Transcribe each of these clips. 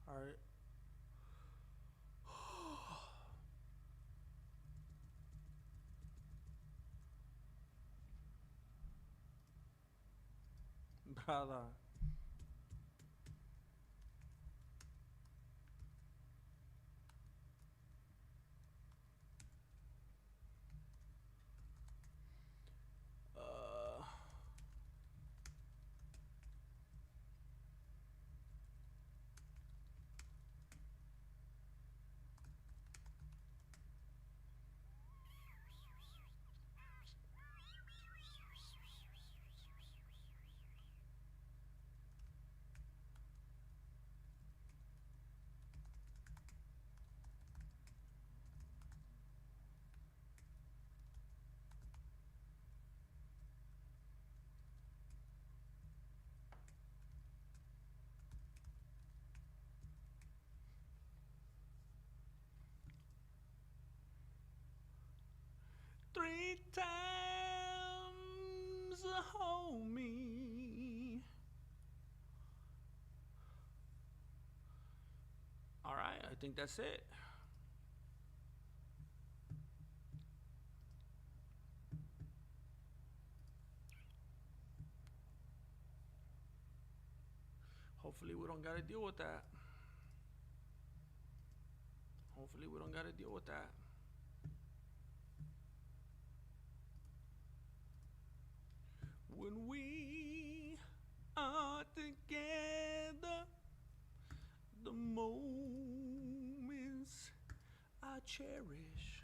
All right. Brother. Uh, 3 times, homie. All right, I think that's it. Hopefully, we don't gotta deal with that. Hopefully, we don't gotta deal with that. When we are together, the moments I cherish.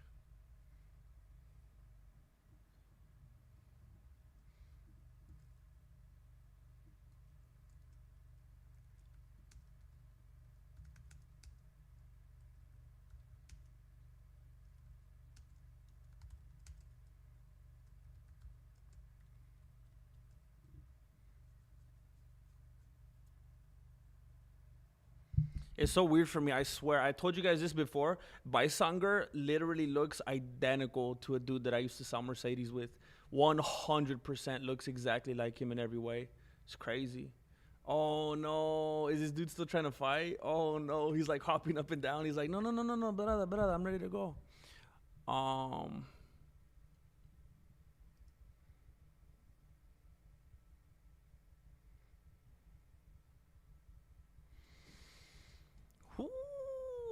It's so weird for me. I swear. I told you guys this before. Beisanger literally looks identical to a dude that I used to sell Mercedes with. 100% looks exactly like him in every way. It's crazy. Oh no. Is this dude still trying to fight? Oh no. He's like hopping up and down. He's like, no, no, no, no, no, brother, brother. I'm ready to go. Um.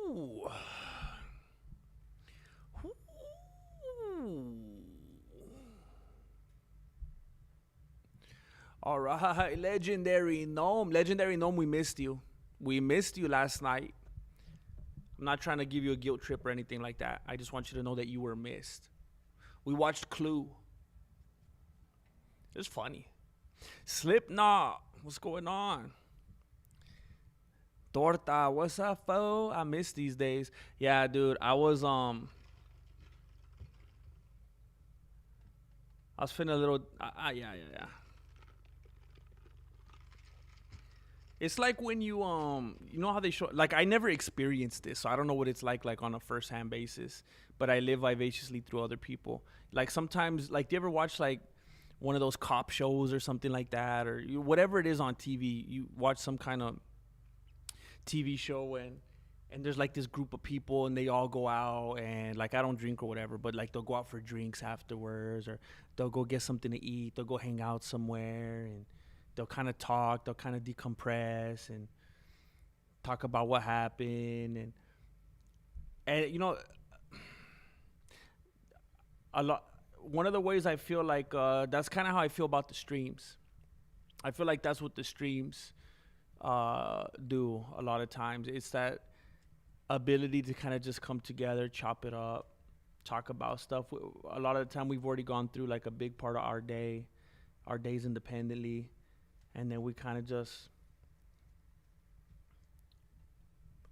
Ooh. Ooh. All right, legendary gnome. Legendary gnome, we missed you. We missed you last night. I'm not trying to give you a guilt trip or anything like that. I just want you to know that you were missed. We watched Clue. It was funny. Slipknot, what's going on? Torta, what's up, fo? I miss these days. Yeah, dude, I was feeling a little. Yeah, yeah, yeah. It's like when you know how they show. Like I never experienced this, so I don't know what it's like on a first hand basis. But I live vivaciously through other people. Like sometimes, like, do you ever watch like one of those cop shows or something like that, or whatever it is on TV? You watch some kind of TV show and there's like this group of people and they all go out and like I don't drink or whatever, but like they'll go out for drinks afterwards or they'll go get something to eat, they'll go hang out somewhere and they'll kind of talk, they'll kind of decompress and talk about what happened and you know a lot one of the ways I feel like that's kind of how I feel about the streams. I feel like that's what the streams do a lot of times. It's that ability to kind of just come together, chop it up, talk about stuff. A lot of the time, we've already gone through like a big part of our day, our days independently, and then we kind of just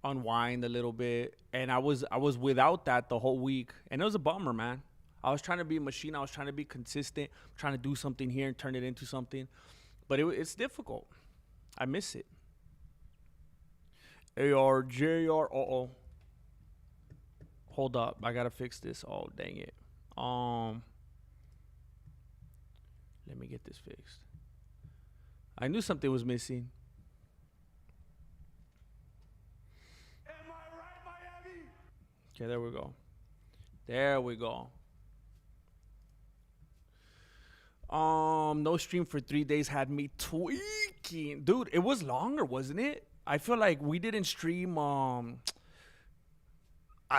unwind a little bit. And I was without that the whole week, and it was a bummer, man. I was trying to be a machine. I was trying to be consistent, trying to do something here and turn it into something, but it's difficult. I miss it. ARJR. Uh-oh. Hold up. I gotta fix this. Oh, dang it. Let me get this fixed. I knew something was missing. Am I right, Miami? Okay, there we go. There we go. No stream for 3 days had me tweaking. Dude, it was longer, wasn't it? I feel like we didn't stream, I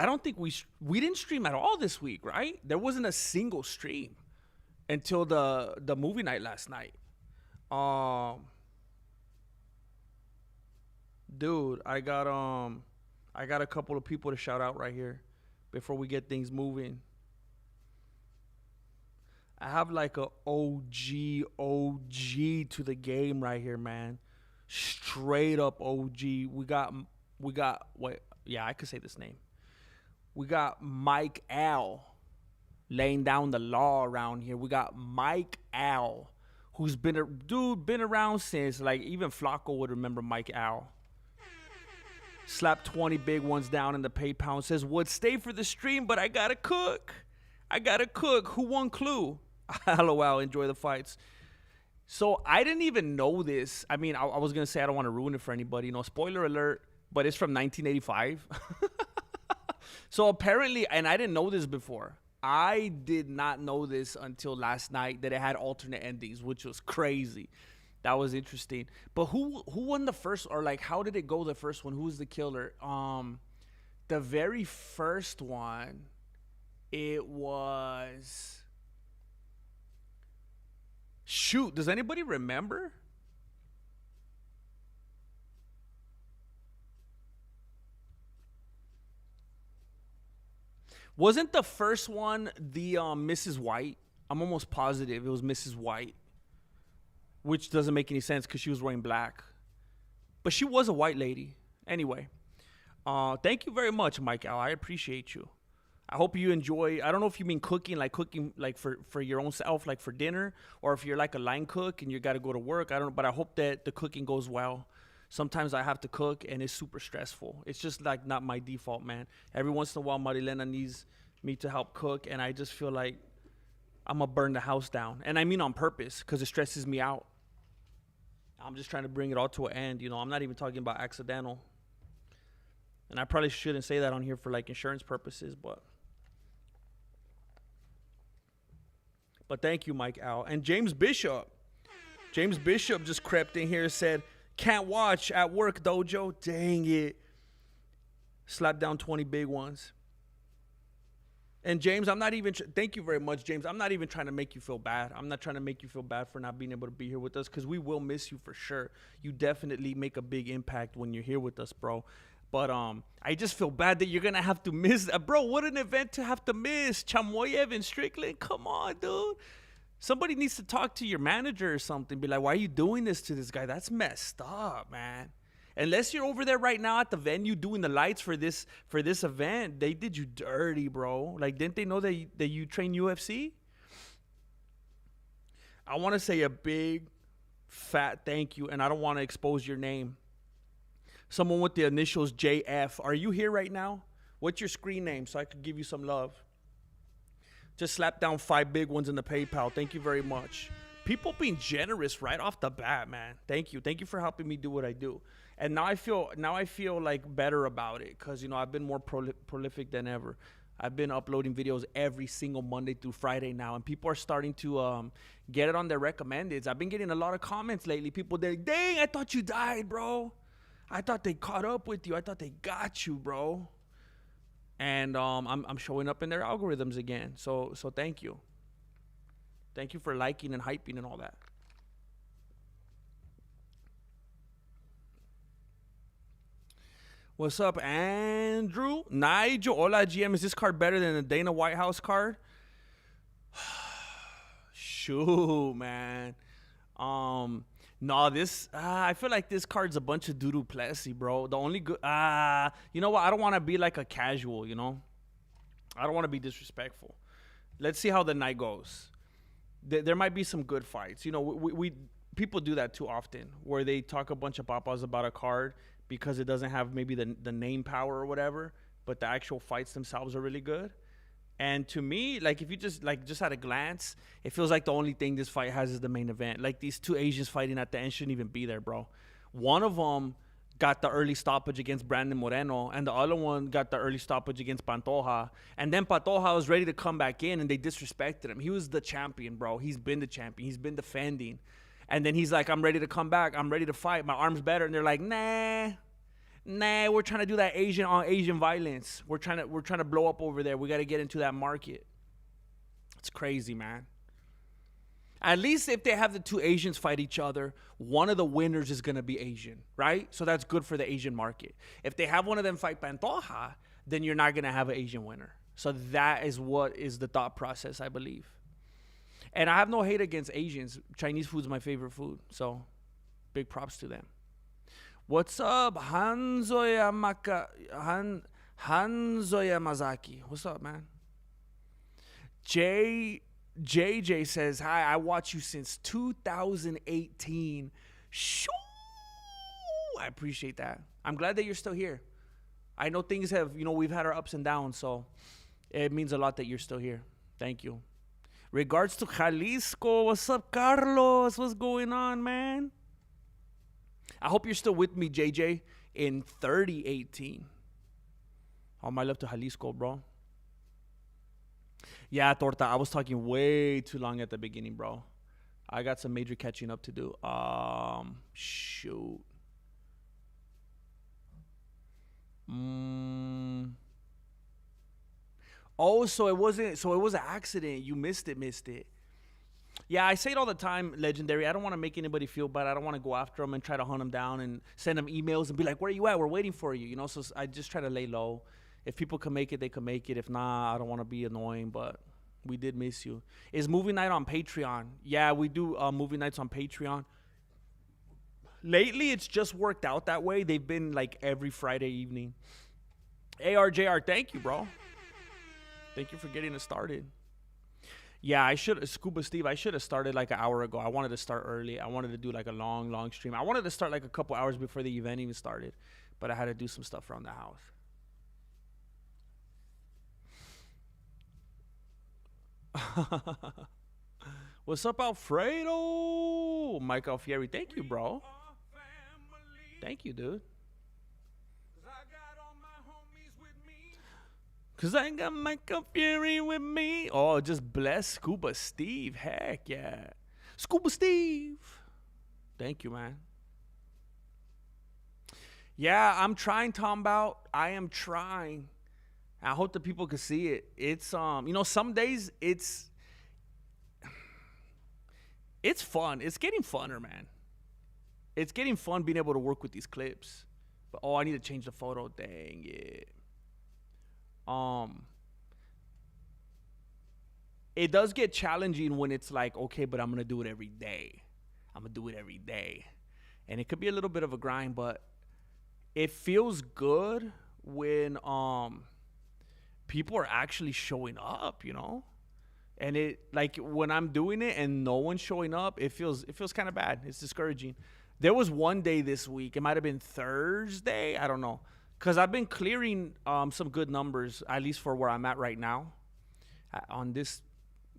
don't think we didn't stream at all this week, right? There wasn't a single stream until the movie night last night. Dude, I got a couple of people to shout out right here before we get things moving. I have like a OG to the game right here, man. Straight up OG. We got wait, yeah, I could say this name. We got Mike Al laying down the law around here. We got Mike Al, who's been around since, like, even Flacco would remember Mike Al. Slapped 20 big ones down in the PayPal and says, would stay for the stream, but I gotta cook. Who won Clue? LOL, enjoy the fights. So I didn't even know this. I mean, I was going to say I don't want to ruin it for anybody. Spoiler alert, but it's from 1985. So apparently, and I didn't know this before. I did not know this until last night, that it had alternate endings, which was crazy. That was interesting. But who won the first, or like how did it go, the first one? Who was the killer? The very first one, it was, shoot, does anybody remember? Wasn't the first one the Mrs. White? I'm almost positive it was Mrs. White, which doesn't make any sense because she was wearing black. But she was a white lady. Anyway, thank you very much, Mike Al. I appreciate you. I hope you enjoy. I don't know if you mean cooking like for your own self, like for dinner, or if you're like a line cook and you got to go to work. I don't know, but I hope that the cooking goes well. Sometimes I have to cook and it's super stressful. It's just like not my default, man. Every once in a while, Marilena needs me to help cook, and I just feel like I'm going to burn the house down. And I mean on purpose, because it stresses me out. I'm just trying to bring it all to an end. I'm not even talking about accidental. And I probably shouldn't say that on here for like insurance purposes, but thank you, Mike Al. And James Bishop just crept in here and said, can't watch at work, dojo. Dang it. Slap down 20 big ones. And James, I'm not even, thank you very much, James. I'm not even trying to make you feel bad. I'm not trying to make you feel bad for not being able to be here with us, because we will miss you for sure. You definitely make a big impact when you're here with us, bro. But I just feel bad that you're going to have to miss. Bro, what an event to have to miss. Chimaev and Strickland, come on, dude. Somebody needs to talk to your manager or something. Be like, why are you doing this to this guy? That's messed up, man. Unless you're over there right now at the venue doing the lights for this event, they did you dirty, bro. Like, didn't they know that you train UFC? I want to say a big, fat thank you, and I don't want to expose your name. Someone with the initials JF. Are you here right now? What's your screen name so I could give you some love? Just slap down 5 big ones in the PayPal. Thank you very much. People being generous right off the bat, man. Thank you. Thank you for helping me do what I do. And now I feel like better about it, because I've been more prolific than ever. I've been uploading videos every single Monday through Friday now, and people are starting to get it on their recommendeds. I've been getting a lot of comments lately. People, they're like, dang, I thought you died, bro. I thought they caught up with you. I thought they got you, bro. And I'm showing up in their algorithms again. So thank you. Thank you for liking and hyping and all that. What's up, Andrew? Nigel, hola, GM. Is this card better than the Dana White House card? Shoot, man. No, this, I feel like this card's a bunch of doo-doo plessy, bro. The only good, you know what? I don't want to be like a casual, I don't want to be disrespectful. Let's see how the night goes. There might be some good fights. people do that too often, where they talk a bunch of papas about a card because it doesn't have maybe the name power or whatever, but the actual fights themselves are really good. And to me, like if you just at a glance, it feels like the only thing this fight has is the main event. Like these two Asians fighting at the end shouldn't even be there, bro. One of them got the early stoppage against Brandon Moreno, and the other one got the early stoppage against Pantoja. And then Pantoja was ready to come back in, and they disrespected him. He was the champion, bro. He's been the champion. He's been defending. And then he's like, I'm ready to come back. I'm ready to fight. My arm's better. And they're like, nah, we're trying to do that Asian on Asian violence. We're trying to blow up over there. We got to get into that market. It's crazy, man. At least if they have the two Asians fight each other, one of the winners is going to be Asian, right? So that's good for the Asian market. If they have one of them fight Pantoja, then you're not going to have an Asian winner. So that is what is the thought process, I believe. And I have no hate against Asians. Chinese food is my favorite food. So big props to them. What's up, Hanzo Yamazaki? What's up, man? JJ says, hi, I watch you since 2018. Shoo! I appreciate that. I'm glad that you're still here. I know things have, we've had our ups and downs, so it means a lot that you're still here. Thank you. Regards to Jalisco. What's up, Carlos? What's going on, man? I hope you're still with me, JJ, in 3018. All my love to Jalisco, bro. Yeah, Torta, I was talking way too long at the beginning, bro. I got some major catching up to do. Shoot. Oh, so it was an accident. You missed it. Yeah, I say it all the time, Legendary. I don't want to make anybody feel bad. I don't want to go after them and try to hunt them down and send them emails and be like, where are you at? We're waiting for you. So I just try to lay low. If people can make it, they can make it. If not, I don't want to be annoying, but we did miss you. Is movie night on Patreon? Yeah, we do movie nights on Patreon. Lately, it's just worked out that way. They've been like every Friday evening. ARJR, thank you, bro. Thank you for getting us started. Yeah, Scuba Steve, I should have started like an hour ago. I wanted to start early. I wanted to do like a long stream. I wanted to start like a couple hours before the event even started, but I had to do some stuff around the house. What's up, Alfredo? Mike Alfieri, thank you, bro. Thank you, dude. Cause I got Mike Alfieri with me. Oh, just bless Scuba Steve. Heck yeah. Scuba Steve. Thank you, man. Yeah, I'm trying, Tombout. I am trying. I hope the people can see it. It's some days it's fun. It's getting funner, man. It's getting fun being able to work with these clips. But I need to change the photo. Dang it. It does get challenging when it's like, okay, but I'm gonna do it every day. And it could be a little bit of a grind, but it feels good when people are actually showing up, And it, like, when I'm doing it and no one's showing up, it feels kind of bad. It's discouraging. There was one day this week, it might have been Thursday, I don't know, because I've been clearing some good numbers, at least for where I'm at right now on this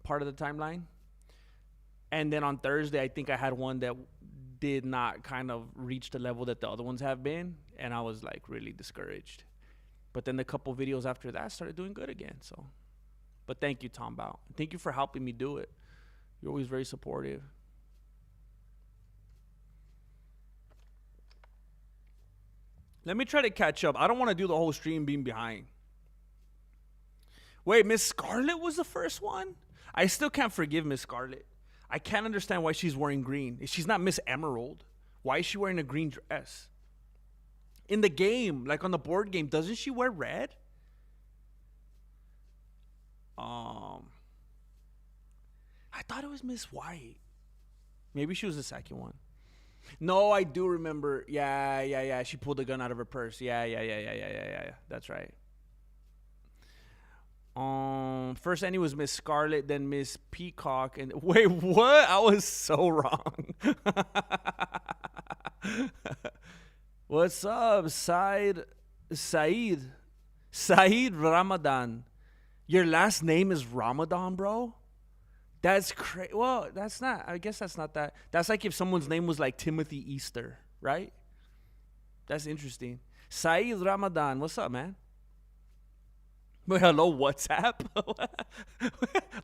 part of the timeline. And then on Thursday, I think I had one that did not kind of reach the level that the other ones have been, and I was like really discouraged. But then the couple videos after that started doing good again. So, but thank you, Tombout. Thank you for helping me do it. You're always very supportive. Let me try to catch up. I don't want to do the whole stream being behind. Wait, Miss Scarlet was the first one? I still can't forgive Miss Scarlet. I can't understand why she's wearing green. She's not Miss Emerald. Why is she wearing a green dress? In the game, like on the board game, doesn't she wear red? I thought it was Miss White. Maybe she was the second one. No, I do remember. Yeah. She pulled a gun out of her purse. Yeah. That's right. First Annie was Miss Scarlet, then Miss Peacock, and wait, what? I was so wrong. What's up, Saeed Ramadan? Your last name is Ramadan, bro? That's crazy. Well, that's not. I guess that's not that. That's like if someone's name was like Timothy Easter, right? That's interesting. Saeed Ramadan, what's up, man? Wait, hello, WhatsApp?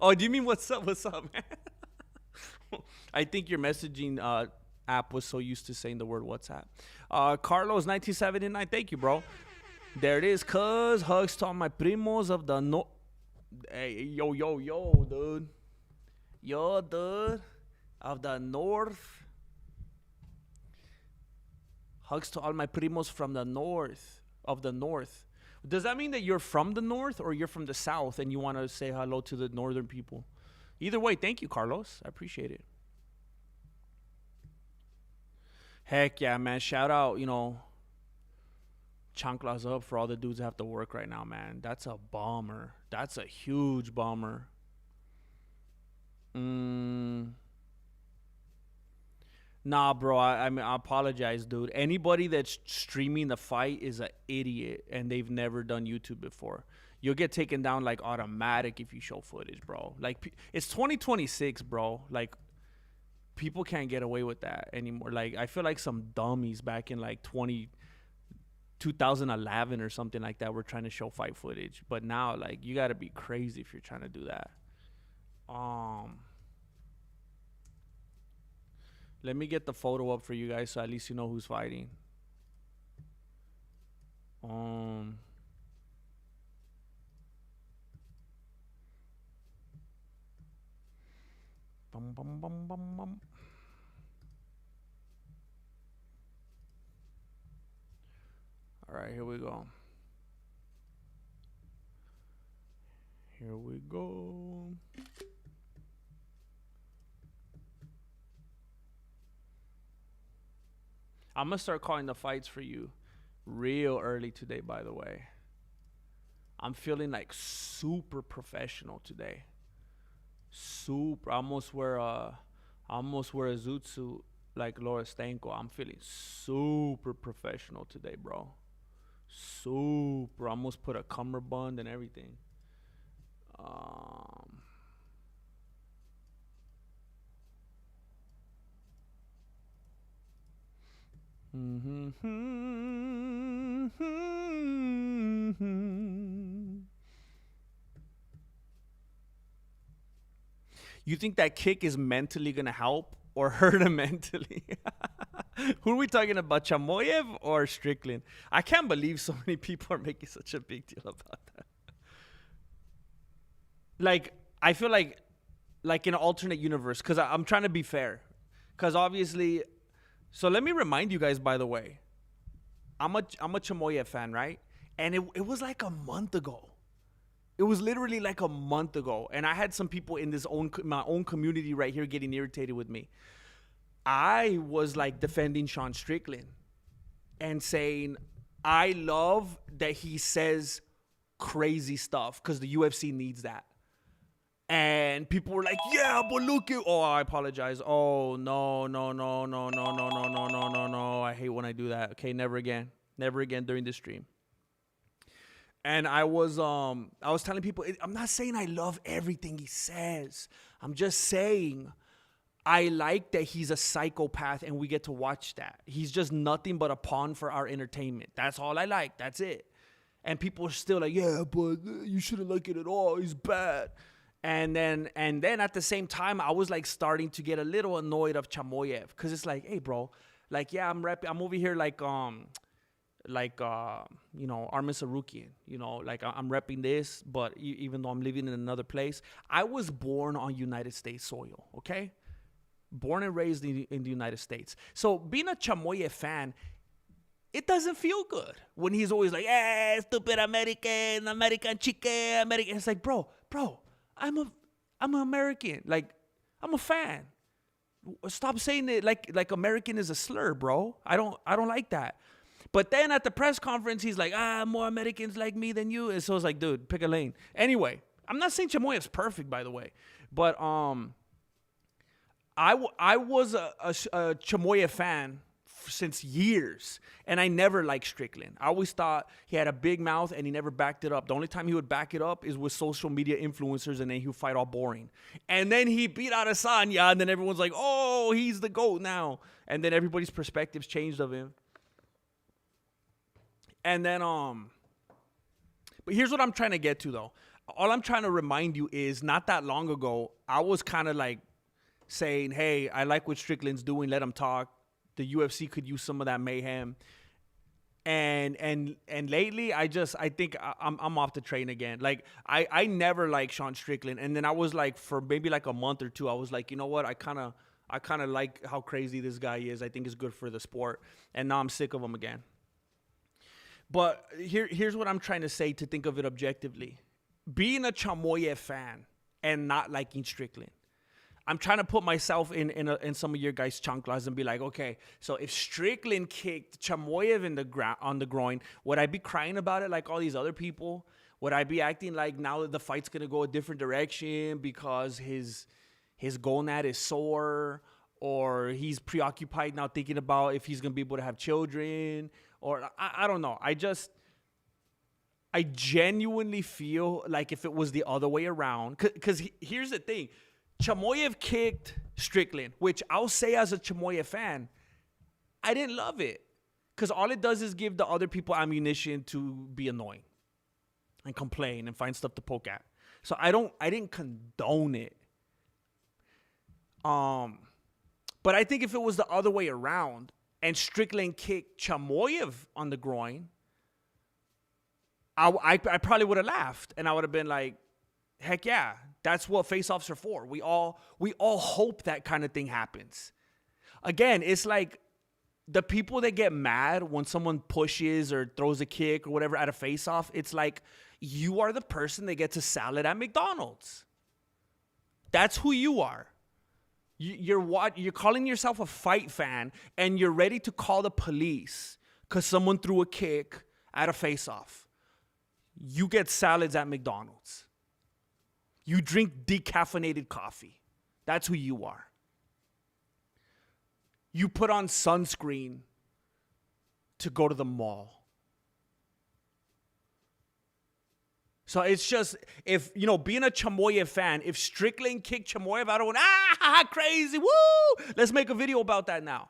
Oh, do you mean what's up? What's up, man? I think your messaging app was so used to saying the word WhatsApp. Carlos, 1979. Thank you, bro. There it is, cuz. Hugs to all my primos of the no. Hey, yo, dude. Yo, dude. Of the north. Hugs to all my primos from the north. Of the north. Does that mean that you're from the north or you're from the south and you want to say hello to the northern people? Either way, thank you, Carlos. I appreciate it. Heck yeah, man. Shout out, chanclas up for all the dudes that have to work right now, man. That's a bummer. That's a huge bummer. Nah, bro. I mean, I apologize, dude. Anybody that's streaming the fight is an idiot, and they've never done YouTube before. You'll get taken down like automatic if you show footage, bro. Like, it's 2026, bro. Like, people can't get away with that anymore. Like, I feel like some dummies back in like 2011 or something like that were trying to show fight footage. But now, like, you gotta be crazy if you're trying to do that. Let me get the photo up for you guys so at least you know who's fighting. Bum, bum, bum, bum, bum. All right, here we go. Here we go. I'm going to start calling the fights for you real early today, by the way. I'm feeling like super professional today. Super. I almost wear a zoot suit like Laura Stanko. I'm feeling super professional today, bro. Super. I almost put a cummerbund and everything. You think that kick is mentally going to help or hurt him mentally? Who are we talking about, Chimaev or Strickland? I can't believe so many people are making such a big deal about that. Like, I feel like in an alternate universe, because I'm trying to be fair. Because obviously, so let me remind you guys, by the way, I'm a Chimaev fan, right? And it was like a month ago. It was literally like a month ago. And I had some people in my own community right here getting irritated with me. I was like defending Sean Strickland and saying, I love that he says crazy stuff because the UFC needs that. And people were like, yeah, but look at, oh, I apologize. Oh, no. I hate when I do that. Okay, never again during the stream. And I was telling people, I'm not saying I love everything he says. I'm just saying I like that he's a psychopath and we get to watch that. He's just nothing but a pawn for our entertainment. That's all I like. That's it. And people are still like, yeah, but you shouldn't like it at all. He's bad. And then at the same time, I was like starting to get a little annoyed of Chimaev because it's like, hey, bro, like, yeah, I'm over here like Armin Sarukian, like I'm repping this, but even though I'm living in another place, I was born on United States soil, okay? Born and raised in the United States. So being a Chimaev fan, it doesn't feel good when he's always like, stupid American chicken, American. It's like, bro, I'm an American. Like, I'm a fan. Stop saying it like American is a slur, bro. I don't like that. But then at the press conference, he's like, more Americans like me than you. And so it's like, dude, pick a lane. Anyway, I'm not saying Chimaev's perfect, by the way, but I was a Chimaev fan since years, and I never liked Strickland. I always thought he had a big mouth and he never backed it up. The only time he would back it up is with social media influencers, and then he would fight all boring. And then he beat Adesanya, and then everyone's like, oh, he's the GOAT now. And then everybody's perspectives changed of him. And then, but here's what I'm trying to get to, though. All I'm trying to remind you is not that long ago, I was kind of like saying, hey, I like what Strickland's doing. Let him talk. The UFC could use some of that mayhem. And lately, I think I'm off the train again. Like, I never liked Sean Strickland. And then I was like, for maybe like a month or two, I was like, you know what? I kind of like how crazy this guy is. I think it's good for the sport. And now I'm sick of him again. But here's what I'm trying to say to think of it objectively. Being a Chimaev fan and not liking Strickland, I'm trying to put myself in some of your guys' chanclas and be like, okay, so if Strickland kicked Chimaev on the groin, would I be crying about it like all these other people? Would I be acting like now that the fight's gonna go a different direction because his gonad is sore, or he's preoccupied now thinking about if he's gonna be able to have children, or I don't know. I genuinely feel like if it was the other way around, because here's the thing. Chimaev kicked Strickland, which I'll say as a Chimaev fan, I didn't love it. Because all it does is give the other people ammunition to be annoying and complain and find stuff to poke at. So I didn't condone it. But I think if it was the other way around and Strickland kicked Chimaev on the groin, I probably would have laughed, and I would have been like, heck yeah, that's what face-offs are for. We all hope that kind of thing happens. Again, it's like the people that get mad when someone pushes or throws a kick or whatever at a face-off, it's like you are the person that gets a salad at McDonald's. That's who you are. You're calling yourself a fight fan, and you're ready to call the police because someone threw a kick at a face-off. You get salads at McDonald's. You drink decaffeinated coffee. That's who you are. You put on sunscreen to go to the mall. So it's just, if, being a Chimaev fan, if Strickland kicked Chimaev, I don't want, crazy, woo! Let's make a video about that now.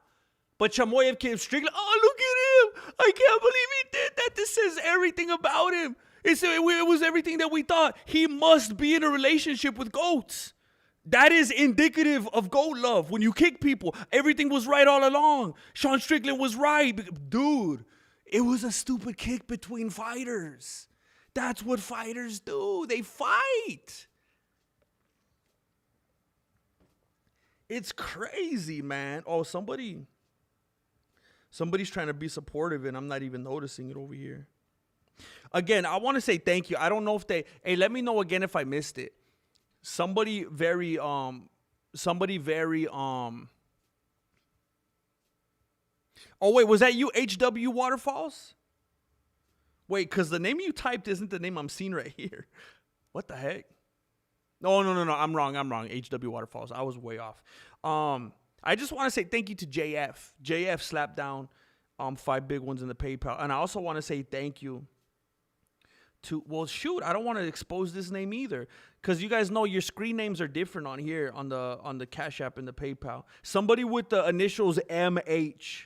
But Chimaev kicked Strickland, oh, look at him! I can't believe he did that. This says everything about him. It was everything that we thought. He must be in a relationship with goats. That is indicative of goat love. When you kick people, everything was right all along. Sean Strickland was right. Dude, it was a stupid kick between fighters. That's what fighters do. They fight. It's crazy, man. Oh, somebody's trying to be supportive, and I'm not even noticing it over here. Again, I want to say thank you. I don't know if hey, let me know again if I missed it. Somebody very, oh wait, was that you, HW Waterfalls? Wait, because the name you typed isn't the name I'm seeing right here. What the heck? No, I'm wrong. HW Waterfalls. I was way off. I just want to say thank you to JF. JF slapped down 5 big ones in the PayPal. And I also want to say thank you to, I don't want to expose this name either, because you guys know your screen names are different on here on the Cash App and the PayPal. Somebody with the initials MH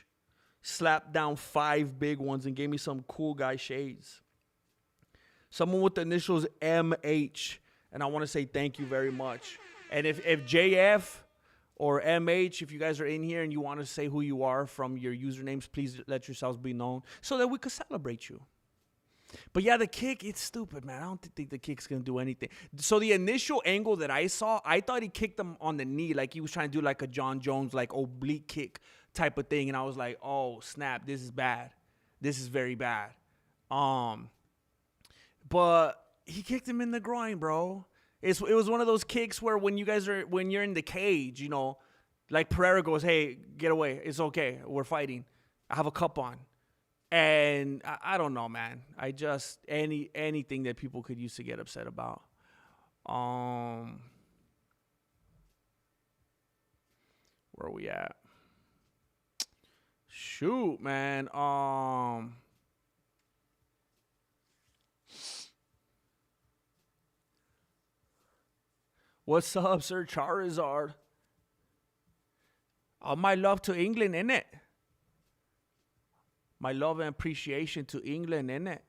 slapped down 5 big ones and gave me some cool guy shades. Someone with the initials MH, and I want to say thank you very much. And if JF or MH, if you guys are in here and you want to say who you are from your usernames, please let yourselves be known so that we could celebrate you. But yeah, the kick, it's stupid, man. I don't think the kick's going to do anything. So the initial angle that I saw, I thought he kicked him on the knee, like he was trying to do like a John Jones, like oblique kick type of thing. And I was like, oh, snap, this is bad. This is very bad. But he kicked him in the groin, bro. It was one of those kicks where when you're in the cage, like Pereira goes, hey, get away. It's okay. We're fighting. I have a cup on. And I don't know, man. I just anything that people could use to get upset about. Um, where are we at? Shoot, man. What's up, Sir Charizard? All my love to England, innit? My love and appreciation to England, innit?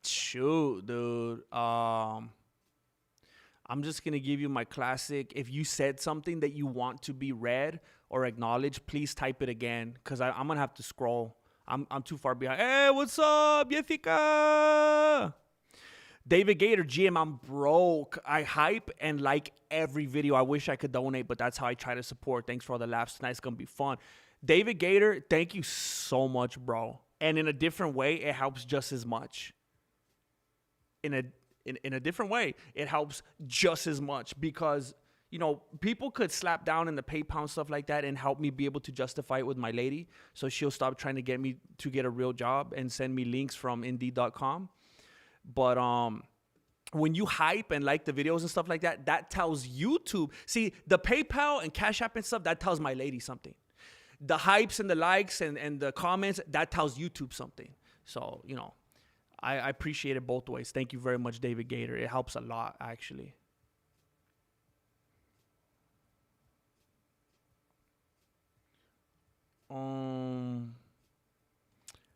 Shoot, dude. I'm just gonna give you my classic. If you said something that you want to be read or acknowledged, please type it again, cause I'm gonna have to scroll. I'm too far behind. Hey, what's up, Jessica? David Gator, GM, I'm broke. I hype and like every video. I wish I could donate, but that's how I try to support. Thanks for all the laughs tonight. It's gonna be fun. David Gator, thank you so much, bro. And in a different way, it helps just as much. In a different way, it helps just as much because, you know, people could slap down in the PayPal and stuff like that and help me be able to justify it with my lady. So she'll stop trying to get me to get a real job and send me links from Indeed.com. But when you hype and like the videos and stuff like that, that tells YouTube. See, the PayPal and Cash App and stuff, that tells my lady something. The hypes and the likes and the comments, that tells YouTube something. So, you know, I appreciate it both ways. Thank you very much, David Gator. It helps a lot, actually. Chimaev,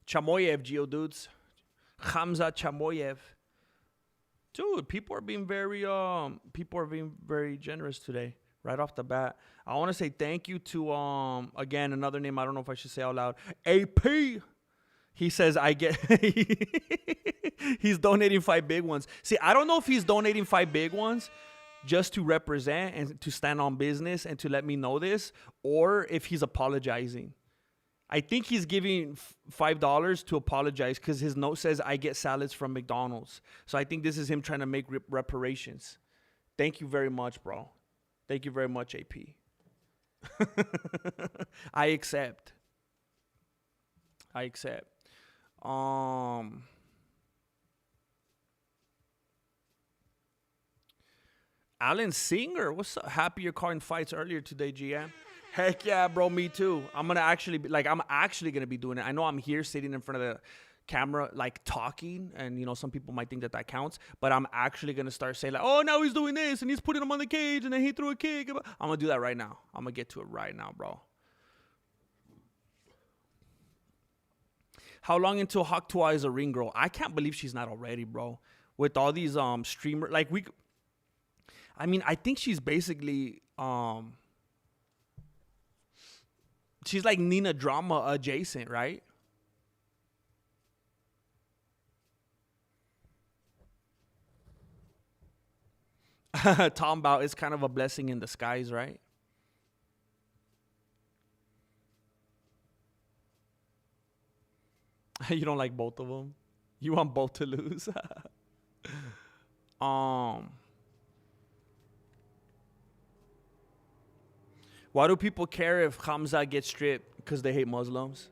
Geodudes. Khamzat Chimaev. Dude, people are being very generous today, right off the bat. I want to say thank you to again, another name I don't know if I should say out loud. AP. He says he's donating 5 big ones. See, I don't know if he's donating 5 big ones just to represent and to stand on business and to let me know this, or if he's apologizing. I think he's giving $5 to apologize because his note says I get salads from McDonald's. So I think this is him trying to make reparations. Thank you very much, bro. Thank you very much, AP. I accept. Alan Singer, what's up? Happy you're calling fights earlier today, GM. Heck yeah, bro, me too. I'm actually gonna be doing it. I know I'm here sitting in front of the camera, like talking, and you know, some people might think that counts, but I'm actually gonna start saying like, oh, now he's doing this and he's putting him on the cage and then he threw a kick. I'm gonna do that right now. I'm gonna get to it right now, bro. How long until Hawk Tua is a ring girl? I can't believe she's not already, bro. With all these streamers, like I think she's basically she's like Nina Drama adjacent, right? Talking about it's kind of a blessing in disguise, right? You don't like both of them? You want both to lose? Why do people care if Khamzat gets stripped? Because they hate Muslims.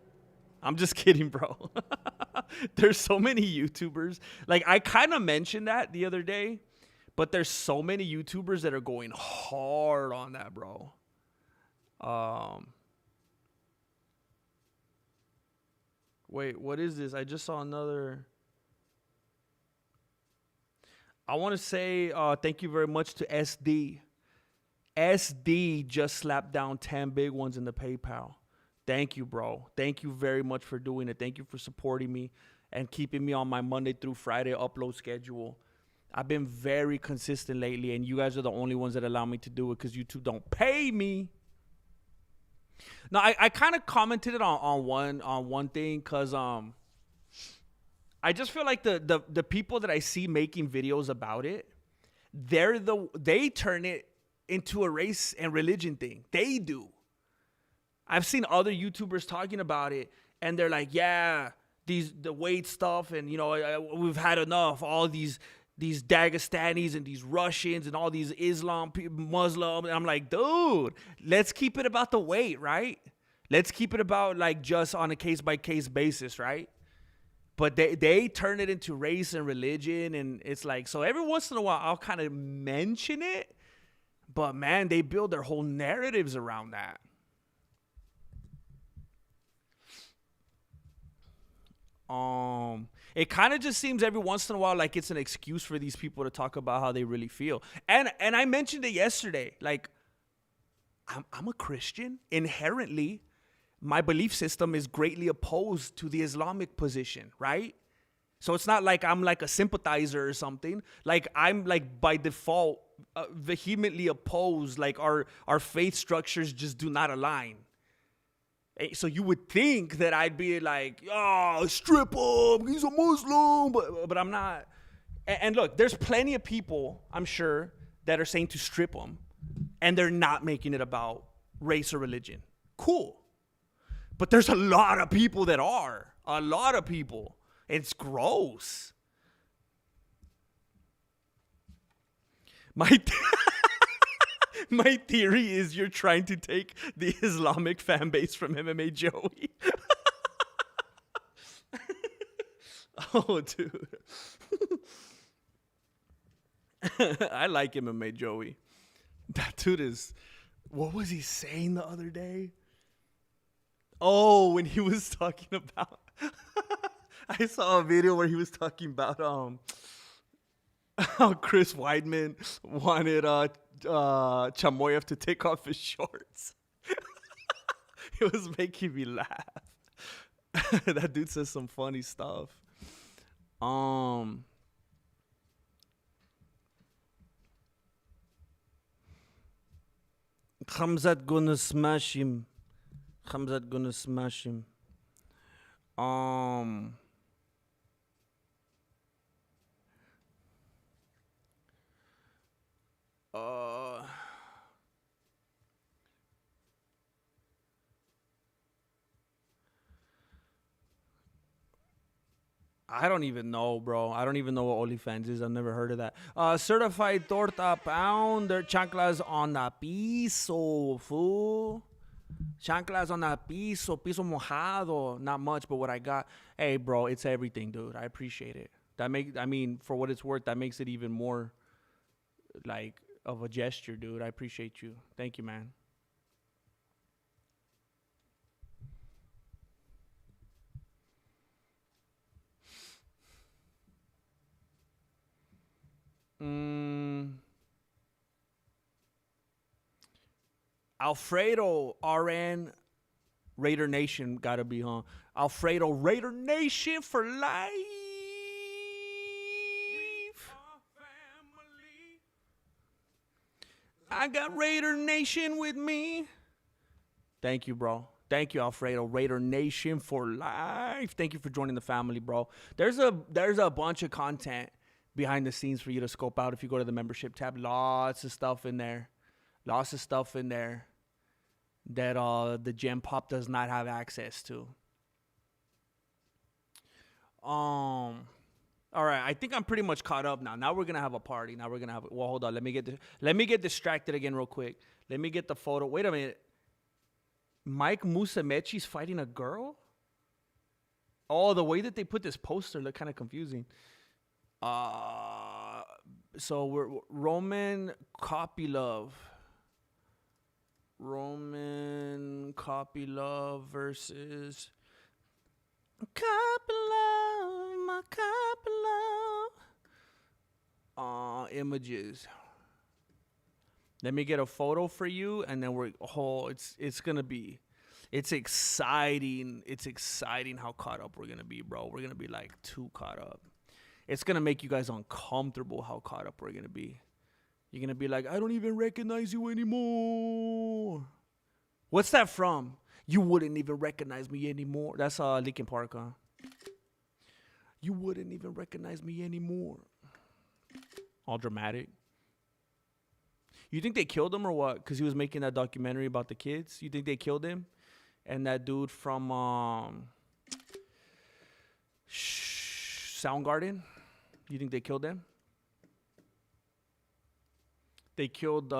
I'm just kidding, bro. There's so many YouTubers. Like, I kind of mentioned that the other day, but there's so many YouTubers that are going hard on that, bro. Wait, what is this? I just saw another. I want to say thank you very much to SD. SD just slapped down 10 big ones in the PayPal. Thank you, bro. Thank you very much for doing it. Thank you for supporting me and keeping me on my Monday through Friday upload schedule. I've been very consistent lately, and you guys are the only ones that allow me to do it because YouTube don't pay me. Now, I kind of commented it on one thing because I just feel like the people that I see making videos about it, they turn it into a race and religion thing. They do. I've seen other YouTubers talking about it, and they're like, yeah, the weight stuff, and you know, we've had enough. All these Dagestanis and these Russians and all these Muslim. And I'm like, dude, let's keep it about the weight, right? Let's keep it about like just on a case by case basis, right? But they turn it into race and religion, and it's like, so every once in a while I'll kind of mention it, but man, they build their whole narratives around that. It kind of just seems every once in a while like it's an excuse for these people to talk about how they really feel. And I mentioned it yesterday. Like, I'm a Christian. Inherently, my belief system is greatly opposed to the Islamic position, right? So it's not like I'm like a sympathizer or something. Like, I'm like by default vehemently opposed. Like our faith structures just do not align. So you would think that I'd be like, oh, strip him, he's a Muslim, but I'm not. And look, there's plenty of people, I'm sure, that are saying to strip him, and they're not making it about race or religion. Cool. But there's a lot of people that are. A lot of people. It's gross. My theory is you're trying to take the Islamic fan base from MMA Joey. Oh, dude. I like MMA Joey. That dude is... What was he saying the other day? Oh, when he was talking about... I saw a video where he was talking about how Chris Weidman wanted Chimaev to take off his shorts. It was making me laugh. That dude says some funny stuff. Khamzat gonna smash him. Khamzat gonna smash him. I don't even know, bro. I don't even know what OnlyFans is. I've never heard of that. Certified torta pounder. Chanclas on the piso, fool. Chanclas on the piso. Piso mojado. Not much, but what I got. Hey, bro, it's everything, dude. I appreciate it. For what it's worth, that makes it even more, like, of a gesture, dude. I appreciate you. Thank you, man. Alfredo RN Raider Nation gotta be on. Alfredo Raider Nation for life. I got Raider Nation with me. Thank you, bro. Thank you, Alfredo. Raider Nation for life. Thank you for joining the family, bro. There's a bunch of content behind the scenes for you to scope out if you go to the membership tab. Lots of stuff in there. Lots of stuff in there that the Gem Pop does not have access to. All right, I think I'm pretty much caught up now. Now we're gonna have a party. Well, hold on. Let me get distracted again real quick. Let me get the photo. Wait a minute. Mike Musumeci's fighting a girl? Oh, the way that they put this poster looked kind of confusing. So we're Roman Kopylov versus my Kopylov. Images. Let me get a photo for you, and then it's gonna be, it's exciting. It's exciting how caught up we're gonna be, bro. We're gonna be like too caught up. It's gonna make you guys uncomfortable how caught up we're gonna be. You're gonna be like, I don't even recognize you anymore. What's that from? You wouldn't even recognize me anymore. That's Linkin Park, huh? You wouldn't even recognize me anymore. All dramatic. You think they killed him or what? Because he was making that documentary about the kids. You think they killed him? And that dude from Soundgarden? You think they killed him? They killed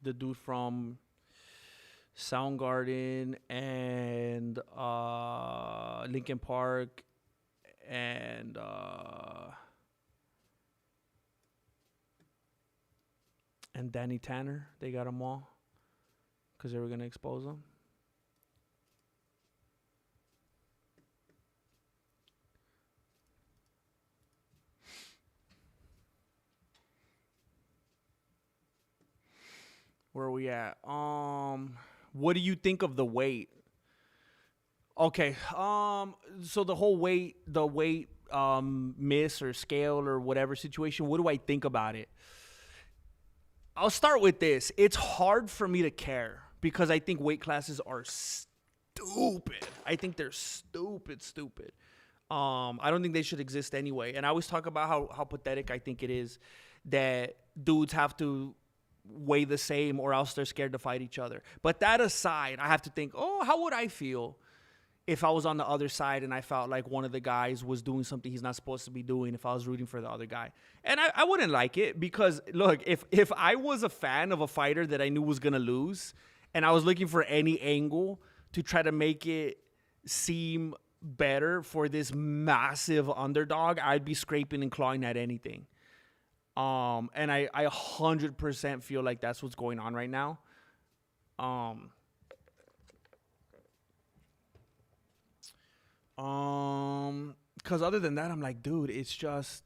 the dude from Soundgarden and Linkin Park and Danny Tanner. They got them all because they were gonna expose them. Where are we at? What do you think of the weight? Okay. So the whole weight miss or scale or whatever situation, what do I think about it? I'll start with this. It's hard for me to care because I think weight classes are stupid. I think they're stupid. I don't think they should exist anyway. And I always talk about how pathetic I think it is that dudes have to weigh the same or else they're scared to fight each other. But that aside, I have to think, how would I feel if I was on the other side and I felt like one of the guys was doing something he's not supposed to be doing, if I was rooting for the other guy? And I wouldn't like it because, look, if I was a fan of a fighter that I knew was going to lose and I was looking for any angle to try to make it seem better for this massive underdog, I'd be scraping and clawing at anything. And I 100% feel like that's what's going on right now. Because other than that, I'm like, dude, it's just,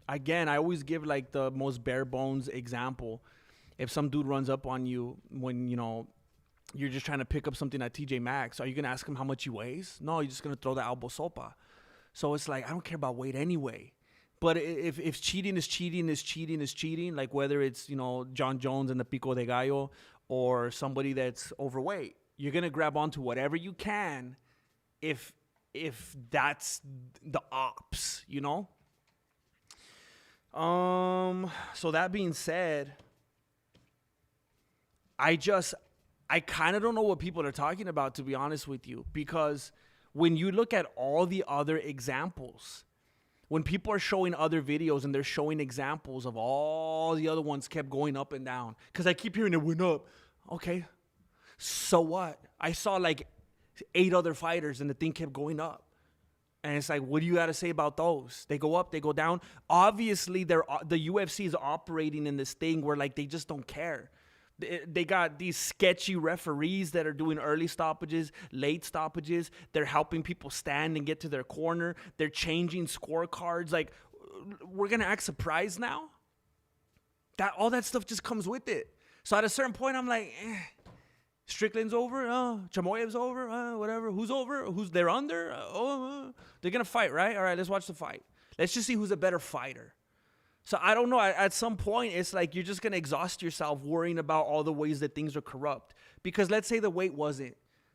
again, I always give like the most bare bones example. If some dude runs up on you when, you're just trying to pick up something at TJ Maxx, are you going to ask him how much he weighs? No, you're just going to throw the elbow sopa. So it's like, I don't care about weight anyway. But if cheating is cheating, like whether it's, John Jones and the Pico de Gallo or somebody that's overweight, you're going to grab onto whatever you can if that's the ops, So that being said, I kind of don't know what people are talking about, to be honest with you, because when you look at all the other examples, when people are showing other videos and they're showing examples of all the other ones kept going up and down, because I keep hearing it went up. Okay, so what? I saw like 8 other fighters and the thing kept going up. And it's like, what do you got to say about those? They go up, they go down. Obviously, the UFC is operating in this thing where like they just don't care. They got these sketchy referees that are doing early stoppages, late stoppages. They're helping people stand and get to their corner. They're changing scorecards. Like, we're going to act surprised now? All that stuff just comes with it. So at a certain point, I'm like, Strickland's over. Chimaev's over. Whatever. Who's over? Who's they're under? They're going to fight, right? All right, let's watch the fight. Let's just see who's a better fighter. So I don't know. At some point, it's like you're just going to exhaust yourself worrying about all the ways that things are corrupt. Because let's say the weight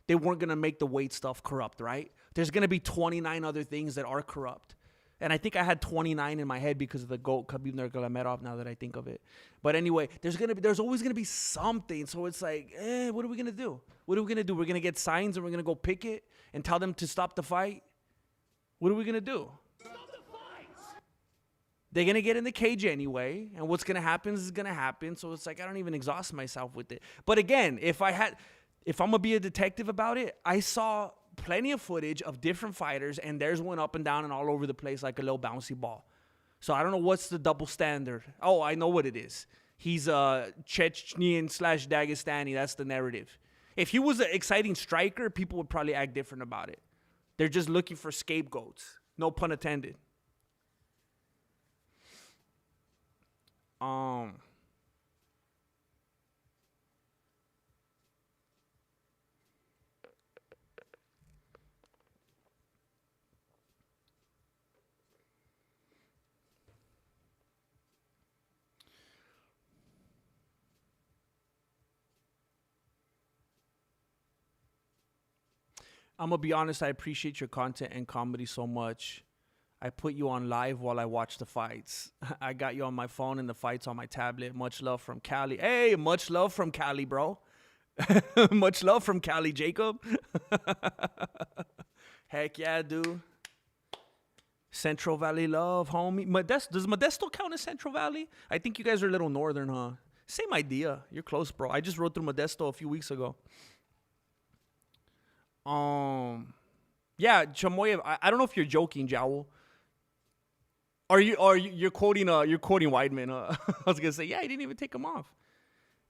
they weren't going to make the weight stuff corrupt, right? There's going to be 29 other things that are corrupt. And I think I had 29 in my head because of the GOAT, Khabib Nurmagomedov, now that I think of it. But anyway, there's always going to be something. So it's like, what are we going to do? What are we going to do? We're going to get signs and we're going to go picket and tell them to stop the fight? What are we going to do? They're going to get in the cage anyway, and what's going to happen is going to happen. So it's like I don't even exhaust myself with it. But again, if I'm going to be a detective about it, I saw plenty of footage of different fighters, and theirs went up and down and all over the place like a little bouncy ball. So I don't know what's the double standard. Oh, I know what it is. He's a Chechnyan/Dagestani. That's the narrative. If he was an exciting striker, people would probably act different about it. They're just looking for scapegoats. No pun intended. I'm going to be honest, I appreciate your content and comedy so much. I put you on live while I watch the fights. I got you on my phone and the fights on my tablet. Much love from Cali. Hey, much love from Cali, bro. Much love from Cali, Jacob. Heck yeah, dude. Central Valley love, homie. Does Modesto count as Central Valley? I think you guys are a little northern, huh? Same idea. You're close, bro. I just rode through Modesto a few weeks ago. Yeah, Chimaev. I don't know if you're joking, Jowl. You're quoting Weidman? I was gonna say, yeah, he didn't even take him off.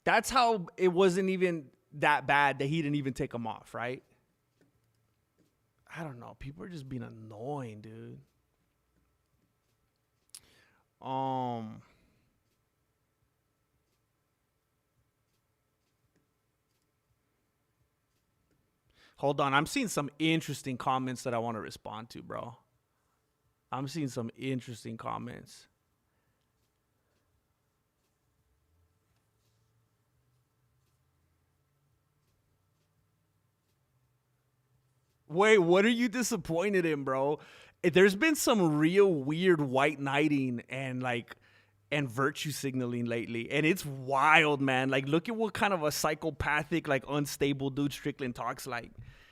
That's how it wasn't even that bad that he didn't even take him off, right? I don't know. People are just being annoying, dude. Hold on. I'm seeing some interesting comments that I want to respond to, bro. I'm seeing some interesting comments. Wait, what are you disappointed in, bro? There's been some real weird white knighting and virtue signaling lately, and it's wild, man. Like, look at what kind of a psychopathic, like, unstable dude Strickland talks like.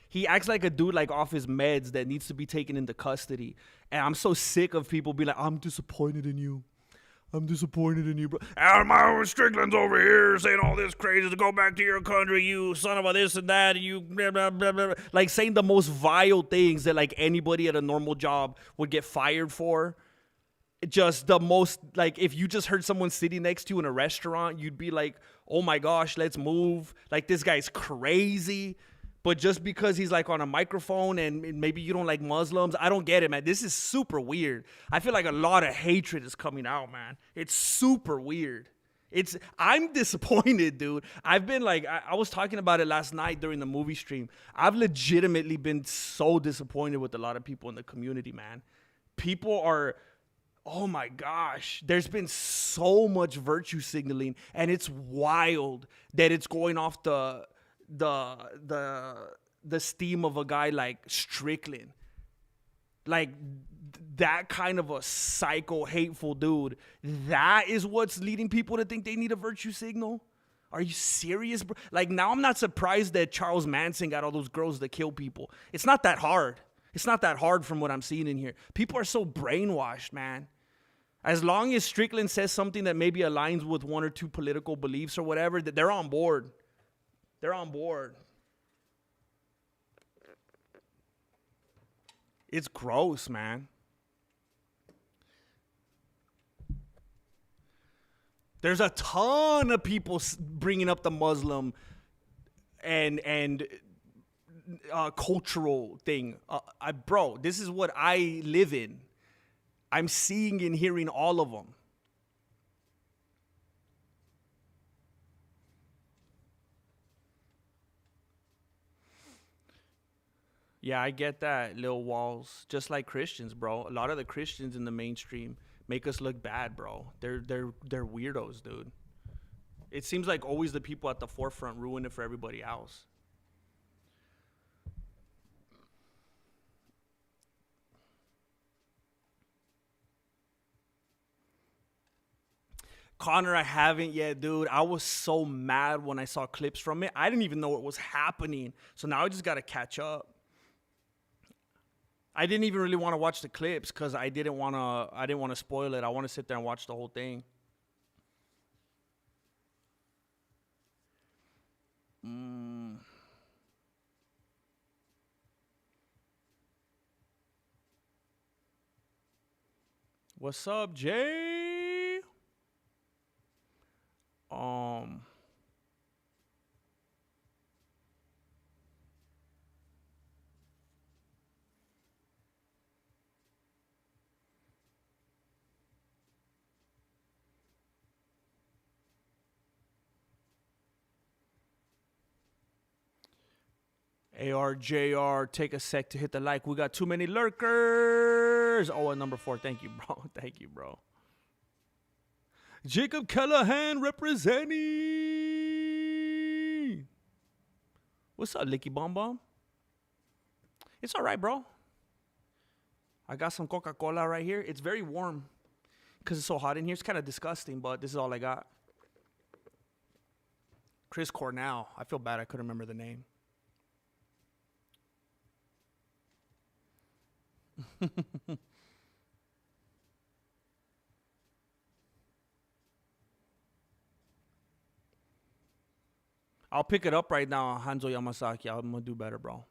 He acts like a dude like off his meds that needs to be taken into custody. And I'm so sick of people being like, I'm disappointed in you. I'm disappointed in you, bro. My Strickland's over here saying all this crazy to go back to your country, you son of a this and that, you blah, blah, blah, blah. Like saying the most vile things that like anybody at a normal job would get fired for. Just the most, like, if you just heard someone sitting next to you in a restaurant, you'd be like, oh my gosh, let's move. Like, this guy's crazy. But just because he's like on a microphone and maybe you don't like Muslims, I don't get it, man. This is super weird. I feel like a lot of hatred is coming out, man. It's super weird. I'm disappointed, dude. I've been like, I was talking about it last night during the movie stream. I've legitimately been so disappointed with a lot of people in the community, man. People are, oh my gosh, there's been so much virtue signaling, and it's wild that it's going off the steam of a guy like Strickland. Like, that kind of a psycho, hateful dude. That is what's leading people to think they need a virtue signal? Are you serious, bro? Like, now I'm not surprised that Charles Manson got all those girls that kill people. It's not that hard. It's not that hard from what I'm seeing in here. People are so brainwashed, man. As long as Strickland says something that maybe aligns with one or two political beliefs or whatever, that they're on board. They're on board. It's gross, man. There's a ton of people bringing up the Muslim and cultural thing. Bro, this is what I live in. I'm seeing and hearing all of them. Yeah, I get that, Lil Walls. Just like Christians, bro. A lot of the Christians in the mainstream make us look bad, bro. They're weirdos, dude. It seems like always the people at the forefront ruin it for everybody else. Connor, I haven't yet, dude. I was so mad when I saw clips from it. I didn't even know it was happening. So now I just got to catch up. I didn't even really want to watch the clips because I didn't want to spoil it. I want to sit there and watch the whole thing. What's up, Jay? ARJR, take a sec to hit the like. We got too many lurkers. Oh, at number 4. Thank you, bro. Thank you, bro. Jacob Callahan representing. What's up, Licky Bomb Bomb? It's all right, bro. I got some Coca-Cola right here. It's very warm because it's so hot in here. It's kind of disgusting, but this is all I got. Chris Cornell. I feel bad I couldn't remember the name. I'll pick it up right now, Hanzo Yamasaki. I'm gonna do better, bro.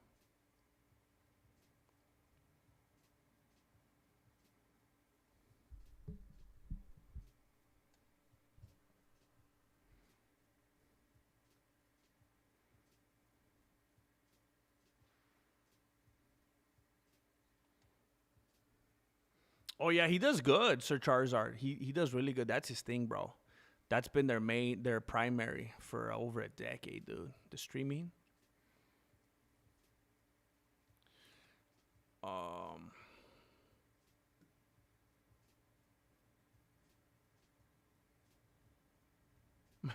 Oh yeah, he does good, Sir Charizard. He does really good. That's his thing, bro. That's been their primary for over a decade, dude. The streaming. Um,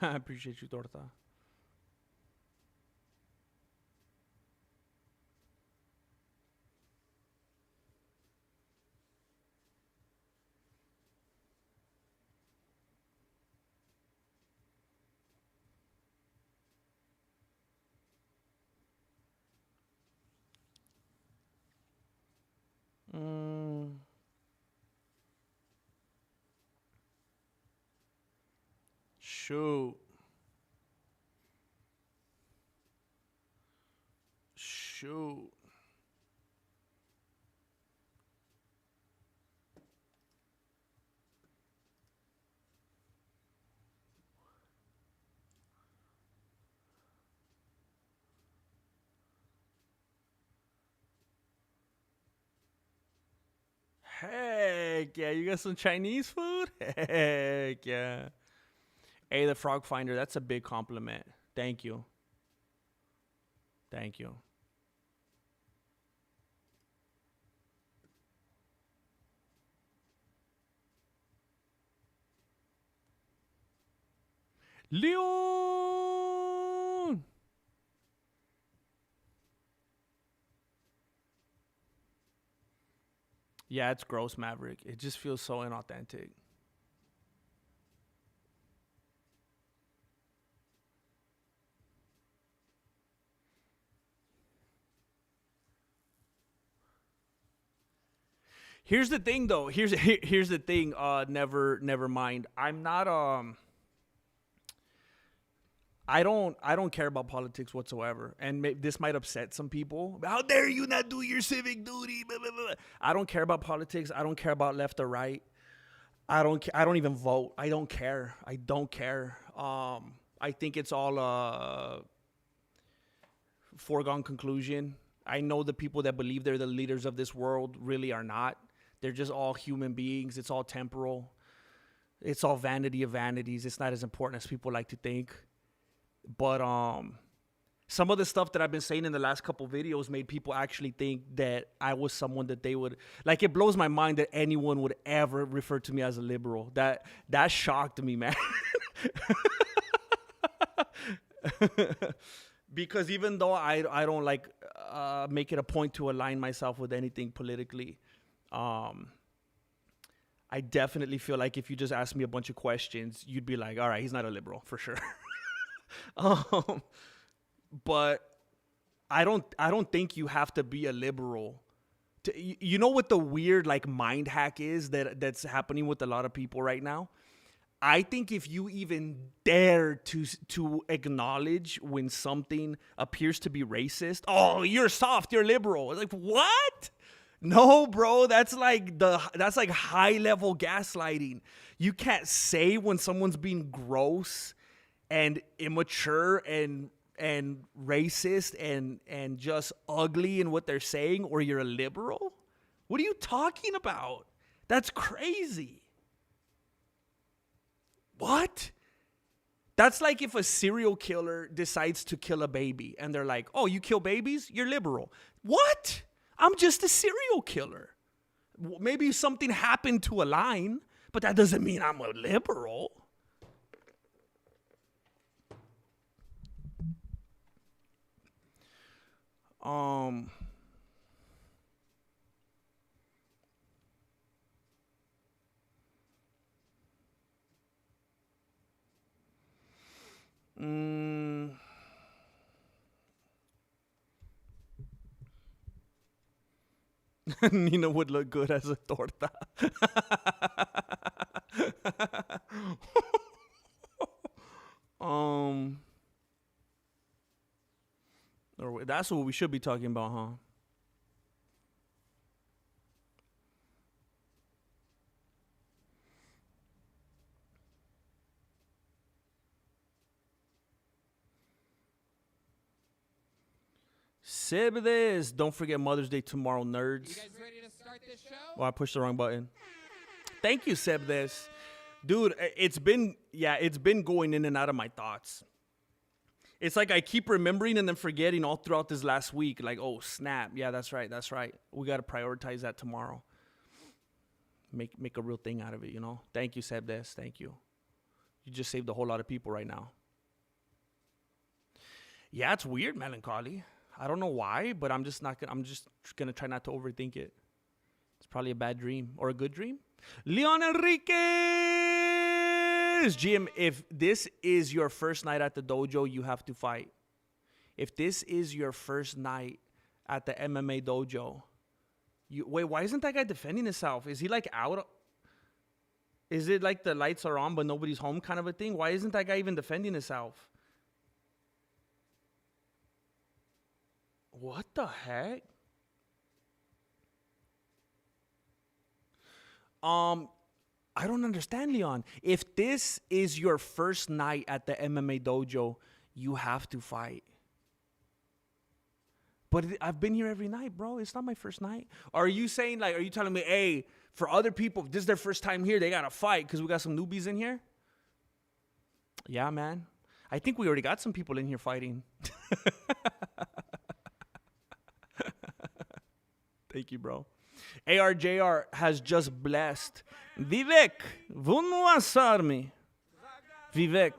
I appreciate you, Torta. Mm, shoot, shoot. Heck yeah, you got some Chinese food? Heck yeah. Hey, the Frog Finder, that's a big compliment. Thank you. Thank you. Leon! Yeah, it's gross, Maverick. It just feels so inauthentic. Here's the thing, though. Here's the thing. Never mind. I don't care about politics whatsoever, and this might upset some people. How dare you not do your civic duty? Blah, blah, blah. I don't care about politics. I don't care about left or right. I don't even vote. I don't care. I don't care. I think it's all a foregone conclusion. I know the people that believe they're the leaders of this world really are not. They're just all human beings. It's all temporal. It's all vanity of vanities. It's not as important as people like to think. But some of the stuff that I've been saying in the last couple videos made people actually think that I was someone that they would like. It blows my mind that anyone would ever refer to me as a liberal. That shocked me, man. Because even though I don't like make it a point to align myself with anything politically, I definitely feel like if you just ask me a bunch of questions, you'd be like, all right, he's not a liberal for sure. um, but I don't think you have to be a liberal. You know what the weird like mind hack is that's happening with a lot of people right now? I think if you even dare to acknowledge when something appears to be racist, oh, you're soft, you're liberal. It's like, what? No, bro, that's like high level gaslighting. You can't say when someone's being gross and immature and racist and just ugly in what they're saying, or you're a liberal. What are you talking about? That's crazy. What? That's like if a serial killer decides to kill a baby and they're like, oh, you kill babies? You're liberal. What? I'm just a serial killer. Maybe something happened to align, but that doesn't mean I'm a liberal. Um, mm, Nina would look good as a torta. um, That's what we should be talking about, huh? Sib this. Don't forget Mother's Day tomorrow, nerds. You guys ready to start this show? Oh, I pushed the wrong button. Thank you, Seb this. Dude, it's been going in and out of my thoughts. It's like I keep remembering and then forgetting all throughout this last week. Like, oh, snap. Yeah, that's right. We got to prioritize that tomorrow. Make a real thing out of it, you know? Thank you, Seb des. Thank you. You just saved a whole lot of people right now. Yeah, it's weird, melancholy. I don't know why, but I'm just gonna try not to overthink it. It's probably a bad dream or a good dream. Leon Enriquez, Jim. If this is your first night at the dojo, you have to fight. If this is your first night at the MMA dojo, wait. Why isn't that guy defending himself? Is he like out? Is it like the lights are on but nobody's home kind of a thing? Why isn't that guy even defending himself? What the heck? I don't understand, Leon. If this is your first night at the MMA dojo, you have to fight. But I've been here every night, bro. It's not my first night. Are you saying, like, are you telling me, hey, for other people, if this is their first time here, they got to fight because we got some newbies in here? Yeah, man. I think we already got some people in here fighting. Thank you, bro. ARJR has just blessed. Vivek, Vunwasarmi. Vivek,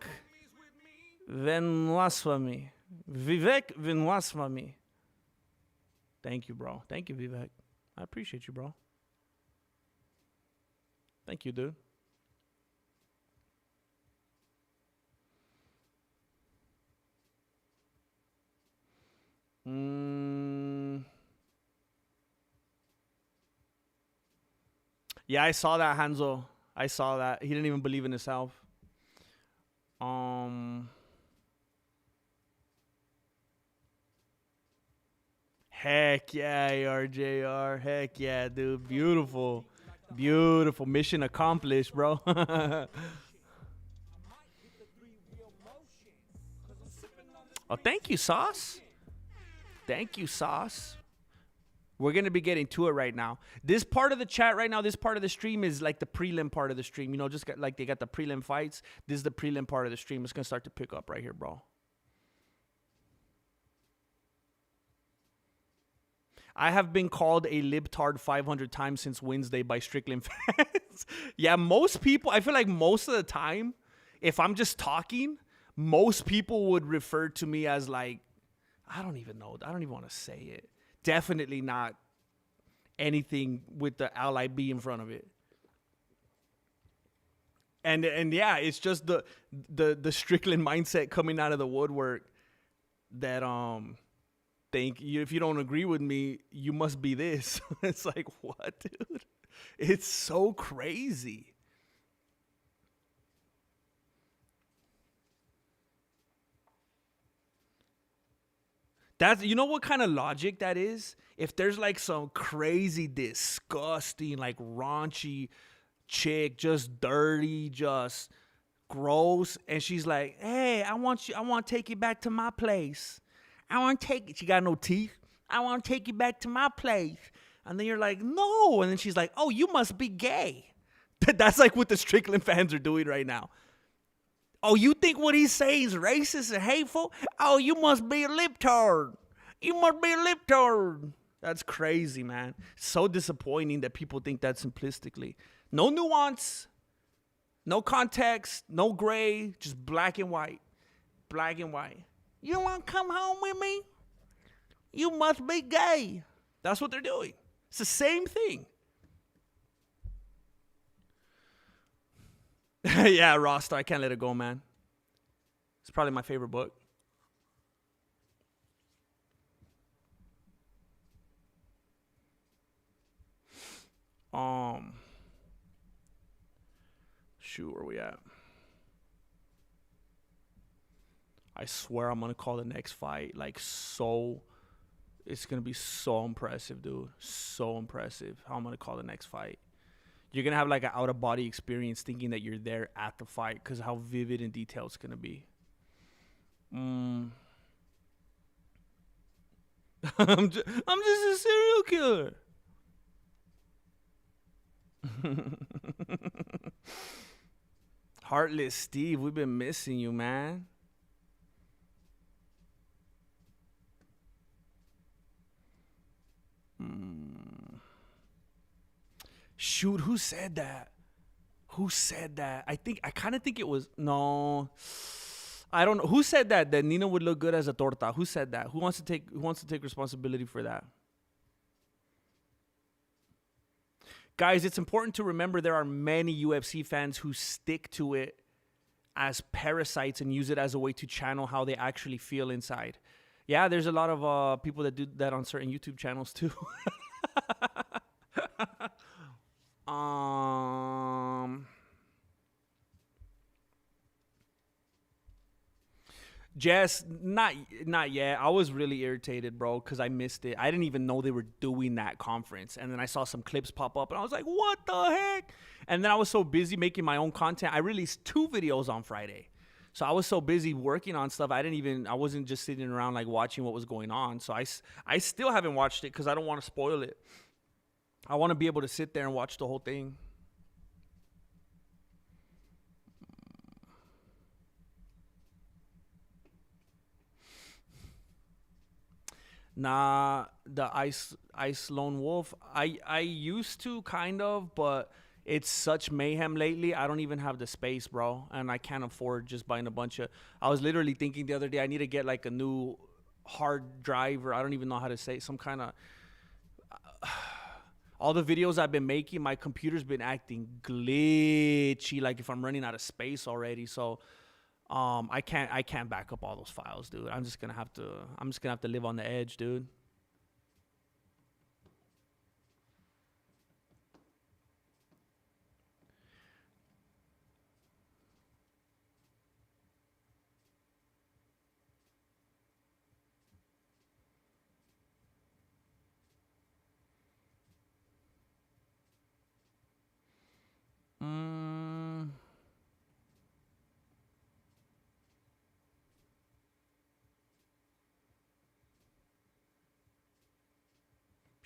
Venwaswami. Vivek, Venwaswami. Thank you, bro. Thank you, Vivek. I appreciate you, bro. Thank you, dude. Yeah, I saw that, Hanzo. I saw that. He didn't even believe in himself. Heck yeah, RJR. Heck yeah, dude. Beautiful. Beautiful. Mission accomplished, bro. Oh, thank you, Sauce. Thank you, Sauce. We're going to be getting to it right now. This part of the chat right now, this part of the stream is like the prelim part of the stream. You know, just like they got the prelim fights. This is the prelim part of the stream. It's going to start to pick up right here, bro. I have been called a libtard 500 times since Wednesday by Strickland fans. Yeah, most people, I feel like most of the time, if I'm just talking, most people would refer to me as like, I don't even know. I don't even want to say it. Definitely not anything with the ally B in front of it. And yeah, it's just the Strickland mindset coming out of the woodwork that think if you don't agree with me, you must be this. It's like, what, dude? It's so crazy. That's, you know what kind of logic that is? If there's like some crazy, disgusting, like raunchy chick, just dirty, just gross, and she's like, hey, I want to take you back to my place. I want to take it. She got no teeth. I want to take you back to my place. And then you're like, no. And then she's like, oh, you must be gay. That's like what the Strickland fans are doing right now. Oh, you think what he's saying is racist and hateful? Oh, you must be a libtard. You must be a libtard. That's crazy, man. So disappointing that people think that simplistically. No nuance, no context, no gray, just black and white. Black and white. You want to come home with me? You must be gay. That's what they're doing. It's the same thing. Yeah, Rasta, I can't let it go, man. It's probably my favorite book. Shoot, where we at? I swear I'm gonna call the next fight like so It's gonna be so impressive, dude. So impressive. How I'm gonna call the next fight. You're gonna have like an out of body experience thinking that you're there at the fight because how vivid and detailed it's gonna be. I'm just a serial killer. Heartless Steve, we've been missing you, man. Shoot, who said that? Who said that? I kind of think it was no. I don't know who said that Nina would look good as a torta. Who said that? Who wants to take responsibility for that? Guys, it's important to remember there are many UFC fans who stick to it as parasites and use it as a way to channel how they actually feel inside. Yeah, there's a lot of people that do that on certain YouTube channels too. Jess, not yet. I was really irritated, bro, because I missed it. I didn't even know they were doing that conference. And then I saw some clips pop up, and I was like, what the heck? And then I was so busy making my own content. I released 2 videos on Friday. So I was so busy working on stuff, I wasn't just sitting around, like, watching what was going on. So I still haven't watched it because I don't want to spoil it. I want to be able to sit there and watch the whole thing. Nah, the ice lone wolf. I used to kind of, but it's such mayhem lately. I don't even have the space, bro, and I can't afford just buying a bunch of. I was literally thinking the other day I need to get like a new hard drive, or I don't even know how to say it, some kind of. All the videos I've been making, my computer's been acting glitchy, like if I'm running out of space already. So. I can't back up all those files, dude. I'm just gonna have to live on the edge, dude.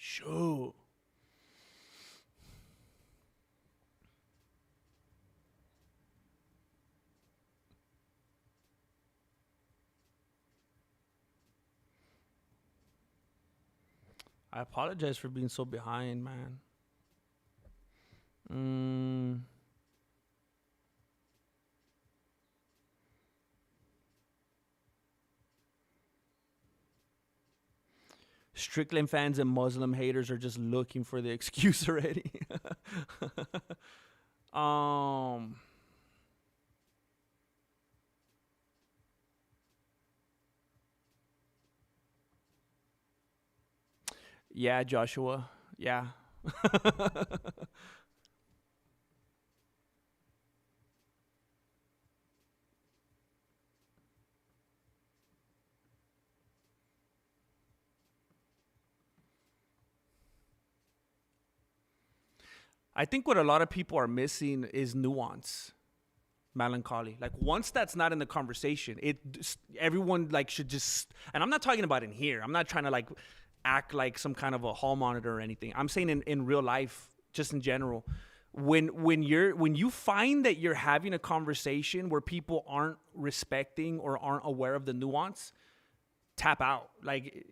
Sure. I apologize for being so behind, man. Strickland fans and Muslim haters are just looking for the excuse already. Yeah, Joshua. Yeah. I think what a lot of people are missing is nuance, melancholy. Like once that's not in the conversation, everyone like should just. And I'm not talking about in here. I'm not trying to like act like some kind of a hall monitor or anything. I'm saying in real life, just in general. When you find that you're having a conversation where people aren't respecting or aren't aware of the nuance, tap out. Like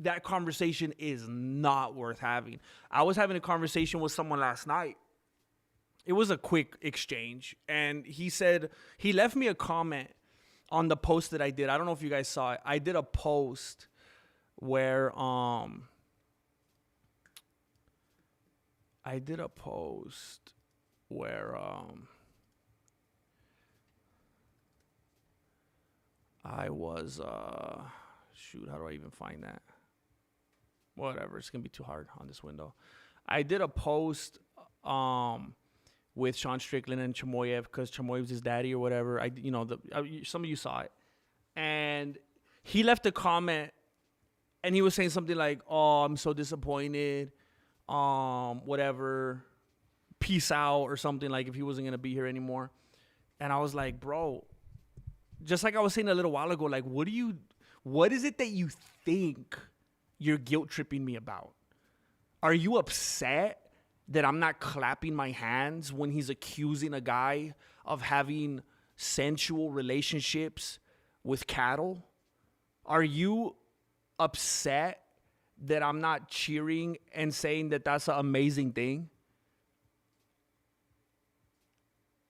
that conversation is not worth having. I was having a conversation with someone last night. It was a quick exchange, and he left me a comment on the post that I did. I don't know if you guys saw it. I did a post where I was shoot, how do I even find that? Whatever, it's gonna be too hard on this window. I did a post with Sean Strickland and Chimaev because Chimaev's his daddy or whatever. Some of you saw it, and he left a comment, And he was saying something like, "Oh, I'm so disappointed. Whatever. Peace out," or something, like if he wasn't gonna be here anymore. And I was like, bro, just like I was saying a little while ago, like, what is it that you think you're guilt tripping me about? Are you upset that I'm not clapping my hands when he's accusing a guy of having sensual relationships with cattle? Are you upset that I'm not cheering and saying that that's an amazing thing?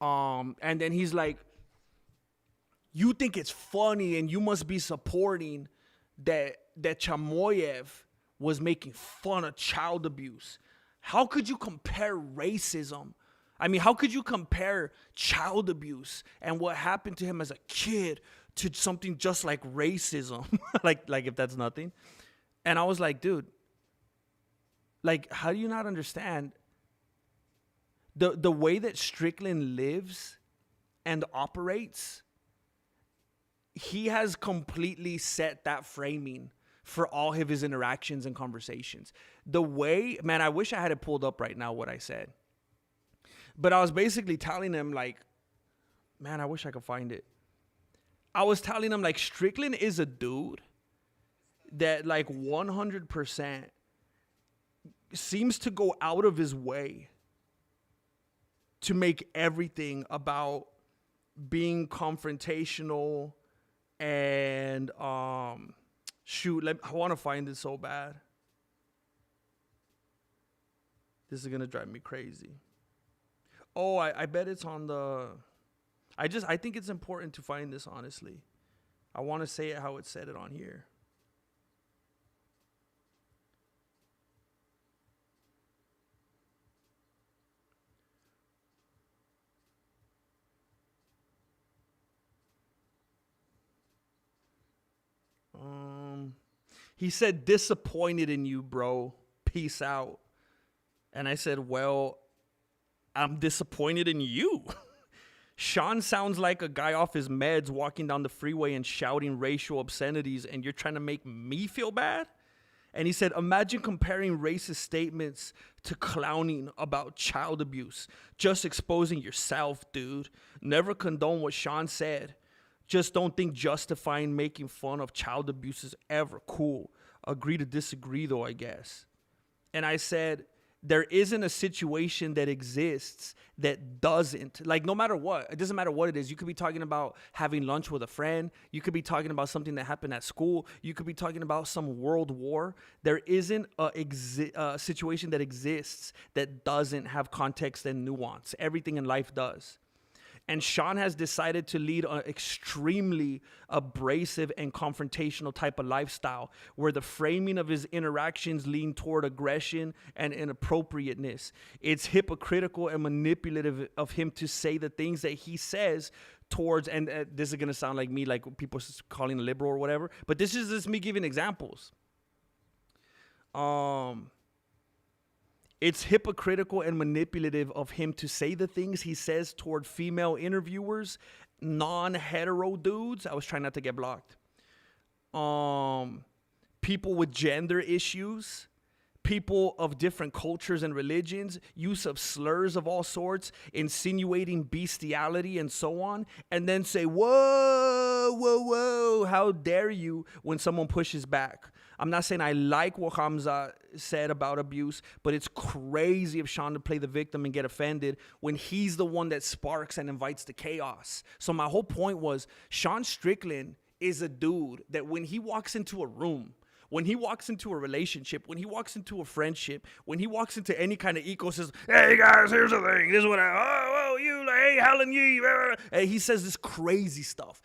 And then he's like, you think it's funny and you must be supporting that Chimaev was making fun of child abuse. How could you compare racism? I mean, how could you compare child abuse and what happened to him as a kid to something just like racism? like if that's nothing. And I was like, dude, like, how do you not understand the way that Strickland lives and operates? He has completely set that framing for all of his interactions and conversations. The way, man, I wish I had it pulled up right now what I said. But I was basically telling him, like, man, I wish I could find it. I was telling him, like, Strickland is a dude that, like, 100% seems to go out of his way to make everything about being confrontational and I want to find it so bad. This is gonna drive me crazy. Oh, I bet it's on the. I think it's important to find this, honestly. I want to say it how it said it on here. He said, disappointed in you, bro. Peace out. And I said, well, I'm disappointed in you. Sean sounds like a guy off his meds walking down the freeway and shouting racial obscenities, and you're trying to make me feel bad? And he said, imagine comparing racist statements to clowning about child abuse. Just exposing yourself, dude. Never condone what Sean said. Just don't think justifying making fun of child abuse is ever cool. Agree to disagree, though, I guess. And I said, there isn't a situation that exists that doesn't. Like, no matter what, it doesn't matter what it is. You could be talking about having lunch with a friend. You could be talking about something that happened at school. You could be talking about some world war. There isn't a situation that exists that doesn't have context and nuance. Everything in life does. And Sean has decided to lead an extremely abrasive and confrontational type of lifestyle where the framing of his interactions lean toward aggression and inappropriateness. It's hypocritical and manipulative of him to say the things that he says towards, and this is going to sound like me, like people calling a liberal or whatever, but this is just me giving examples. It's hypocritical and manipulative of him to say the things he says toward female interviewers, non-hetero dudes. I was trying not to get blocked. People with gender issues, people of different cultures and religions, use of slurs of all sorts, insinuating bestiality and so on, and then say, whoa, how dare you, when someone pushes back. I'm not saying I like what Khamzat said about abuse, but it's crazy of Sean to play the victim and get offended when he's the one that sparks and invites the chaos. So my whole point was, Sean Strickland is a dude that when he walks into a room, when he walks into a relationship, when he walks into a friendship, when he walks into any kind of ecosystem, hey guys, here's the thing, this is what you, hey, Helen, you, and he says this crazy stuff.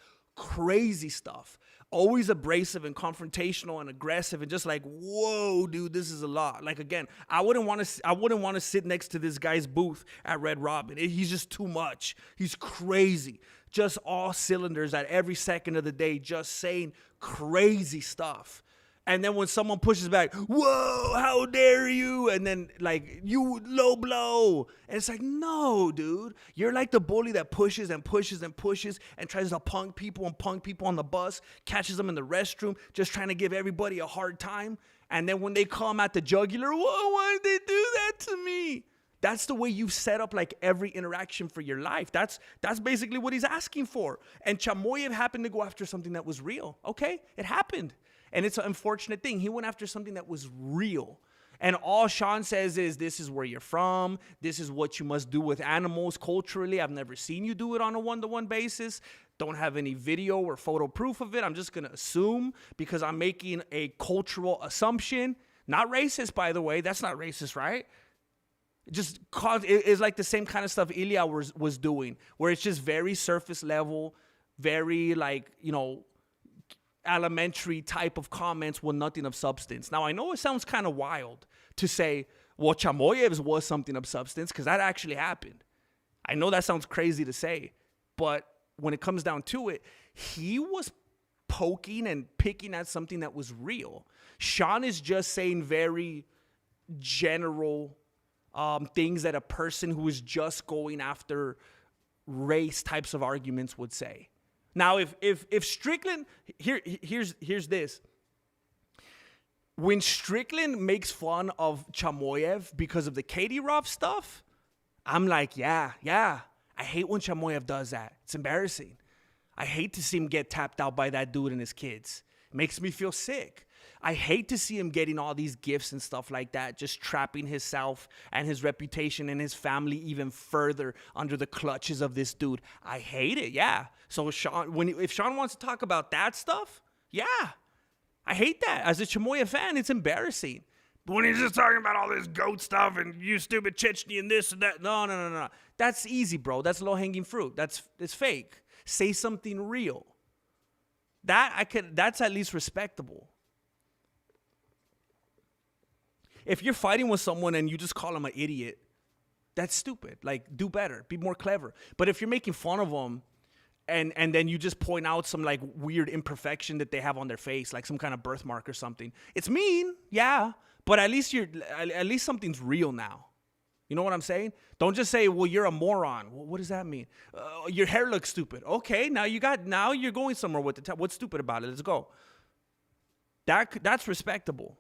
Always abrasive and confrontational and aggressive and just like, whoa, dude, this is a lot. Like, again, I wouldn't want to sit next to this guy's booth at Red Robin. He's just too much. He's crazy. Just all cylinders at every second of the day, just saying crazy stuff. And then when someone pushes back, whoa, how dare you? And then like, you low blow. And it's like, no, dude. You're like the bully that pushes and pushes and pushes and tries to punk people on the bus, catches them in the restroom, just trying to give everybody a hard time. And then when they come at the jugular, whoa, why did they do that to me? That's the way you've set up like every interaction for your life. That's basically what he's asking for. And Chimaev happened to go after something that was real. Okay, it happened. And it's an unfortunate thing. He went after something that was real. And all Sean says is, this is where you're from. This is what you must do with animals culturally. I've never seen you do it on a one-to-one basis. Don't have any video or photo proof of it. I'm just going to assume because I'm making a cultural assumption. Not racist, by the way. That's not racist, right? Just cause it's like the same kind of stuff Ilya was doing, where it's just very surface level, very like, you know, elementary type of comments with nothing of substance. Now, I know it sounds kind of wild to say, well, Chimaev's was something of substance, because that actually happened. I know that sounds crazy to say, but when it comes down to it, he was poking and picking at something that was real. Sean is just saying very general things that a person who is just going after race types of arguments would say. Now, if Strickland, here's this. When Strickland makes fun of Chimaev because of the Katie Ruff stuff, I'm like, yeah. I hate when Chimaev does that. It's embarrassing. I hate to see him get tapped out by that dude and his kids. It makes me feel sick. I hate to see him getting all these gifts and stuff like that, just trapping himself and his reputation and his family even further under the clutches of this dude. I hate it, yeah. So Sean, if Sean wants to talk about that stuff, yeah. I hate that. As a Chimaev fan, it's embarrassing. But when he's just talking about all this GOAT stuff and you stupid Chechny and this and that, no. That's easy, bro. That's low-hanging fruit. It's fake. Say something real. That's at least respectable. If you're fighting with someone and you just call them an idiot, that's stupid. Like, do better. Be more clever. But if you're making fun of them and then you just point out some, like, weird imperfection that they have on their face, like some kind of birthmark or something, it's mean, yeah. But at least something's real now. You know what I'm saying? Don't just say, well, you're a moron. Well, what does that mean? Your hair looks stupid. Okay, now you're going somewhere with it. What's stupid about it? Let's go. That's respectable.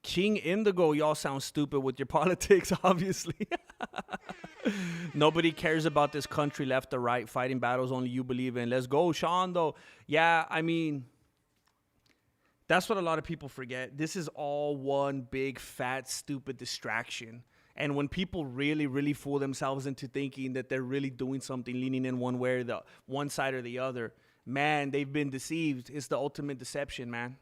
King Indigo, y'all sound stupid with your politics, obviously. Nobody cares about this country, left or right, fighting battles only you believe in. Let's go, Sean, though. Yeah, I mean, that's what a lot of people forget. This is all one big, fat, stupid distraction. And when people really, really fool themselves into thinking that they're really doing something, leaning in one way or the one side or the other, man, they've been deceived. It's the ultimate deception, man.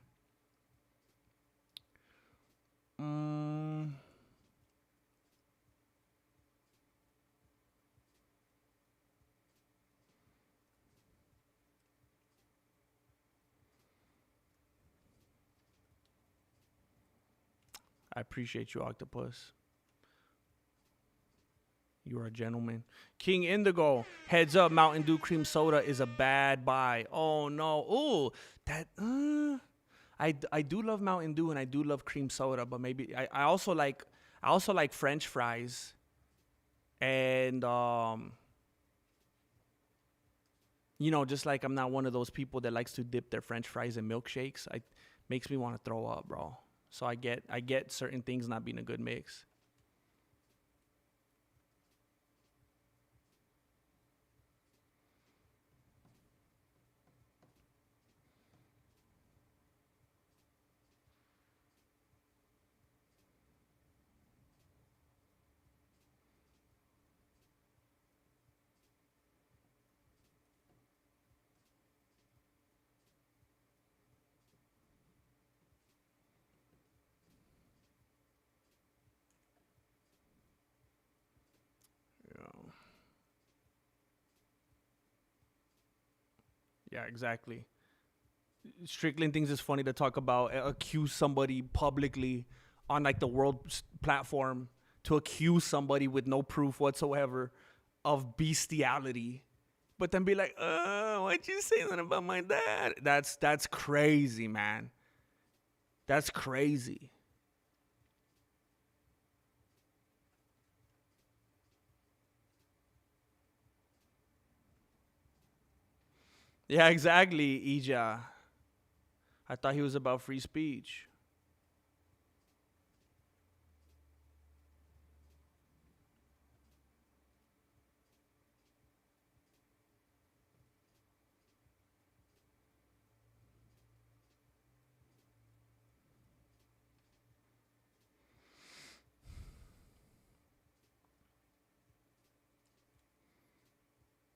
I appreciate you, Octopus. You are a gentleman. King Indigo, heads up, Mountain Dew cream soda is a bad buy. Oh, no. Oh, that... I do love Mountain Dew and I do love cream soda, but maybe I also like French fries, and you know, just like I'm not one of those people that likes to dip their French fries in milkshakes. It makes me want to throw up, bro. So I get certain things not being a good mix. Yeah, exactly. Strickland thinks it's funny to talk about, accuse somebody publicly on like the world platform, to accuse somebody with no proof whatsoever of bestiality, but then be like, why'd you say that about my dad? That's crazy, man. That's crazy. Yeah, exactly, Ija. I thought he was about free speech.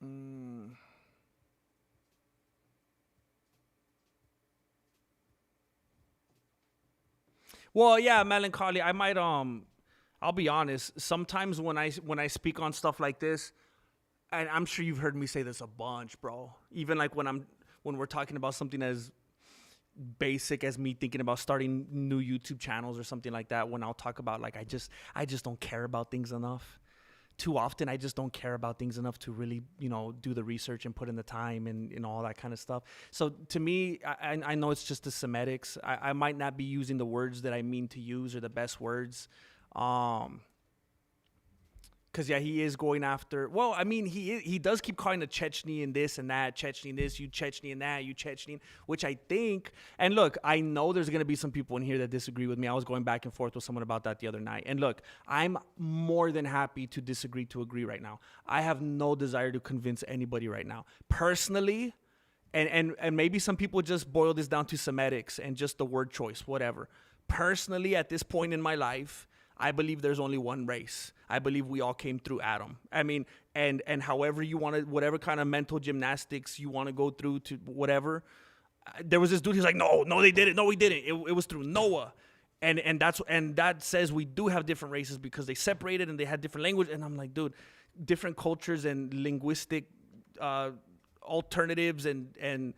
Mm. Well, yeah, melancholy. I might I'll be honest. Sometimes when I speak on stuff like this, and I'm sure you've heard me say this a bunch, bro. Even like when we're talking about something as basic as me thinking about starting new YouTube channels or something like that, when I'll talk about like I just don't care about things enough. Too often I just don't care about things enough to really, do the research and put in the time and all that kind of stuff. So to me, I know it's just the Semetics. I might not be using the words that I mean to use or the best words. Um, Cause yeah, he is going after. Well, I mean, he does keep calling the Chechny and this and that, Chechny and this, you Chechny and that, you Chechny, which I think. And look, I know there's gonna be some people in here that disagree with me. I was going back and forth with someone about that the other night. And look, I'm more than happy to disagree to agree right now. I have no desire to convince anybody right now. Personally, and maybe some people just boil this down to Semetics and just the word choice, whatever. Personally, at this point in my life, I believe there's only one race. I believe we all came through Adam. I mean, and however you want to, whatever kind of mental gymnastics you want to go through to whatever. There was this dude. He's like, no, they didn't. No, we didn't. It was through Noah, and that says we do have different races because they separated and they had different language. And I'm like, dude, different cultures and linguistic alternatives and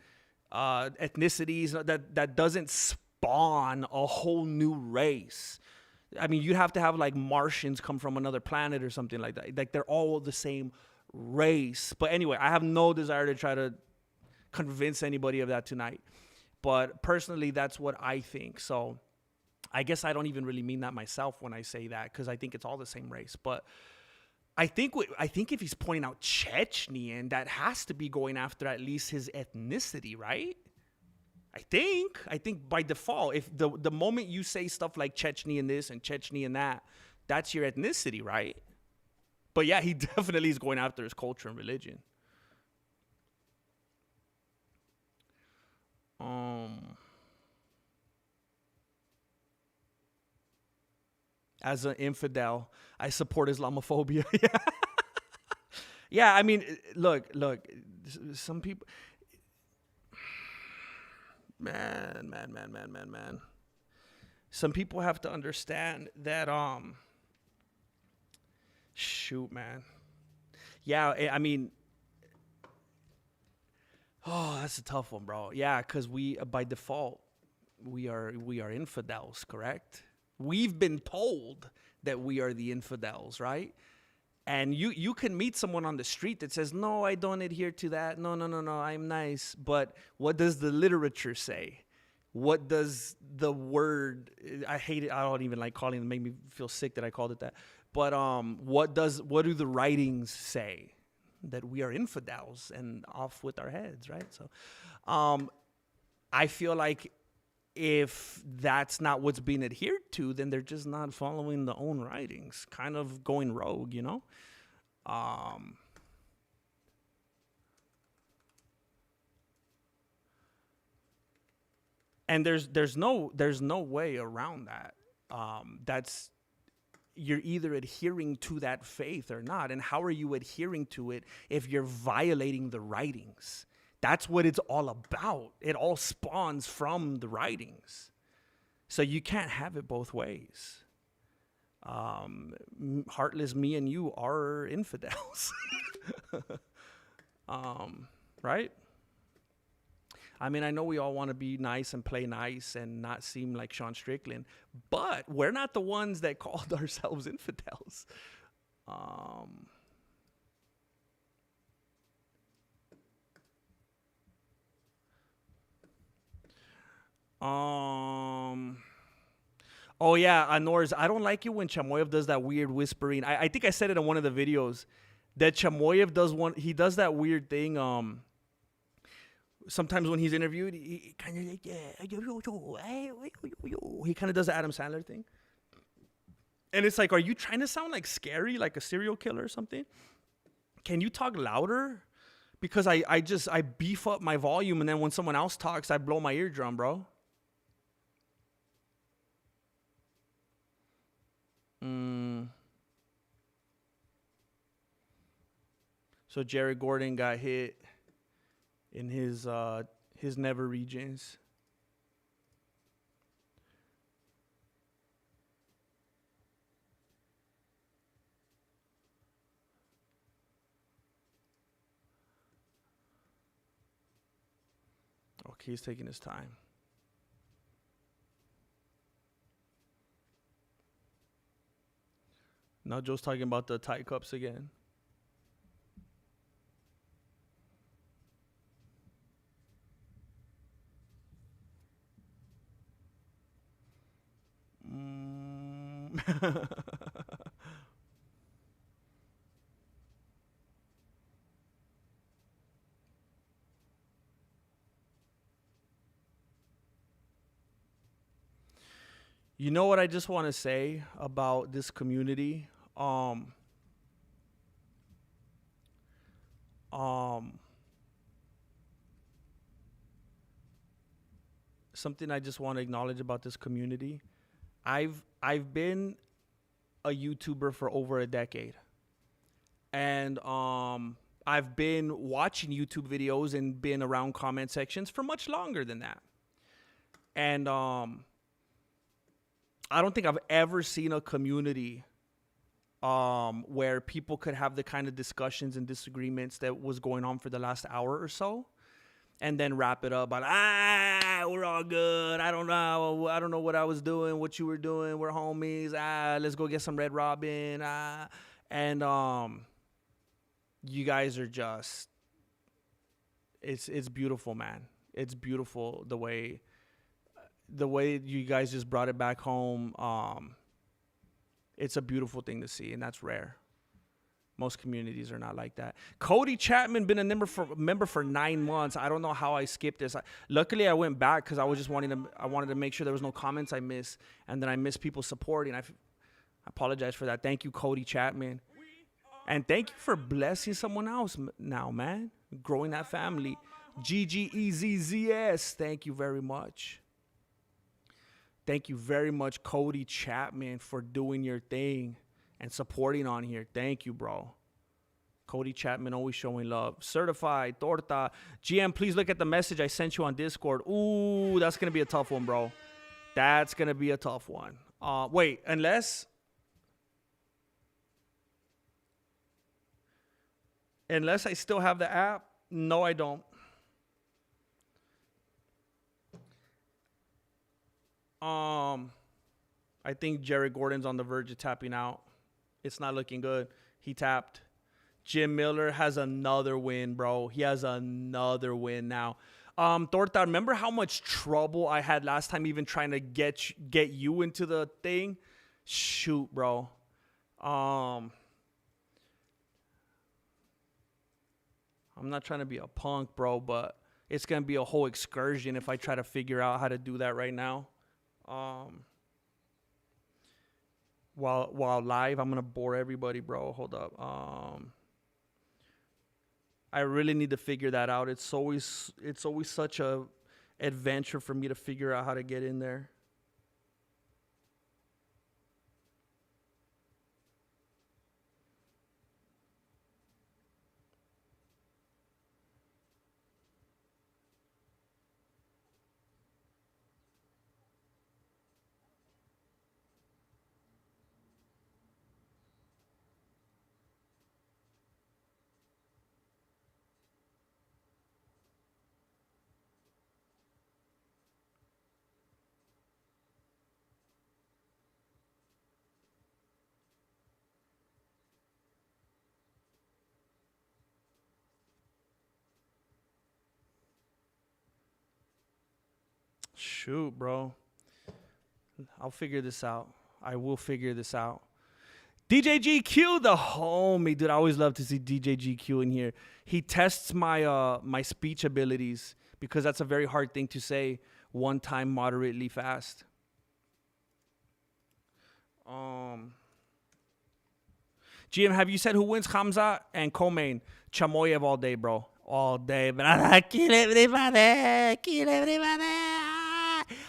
ethnicities that doesn't spawn a whole new race. I mean, you'd have to have like Martians come from another planet or something like that. Like they're all the same race. But anyway, I have no desire to try to convince anybody of that tonight. But personally, that's what I think. So I guess I don't even really mean that myself when I say that, because I think it's all the same race. But I think if he's pointing out Chechnyan, that has to be going after at least his ethnicity, right? I think by default, if the moment you say stuff like Chechny and this and Chechny and that, that's your ethnicity, right? But yeah, he definitely is going after his culture and religion. Um, as an infidel, I support Islamophobia. Yeah, yeah. I mean, look. Some people, man. Some people have to understand that. Shoot, man. Yeah, I mean, oh, that's a tough one, bro. Yeah, because we by default we are infidels, correct? We've been told that we are the infidels, right? And you can meet someone on the street that says, "No, I don't adhere to that. No, I'm nice." But what does the literature say? What does the word? I hate it. I don't even like calling it. Make me feel sick that I called it that. But what do the writings say? That we are infidels and off with our heads, right? So, I feel like if that's not what's being adhered to, then they're just not following the own writings, kind of going rogue, you know? Um, and there's no way around that. That's you're either adhering to that faith or not. And how are you adhering to it if you're violating the writings? That's what it's all about. It all spawns from the writings. So you can't have it both ways. Heartless me and you are infidels. Right? I mean, I know we all want to be nice and play nice and not seem like Sean Strickland, but we're not the ones that called ourselves infidels. Um, um, oh yeah, Norris, I don't like it when Chimaev does that weird whispering. I think I said it in one of the videos that Chimaev does he does that weird thing. Sometimes when he's interviewed, he kind of like, he kind of does the Adam Sandler thing. And it's like, are you trying to sound like scary, like a serial killer or something? Can you talk louder? Because I beef up my volume, and then when someone else talks, I blow my eardrum, bro. So Jared Gordon got hit in his nether regions. Okay, he's taking his time. Now Joe's talking about the Thai cups again. You know what I just want to say about this community? Something I just want to acknowledge about this community. I've been a YouTuber for over a decade. And I've been watching YouTube videos and been around comment sections for much longer than that. And I don't think I've ever seen a community where people could have the kind of discussions and disagreements that was going on for the last hour or so, and then wrap it up by we're all good. I don't know what I was doing, what you were doing. We're homies. Let's go get some Red Robin. And you guys are just, it's beautiful, man. It's beautiful the way you guys just brought it back home. It's a beautiful thing to see, and that's rare. Most communities are not like that. Cody Chapman been a member for 9 months. I don't know how I skipped this. Luckily, I went back because I was just I wanted to make sure there was no comments I missed, and then I missed people supporting. I apologize for that. Thank you, Cody Chapman, and thank you for blessing someone else now, man. Growing that family. GGEZZS. Thank you very much. Thank you very much, Cody Chapman, for doing your thing and supporting on here. Thank you, bro. Cody Chapman always showing love. Certified, Torta. GM, please look at the message I sent you on Discord. Ooh, that's going to be a tough one, bro. That's going to be a tough one. Wait, unless I still have the app. No, I don't. I think Jared Gordon's on the verge of tapping out. It's not looking good. He tapped. Jim Miller has another win, bro. He has another win now. Torta, remember how much trouble I had last time even trying to get you into the thing? Shoot, bro. I'm not trying to be a punk, bro, but it's going to be a whole excursion if I try to figure out how to do that right now. While live, I'm gonna bore everybody, bro. Hold up. I really need to figure that out. It's always such a adventure for me to figure out how to get in there. Shoot, bro. I'll figure this out. I will figure this out. DJ GQ, the homie, dude. I always love to see DJ GQ in here. He tests my my speech abilities because that's a very hard thing to say one time moderately fast. GM, have you said who wins Khamzat and Chimaev? Chimaev all day, bro. All day, brother. Kill everybody. Kill everybody.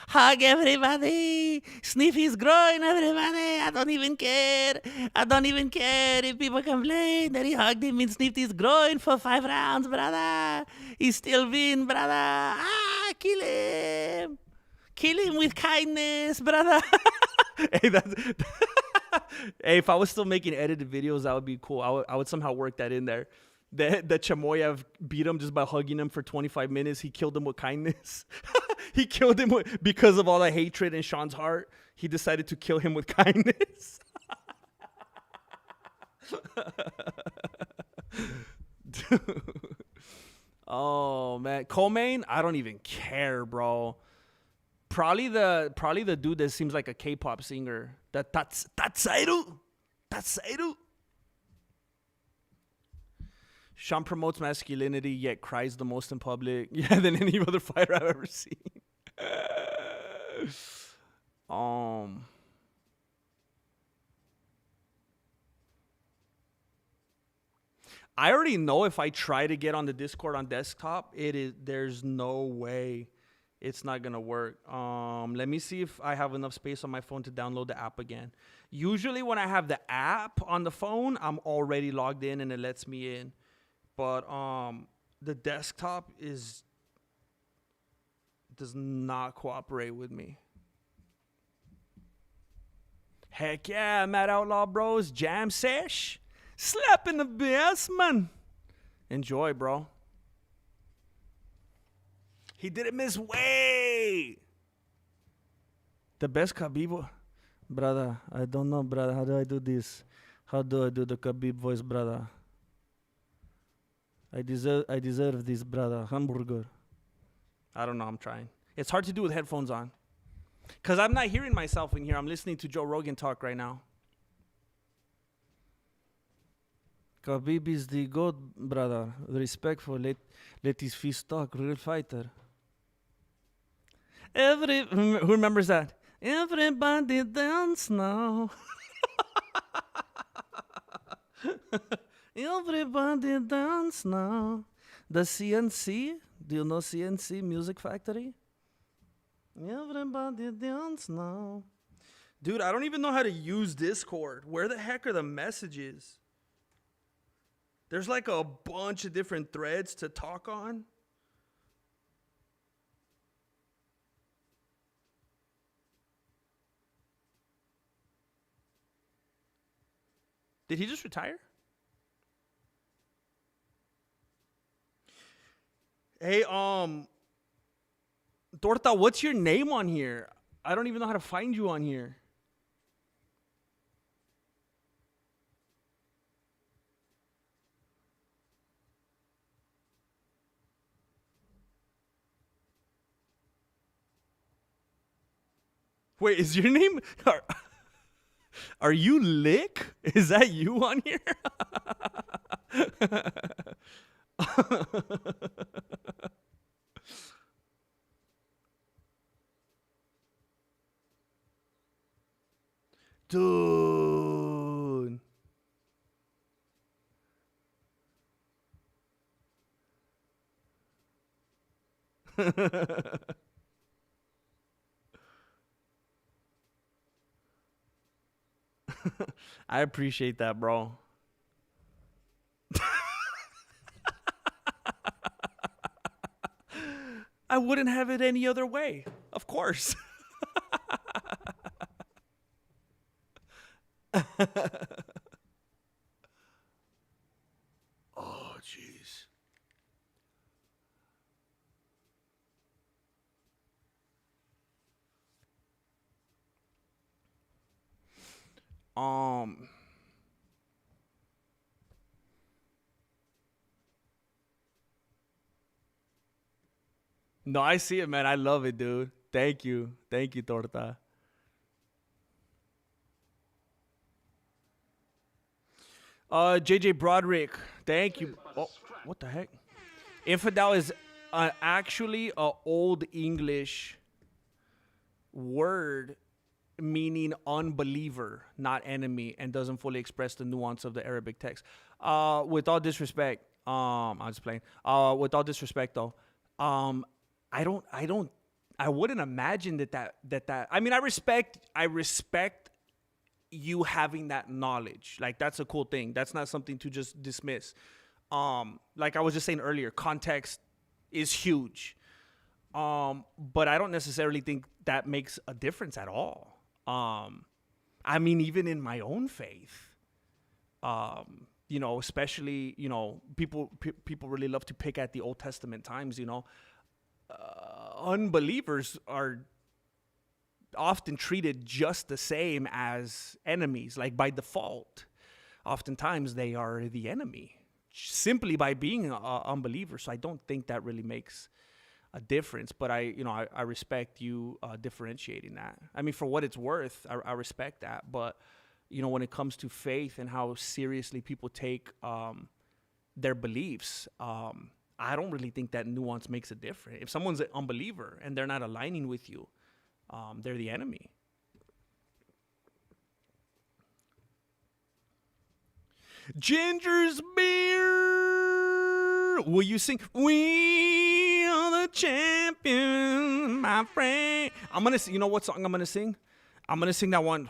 Hug everybody. Sniff his groin, everybody. I don't even care. I don't even care if people complain that he hugged him and sniffed his groin for 5 rounds, brother. He still win, brother. Kill him. Kill him with kindness, brother. Hey, that's... Hey, if I was still making edited videos, that would be cool. I would somehow work that in there. That Chimaev beat him just by hugging him for 25 minutes. He killed him with kindness. He killed him because of all the hatred in Sean's heart. He decided to kill him with kindness. Oh man, Chimaev, I don't even care, bro. Probably the dude that seems like a K-pop singer. Tatsairu. Sean promotes masculinity yet cries the most in public. Yeah, than any other fighter I've ever seen. I already know if I try to get on the Discord on desktop, there's no way it's not gonna work. Let me see if I have enough space on my phone to download the app again. Usually when I have the app on the phone, I'm already logged in and it lets me in. But the desktop does not cooperate with me. Heck yeah, Mad Outlaw Bros, jam sesh. Slap in the bass, man. Enjoy, bro. He didn't miss weight. The best Khabib. Brother, I don't know, brother. How do I do this? How do I do the Khabib voice, brother? I deserve this, brother. Hamburger. I don't know. I'm trying. It's hard to do with headphones on. Because I'm not hearing myself in here. I'm listening to Joe Rogan talk right now. Khabib is the GOAT, brother. Respectful. Let his fist talk. Real fighter. Who remembers that? Everybody dance now. Everybody dance now. The CNC. Do you know CNC Music Factory? Everybody dance now. Dude, I don't even know how to use Discord. Where the heck are the messages? There's like a bunch of different threads to talk on. Did he just retire? Hey, Torta, what's your name on here? I don't even know how to find you on here. Wait, is your name... Are you Lick? Is that you on here? Dude. I appreciate that, bro. I wouldn't have it any other way. Of course. Oh, jeez. No, I see it, man. I love it, dude. Thank you, Torta. JJ Broderick, thank you. Oh, what the heck? Infidel is actually a old English word meaning unbeliever, not enemy, and doesn't fully express the nuance of the Arabic text. With all disrespect, I'm just playing. With all disrespect, though, I wouldn't imagine that. I mean, I respect you having that knowledge. Like, that's a cool thing. That's not something to just dismiss. Like I was just saying earlier, context is huge. But I don't necessarily think that makes a difference at all. I mean, even in my own faith, especially, people really love to pick at the Old Testament times, unbelievers are often treated just the same as enemies, like by default. Oftentimes they are the enemy simply by being an unbeliever. So I don't think that really makes a difference, but I respect you differentiating that. I mean, for what it's worth, I respect that. But, when it comes to faith and how seriously people take their beliefs, I don't really think that nuance makes a difference. If someone's an unbeliever and they're not aligning with you, they're the enemy. Ginger's beer. Will you sing? We are the champion, my friend. I'm gonna. You know what song I'm gonna sing? I'm gonna sing that one.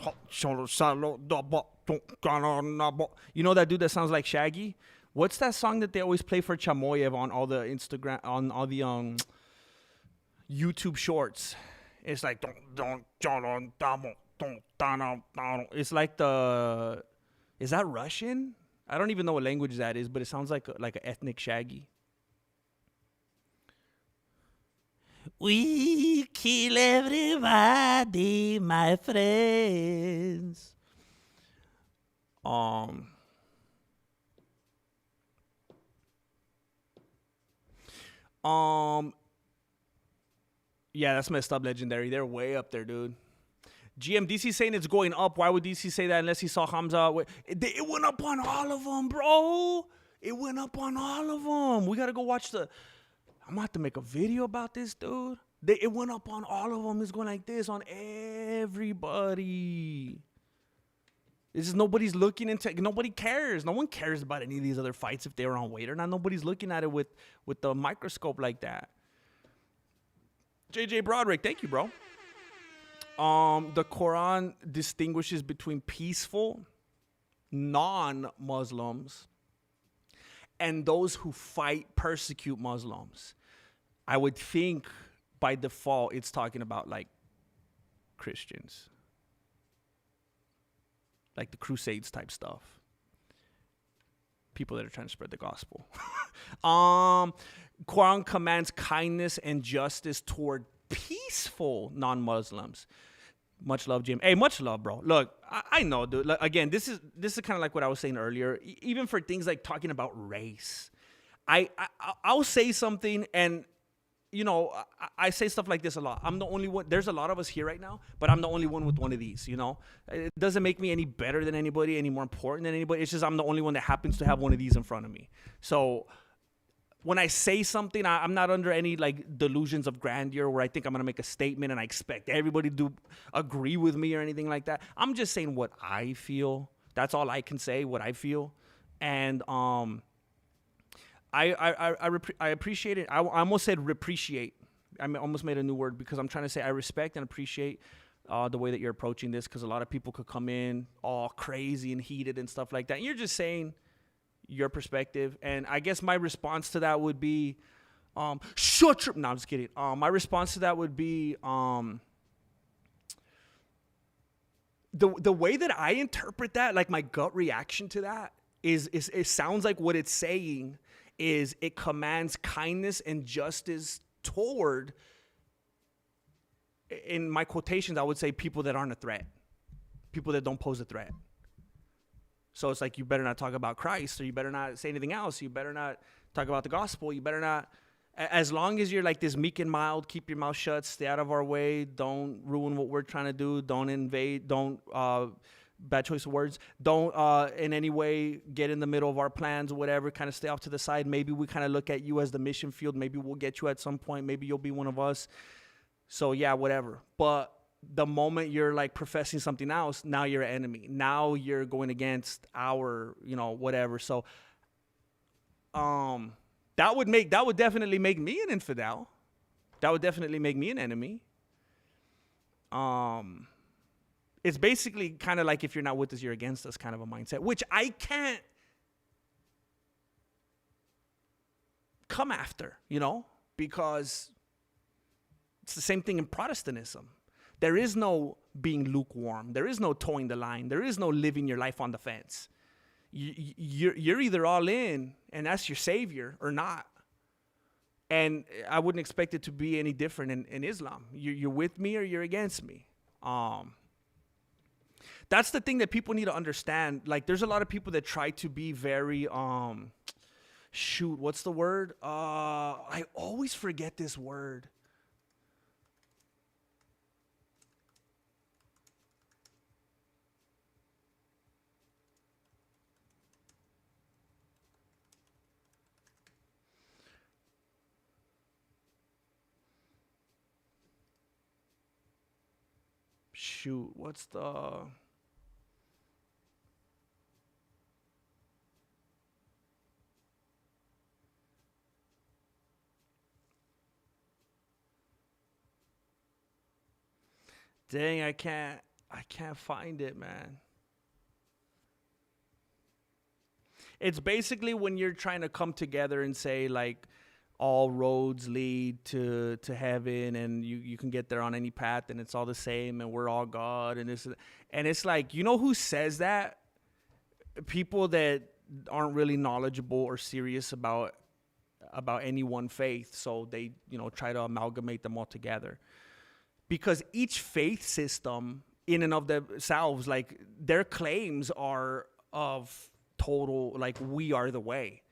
You know that dude that sounds like Shaggy? What's that song that they always play for Chimaev on all the Instagram, on all the YouTube shorts? It's like it's like the. Is that Russian? I don't even know what language that is, but it sounds like an ethnic Shaggy. We kill everybody, my friends. Yeah, that's messed up, Legendary. They're way up there, dude. DC saying it's going up. Why would DC say that unless he saw Khamzat? It went up on all of them, bro. It went up on all of them. We got to go watch I'm going to have to make a video about this, dude. It went up on all of them. It's going like this on everybody. This is nobody's looking into. Nobody cares. No one cares about any of these other fights if they were on weight or not. Nobody's looking at it with the microscope like that. JJ Broderick, thank you, bro. The Quran distinguishes between peaceful non-Muslims and those who persecute Muslims. I would think by default it's talking about like Christians, like the Crusades type stuff. People that are trying to spread the gospel. Quran commands kindness and justice toward peaceful non-Muslims. Much love, Jim. Hey, much love, bro. Look, I know, dude. Like, again, this is kind of like what I was saying earlier. Even for things like talking about race, I'll say something, and I say stuff like this a lot. I'm the only one. There's a lot of us here right now, but I'm the only one with one of these. It doesn't make me any better than anybody, any more important than anybody. It's just I'm the only one that happens to have one of these in front of me. So when I say something, I'm not under any like delusions of grandeur where I think I'm going to make a statement and I expect everybody to agree with me or anything like that. I'm just saying what I feel. That's all I can say, what I feel. And I appreciate it. I almost said repreciate. I almost made a new word because I'm trying to say I respect and appreciate the way that you're approaching this, because a lot of people could come in all crazy and heated and stuff like that. And you're just saying your perspective, and I guess my response to that would be shut your. No, I'm just kidding. My response to that would be the way that I interpret that, like my gut reaction to that is it sounds like what it's saying is it commands kindness and justice toward, in my quotations, I would say people that aren't a threat, people that don't pose a threat. So it's like, you better not talk about Christ, or you better not say anything else. You better not talk about the gospel. You better not As long as you're like this meek and mild, keep your mouth shut, stay out of our way, don't ruin what we're trying to do, don't invade, don't bad choice of words, don't in any way get in the middle of our plans or whatever, kind of stay off to the side. Maybe we kind of look at you as the mission field. Maybe we'll get you at some point. Maybe you'll be one of us. So yeah, whatever. But the moment you're like professing something else, now you're an enemy. Now you're going against our, whatever. So that would definitely make me an infidel. That would definitely make me an enemy. It's basically kind of like if you're not with us, you're against us kind of a mindset, which I can't come after, because it's the same thing in Protestantism. There is no being lukewarm. There is no towing the line. There is no living your life on the fence. You're either all in, and that's your savior, or not. And I wouldn't expect it to be any different in Islam. You're with me or you're against me. That's the thing that people need to understand. Like, there's a lot of people that try to be very, what's the word? I always forget this word. What's the... Dang, I can't find it, man. It's basically when you're trying to come together and say, like, all roads lead to heaven, and you can get there on any path, and it's all the same, and we're all God, and it's like, who says that? People that aren't really knowledgeable or serious about any one faith, so they try to amalgamate them all together. Because each faith system in and of themselves, like, their claims are of total, like, we are the way.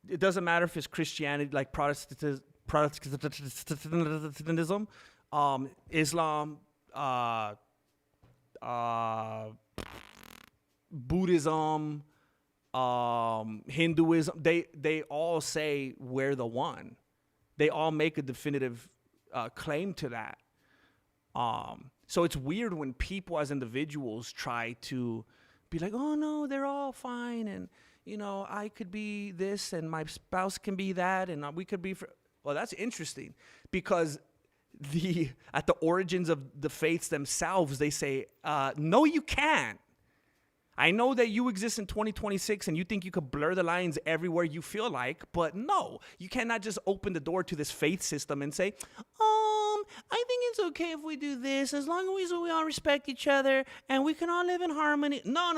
It doesn't matter if it's Christianity, like Protestantism, Islam, Buddhism, Hinduism. They all say we're the one. They all make a definitive claim to that. So it's weird when people as individuals try to be like, oh no, they're all fine, and I could be this, and my spouse can be that, and we could be. Well, that's interesting, because at the origins of the faiths themselves, they say, no, you can't. I know that you exist in 2026 and you think you could blur the lines everywhere you feel like, but no, you cannot just open the door to this faith system and say, I think it's okay if we do this, as long as we all respect each other and we can all live in harmony. No.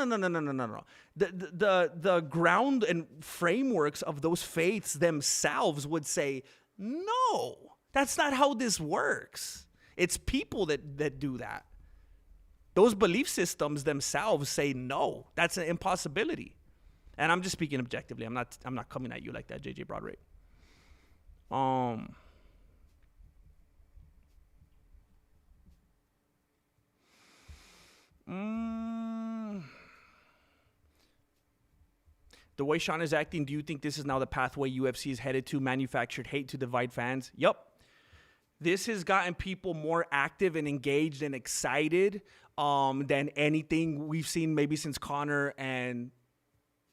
The ground and frameworks of those faiths themselves would say, no, that's not how this works. It's people that do that. Those belief systems themselves say, no, that's an impossibility. And I'm just speaking objectively. I'm not coming at you like that, JJ Broadway. The way Sean is acting, do you think this is now the pathway UFC is headed to? Manufactured hate to divide fans? Yup. This has gotten people more active and engaged and excited than anything we've seen maybe since Conor and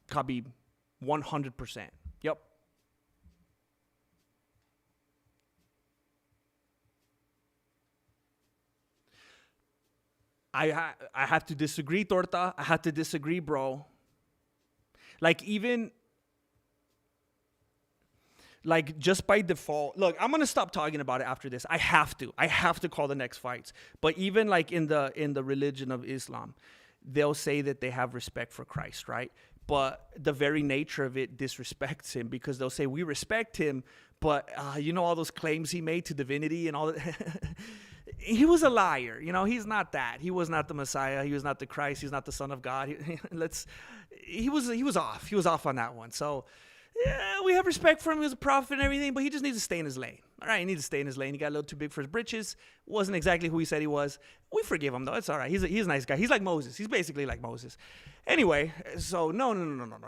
Khabib. 100%. Yep. I have to disagree, Torta. I have to disagree, bro. Like, even, like, just by default, look, I'm going to stop talking about it after this. I have to call the next fights. But even like in the religion of Islam, they'll say that they have respect for Christ, right? But the very nature of it disrespects him, because they'll say we respect him, but all those claims he made to divinity and all that. He was a liar. He's not that. He was not the Messiah. He was not the Christ. He's not the Son of God. He was off. He was off on that one. So yeah, we have respect for him. He was a prophet and everything, but he just needs to stay in his lane. All right, he needs to stay in his lane. He got a little too big for his britches. Wasn't exactly who he said he was. We forgive him, though. It's all right. He's a nice guy. He's like Moses. He's basically like Moses. Anyway, so no.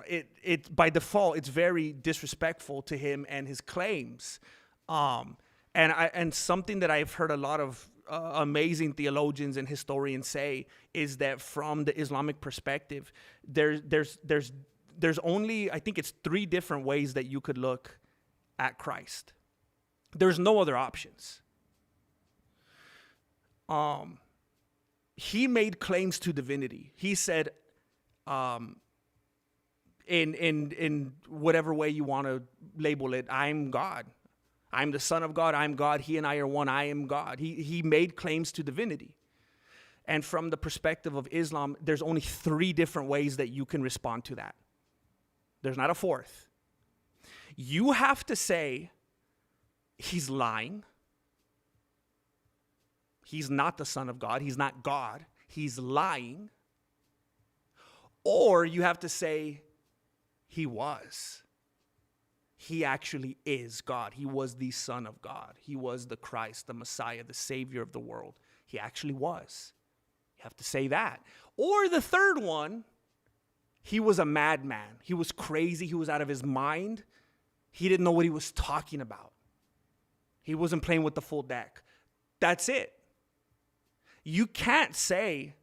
It by default, it's very disrespectful to him and his claims. And something that I've heard a lot of amazing theologians and historians say is that from the Islamic perspective, there's only, I think it's 3 different ways that you could look at Christ. There's no other options. He made claims to divinity. He said, in whatever way you want to label it, I'm God. I'm the Son of God. I'm God. He and I are one. I am God. He made claims to divinity. And from the perspective of Islam, there's only 3 different ways that you can respond to that. There's not a 4th. You have to say, he's lying. He's not the Son of God. He's not God. He's lying. Or you have to say, he was. He actually is God. He was the Son of God. He was the Christ, the Messiah, the Savior of the world. He actually was. You have to say that. Or the 3rd one, he was a madman. He was crazy. He was out of his mind. He didn't know what he was talking about. He wasn't playing with the full deck. That's it. You can't say,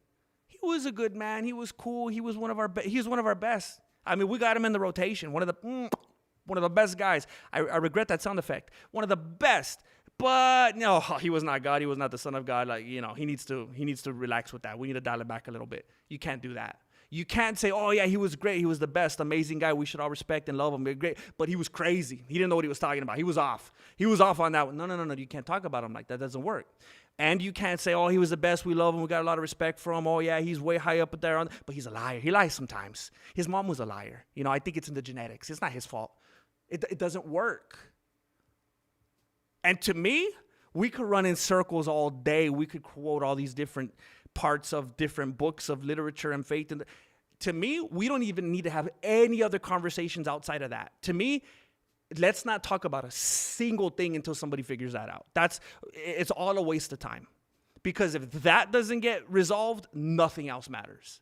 he was a good man. He was cool. He was one of our best. I mean, we got him in the rotation. One of the best guys. I regret that sound effect. One of the best. But no, he was not God. He was not the Son of God. Like, he needs to relax with that. We need to dial it back a little bit. You can't do that. You can't say, oh yeah, he was great. He was the best, amazing guy. We should all respect and love him. Great. But he was crazy. He didn't know what he was talking about. He was off. He was off on that one. No. You can't talk about him like that. That doesn't work. And you can't say, oh, he was the best. We love him. We got a lot of respect for him. Oh yeah, he's way high up there. But he's a liar. He lies sometimes. His mom was a liar. I think it's in the genetics. It's not his fault. It doesn't work. And to me, we could run in circles all day. We could quote all these different parts of different books of literature and faith. And to me, we don't even need to have any other conversations outside of that. To me, let's not talk about a single thing until somebody figures that out. It's all a waste of time. Because if that doesn't get resolved, nothing else matters.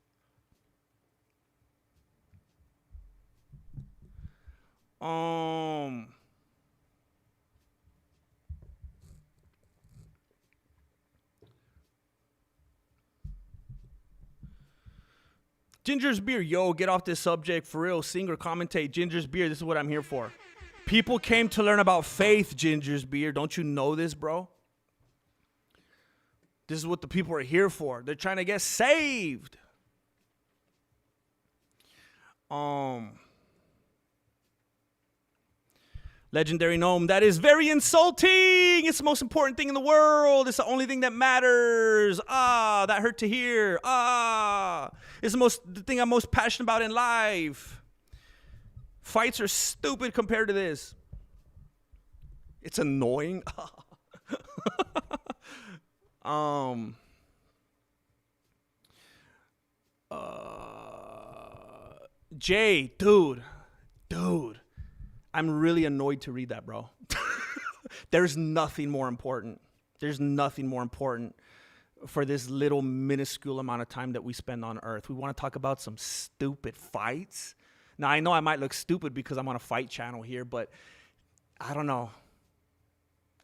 Ginger's Beer, yo, get off this subject for real. Sing or commentate. Ginger's Beer, this is what I'm here for. People came to learn about faith, Ginger's Beer. Don't you know this, bro? This is what the people are here for. They're trying to get saved. Legendary Gnome, that is very insulting. It's the most important thing in the world. It's the only thing that matters. That hurt to hear. It's the thing I'm most passionate about in life. Fights are stupid compared to this. It's annoying. Jay, dude. I'm really annoyed to read that, bro. There's nothing more important. There's nothing more important for this little minuscule amount of time that we spend on earth. We want to talk about some stupid fights. Now, I know I might look stupid because I'm on a fight channel here, but I don't know.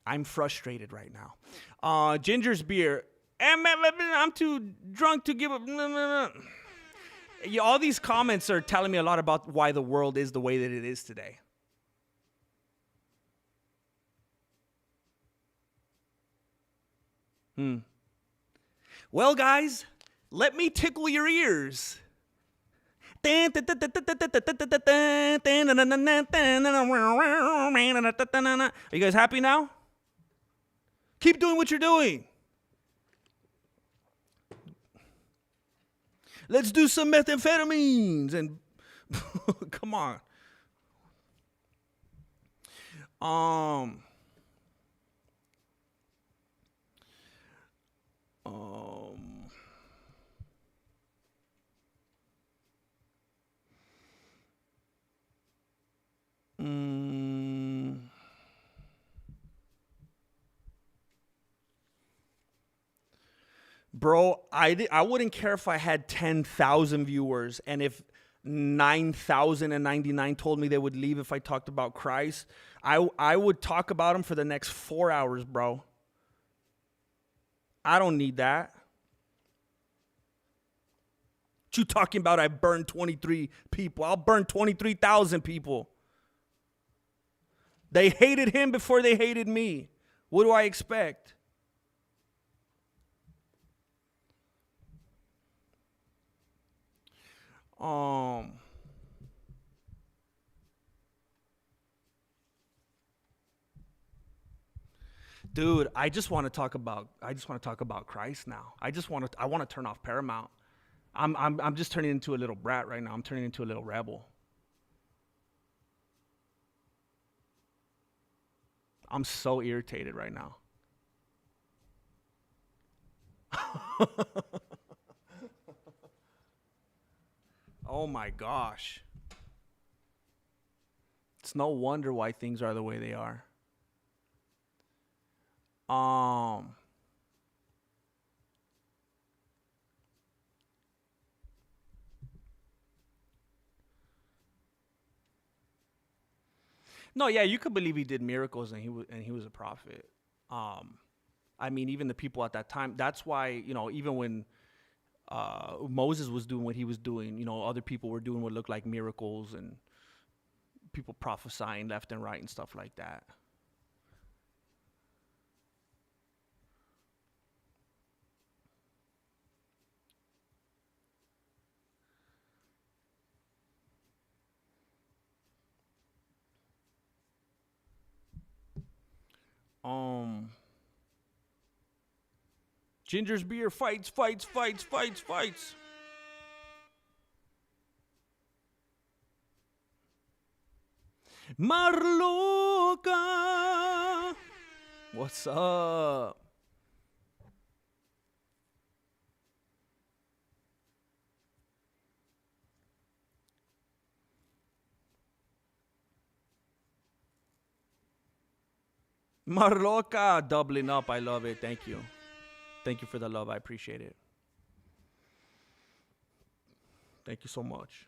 I'm frustrated right now. Ginger's Beer. I'm too drunk to give up. Yeah, all these comments are telling me a lot about why the world is the way that it is today. Well, guys, let me tickle your ears. Are you guys happy now? Keep doing what you're doing. Let's do some methamphetamines and come on. Bro, I wouldn't care if I had 10,000 viewers, and if 9,099 told me they would leave if I talked about Christ. I would talk about him for the next 4 hours, bro. I don't need that. What you talking about? I burned 23 people. I'll burn 23,000 people. They hated him before they hated me. What do I expect? Dude, I just want to talk about Christ now. I want to turn off Paramount. I'm just turning into a little brat right now. I'm turning into a little rebel. I'm so irritated right now. Oh my gosh. It's no wonder why things are the way they are. No, yeah, you could believe he did miracles and he was a prophet. I mean, even the people at that time. That's why, even when Moses was doing what he was doing, other people were doing what looked like miracles and people prophesying left and right and stuff like that. Ginger's beer fights. Marloca. What's up? Marloca doubling up. I love it. Thank you. Thank you for the love. I appreciate it. Thank you so much.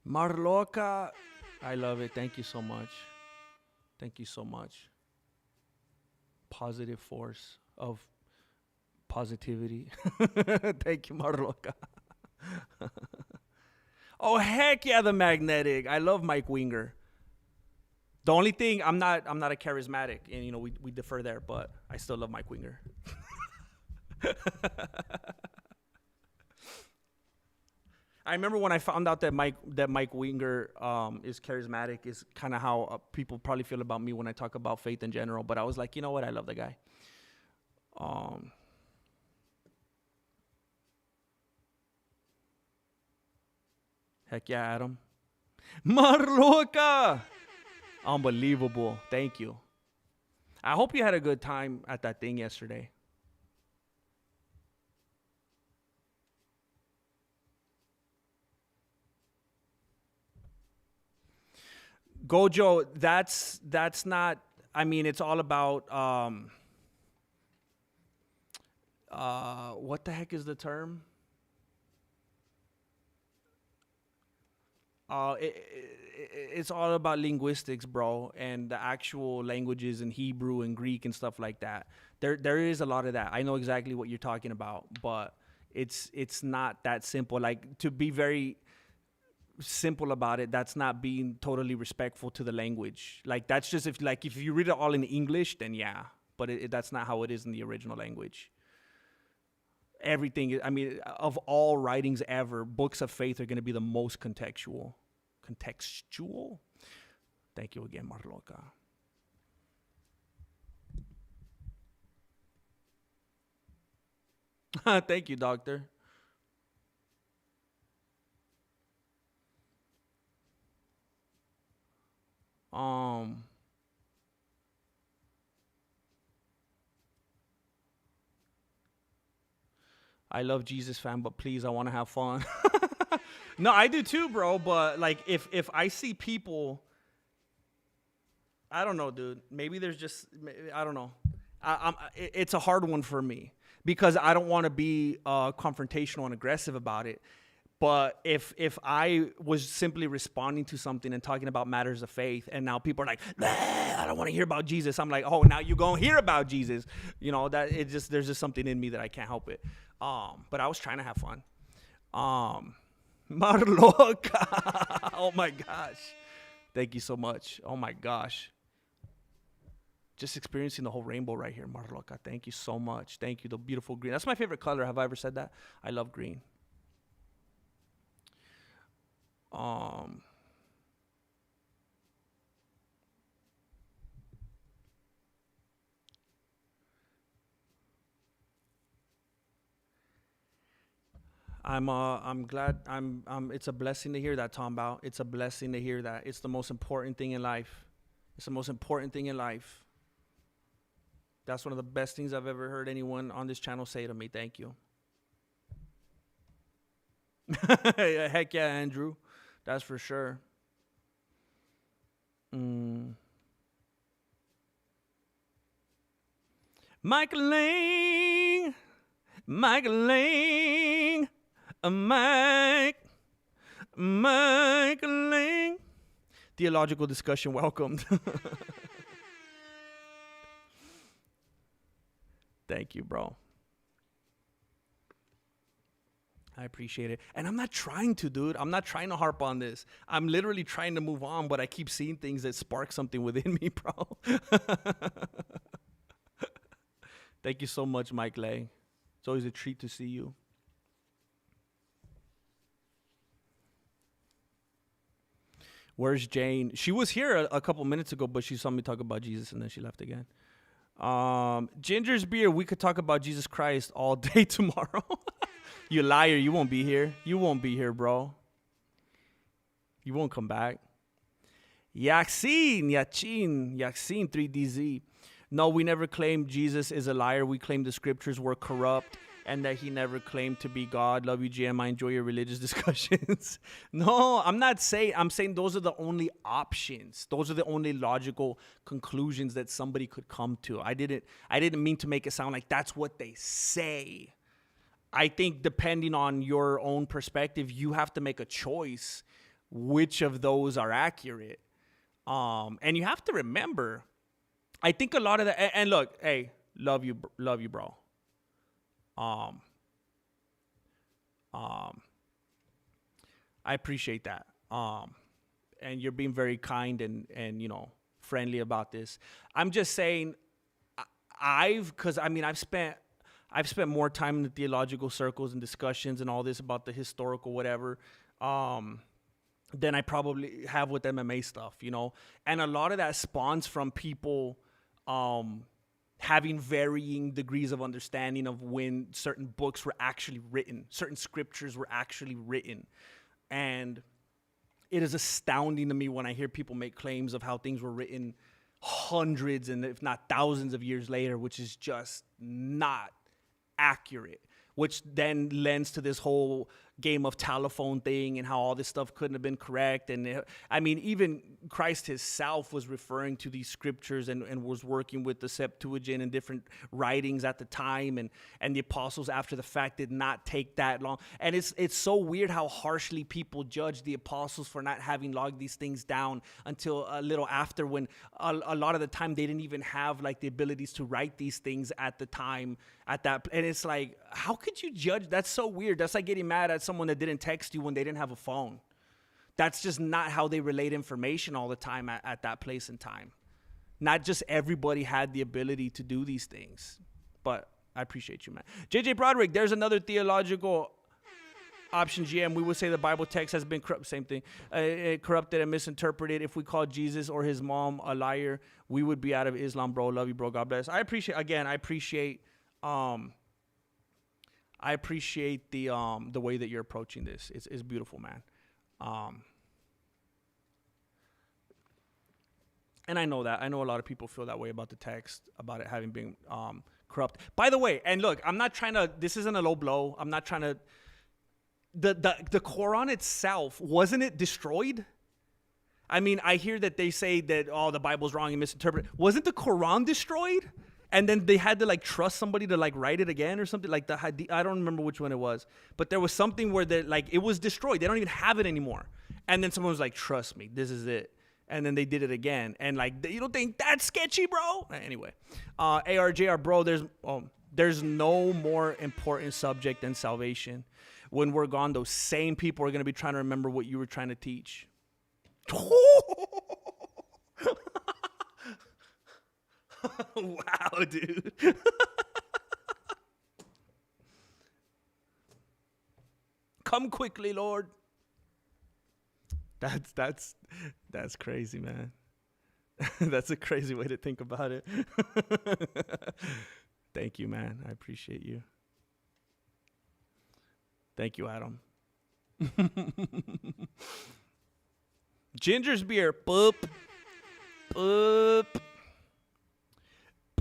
Marloca, I love it. Thank you so much. Thank you so much. Positive force of positivity. Thank you, Marloca. Oh heck yeah, the magnetic. I love Mike Winger. The only thing I'm not a charismatic, and we differ there, but I still love Mike Winger. I remember when I found out that Mike Winger is charismatic, is kind of how people probably feel about me when I talk about faith in general. But I was like, you know what? I love the guy. Heck yeah, Adam. Marloca! Unbelievable. Thank you. I hope you had a good time at that thing yesterday. Gojo, that's not. I mean, it's all about what the heck is the term? It's all about linguistics, bro, and the actual languages in Hebrew and Greek and stuff like that. There is a lot of that. I know exactly what you're talking about, but it's not that simple. Like, to be very simple about it, that's not being totally respectful to the language. Like, that's just if you read it all in English, then yeah, but that's not how it is in the original language. Everything, I mean, of all writings ever, books of faith are going to be the most contextual. Thank you again, Marloca. Thank you, doctor. Um, I love Jesus, fam, but please, I want to have fun. No, I do too, bro. But like, if I see people, I don't know, dude. Maybe there's just, I don't know. It's a hard one for me because I don't want to be confrontational and aggressive about it. But if I was simply responding to something and talking about matters of faith, and now people are like, nah, I don't want to hear about Jesus. I'm like, oh, now you're gonna hear about Jesus. You know, that it just, there's just something in me that I can't help it. But I was trying to have fun. Mar loca. Oh my gosh. Thank you so much. Oh my gosh. Just experiencing the whole rainbow right here, Mar loca. Thank you so much. Thank you. The beautiful green. That's my favorite color. Have I ever said that? I love green. I'm glad it's a blessing to hear that, Tom Bao. It's a blessing to hear that. It's the most important thing in life. It's the most important thing in life. That's one of the best things I've ever heard anyone on this channel say to me. Thank you. Heck yeah, Andrew. That's for sure. Michael Lang. Michael Lang. Michael Lang. Theological discussion welcomed. Thank you, bro. I appreciate it. And I'm not trying to, dude. I'm not trying to harp on this. I'm literally trying to move on, but I keep seeing things that spark something within me, bro. Thank you so much, Mike Lay. It's always a treat to see you. Where's Jane? She was here a couple minutes ago, but she saw me talk about Jesus and then she left again. Ginger's beer. We could talk about Jesus Christ all day tomorrow. You liar. You won't be here. You won't be here, bro. You won't come back. Yaxin 3DZ. No, we never claimed Jesus is a liar. We claim the scriptures were corrupt and that he never claimed to be God. Love you, GM. I enjoy your religious discussions. No, I'm not saying. I'm saying those are the only options. Those are the only logical conclusions that somebody could come to. I didn't mean to make it sound like that's what they say. I think depending on your own perspective, you have to make a choice which of those are accurate. And you have to remember, I think a lot of the, and look, hey, love you, bro. I appreciate that. And you're being very kind and, you know, friendly about this. I'm just saying I've spent more time in the theological circles and discussions and all this about the historical whatever, than I probably have with MMA stuff, you know? And a lot of that spawns from people, having varying degrees of understanding of when certain books were actually written, certain scriptures were actually written. And it is astounding to me when I hear people make claims of how things were written hundreds and if not thousands of years later, which is just not accurate, which then lends to this whole game of telephone thing and how all this stuff couldn't have been correct. And I mean, even Christ himself was referring to these scriptures and was working with the Septuagint and different writings at the time. And the apostles after the fact did not take that long. And it's so weird how harshly people judge the apostles for not having logged these things down until a little after, when a lot of the time they didn't even have like the abilities to write these things at the time at that. And it's like, how could you judge? That's so weird. That's like getting mad at someone that didn't text you when they didn't have a phone. That's just not how they relate information all the time at that place and time. Not just everybody had the ability to do these things. But I appreciate you, man. JJ Broderick, there's another theological option, GM. We would say the Bible text has been corrupt. Same thing. Corrupted and misinterpreted. If we call Jesus or his mom a liar, we would be out of Islam, bro. Love you, bro. God bless. I appreciate the way that you're approaching this. It's beautiful, man. And I know that. I know a lot of people feel that way about the text, about it having been corrupt. By the way, and look, I'm not trying to, this isn't a low blow. I'm not trying to, the Quran itself, wasn't it destroyed? I mean, I hear that they say that, the Bible's wrong and misinterpreted. Wasn't the Quran destroyed? And then they had to like trust somebody to like write it again or something like the hadith. I don't remember which one it was, but there was something where it was destroyed. They don't even have it anymore. And then someone was like, trust me, this is it. And then they did it again. And like, you don't think that's sketchy, bro? Anyway, ARJR, bro, there's no more important subject than salvation. When we're gone, those same people are going to be trying to remember what you were trying to teach. Wow, dude. Come quickly, Lord. That's crazy, man. That's a crazy way to think about it. Thank you, man. I appreciate you. Thank you, Adam. Ginger's beer. Boop. Boop.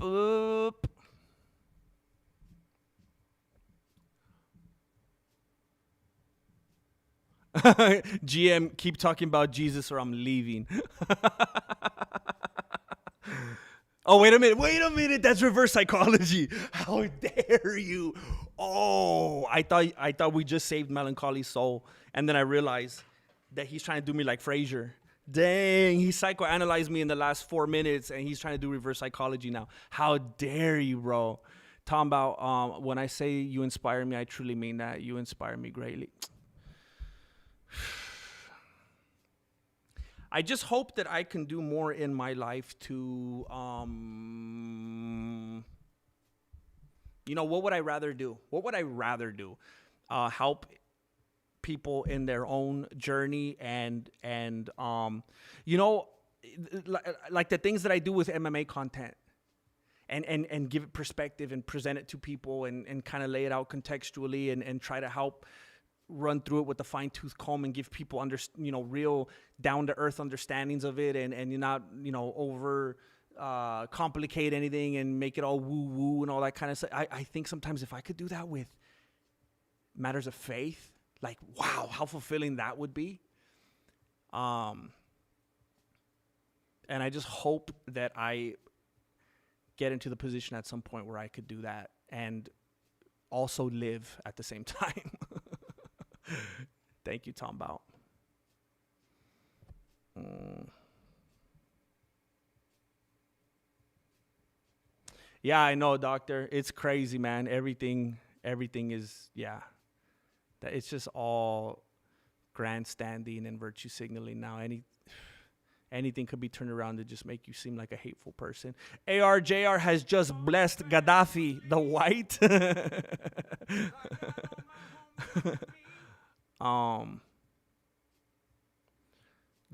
Boop. GM, keep talking about Jesus or I'm leaving. Oh, wait a minute. That's reverse psychology. How dare you? Oh, I thought we just saved Melancholy's soul. And then I realized that he's trying to do me like Frasier. Dang, he psychoanalyzed me in the last 4 minutes, and he's trying to do reverse psychology now. How dare you, bro? Talking about when I say you inspire me, I truly mean that. You inspire me greatly. I just hope that I can do more in my life to, what would I rather do? What would I rather do? Help people in their own journey and like the things that I do with MMA content and give it perspective and present it to people and kind of lay it out contextually and try to help run through it with a fine-tooth comb and give people real down-to-earth understandings of it and you're not over complicate anything and make it all woo-woo and all that kind of stuff. I think sometimes if I could do that with matters of faith, like, wow, how fulfilling that would be. And I just hope that I get into the position at some point where I could do that and also live at the same time. Thank you, Tom Bout. Yeah, I know, doctor. It's crazy, man. Everything is, it's just all grandstanding and virtue signaling now. Anything could be turned around to just make you seem like a hateful person. ARJR has just blessed Gaddafi, the white.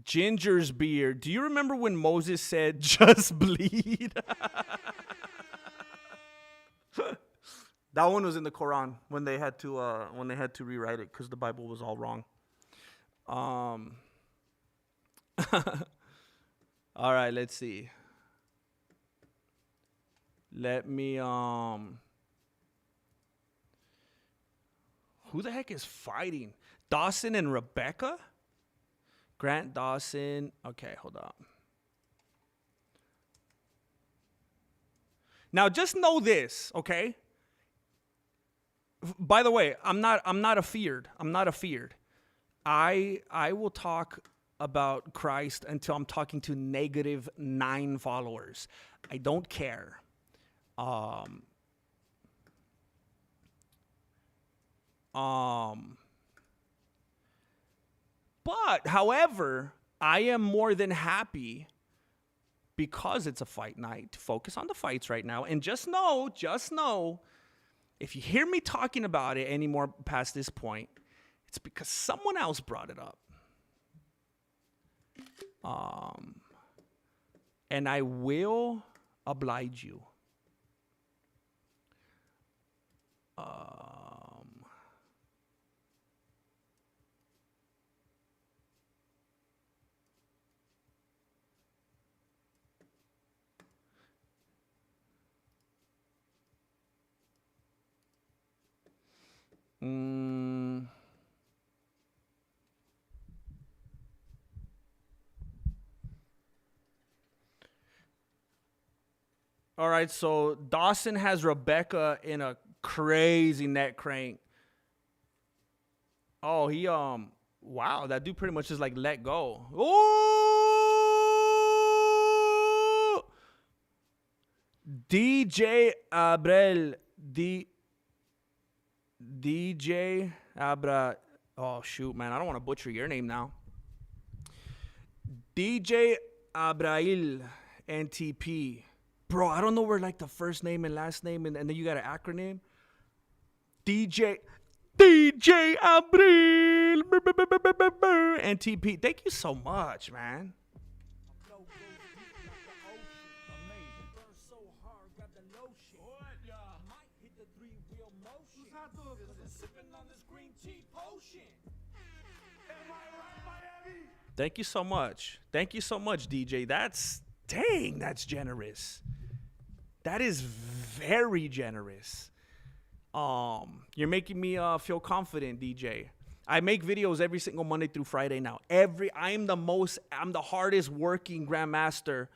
Ginger's beer. Do you remember when Moses said, just bleed? That one was in the Quran when they had to rewrite it because the Bible was all wrong. All right, let's see. Let me who the heck is fighting? Dawson and Rebecca? Grant Dawson. Okay, hold on. Now just know this, okay? By the way, I'm not afeared. I'm not afeared. I will talk about Christ until I'm talking to -9 followers. I don't care. But, however, I am more than happy because it's a fight night to focus on the fights right now. And just know, if you hear me talking about it anymore past this point, it's because someone else brought it up. And I will oblige you. Mm. All right, so Dawson has Rebecca in a crazy neck crank. Oh, wow, that dude pretty much just like let go. Oh, DJ Abrel, DJ Abra. Oh shoot, man, I don't want to butcher your name now. DJ Abrail NTP. Bro, I don't know where like the first name and last name and then you got an acronym. DJ Abril NTP. Thank you so much, man. Thank you so much. Thank you so much, DJ. That's generous. That is very generous. You're making me feel confident, DJ. I make videos every single Monday through Friday now. I'm the hardest working grandmaster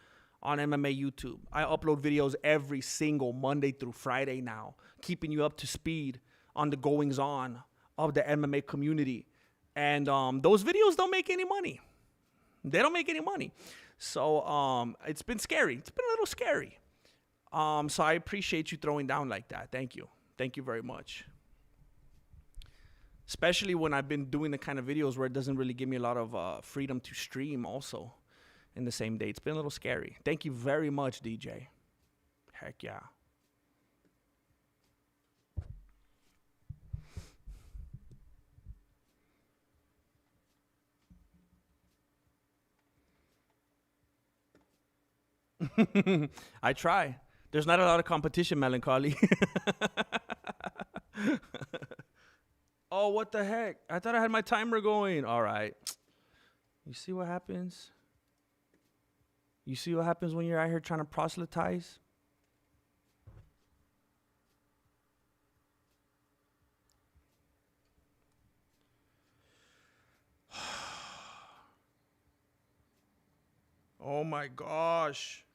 on MMA YouTube. I upload videos every single Monday through Friday now, keeping you up to speed on the goings on of the MMA community. And those videos don't make any money. They don't make any money. So it's been scary. It's been a little scary. So I appreciate you throwing down like that. Thank you. Thank you very much. Especially when I've been doing the kind of videos where it doesn't really give me a lot of freedom to stream also in the same day. It's been a little scary. Thank you very much, DJ. Heck yeah. I try. There's not a lot of competition, Melancholy. Oh, what the heck? I thought I had my timer going. All right. You see what happens? You see what happens when you're out here trying to proselytize? Oh my gosh.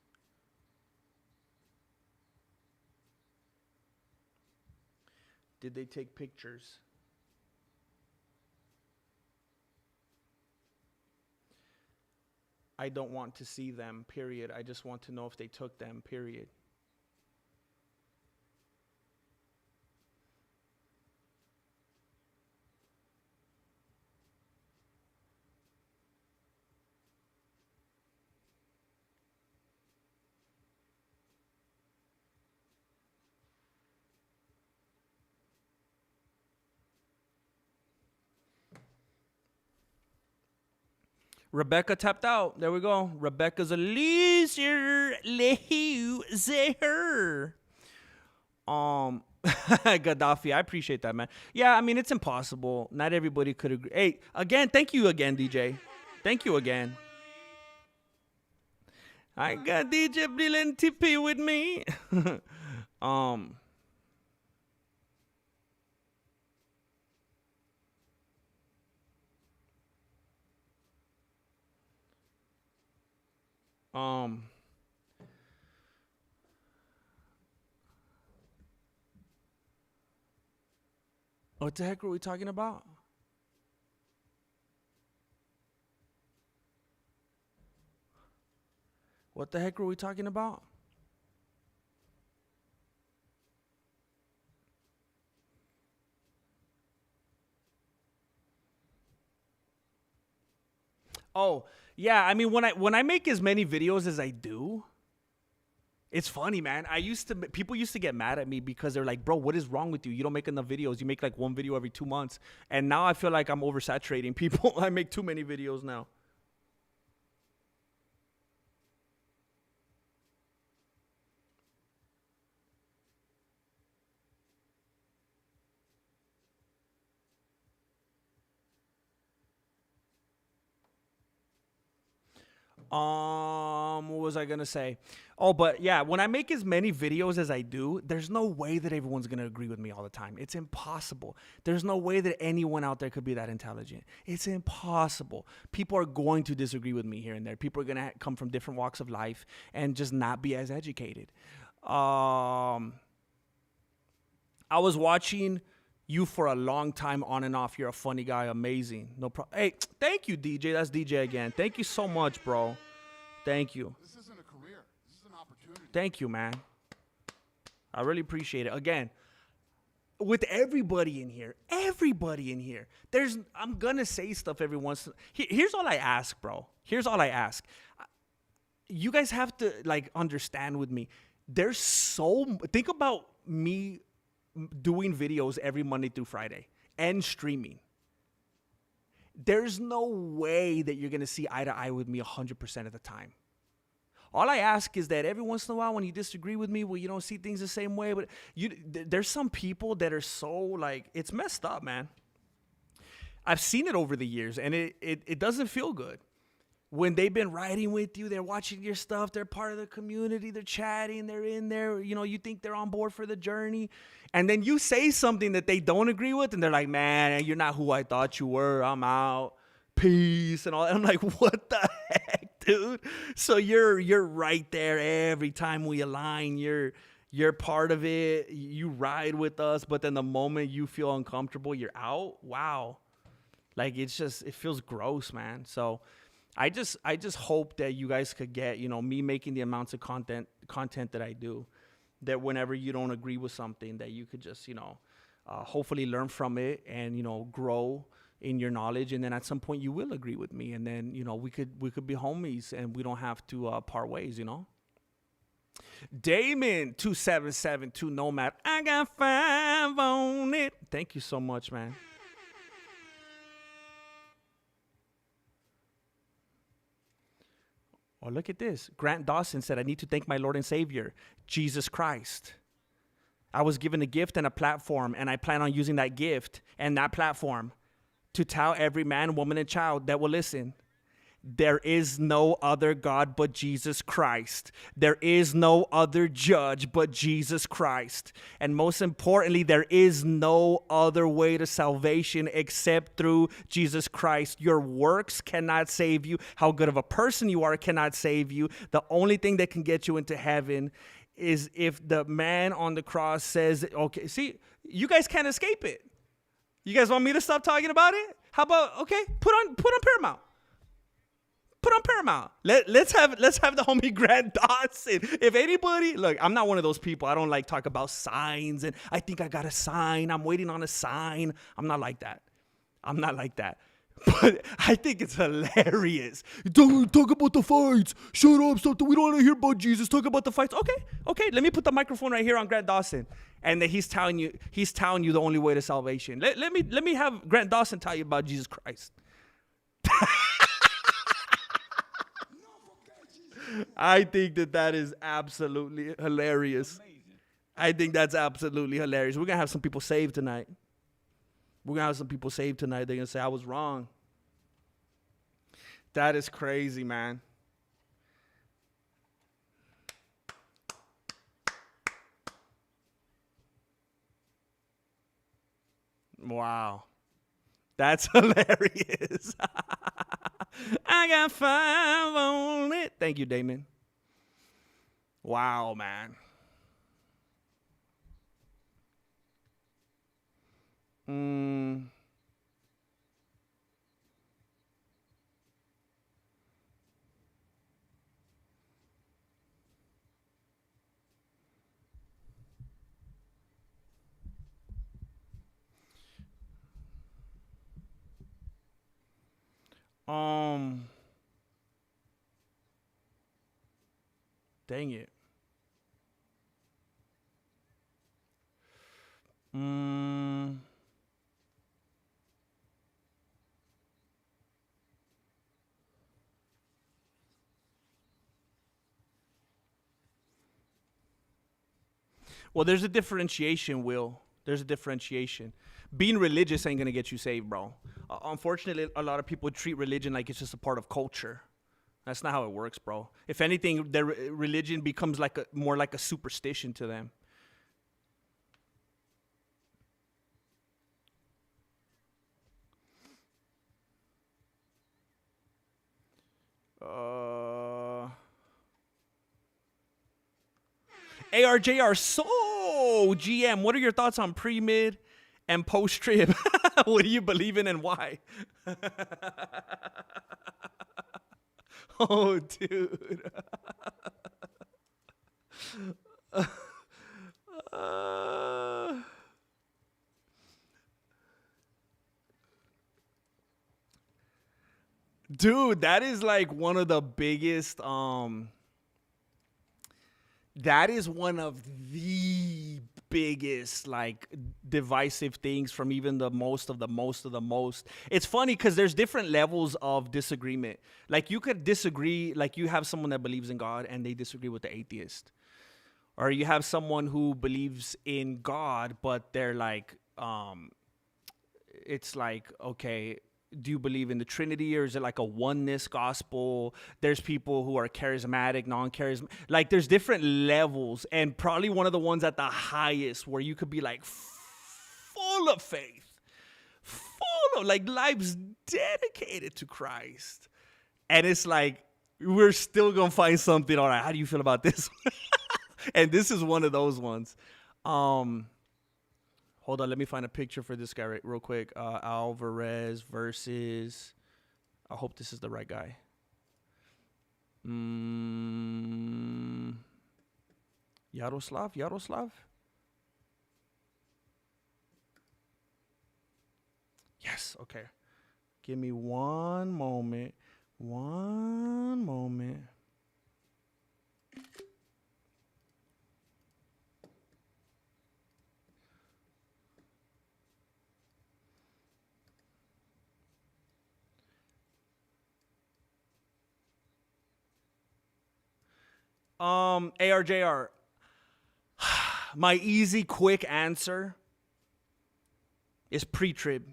Did they take pictures? I don't want to see them, period. I just want to know if they took them, period. Rebecca tapped out. There we go. Rebecca's a loser. Gaddafi, I appreciate that, man. Yeah, I mean, it's impossible. Not everybody could agree. Hey, again, thank you again, DJ. Thank you again. I got DJ Brilliant TP with me. um, what the heck were we talking about? What the heck were we talking about? Oh, yeah, I mean when I make as many videos as I do, it's funny, man. People used to get mad at me because they're like, "Bro, what is wrong with you? You don't make enough videos. You make like one video every 2 months." And now I feel like I'm oversaturating people. I make too many videos now. What was I gonna say? Oh, but yeah, when I make as many videos as I do, there's no way that everyone's gonna agree with me all the time. It's impossible. There's no way that anyone out there could be that intelligent. It's impossible. People are going to disagree with me here and there. People are gonna come from different walks of life and just not be as educated. I was watching you for a long time on and off. You're a funny guy. Amazing. No problem. Hey, thank you, DJ. That's DJ again. Thank you so much, bro. Thank you. This isn't a career. This is an opportunity. Thank you, man. I really appreciate it. Again, with everybody in here, I'm going to say stuff every once. Here's all I ask, bro. Here's all I ask. You guys have to, like, understand with me. Think about me doing videos every Monday through Friday and streaming. There's no way that you're going to see eye to eye with me 100% of the time. All I ask is that every once in a while when you disagree with me, well, you don't see things the same way, but there's some people that are so, like, it's messed up, man. I've seen it over the years, and it doesn't feel good. When they've been riding with you, they're watching your stuff, they're part of the community, they're chatting, they're in there, you think they're on board for the journey. And then you say something that they don't agree with, and they're like, man, you're not who I thought you were. I'm out. Peace and all that. I'm like, what the heck, dude? So you're right there every time we align. You're part of it. You ride with us, but then the moment you feel uncomfortable, you're out. Wow. Like, it feels gross, man. So I just hope that you guys could get, me making the amounts of content that I do, that whenever you don't agree with something, that you could just, hopefully learn from it and, grow in your knowledge. And then at some point you will agree with me. And then, we could be homies and we don't have to part ways, Damon 2772 Nomad. I got 5 on it. Thank you so much, man. Oh, look at this. Grant Dawson said, I need to thank my Lord and Savior, Jesus Christ. I was given a gift and a platform, and I plan on using that gift and that platform to tell every man, woman, and child that will listen, there is no other God but Jesus Christ. There is no other judge but Jesus Christ. And most importantly, there is no other way to salvation except through Jesus Christ. Your works cannot save you. How good of a person you are cannot save you. The only thing that can get you into heaven is if the man on the cross says, okay, see, you guys can't escape it. You guys want me to stop talking about it? How about, okay, put on Paramount. Put on Paramount. Let's have the homie Grant Dawson. If anybody, look, I'm not one of those people. I don't like talk about signs and I think I got a sign. I'm waiting on a sign. I'm not like that. But I think it's hilarious. Don't talk about the fights. Shut up, stop. We don't want to hear about Jesus. Talk about the fights. Okay. Let me put the microphone right here on Grant Dawson, and then he's telling you the only way to salvation. Let me have Grant Dawson tell you about Jesus Christ. I think that is absolutely hilarious. Amazing. I think that's absolutely hilarious. We're going to have some people saved tonight. They're going to say, I was wrong. That is crazy, man. Wow. That's hilarious. I got 5 on it. Thank you, Damon. Wow, man. Dang it. Well, there's a differentiation, Will. There's a differentiation. Being religious ain't going to get you saved, bro. Unfortunately, a lot of people treat religion like it's just a part of culture. That's not how it works, bro. If anything, their religion becomes more like a superstition to them. ARJR, so GM, what are your thoughts on pre-mid and post-trib? What do you believe in and why? Oh, dude. Dude, that is like one of the biggest that is one of the biggest like divisive things from even the most of the most of the most. It's funny because there's different levels of disagreement. Like you could disagree, like you have someone that believes in God and they disagree with the atheist. Or you have someone who believes in God, but they're like, it's like, okay, do you believe in the Trinity, or is it like a oneness gospel? There's people who are charismatic, non-charismatic. Like there's different levels, and probably one of the ones at the highest where you could be like full of faith, full of like lives dedicated to Christ. And it's like, we're still going to find something. All right, how do you feel about this? And this is one of those ones. Hold on, let me find a picture for this guy real quick. Alvarez versus, I hope this is the right guy. Yaroslav? Yes, okay. Give me one moment. ARJR, my easy, quick answer is pre-trib.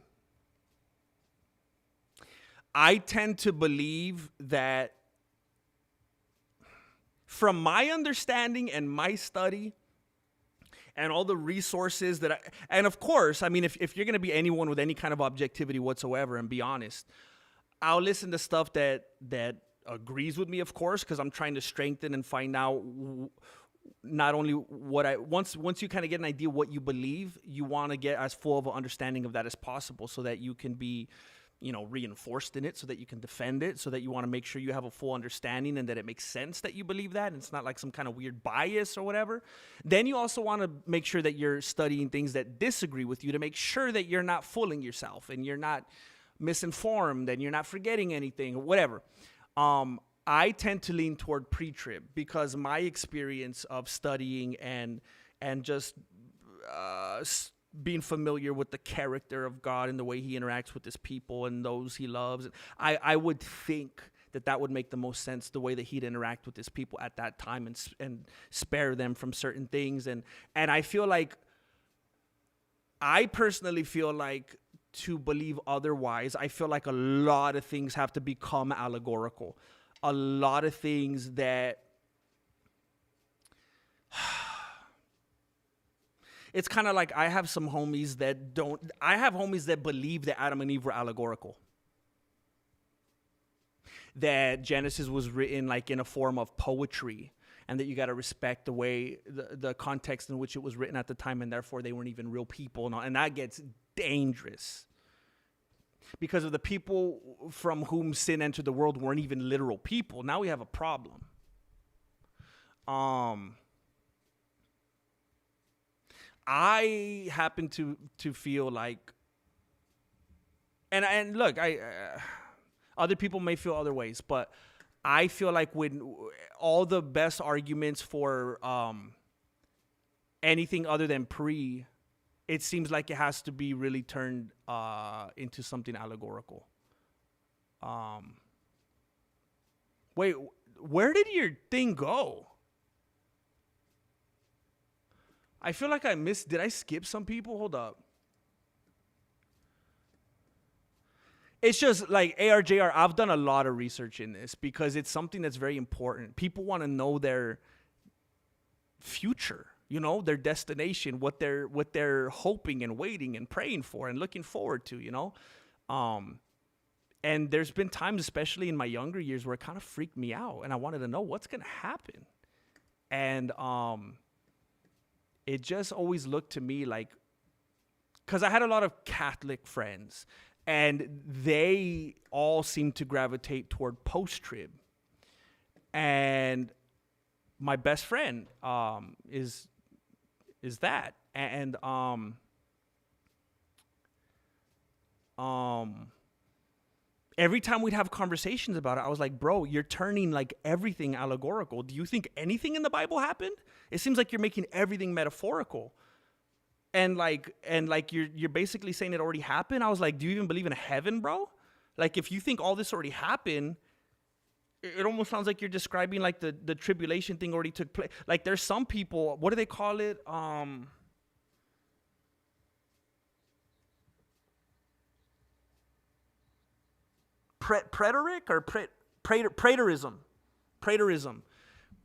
I tend to believe that, from my understanding and my study and all the resources that and of course, I mean, if you're going to be anyone with any kind of objectivity whatsoever and be honest, I'll listen to stuff that agrees with me, of course, because I'm trying to strengthen and find out not only what once you kind of get an idea what you believe, you want to get as full of an understanding of that as possible so that you can be, reinforced in it, so that you can defend it, so that you want to make sure you have a full understanding and that it makes sense that you believe that and it's not like some kind of weird bias or whatever. Then you also want to make sure that you're studying things that disagree with you to make sure that you're not fooling yourself and you're not misinformed and you're not forgetting anything or whatever. I tend to lean toward pre-trib because my experience of studying and just being familiar with the character of God and the way he interacts with his people and those he loves, I would think that would make the most sense, the way that he'd interact with his people at that time and spare them from certain things. And I feel like, I personally feel like, to believe otherwise, I feel like a lot of things have to become allegorical. A lot of things that it's kind of like I have homies that believe that Adam and Eve were allegorical. That Genesis was written like in a form of poetry, and that you got to respect the way, the context in which it was written at the time, and therefore they weren't even real people. And that gets dangerous. Because of the people from whom sin entered the world weren't even literal people. Now we have a problem. I happen to feel like, and look, other people may feel other ways, but I feel like when all the best arguments for anything other than pre, it seems like it has to be really turned into something allegorical. Wait, where did your thing go? I feel like I missed. Did I skip some people? Hold up. It's just like ARJR, I've done a lot of research in this because it's something that's very important. People want to know their future, you know, their destination, what they're hoping and waiting and praying for and looking forward to, you know. And there's been times, especially in my younger years, where it kind of freaked me out and I wanted to know what's going to happen. And it just always looked to me like, because I had a lot of Catholic friends, and they all seem to gravitate toward post-trib. And my best friend is that. And every time we'd have conversations about it, I was like, bro, you're turning like everything allegorical. Do you think anything in the Bible happened? It seems like you're making everything metaphorical. And you're basically saying it already happened. I was like, do you even believe in a heaven, bro? Like, if you think all this already happened, it almost sounds like you're describing like the tribulation thing already took place. Like, there's some people, what do they call it? Preteric or preterism,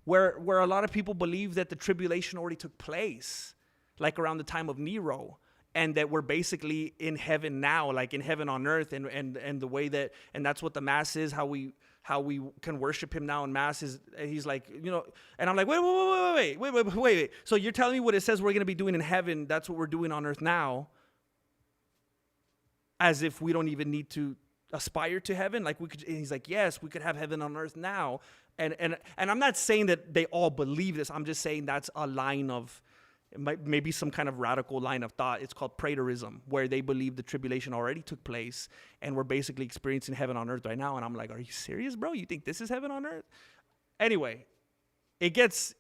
where a lot of people believe that the tribulation already took place, like around the time of Nero, and that we're basically in heaven now, like in heaven on earth, and the way that, and that's what the Mass is, how we can worship him now in Mass is, he's like, you know, and I'm like, wait. So you're telling me what it says we're going to be doing in heaven, that's what we're doing on earth now, as if we don't even need to aspire to heaven? Like, we could, and he's like, yes, we could have heaven on earth now. And I'm not saying that they all believe this. I'm just saying that's a line of, maybe some kind of radical line of thought. It's called preterism, where they believe the tribulation already took place and we're basically experiencing heaven on earth right now. And I'm like, are you serious, bro? You think this is heaven on earth? Anyway, it gets,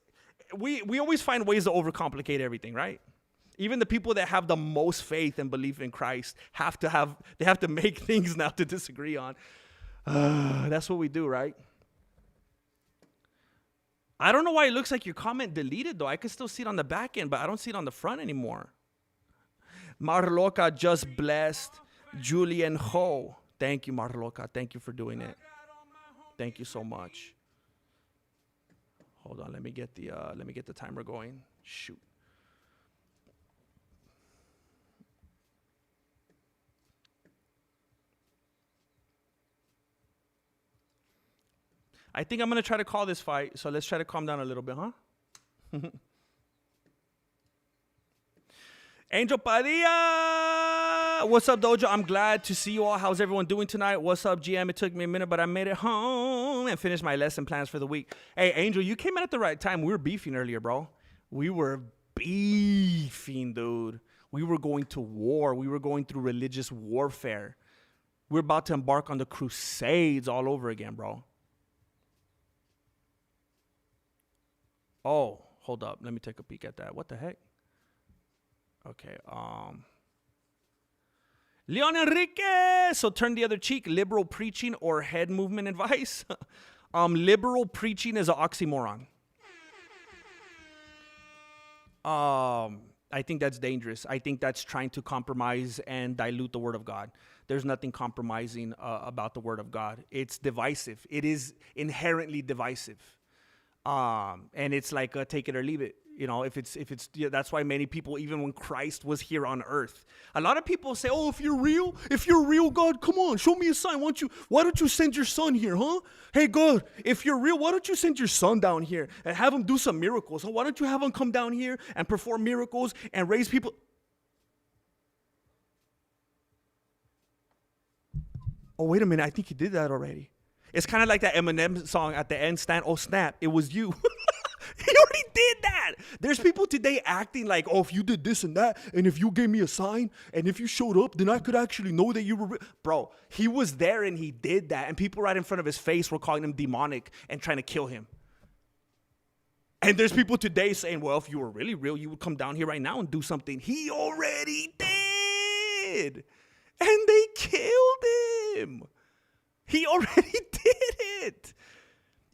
we always find ways to overcomplicate everything, right? Even the people that have the most faith and belief in Christ have to make things now to disagree on. That's what we do, right? I don't know why it looks like your comment deleted, though. I can still see it on the back end, but I don't see it on the front anymore. Marloca just blessed Julian Ho. Thank you, Marloca. Thank you for doing it. Thank you so much. Hold on, let me get the timer going. Shoot. I think I'm going to try to call this fight, so let's try to calm down a little bit, huh? Angel Padilla! What's up, Dojo? I'm glad to see you all. How's everyone doing tonight? What's up, GM? It took me a minute, but I made it home and finished my lesson plans for the week. Hey, Angel, you came in at the right time. We were beefing earlier, bro. We were beefing, dude. We were going to war. We were going through religious warfare. We're about to embark on the Crusades all over again, bro. Oh, hold up. Let me take a peek at that. What the heck? Okay. Leon Enrique. So turn the other cheek. Liberal preaching or head movement advice? Liberal preaching is an oxymoron. I think that's dangerous. I think that's trying to compromise and dilute the word of God. There's nothing compromising about the word of God. It's divisive. It is inherently divisive. And it's like take it or leave it. You know, if it's that's why many people, even when Christ was here on earth, a lot of people say, oh, if you're real, God, come on, show me a sign. Why don't you send your son here, huh? Hey, God, if you're real, why don't you send your son down here and have him do some miracles? Huh? Why don't you have him come down here and perform miracles and raise people? Oh, wait a minute. I think he did that already. It's kind of like that Eminem song at the end, oh, snap, it was you. He already did that. There's people today acting like, oh, if you did this and that, and if you gave me a sign, and if you showed up, then I could actually know that you were Bro, he was there and he did that, and people right in front of his face were calling him demonic and trying to kill him. And there's people today saying, well, if you were really real, you would come down here right now and do something. He already did. And they killed him. He already did it.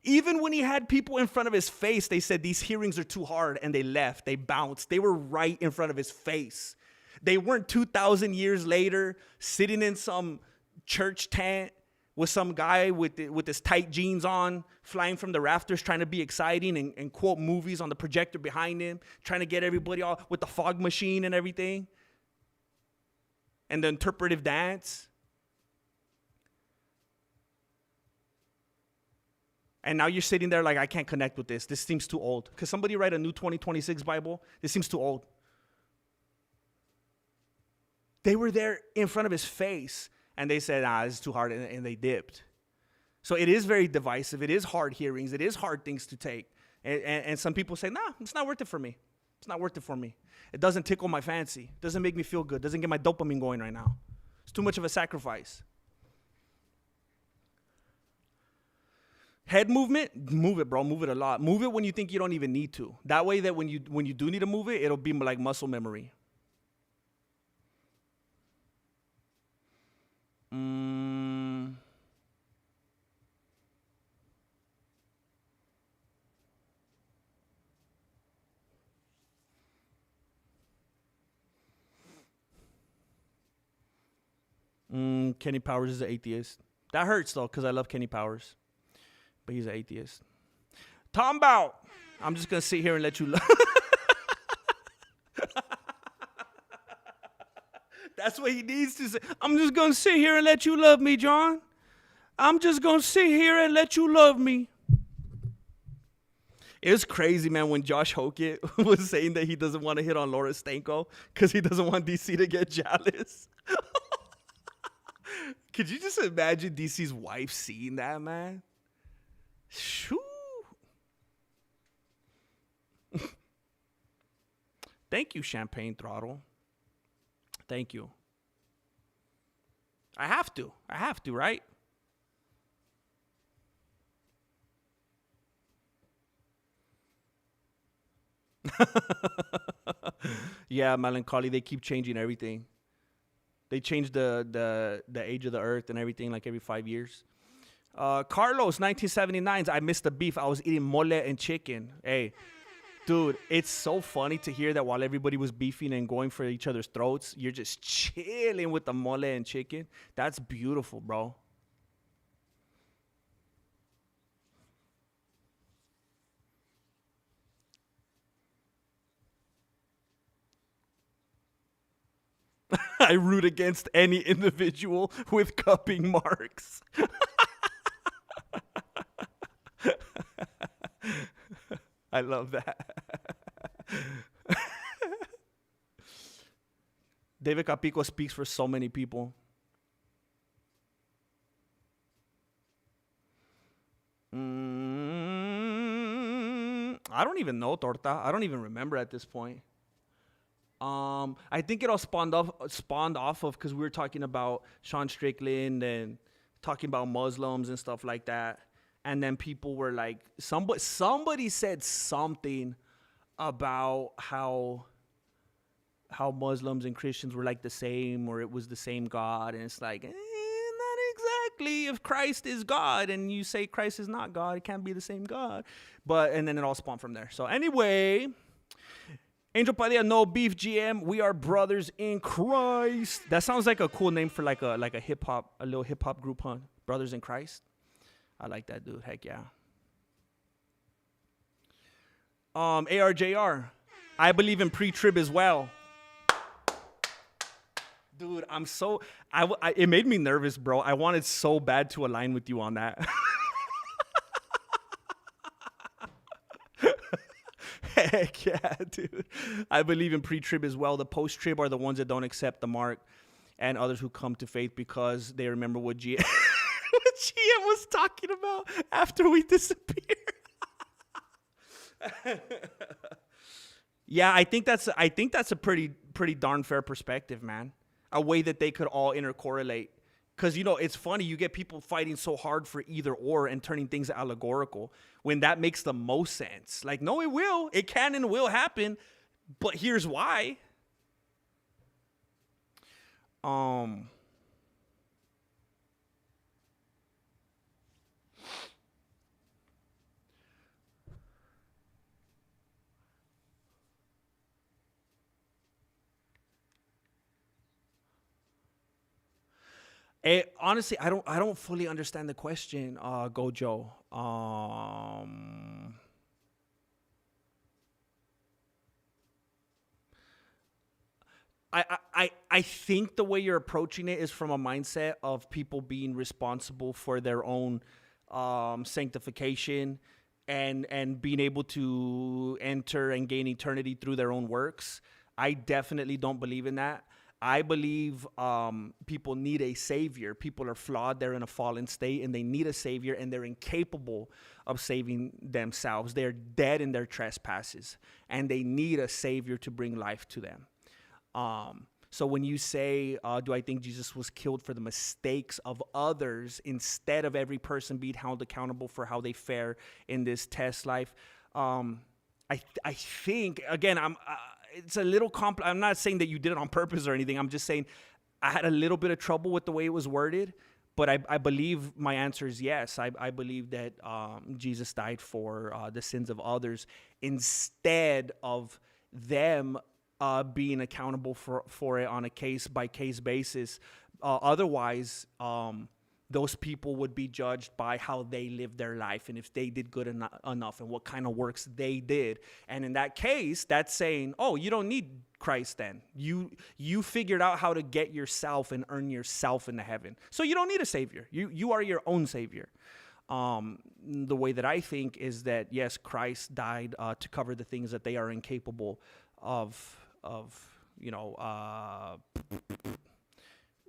Even when he had people in front of his face, they said these hearings are too hard, and they left. They bounced. They were right in front of his face. They weren't 2,000 years later sitting in some church tent with some guy with his tight jeans on, flying from the rafters, trying to be exciting and quote movies on the projector behind him, trying to get everybody all with the fog machine and everything, and the interpretive dance. And now you're sitting there like, I can't connect with this. This seems too old. Could somebody write a new 2026 Bible? This seems too old. They were there in front of his face, and they said, this is too hard, and they dipped. So it is very divisive. It is hard hearings. It is hard things to take. And some people say, it's not worth it for me. It's not worth it for me. It doesn't tickle my fancy. It doesn't make me feel good. It doesn't get my dopamine going right now. It's too much of a sacrifice. Head movement, move it, bro. Move it a lot. Move it when you think you don't even need to. That way that when you do need to move it, it'll be like muscle memory. Kenny Powers is an atheist. That hurts, though, because I love Kenny Powers. But he's an atheist. Tom Bout. I'm just going to sit here and let you love. That's what he needs to say. I'm just going to sit here and let you love me, John. I'm just going to sit here and let you love me. It was crazy, man, when Josh Hokett was saying that he doesn't want to hit on Laura Stanko because he doesn't want DC to get jealous. Could you just imagine DC's wife seeing that, man? Shoo. Thank you, Champagne Throttle. Thank you. I have to, right? Yeah, Melancholy, they keep changing everything. They change the age of the earth and everything like every 5 years. Carlos, 1979. I missed the beef. I was eating mole and chicken. Hey, dude, it's so funny to hear that while everybody was beefing and going for each other's throats, you're just chilling with the mole and chicken. That's beautiful, bro. I root against any individual with cupping marks. I love that. David Capico speaks for so many people. I don't even know, Torta. I don't even remember at this point. I think it all spawned off of because we were talking about Sean Strickland and talking about Muslims and stuff like that. And then people were like, somebody said something about how Muslims and Christians were like the same, or it was the same God. And it's like, not exactly. If Christ is God and you say Christ is not God, it can't be the same God. And then it all spawned from there. So anyway, Angel Padilla, no beef, GM. We are brothers in Christ. That sounds like a cool name for like a little hip hop group, huh? Brothers in Christ. I like that, dude. Heck yeah. ARJR. I believe in pre-trib as well. Dude, it made me nervous, bro. I wanted so bad to align with you on that. Heck yeah, dude. I believe in pre-trib as well. The post-trib are the ones that don't accept the mark, and others who come to faith because they remember what GM was talking about after we disappeared. Yeah, I think that's a pretty darn fair perspective, man. A way that they could all intercorrelate. Because, it's funny, you get people fighting so hard for either or and turning things allegorical when that makes the most sense. Like, no, it will. It can and will happen, but here's why. Honestly, I don't fully understand the question, Gojo. I think the way you're approaching it is from a mindset of people being responsible for their own sanctification and being able to enter and gain eternity through their own works. I definitely don't believe in that. I believe people need a savior. People are flawed. They're in a fallen state, and they need a savior, and they're incapable of saving themselves. They're dead in their trespasses, and they need a savior to bring life to them. So when you say, do I think Jesus was killed for the mistakes of others instead of every person being held accountable for how they fare in this test life? I think, again, it's a little complex. I'm not saying that you did it on purpose or anything. I'm just saying I had a little bit of trouble with the way it was worded, but I believe my answer is yes. I believe that Jesus died for the sins of others instead of them being accountable for it on a case-by-case basis. Otherwise, those people would be judged by how they lived their life and if they did good enough and what kind of works they did. And in that case, that's saying, oh, you don't need Christ then. You figured out how to get yourself and earn yourself into heaven. So you don't need a savior. You are your own savior. The way that I think is that, yes, Christ died to cover the things that they are incapable of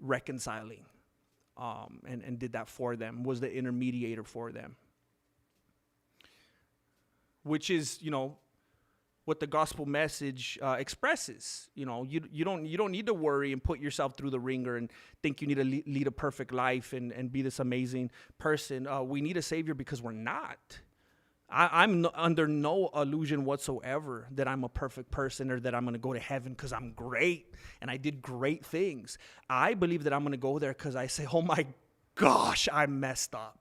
reconciling, and did that for them, was the intermediator for them, which is, what the gospel message expresses. You don't need to worry and put yourself through the ringer and think you need to lead a perfect life and be this amazing person. We need a savior because we're not. I'm under no illusion whatsoever that I'm a perfect person or that I'm going to go to heaven because I'm great and I did great things. I believe that I'm going to go there because I say, oh my gosh, I messed up.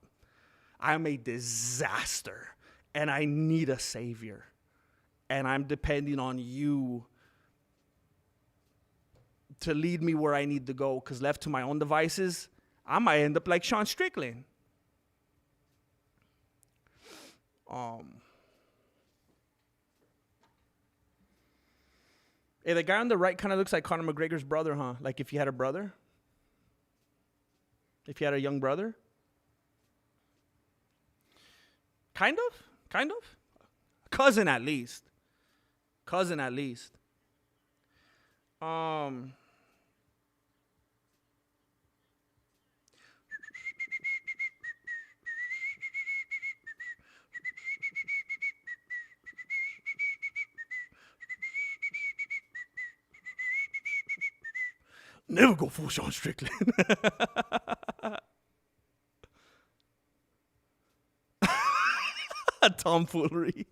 I'm a disaster and I need a savior. And I'm depending on you to lead me where I need to go, because left to my own devices, I might end up like Sean Strickland. Hey, the guy on the right kind of looks like Conor McGregor's brother, huh? Like if you had a brother? If you had a young brother? Kind of? Cousin at least. Never go full Sean Strickland. Tomfoolery.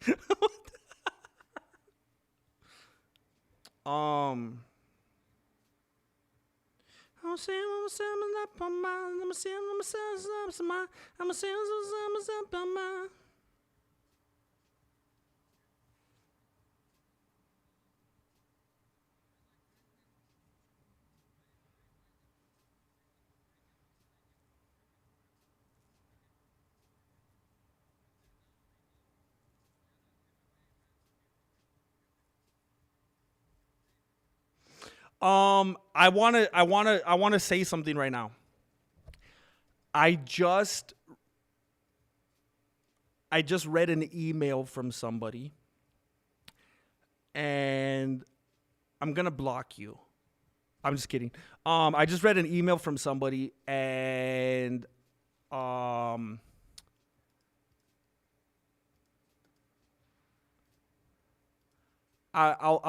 I wanna say something right now. I just read an email from somebody, and I'm gonna block you. I'm just kidding. I just read an email from somebody, and I'll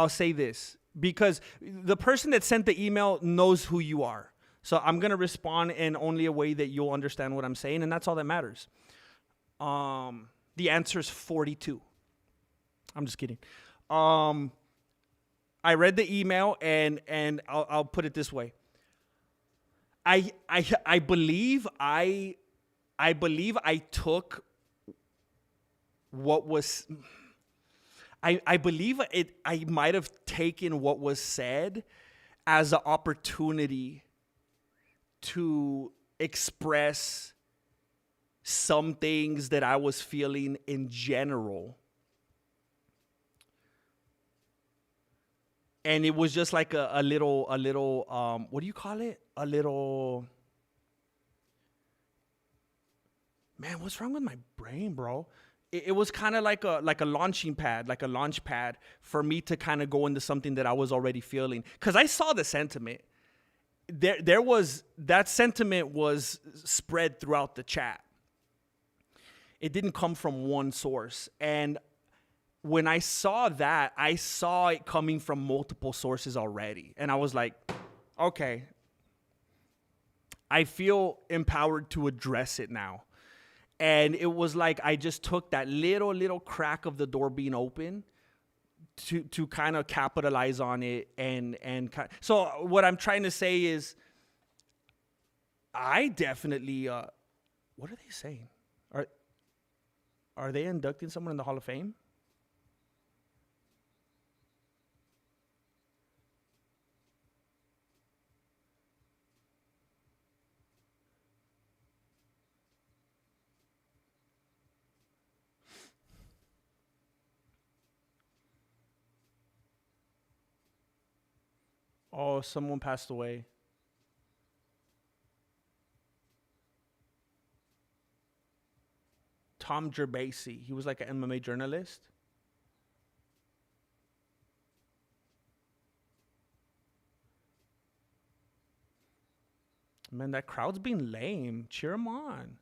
say this, because the person that sent the email knows who you are. So I'm going to respond in only a way that you'll understand what I'm saying, and that's all that matters. The answer is 42. I'm just kidding. I read the email, and I'll put it this way. I believe I took what was... I believe I might have taken what was said as an opportunity to express some things that I was feeling in general. And it was just like a little, what do you call it? A little, man, what's wrong with my brain, bro? It was kind of like a launching pad, like a launch pad for me to kind of go into something that I was already feeling. Because I saw the sentiment. There was, that sentiment was spread throughout the chat. It didn't come from one source. And when I saw that, I saw it coming from multiple sources already. And I was like, okay, I feel empowered to address it now. And it was like I just took that little crack of the door being open to kind of capitalize on it. So what I'm trying to say is I definitely, what are they saying? Are they inducting someone in the Hall of Fame? Oh, someone passed away. Tom Gerbasi. He was like an MMA journalist. Man, that crowd's being lame. Cheer them on.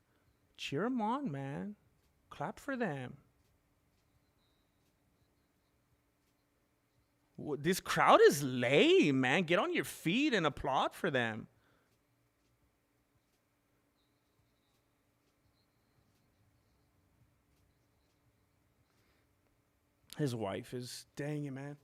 Cheer them on, man. Clap for them. This crowd is lame, man. Get on your feet and applaud for them. His wife is, dang it, man.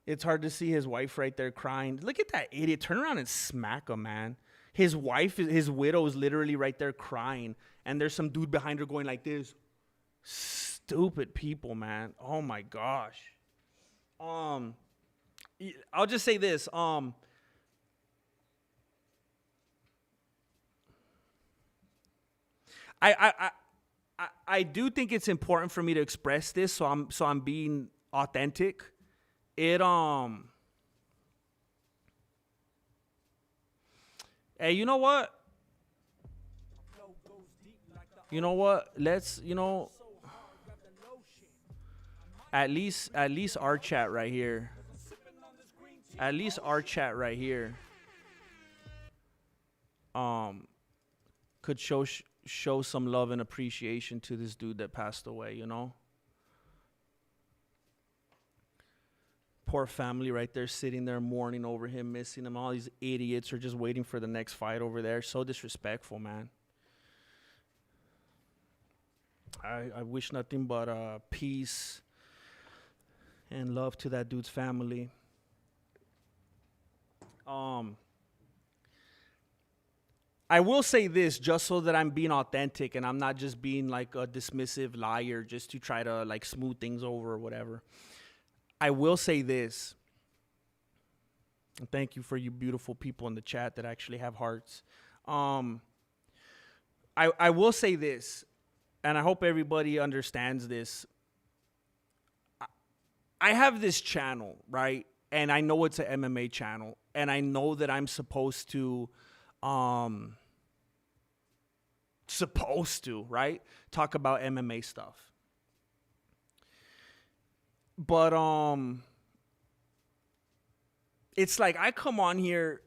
It's hard to see his wife right there crying. Look at that idiot. Turn around and smack him, man. His wife, his widow is literally right there crying. And there's some dude behind her going like this. Stupid people, man. Oh, my gosh. I'll just say this. I do think it's important for me to express this, so I'm being authentic. Hey, you know what? You know what? Let's, at least our chat right here. At least our chat right here. Could show some love and appreciation to this dude that passed away, Poor family right there sitting there mourning over him, missing him. All these idiots are just waiting for the next fight over there. So disrespectful, man. I wish nothing but peace and love to that dude's family. I will say this just so that I'm being authentic and I'm not just being like a dismissive liar just to try to like smooth things over or whatever. I will say this. And thank you for you beautiful people in the chat that actually have hearts. I will say this, and I hope everybody understands this. I have this channel, right? And I know it's an MMA channel. And I know that I'm supposed to, right? Talk about MMA stuff. But it's like I come on here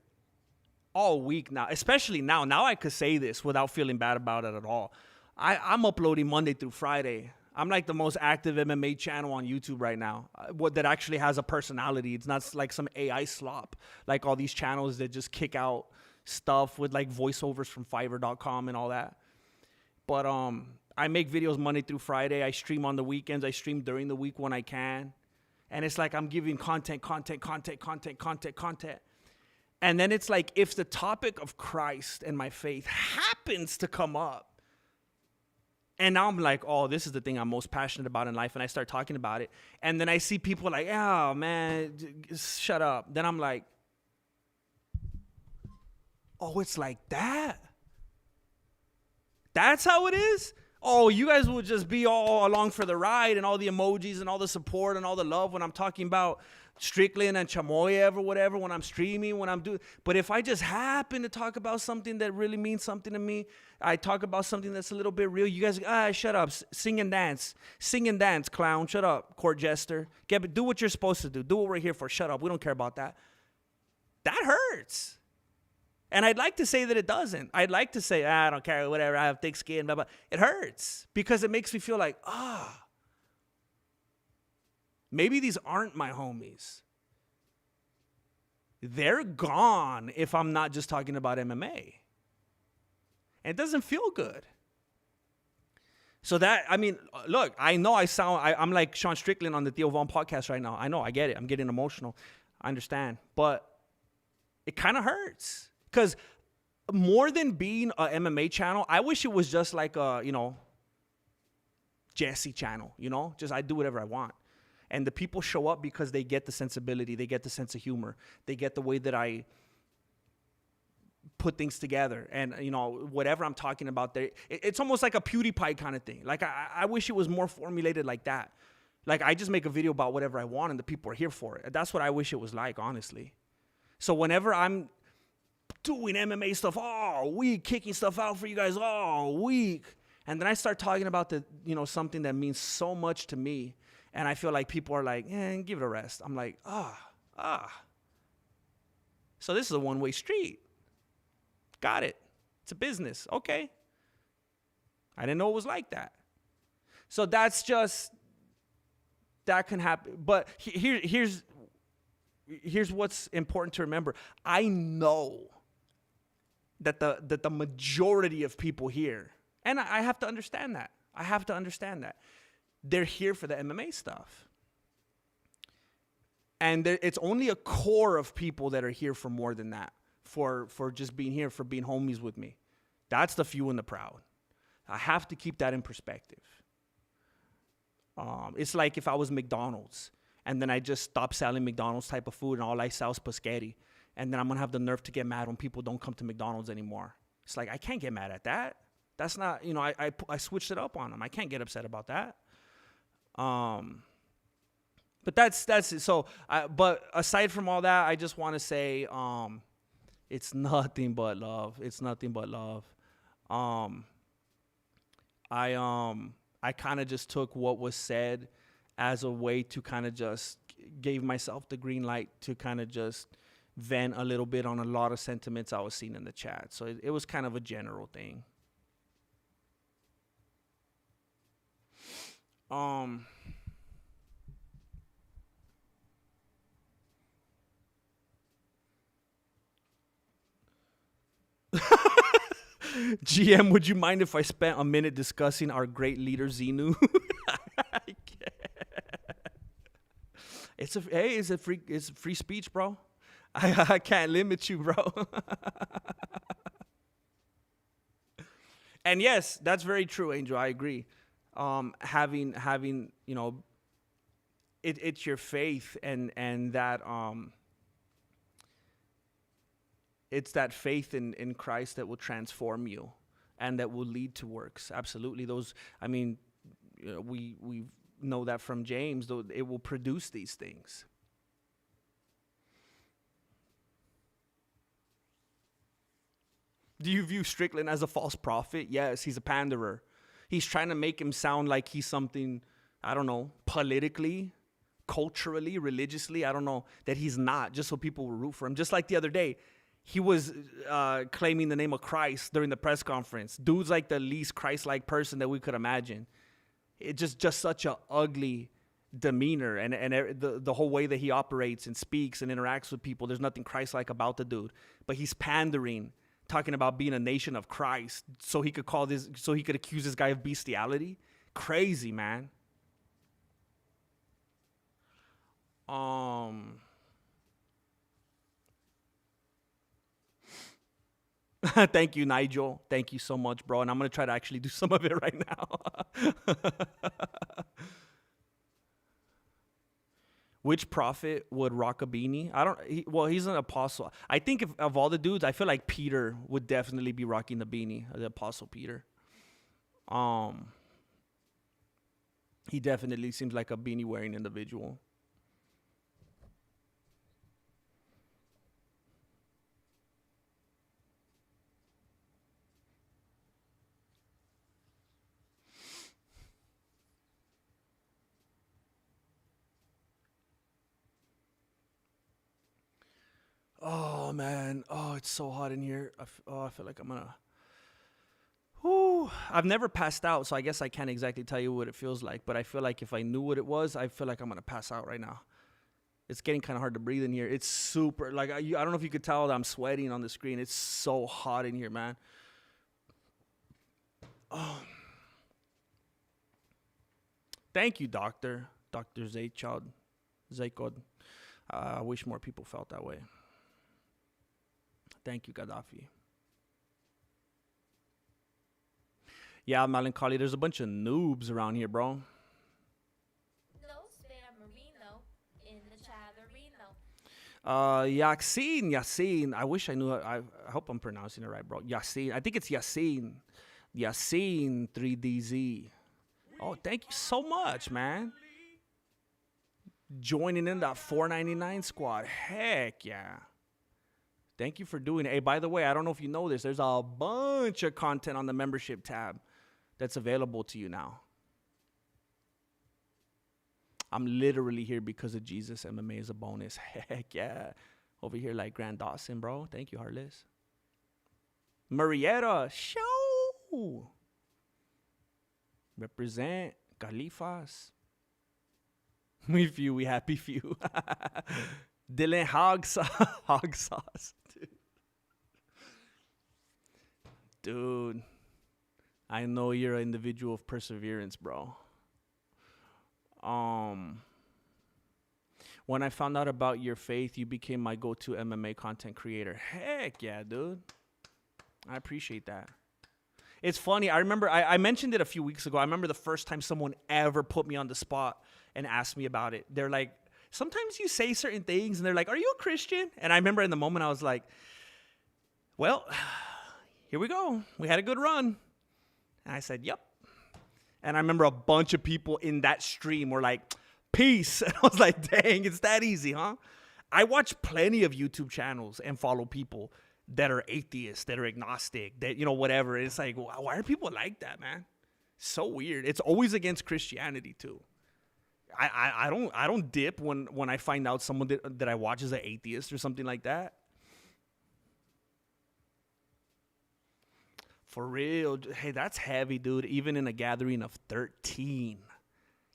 all week now, especially now. Now I could say this without feeling bad about it at all. I'm uploading Monday through Friday. I'm like the most active MMA channel on YouTube right now. That actually has a personality. It's not like some AI slop, like all these channels that just kick out stuff with like voiceovers from Fiverr.com and all that. But I make videos Monday through Friday. I stream on the weekends. I stream during the week when I can. And it's like I'm giving content. And then it's like if the topic of Christ and my faith happens to come up, and now I'm like, oh, this is the thing I'm most passionate about in life. And I start talking about it. And then I see people like, oh, man, shut up. Then I'm like, Oh, it's like that. That's how it is? Oh, you guys will just be all along for the ride and all the emojis and all the support and all the love when I'm talking about Strickland and Chimaev or whatever, when I'm streaming, when I'm doing. But if I just happen to talk about something that really means something to me, I talk about something that's a little bit real, you guys, shut up, sing and dance. Sing and dance, clown, shut up, court jester. Do what you're supposed to do. Do what we're here for, shut up, we don't care about that. That hurts. And I'd like to say that it doesn't. I'd like to say, I don't care, whatever, I have thick skin, blah, blah. It hurts because it makes me feel like, maybe these aren't my homies. They're gone if I'm not just talking about MMA. And it doesn't feel good. So that, I mean, look, I know I'm like Sean Strickland on the Theo Vaughn podcast right now. I know, I get it. I'm getting emotional. I understand. But it kind of hurts. Because more than being an MMA channel, I wish it was just like a, Jesse channel, just I do whatever I want. And the people show up because they get the sensibility, they get the sense of humor, they get the way that I put things together. And, whatever I'm talking about there, it's almost like a PewDiePie kind of thing. Like, I wish it was more formulated like that. Like, I just make a video about whatever I want and the people are here for it. That's what I wish it was like, honestly. So whenever I'm doing MMA stuff all week, kicking stuff out for you guys all week, and then I start talking about something that means so much to me, and I feel like people are like, give it a rest. I'm like, So this is a one-way street. Got it. It's a business. Okay. I didn't know it was like that. So that can happen. But here's what's important to remember. I know that the majority of people here, and I have to understand that. They're here for the MMA stuff. And it's only a core of people that are here for more than that, for just being here, for being homies with me. That's the few and the proud. I have to keep that in perspective. It's like if I was McDonald's and then I just stop selling McDonald's type of food and all I sell is spaghetti, and then I'm going to have the nerve to get mad when people don't come to McDonald's anymore. It's like, I can't get mad at that. That's not, I switched it up on them. I can't get upset about that. But that's it. So, but aside from all that, I just want to say, it's nothing but love. It's nothing but love. I kind of just took what was said as a way to kind of just gave myself the green light to kind of just vent a little bit on a lot of sentiments I was seeing in the chat. So it was kind of a general thing. GM, would you mind if I spent a minute discussing our great leader Xenu? It's free speech, bro. I can't limit you, bro. And yes, that's very true, Angel. I agree. Having it's your faith and that it's that faith in Christ that will transform you and that will lead to works. Absolutely. We know that from James, though it will produce these things. Do you view Strickland as a false prophet? Yes, he's a panderer. He's trying to make him sound like he's something, I don't know, politically, culturally, religiously, I don't know, that he's not, just so people will root for him. Just like the other day, he was claiming the name of Christ during the press conference. Dude's like the least Christ-like person that we could imagine. It's just such an ugly demeanor and the whole way that he operates and speaks and interacts with people. There's nothing Christ-like about the dude. But he's pandering, talking about being a nation of Christ, so he could accuse this guy of bestiality. Crazy, man. Thank you, Nigel. Thank you so much, bro. And I'm going to try to actually do some of it right now. Which prophet would rock a beanie? He's an apostle. I think of all the dudes, I feel like Peter would definitely be rocking the beanie, the apostle Peter. He definitely seems like a beanie wearing individual. Oh, man. Oh, it's so hot in here. I feel like I'm going to... Whew. I've never passed out, so I guess I can't exactly tell you what it feels like. But I feel like if I knew what it was, I feel like I'm going to pass out right now. It's getting kind of hard to breathe in here. It's super... Like, I don't know if you could tell that I'm sweating on the screen. It's so hot in here, man. Oh. Thank you, Dr. Zaychod. I wish more people felt that way. Thank you, Gaddafi. Yeah, Melancholy, there's a bunch of noobs around here, bro. No spam Marino in the chatterino. Yasin. I wish I knew. I hope I'm pronouncing it right, bro. Yasin. I think it's Yasin. Yasin 3DZ. Oh, thank you so much, man. Joining in that $4.99 squad. Heck yeah. Thank you for doing it. Hey, by the way, I don't know if you know this. There's a bunch of content on the membership tab that's available to you now. I'm literally here because of Jesus. MMA is a bonus. Heck yeah. Over here like Grant Dawson, bro. Thank you, Heartless. Marietta, show. Represent. Califas. We few, we happy few. Dylan hog sauce. Dude, I know you're an individual of perseverance, bro. When I found out about your faith, you became my go-to MMA content creator. Heck yeah, dude. I appreciate that. It's funny. I remember I mentioned it a few weeks ago. I remember the first time someone ever put me on the spot and asked me about it. They're like, sometimes you say certain things and they're like, are you a Christian? And I remember in the moment I was like, well, here we go. We had a good run. And I said, yep. And I remember a bunch of people in that stream were like, peace. And I was like, dang, it's that easy, huh? I watch plenty of YouTube channels and follow people that are atheists, that are agnostic, that, you know, whatever. It's like, why are people like that, man? So weird. It's always against Christianity too. I don't dip when I find out someone that I watch is an atheist or something like that. For real. Hey, that's heavy, dude. Even in a gathering of 13.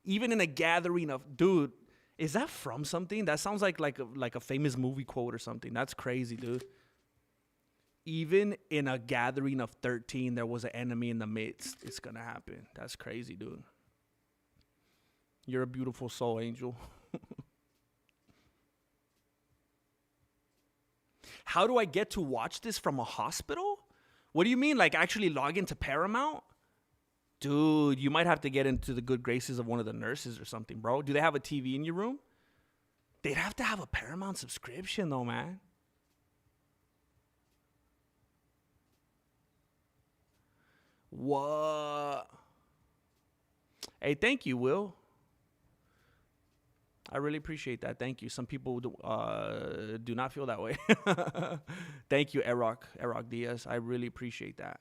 Even in a gathering of, dude, is that from something? That sounds like a famous movie quote or something. That's crazy, dude. Even in a gathering of 13, there was an enemy in the midst. It's going to happen. That's crazy, dude. You're a beautiful soul, Angel. How do I get to watch this from a hospital? What do you mean? Like actually log into Paramount? Dude, you might have to get into the good graces of one of the nurses or something, bro. Do they have a TV in your room? They'd have to have a Paramount subscription though, man. What? Hey, thank you, Will. I really appreciate that. Thank you. Some people do not feel that way. Thank you, Erok Diaz. I really appreciate that.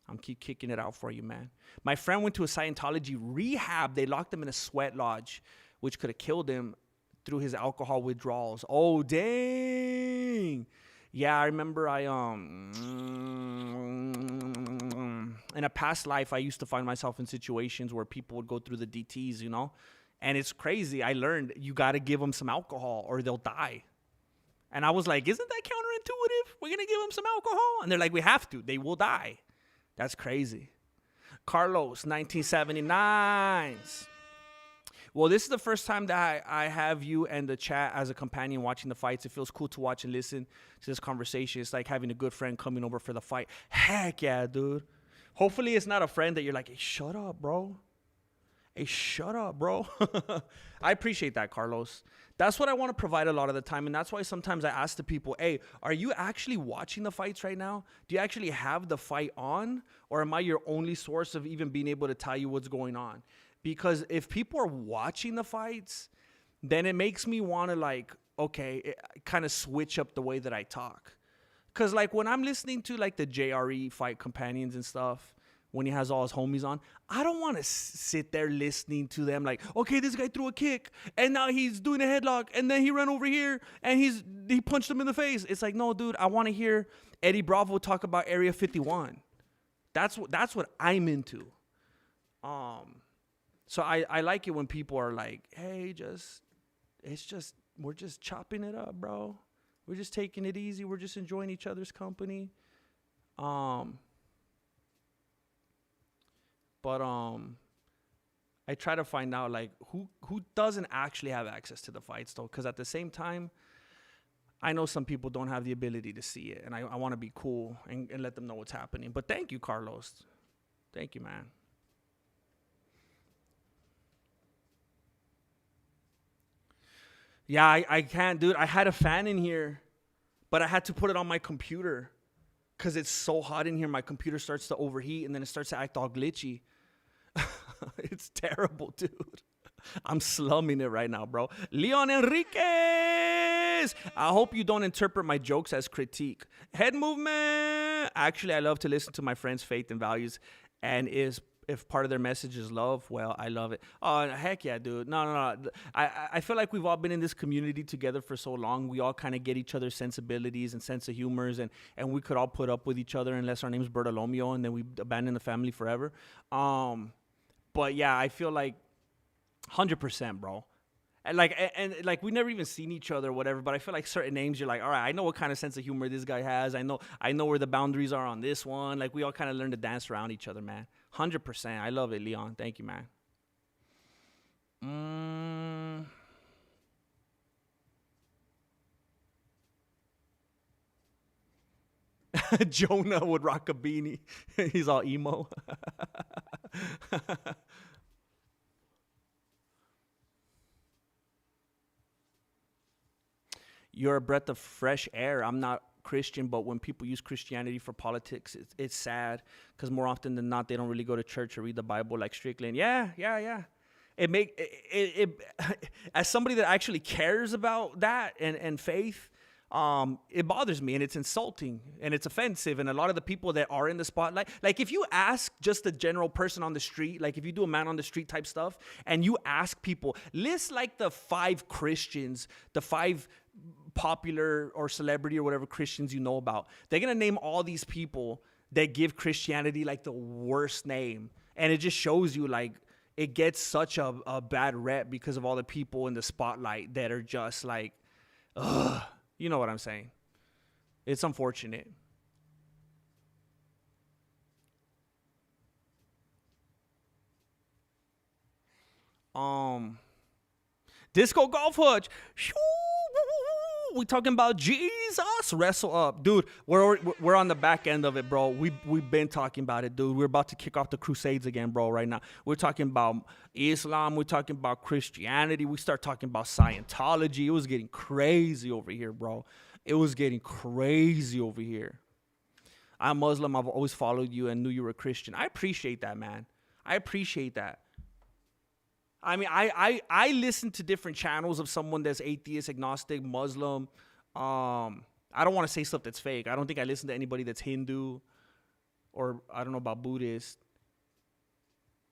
I'm keep kicking it out for you, man. My friend went to a Scientology rehab. They locked him in a sweat lodge, which could have killed him through his alcohol withdrawals. Oh, dang. Yeah, I remember in a past life, I used to find myself in situations where people would go through the DTs, you know? And it's crazy. I learned you got to give them some alcohol or they'll die. And I was like, isn't that counterintuitive? We're going to give them some alcohol? And they're like, we have to. They will die. That's crazy. Carlos, 1979s. Well, this is the first time that I have you and the chat as a companion watching the fights. It feels cool to watch and listen to this conversation. It's like having a good friend coming over for the fight. Heck yeah, dude. Hopefully it's not a friend that you're like, hey, shut up, bro. Hey, shut up, bro. I appreciate that, Carlos. That's what I want to provide a lot of the time. And that's why sometimes I ask the people, hey, are you actually watching the fights right now? Do you actually have the fight on? Or am I your only source of even being able to tell you what's going on? Because if people are watching the fights, then it makes me want to like, okay, kind of switch up the way that I talk. Because like when I'm listening to like the JRE fight companions and stuff, when he has all his homies on, I don't want to sit there listening to them like, okay, this guy threw a kick and now he's doing a headlock and then he ran over here and he punched him in the face. It's like, no, dude, I want to hear Eddie Bravo talk about Area 51. That's what I'm into. So I like it when people are like, hey, we're just chopping it up, bro. We're just taking it easy. We're just enjoying each other's company. But I try to find out like who doesn't actually have access to the fights though, because at the same time, I know some people don't have the ability to see it, and I want to be cool and let them know what's happening. But thank you, Carlos. Thank you, man. Yeah, I can't, dude. I had a fan in here, but I had to put it on my computer because it's so hot in here. My computer starts to overheat, and then it starts to act all glitchy. It's terrible, dude. I'm slumming it right now, bro. Leon Enriquez. I hope you don't interpret my jokes as critique. Head movement. Actually, I love to listen to my friends' faith and values, and if part of their message is love, well, I love it. Oh, heck yeah, dude. No. I feel like we've all been in this community together for so long. We all kind of get each other's sensibilities and sense of humors, and we could all put up with each other unless our name's Bertolomeo, and then we abandon the family forever. But yeah, I feel like 100%, bro. And like we never even seen each other or whatever, but I feel like certain names, you're like, all right, I know what kind of sense of humor this guy has. I know where the boundaries are on this one. Like we all kind of learn to dance around each other, man. 100%. I love it, Leon. Thank you, man. Jonah would rock a beanie. He's all emo. You're a breath of fresh air. I'm not Christian, but when people use Christianity for politics, it's sad because more often than not, they don't really go to church or read the Bible like Strickland. Yeah. It as somebody that actually cares about that and faith, it bothers me, and it's insulting and it's offensive. And a lot of the people that are in the spotlight, like if you ask just a general person on the street, like if you do a man on the street type stuff and you ask people, list like the 5 Christians, the 5 popular or celebrity or whatever Christians you know about, they're going to name all these people that give Christianity like the worst name. And it just shows you like it gets such a bad rep because of all the people in the spotlight that are just like, ugh. You know what I'm saying? It's unfortunate. Disco golf hutch. We talking about Jesus? Wrestle up, dude. We're on the back end of it, bro. We've been talking about it, dude. We're about to kick off the Crusades again, bro. Right now, we're talking about Islam. We're talking about Christianity. We start talking about Scientology. It was getting crazy over here, bro. It was getting crazy over here. I'm Muslim. I've always followed you and knew you were a Christian. I appreciate that, man. I appreciate that. I mean, I listen to different channels of someone that's atheist, agnostic, Muslim. I don't want to say stuff that's fake. I don't think I listen to anybody that's Hindu or I don't know about Buddhist.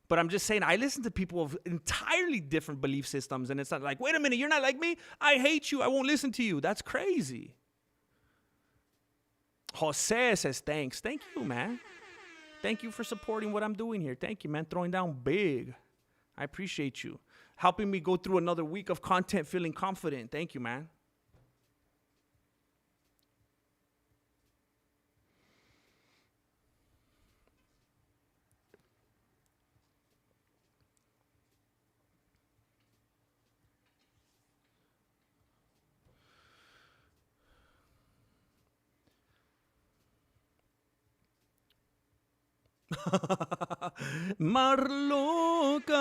But I'm just saying, I listen to people of entirely different belief systems, and it's not like, wait a minute, you're not like me? I hate you. I won't listen to you. That's crazy. Jose says thanks. Thank you, man. Thank you for supporting what I'm doing here. Thank you, man. Throwing down big. I appreciate you. Helping me go through another week of content feeling confident. Thank you, man. Marloca.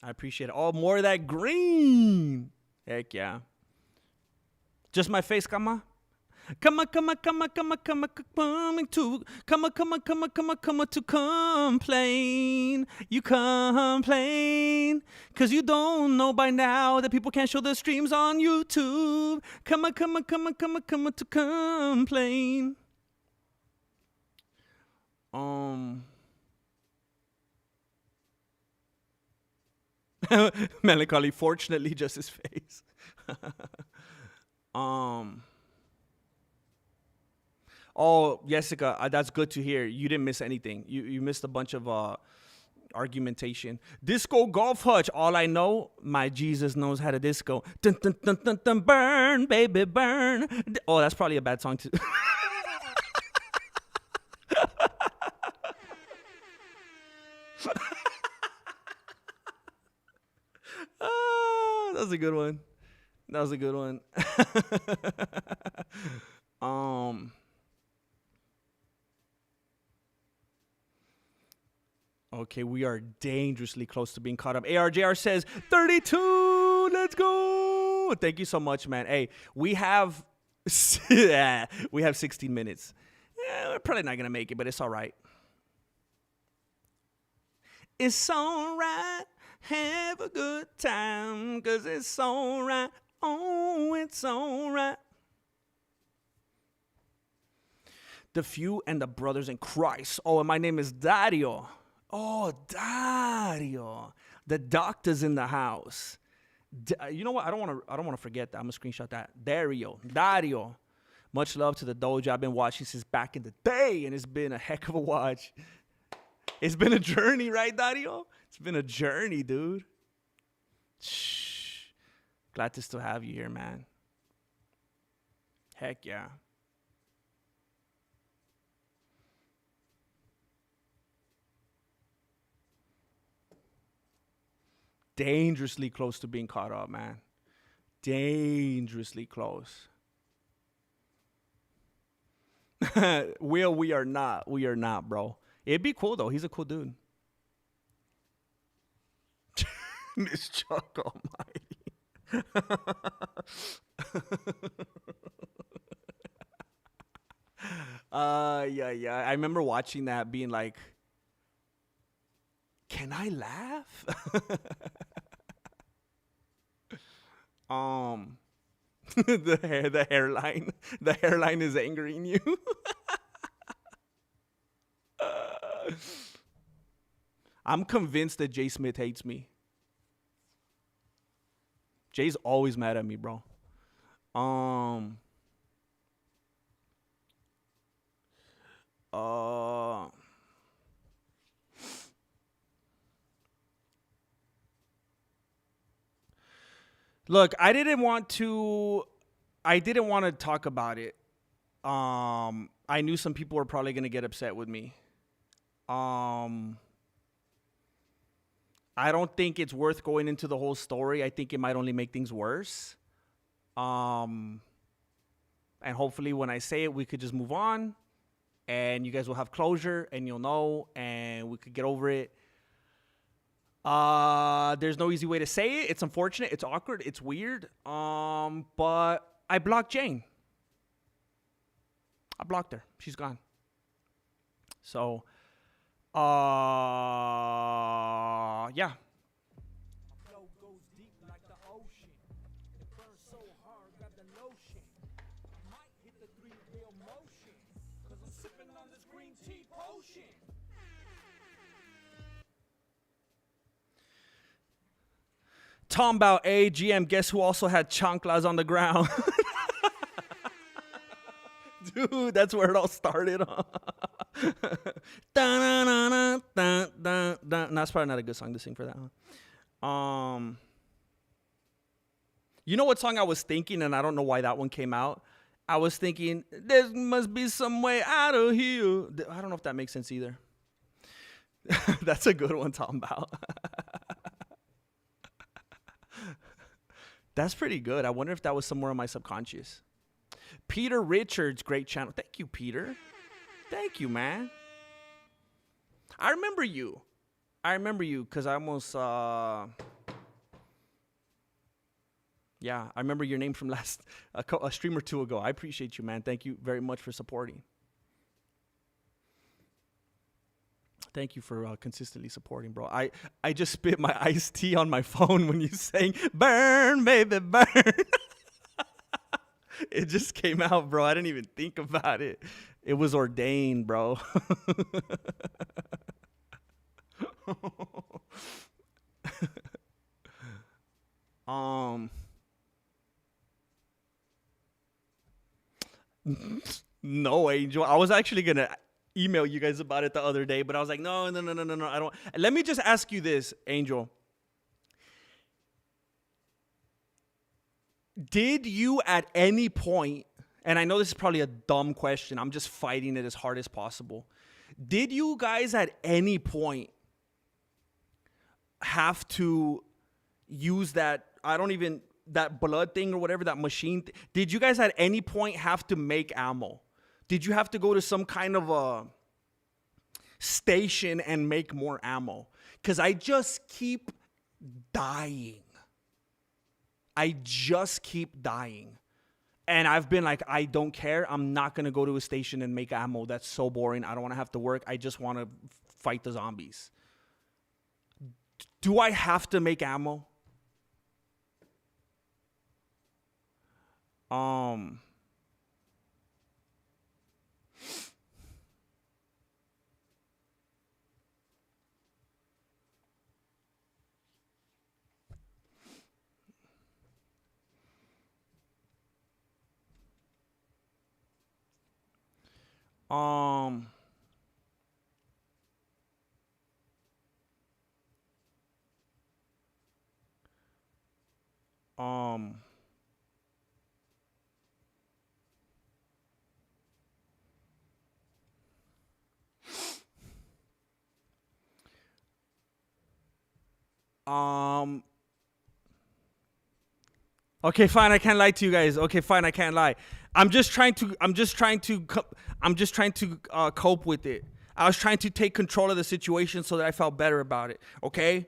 I appreciate it. Oh, more of that green. Heck yeah. Just my face, come coming to complain. You complain cause you don't know by now that people can't show the streams on YouTube. Come to complain. Melancholy, fortunately, just his face. Oh, Jessica, that's good to hear. You didn't miss anything. You missed a bunch of argumentation. Disco golf hutch. All I know, my Jesus knows how to disco. Dun, dun, dun, dun, dun, burn, baby, burn. Oh, that's probably a bad song too. That was a good one. That was a good one. Okay, we are dangerously close to being caught up. ARJR says 32. Let's go. Thank you so much, man. Hey, we have 16 minutes. Yeah, we're probably not gonna make it, but it's all right. It's all right. Have a good time, cause it's all right. Oh, it's all right. The Few and the Brothers in Christ. Oh, and my name is Dario. Oh, Dario. The doctor's in the house. You know what? I don't want to forget that. I'm gonna screenshot that. Dario. Much love to the dojo. I've been watching since back in the day, and it's been a heck of a watch. It's been a journey, right, Dario? It's been a journey, dude. Shh. Glad to still have you here, man. Heck yeah. Dangerously close to being caught up, man. Dangerously close. Will, we are not. We are not, bro. It'd be cool, though. He's a cool dude. Miss Chuck Almighty. Yeah. I remember watching that being like, can I laugh? The hairline is angering you. I'm convinced that Jay Smith hates me. Jay's always mad at me, bro. Look, I didn't want to talk about it. I knew some people were probably going to get upset with me. I don't think it's worth going into the whole story. I think it might only make things worse. And hopefully when I say it, we could just move on and you guys will have closure and you'll know and we could get over it. There's no easy way to say it. It's unfortunate. It's awkward. It's weird. But I blocked Jane. I blocked her. She's gone. So, yeah. Flow goes deep like the ocean. It burns so hard, grab the lotion. Might hit the 3-wheel motion. Cause I'm sipping on this green tea potion. Tom about AGM, guess who also had chanclas on the ground? Dude, that's where it all started. That's probably not a good song to sing for that one. You know what song I was thinking, and I don't know why that one came out. I was thinking, there must be some way out of here. I don't know if that makes sense either. That's a good one, Tom Bao. That's pretty good. I wonder if that was somewhere in my subconscious. Peter Richards, great channel. Thank you, Peter. Thank you, man. I remember you because I almost, yeah, I remember your name from a stream or two ago. I appreciate you, man. Thank you very much for supporting. Thank you for consistently supporting, bro. I just spit my iced tea on my phone when you sang, burn, baby, burn. It just came out, bro. I didn't even think about it. It was ordained, bro. No, Angel. I was actually gonna email you guys about it the other day, but I was like, no. I don't. Let me just ask you this, Angel. Did you at any point, and I know this is probably a dumb question, I'm just fighting it as hard as possible. Did you guys at any point have to use that, that blood thing or whatever, that machine? Did you guys at any point have to make ammo? Did you have to go to some kind of a station and make more ammo? Because I just keep dying. And I've been like, I don't care. I'm not going to go to a station and make ammo. That's so boring. I don't want to have to work. I just want to fight the zombies. Do I have to make ammo? Okay, fine. I can't lie to you guys. Okay, fine. I can't lie. I'm just trying to cope with it. I was trying to take control of the situation so that I felt better about it. Okay.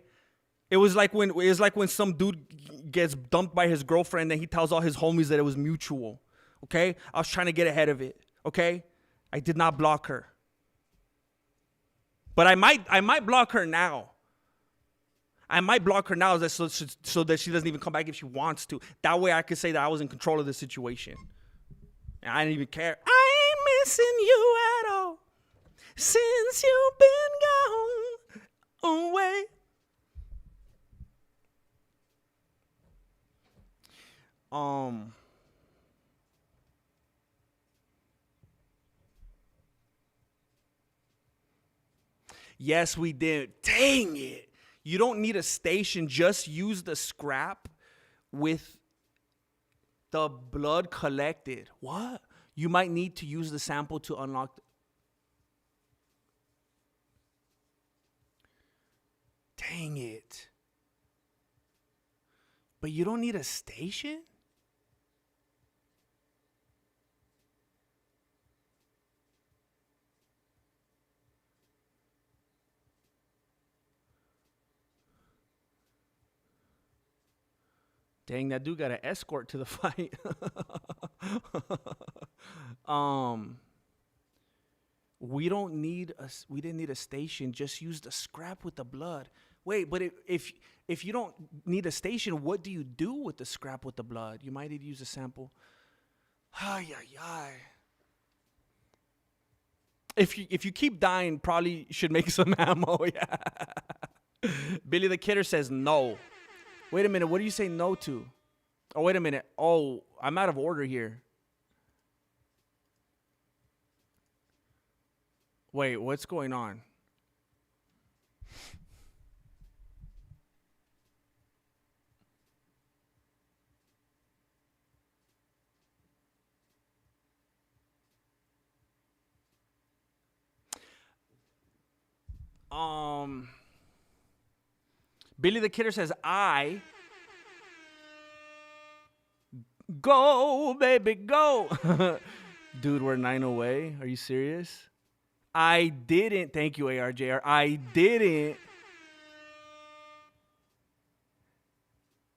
It was like when some dude gets dumped by his girlfriend and he tells all his homies that it was mutual. Okay. I was trying to get ahead of it. Okay. I did not block her. But I might block her now. I might block her now so that she doesn't even come back if she wants to. That way I could say that I was in control of the situation. And I didn't even care. I ain't missing you at all since you've been gone away. Yes, we did. Dang it. You don't need a station. Just use the scrap with the blood collected. What? You might need to use the sample to unlock. Dang it. But you don't need a station? Dang, that dude got an escort to the fight. We didn't need a station. Just use the scrap with the blood. Wait, but if you don't need a station, what do you do with the scrap with the blood? You might need to use a sample. Ay. If you keep dying, probably should make some ammo. Yeah. Billy the Kidder says no. Wait a minute. What do you say no to? Oh, wait a minute. Oh, I'm out of order here. Wait, what's going on? Billy the Kidder says, go, baby, go. Dude, we're 9 away. Are you serious? I didn't. Thank you, ARJR. I didn't.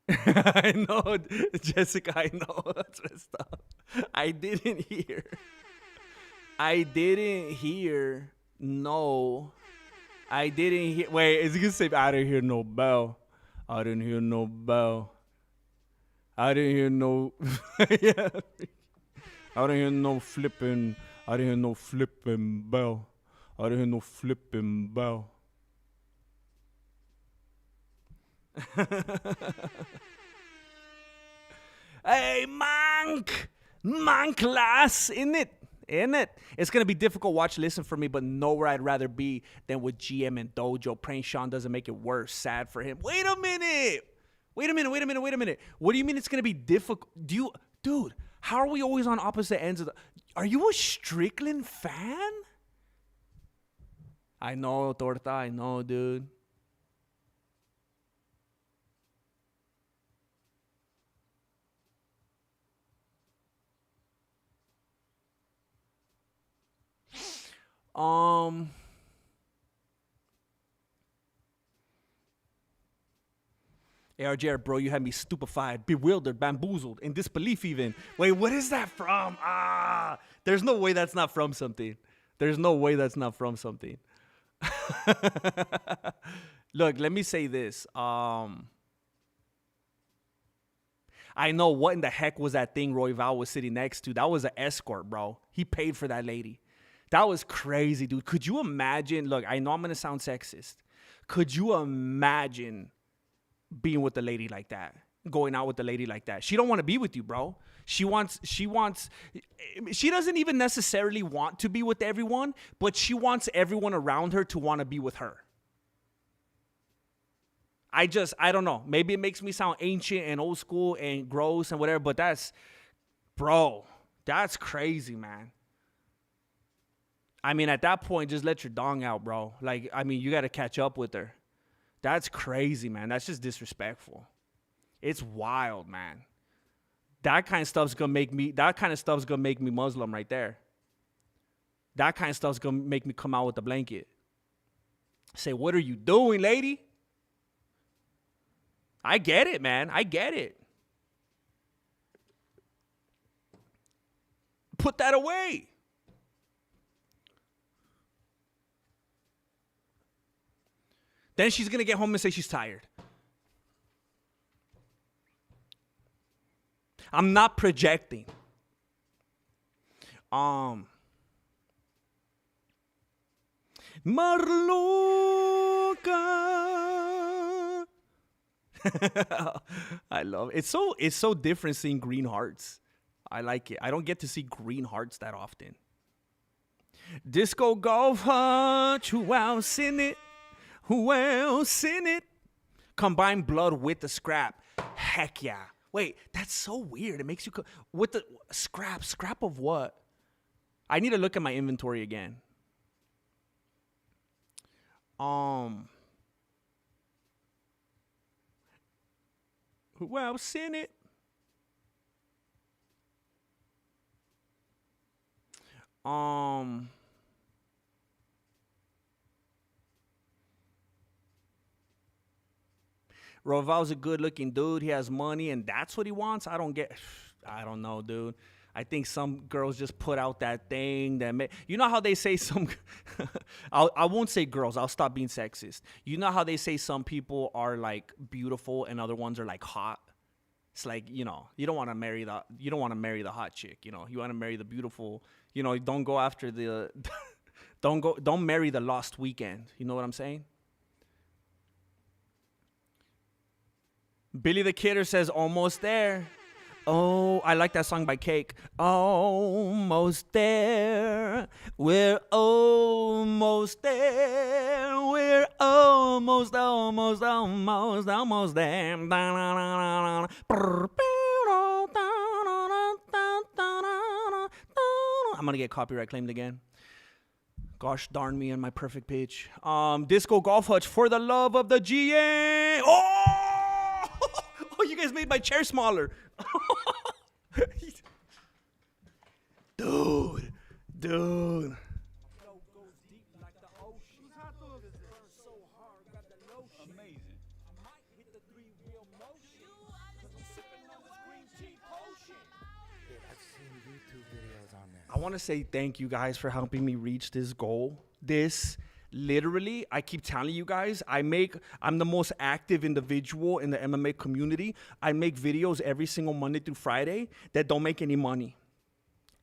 I know, Jessica. I know. That's messed up. I didn't hear. I didn't hear. No. I didn't hear. Wait, is he gonna say I didn't hear no bell? I didn't hear no bell. I didn't hear no. Yeah. I didn't hear no flipping. I didn't hear no flipping bell. I didn't hear no flipping bell. Hey, Monk! Monk lass! In it. It's going to be difficult watch listen for me, but nowhere I'd rather be than with GM and Dojo. Praying Sean doesn't make it worse. Sad for him. Wait a minute. What do you mean it's going to be difficult? Dude, how are we always on opposite ends of the... Are you a Strickland fan? I know, Torta. I know, dude. ARJR, bro, you had me stupefied, bewildered, bamboozled, in disbelief even. Wait, what is that from? There's no way that's not from something. Look, let me say this. I know what in the heck was that thing Roy Val was sitting next to. That was an escort, bro. He paid for that lady. That was crazy, dude. Could you imagine? Look, I know I'm going to sound sexist. Could you imagine being with a lady like that? Going out with a lady like that? She don't want to be with you, bro. She doesn't even necessarily want to be with everyone, but she wants everyone around her to want to be with her. I don't know. Maybe it makes me sound ancient and old school and gross and whatever, but that's crazy, man. I mean, at that point, just let your dong out, bro. Like, I mean, you got to catch up with her. That's crazy, man. That's just disrespectful. It's wild, man. That kind of stuff's going to make me Muslim right there. That kind of stuff's going to make me come out with the blanket. Say, what are you doing, lady? I get it, man. I get it. Put that away. Then she's going to get home and say she's tired. I'm not projecting. Marloca. I love it. It's so different seeing green hearts. I like it. I don't get to see green hearts that often. Disco golf hutch, who else in it? Who else in it? Combine blood with the scrap. Heck yeah. Wait, that's so weird. It makes you... with the scrap. Scrap of what? I need to look at my inventory again. Who else in it? Roval's a good-looking dude. He has money, and that's what he wants? I don't know, dude. I think some girls just put out that thing that you know how they say some... I won't say girls. I'll stop being sexist. You know how they say some people are, like, beautiful and other ones are, like, hot? It's like, you know, you don't want to marry the hot chick, you know. You want to marry the beautiful, you know, don't go after the... don't marry the lost weekend. You know what I'm saying? Billy the Kidder says, almost there. Oh, I like that song by Cake. Almost there. We're almost there. We're almost there. I'm going to get copyright claimed again. Gosh darn me and my perfect pitch. Disco Golf Hutch, for the love of the GA. Oh, you guys made my chair smaller. Dude. I want to say thank you guys for helping me reach this goal. This literally, I keep telling you guys, I'm the most active individual in the MMA community. I make videos every single Monday through Friday that don't make any money.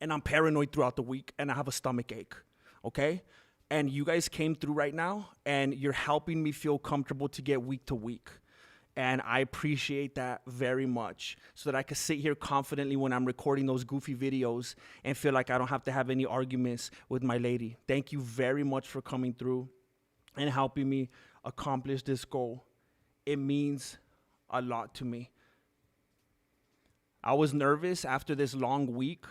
And I'm paranoid throughout the week and I have a stomach ache. Okay? And you guys came through right now and you're helping me feel comfortable to get week to week. And I appreciate that very much so that I can sit here confidently when I'm recording those goofy videos and feel like I don't have to have any arguments with my lady. Thank you very much for coming through and helping me accomplish this goal. It means a lot to me. I was nervous after this long week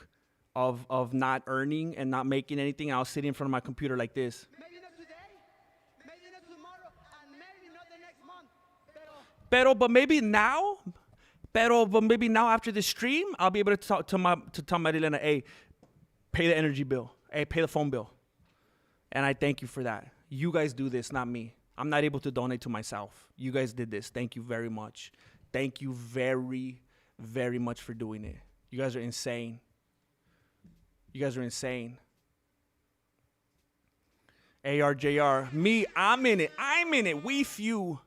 of not earning and not making anything. I was sitting in front of my computer like this. Maybe not today, maybe not tomorrow, and maybe not the next month. But maybe now after the stream, I'll be able to talk to tell Marilena, hey, pay the energy bill. Hey, pay the phone bill. And I thank you for that. You guys do this, not me. I'm not able to donate to myself. You guys did this. Thank you very much. Thank you very, very much for doing it. You guys are insane. You guys are insane. ARJR, me, I'm in it. We few.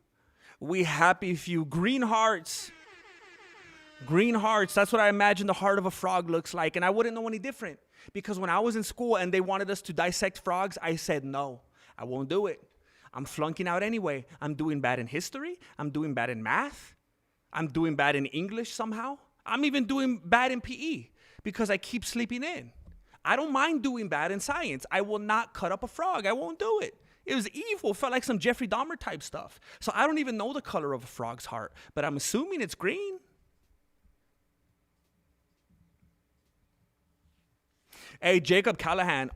We happy few. Green hearts. Green hearts. That's what I imagine the heart of a frog looks like. And I wouldn't know any different. Because when I was in school and they wanted us to dissect frogs, I said, no, I won't do it. I'm flunking out anyway. I'm doing bad in history. I'm doing bad in math. I'm doing bad in English somehow. I'm even doing bad in PE because I keep sleeping in. I don't mind doing bad in science. I will not cut up a frog. I won't do it. It was evil. It felt like some Jeffrey Dahmer type stuff. So I don't even know the color of a frog's heart, but I'm assuming it's green. Hey, Jacob Callahan,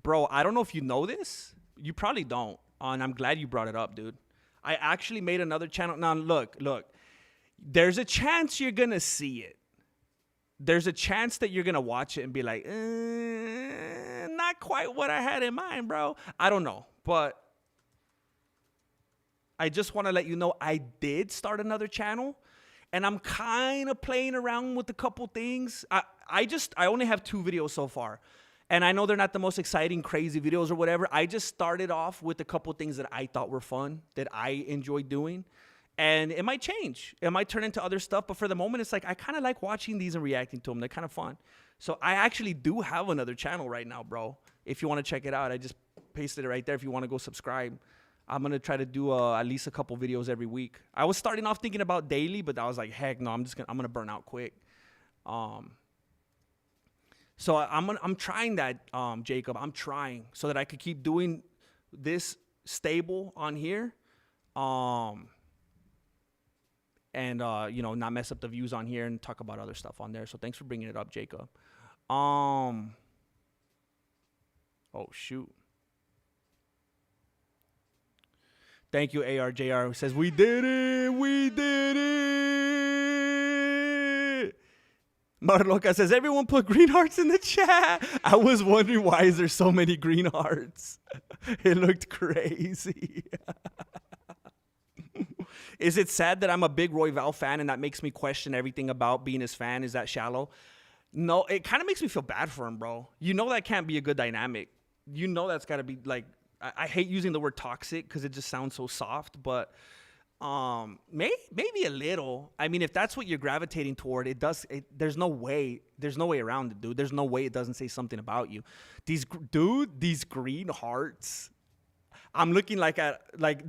bro, I don't know if you know this. You probably don't. And I'm glad you brought it up, dude. I actually made another channel. Now, look. There's a chance you're going to see it. There's a chance that you're going to watch it and be like, not quite what I had in mind, bro. I don't know. But I just want to let you know I did start another channel. And I'm kind of playing around with a couple things. I only have 2 videos so far. And I know they're not the most exciting, crazy videos or whatever. I just started off with a couple things that I thought were fun, that I enjoyed doing. And it might change. It might turn into other stuff. But for the moment, it's like I kind of like watching these and reacting to them. They're kind of fun. So I actually do have another channel right now, bro. If you want to check it out, I just pasted it right there if you want to go subscribe. I'm going to try to do at least a couple videos every week. I was starting off thinking about daily, but I was like, heck no, I'm going to burn out quick. So I'm trying that, Jacob. I'm trying so that I could keep doing this stable on here. And, not mess up the views on here and talk about other stuff on there. So thanks for bringing it up, Jacob. Oh, shoot. Thank you, ARJR, who says, we did it. Marloca says, everyone put green hearts in the chat. I was wondering, why is there so many green hearts? It looked crazy. Is it sad that I'm a big Royval fan and that makes me question everything about being his fan? Is that shallow? No, it kind of makes me feel bad for him, bro. You know that can't be a good dynamic. You know that's got to be like, I hate using the word toxic because it just sounds so soft, but maybe a little. I mean, if that's what you're gravitating toward, there's no way around it, dude. There's no way it doesn't say something about you. These green hearts. I'm looking like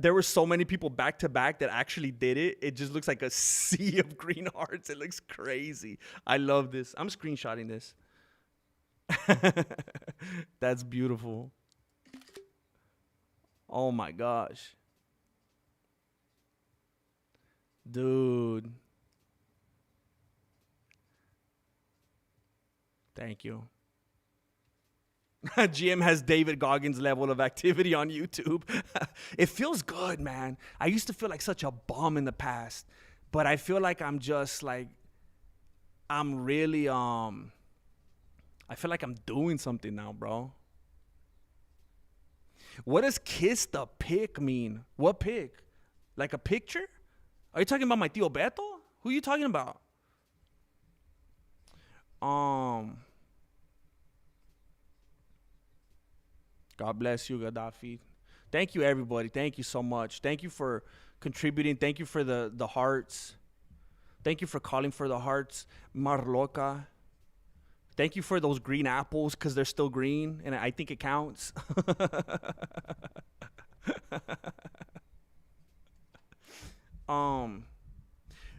there were so many people back to back that actually did it. It just looks like a sea of green hearts. It looks crazy. I love this. I'm screenshotting this. That's beautiful. Oh my gosh. Dude. Thank you. GM has David Goggins' level of activity on YouTube. It feels good, man. I used to feel like such a bum in the past, but I feel like I'm just like, I'm really, I feel like I'm doing something now, bro. What does kiss the pic mean? What pic? Like a picture? Are you talking about my tío Beto? Who are you talking about? God bless you, Gaddafi. Thank you, everybody. Thank you so much. Thank you for contributing. Thank you for the hearts. Thank you for calling for the hearts. Marloca. Thank you for those green apples because they're still green, and I think it counts.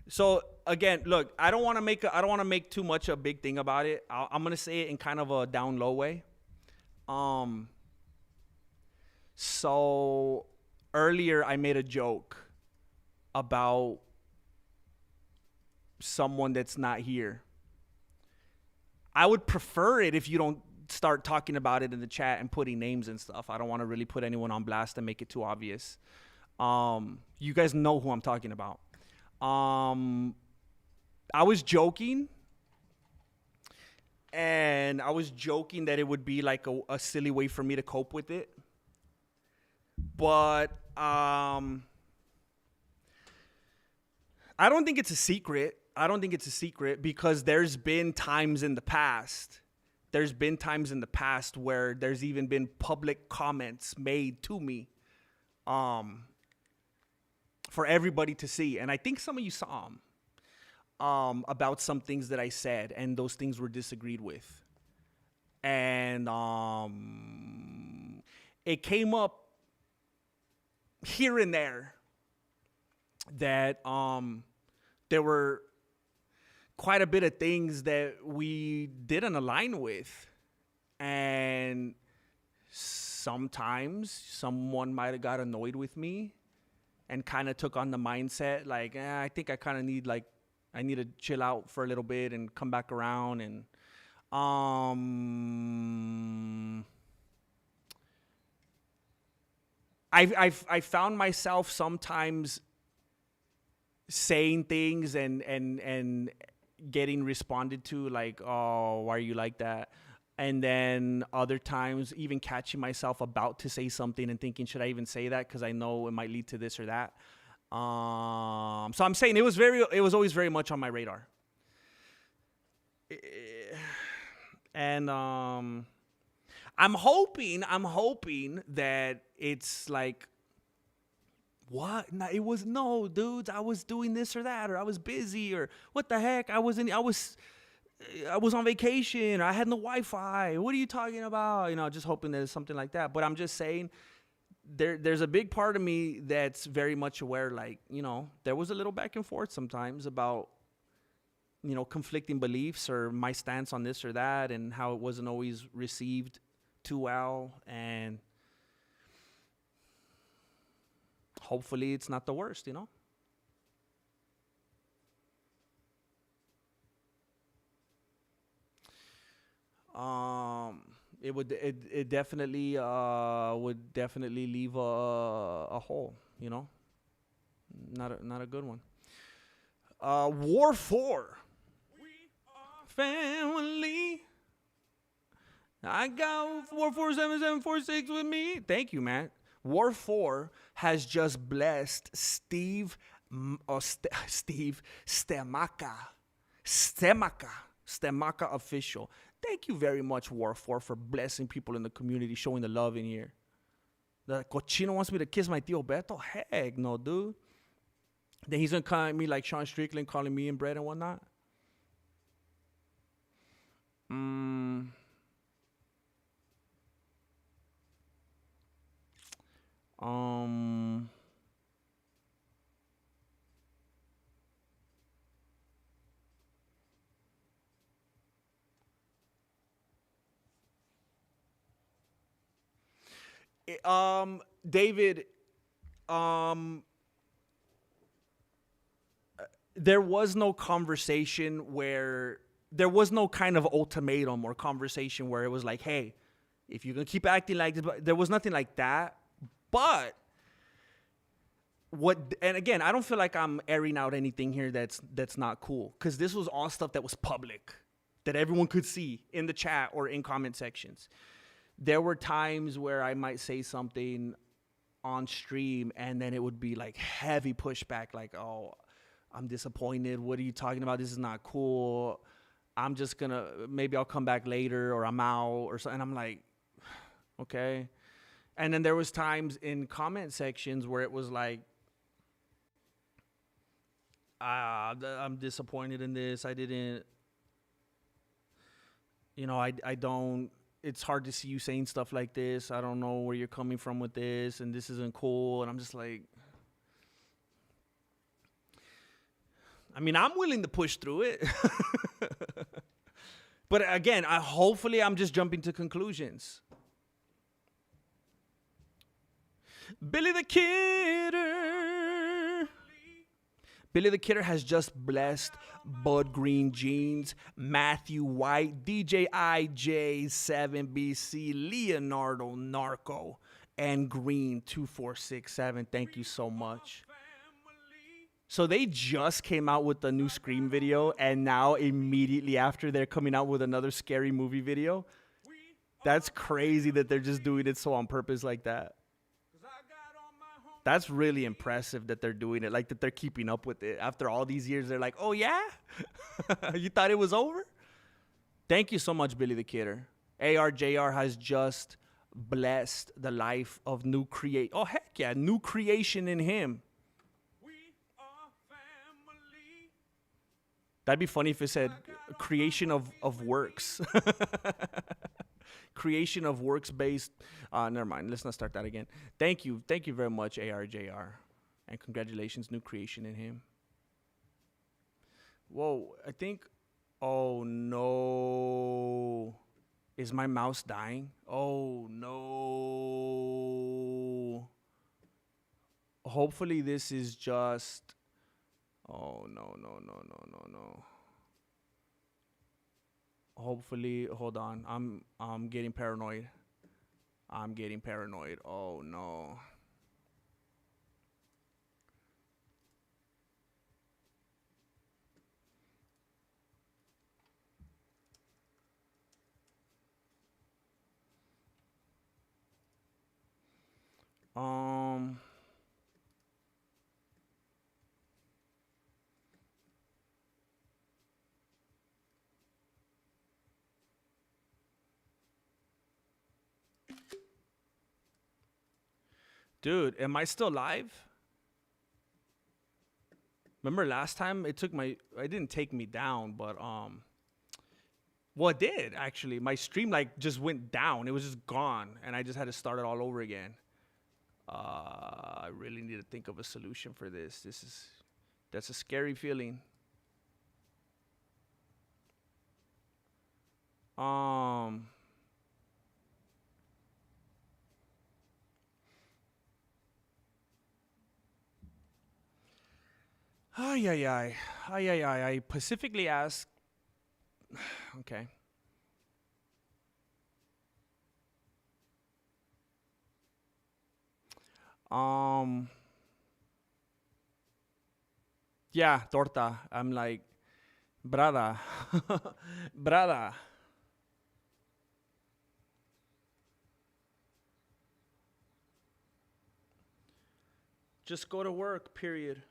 So again, look, I don't want to make too much a big thing about it. I'm gonna say it in kind of a down low way. So earlier I made a joke about someone that's not here. I would prefer it if you don't start talking about it in the chat and putting names and stuff. I don't want to really put anyone on blast and make it too obvious. You guys know who I'm talking about. I was joking. And I was joking that it would be like a silly way for me to cope with it. But I don't think it's a secret. I don't think it's a secret because there's been times in the past. There's been times in the past where there's even been public comments made to me for everybody to see. And I think some of you saw them. About some things that I said, and those things were disagreed with. And it came up here and there that there were quite a bit of things that we didn't align with. And sometimes someone might have got annoyed with me and kind of took on the mindset like, I think I kind of need I need to chill out for a little bit and come back around. And I found myself sometimes saying things and getting responded to like, oh, why are you like that? And then other times even catching myself about to say something and thinking, should I even say that? Because I know it might lead to this or that. So I'm saying it was always very much on my radar. And I'm hoping that it's like, what? No, it was no, dudes, I was doing this or that, or I was busy, or what the heck? I was on vacation, or I had no Wi-Fi. What are you talking about? Just hoping that it's something like that. But I'm just saying, there's a big part of me that's very much aware, like, there was a little back and forth sometimes about, conflicting beliefs or my stance on this or that and how it wasn't always received too well. And hopefully it's not the worst, It definitely would definitely leave a hole, not a good one. War 4. We are family. I got 447746 with me. Thank you, man. War 4 has just blessed Steve Stemaka official. Thank you very much, War 4, for blessing people in the community, showing the love in here. The cochino wants me to kiss my tío Beto? Heck no, dude. Then he's going to call me like Sean Strickland, calling me inbred and whatnot. David, there was no conversation where there was no kind of ultimatum or conversation where it was like, hey, if you're going to keep acting like this, there was nothing like that. But and again, I don't feel like I'm airing out anything here that's not cool, because this was all stuff that was public, that everyone could see in the chat or in comment sections. There were times where I might say something on stream and then it would be like heavy pushback, like, oh, I'm disappointed. What are you talking about? This is not cool. I'm just maybe I'll come back later, or I'm out or something. And I'm like, okay. And then there was times in comment sections where it was like, I'm disappointed in this. I didn't, I don't, it's hard to see you saying stuff like this. I don't know where you're coming from with this, and this isn't cool. And I'm just like, I mean, I'm willing to push through it. But again, hopefully I'm just jumping to conclusions. Billy the Kidder. Billy the Kidder has just blessed Bud Green Jeans, Matthew White, DJ IJ, 7BC, Leonardo Narco, and Green 2467. Thank you so much. So they just came out with the new Scream video, and now immediately after they're coming out with another Scary Movie video. That's crazy that they're just doing it so on purpose like that. That's really impressive that they're doing it, like that they're keeping up with it. After all these years, they're like, oh yeah? You thought it was over? Thank you so much, Billy the Kidder. ARJR has just blessed the life of new create. Oh, heck yeah, new creation in him. That'd be funny if it said creation of works. Creation of works-based. Never mind. Let's not start that again. Thank you. Thank you very much, ARJR. And congratulations, new creation in him. Whoa, I think... Oh, no. Is my mouse dying? Oh, no. Hopefully this is just... Oh, no. Hopefully, hold on. I'm getting paranoid. Oh, no. Dude, am I still live? Remember last time it didn't take me down, but well, it did actually. My stream just went down. It was just gone, and I just had to start it all over again. I really need to think of a solution for this. That's a scary feeling. I specifically asked. Okay. Yeah, torta. I'm like, brother, brother. Just go to work, period.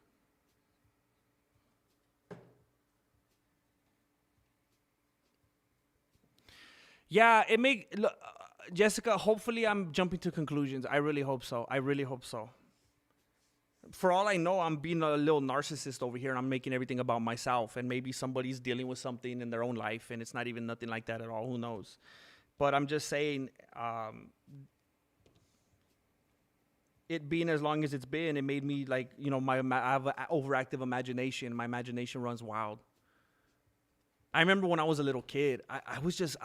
Yeah, Jessica, hopefully I'm jumping to conclusions. I really hope so. For all I know, I'm being a little narcissist over here, and I'm making everything about myself. And maybe somebody's dealing with something in their own life, and it's not even nothing like that at all. Who knows? But I'm just saying, it being as long as it's been, it made me I have an overactive imagination. My imagination runs wild. I remember when I was a little kid, I was just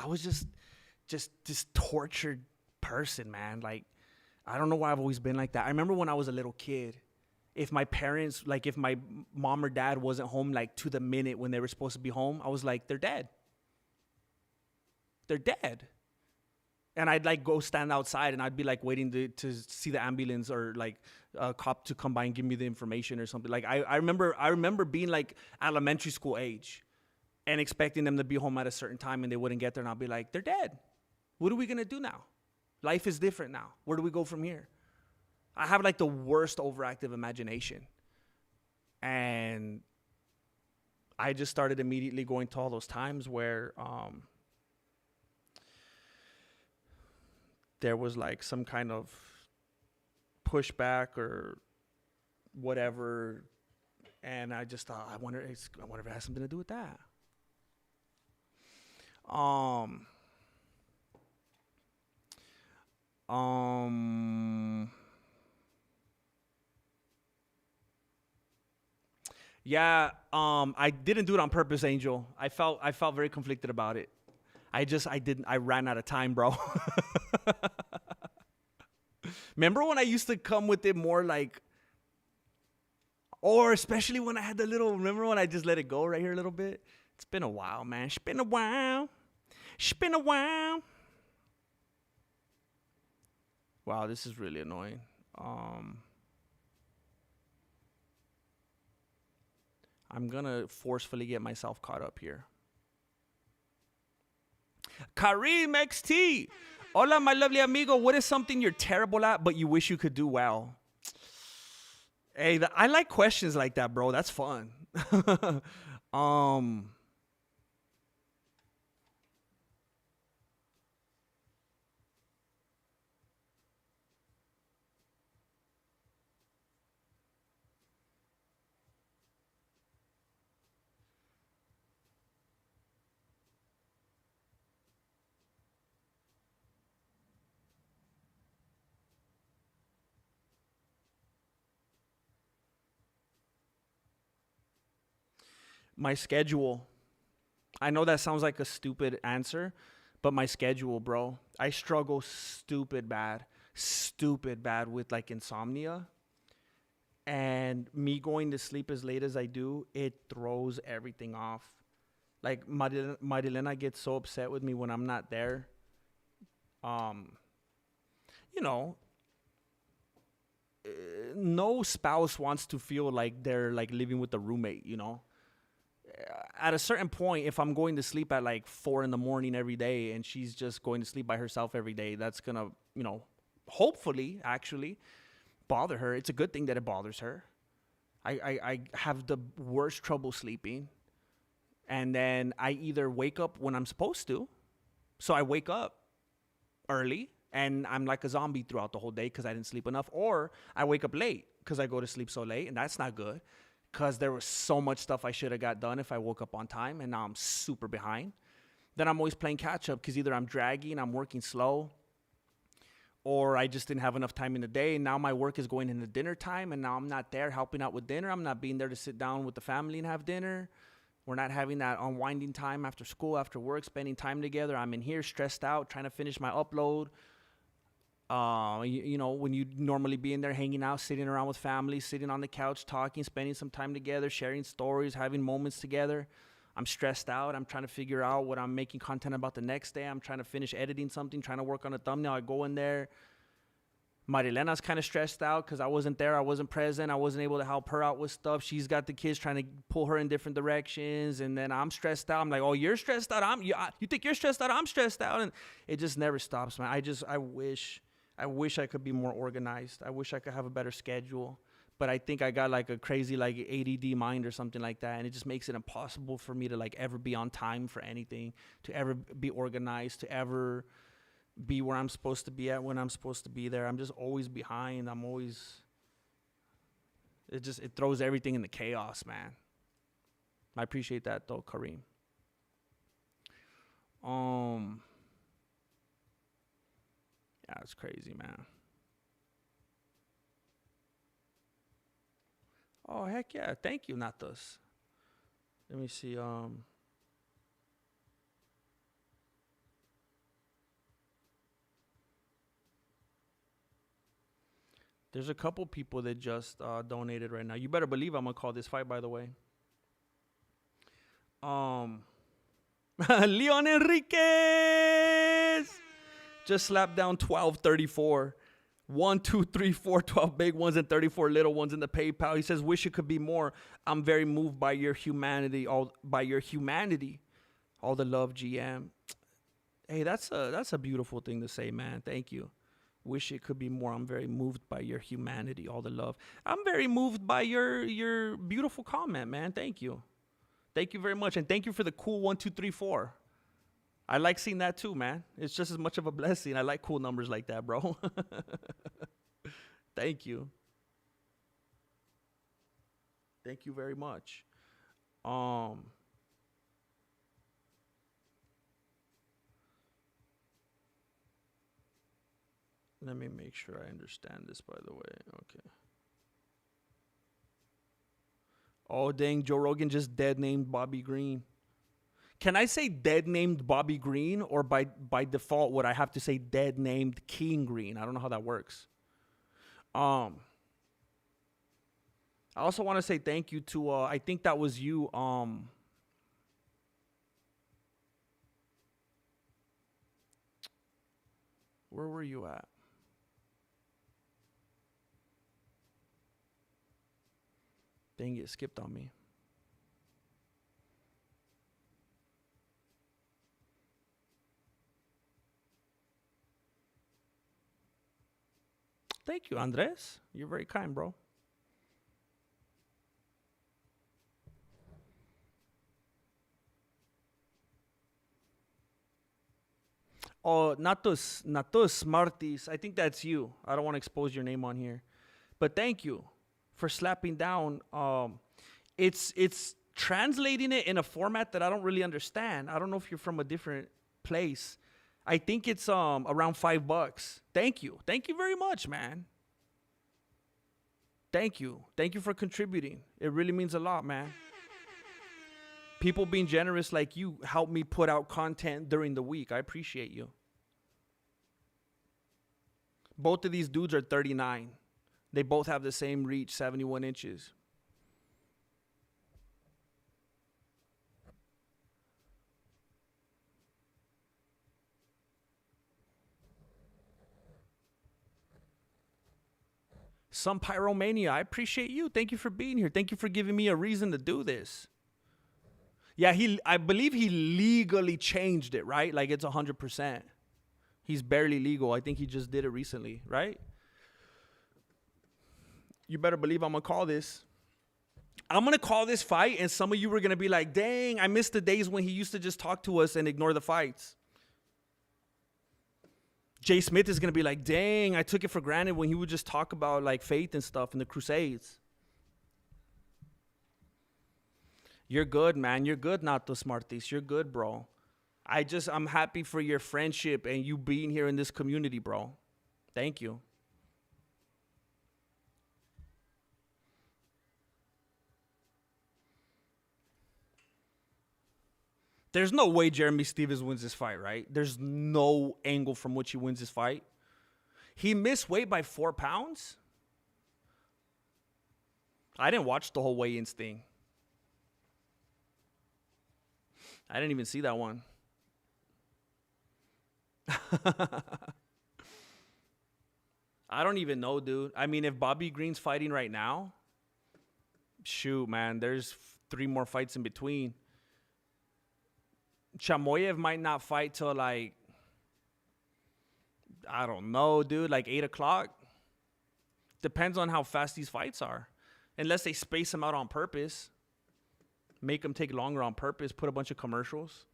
this tortured person, man. Like, I don't know why I've always been like that. I remember when I was a little kid, if my parents, if my mom or dad wasn't home, to the minute when they were supposed to be home, I was like, they're dead. They're dead. And I'd go stand outside, and I'd be waiting to see the ambulance or a cop to come by and give me the information or something. I remember being elementary school age and expecting them to be home at a certain time, and they wouldn't get there, and I'll be like, they're dead. What are we going to do now? Life is different now. Where do we go from here? I have the worst overactive imagination. And I just started immediately going to all those times where there was some kind of pushback or whatever. And I just thought, I wonder if it has something to do with that. Yeah, I didn't do it on purpose, Angel. I felt very conflicted about it. I ran out of time, bro. Remember when I used to come with it more like, or especially when I had remember when I just let it go right here a little bit? It's been a while, man. It's been a while. Wow, this is really annoying. I'm going to forcefully get myself caught up here. Kareem XT. Hola, my lovely amigo. What is something you're terrible at, but you wish you could do well? Hey, I like questions like that, bro. That's fun. My schedule. I know that sounds like a stupid answer, but my schedule, bro. I struggle stupid bad with like insomnia. And me going to sleep as late as I do, it throws everything off. Like Marilena gets so upset with me when I'm not there. You know, no spouse wants to feel like they're like living with a roommate, you know. At a certain point, if I'm going to sleep at like 4 a.m. every day and she's just going to sleep by herself every day, that's going to, you know, hopefully actually bother her. It's a good thing that it bothers her. I have the worst trouble sleeping. And then I either wake up when I'm supposed to. So I wake up early and I'm like a zombie throughout the whole day because I didn't sleep enough. Or I wake up late because I go to sleep so late, and that's not good. Because there was so much stuff I should have got done if I woke up on time, and now I'm super behind. Then I'm always playing catch up because either I'm dragging, I'm working slow, or I just didn't have enough time in the day. And now my work is going into dinner time, and now I'm not there helping out with dinner. I'm not being there to sit down with the family and have dinner. We're not having that unwinding time after school, after work, spending time together. I'm in here stressed out, trying to finish my upload. You know, when you normally be in there hanging out, sitting around with family, sitting on the couch, talking, spending some time together, sharing stories, having moments together. I'm stressed out. I'm trying to figure out what I'm making content about the next day. I'm trying to finish editing something, trying to work on a thumbnail. I go in there. Marilena's kind of stressed out because I wasn't there. I wasn't present. I wasn't able to help her out with stuff. She's got the kids trying to pull her in different directions. And then I'm stressed out. I'm like, oh, you're stressed out? You think you're stressed out? I'm stressed out. And it just never stops, man. I wish I could be more organized. I wish I could have a better schedule. But I think I got like a crazy like ADD mind or something like that. And it just makes it impossible for me to like ever be on time for anything, to ever be organized, to ever be where I'm supposed to be at when I'm supposed to be there. I'm just always behind. It throws everything into chaos, man. I appreciate that though, Kareem. Yeah, it's crazy, man. Oh, heck yeah. Thank you, Natos. Let me see. There's a couple people that just donated right now. You better believe I'm going to call this fight, by the way. Leon Enriquez just slapped down 12.34. 1, 2, 3, 4, 12 big ones and 34 little ones in the PayPal. He says, wish it could be more. I'm very moved by your humanity. All the love, GM. Hey, that's a beautiful thing to say, man. Thank you. Wish it could be more. I'm very moved by your humanity. All the love. I'm very moved by your beautiful comment, man. Thank you. Thank you very much. And thank you for the cool 1, 2, 3, 4. I like seeing that too, man. It's just as much of a blessing. I like cool numbers like that, bro. Thank you. Thank you very much. Let me make sure I understand this, by the way. Okay. Oh, dang. Joe Rogan just dead named Bobby Green. Can I say dead named Bobby Green, or by default would I have to say dead named King Green? I don't know how that works. I also want to say thank you to I think that was you. Where were you at? Dang it, skipped on me. Thank you, Andres. You're very kind, bro. Oh, Natus Martis. I think that's you. I don't want to expose your name on here. But thank you for slapping down. It's translating it in a format that I don't really understand. I don't know if you're from a different place. I think it's around $5. Thank you. Thank you very much, man. Thank you. Thank you for contributing. It really means a lot, man. People being generous like you help me put out content during the week. I appreciate you. Both of these dudes are 39. They both have the same reach, 71 inches. Some Pyromania, I appreciate you. Thank you for being here. Thank you for giving me a reason to do this. Yeah, I believe he legally changed it, right? Like it's 100%. He's barely legal. I think he just did it recently, right? You better believe I'm going to call this. I'm going to call this fight, and some of you were going to be like, dang, I miss the days when he used to just talk to us and ignore the fights. Jay Smith is going to be like, dang, I took it for granted when he would just talk about like faith and stuff in the Crusades. You're good, man. You're good, Nato Smarties. You're good, bro. I'm happy for your friendship and you being here in this community, bro. Thank you. There's no way Jeremy Stevens wins this fight, right? There's no angle from which he wins this fight. He missed weight by 4 pounds? I didn't watch the whole weigh-ins thing. I didn't even see that one. I don't even know, dude. I mean, if Bobby Green's fighting right now, shoot, man, there's 3 more fights in between. Chimaev might not fight till like, I don't know, dude, like 8 o'clock. Depends on how fast these fights are. Unless they space them out on purpose. Make them take longer on purpose. Put a bunch of commercials.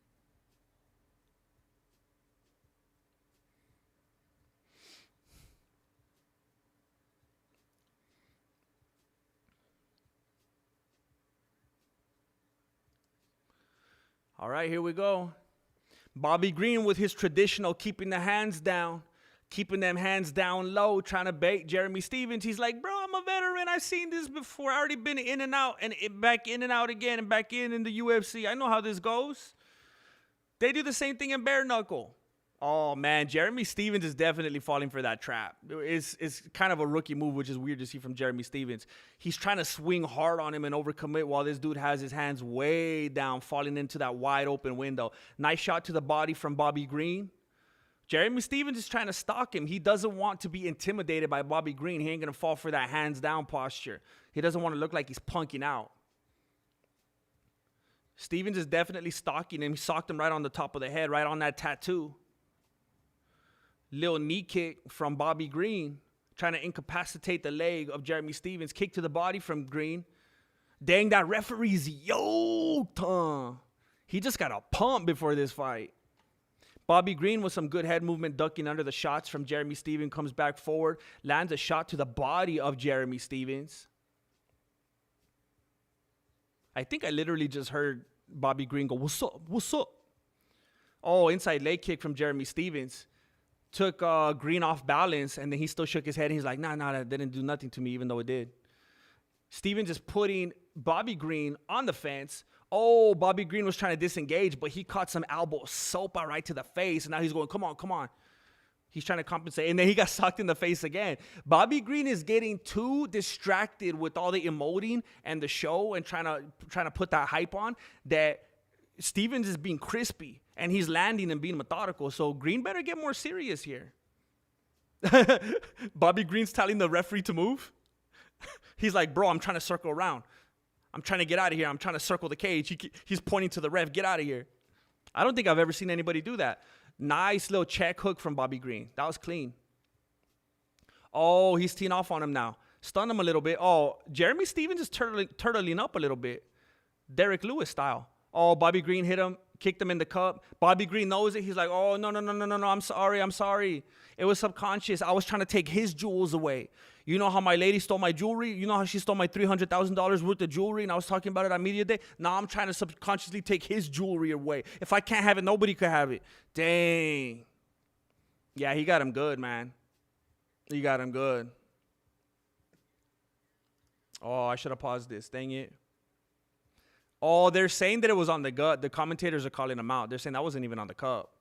All right, here we go. Bobby Green with his traditional keeping the hands down, keeping them hands down low, trying to bait Jeremy Stevens. He's like, bro, I'm a veteran. I've seen this before. I already been in and out and back in and out again and back in the UFC. I know how this goes. They do the same thing in bare knuckle. Oh, man, Jeremy Stevens is definitely falling for that trap. It's kind of a rookie move, which is weird to see from Jeremy Stevens. He's trying to swing hard on him and overcommit while this dude has his hands way down, falling into that wide open window. Nice shot to the body from Bobby Green. Jeremy Stevens is trying to stalk him. He doesn't want to be intimidated by Bobby Green. He ain't going to fall for that hands down posture. He doesn't want to look like he's punking out. Stevens is definitely stalking him. He socked him right on the top of the head, right on that tattoo. Little knee kick from Bobby Green, trying to incapacitate the leg of Jeremy Stevens. Kick to the body from Green. Dang, that referee's yoked, huh? He just got a pump before this fight. Bobby Green with some good head movement, ducking under the shots from Jeremy Stephens, comes back forward, lands a shot to the body of Jeremy Stephens. I think I literally just heard Bobby Green go, "What's up? What's up?" Oh, inside leg kick from Jeremy Stephens. Took Green off balance, and then he still shook his head. And he's like, nah, that didn't do nothing to me, even though it did. Stephens is putting Bobby Green on the fence. Oh, Bobby Green was trying to disengage, but he caught some elbow sopa right to the face. And now he's going, come on. He's trying to compensate. And then he got socked in the face again. Bobby Green is getting too distracted with all the emoting and the show and trying to put that hype on that Stephens is being crispy. And he's landing and being methodical. So Green better get more serious here. Bobby Green's telling the referee to move. He's like, bro, I'm trying to circle around. I'm trying to get out of here. I'm trying to circle the cage. He's pointing to the ref. Get out of here. I don't think I've ever seen anybody do that. Nice little check hook from Bobby Green. That was clean. Oh, he's teeing off on him now. Stunned him a little bit. Oh, Jeremy Stephens is turtling up a little bit. Derek Lewis style. Oh, Bobby Green hit him. Kicked him in the cup. Bobby Green knows it. He's like, oh, no. I'm sorry. It was subconscious. I was trying to take his jewels away. You know how my lady stole my jewelry? You know how she stole my $300,000 worth of jewelry? And I was talking about it on media day. Now I'm trying to subconsciously take his jewelry away. If I can't have it, nobody could have it. Dang. Yeah, he got him good, man. He got him good. Oh, I should have paused this. Dang it. Oh, they're saying that it was on the gut. The commentators are calling him out. They're saying that wasn't even on the cup.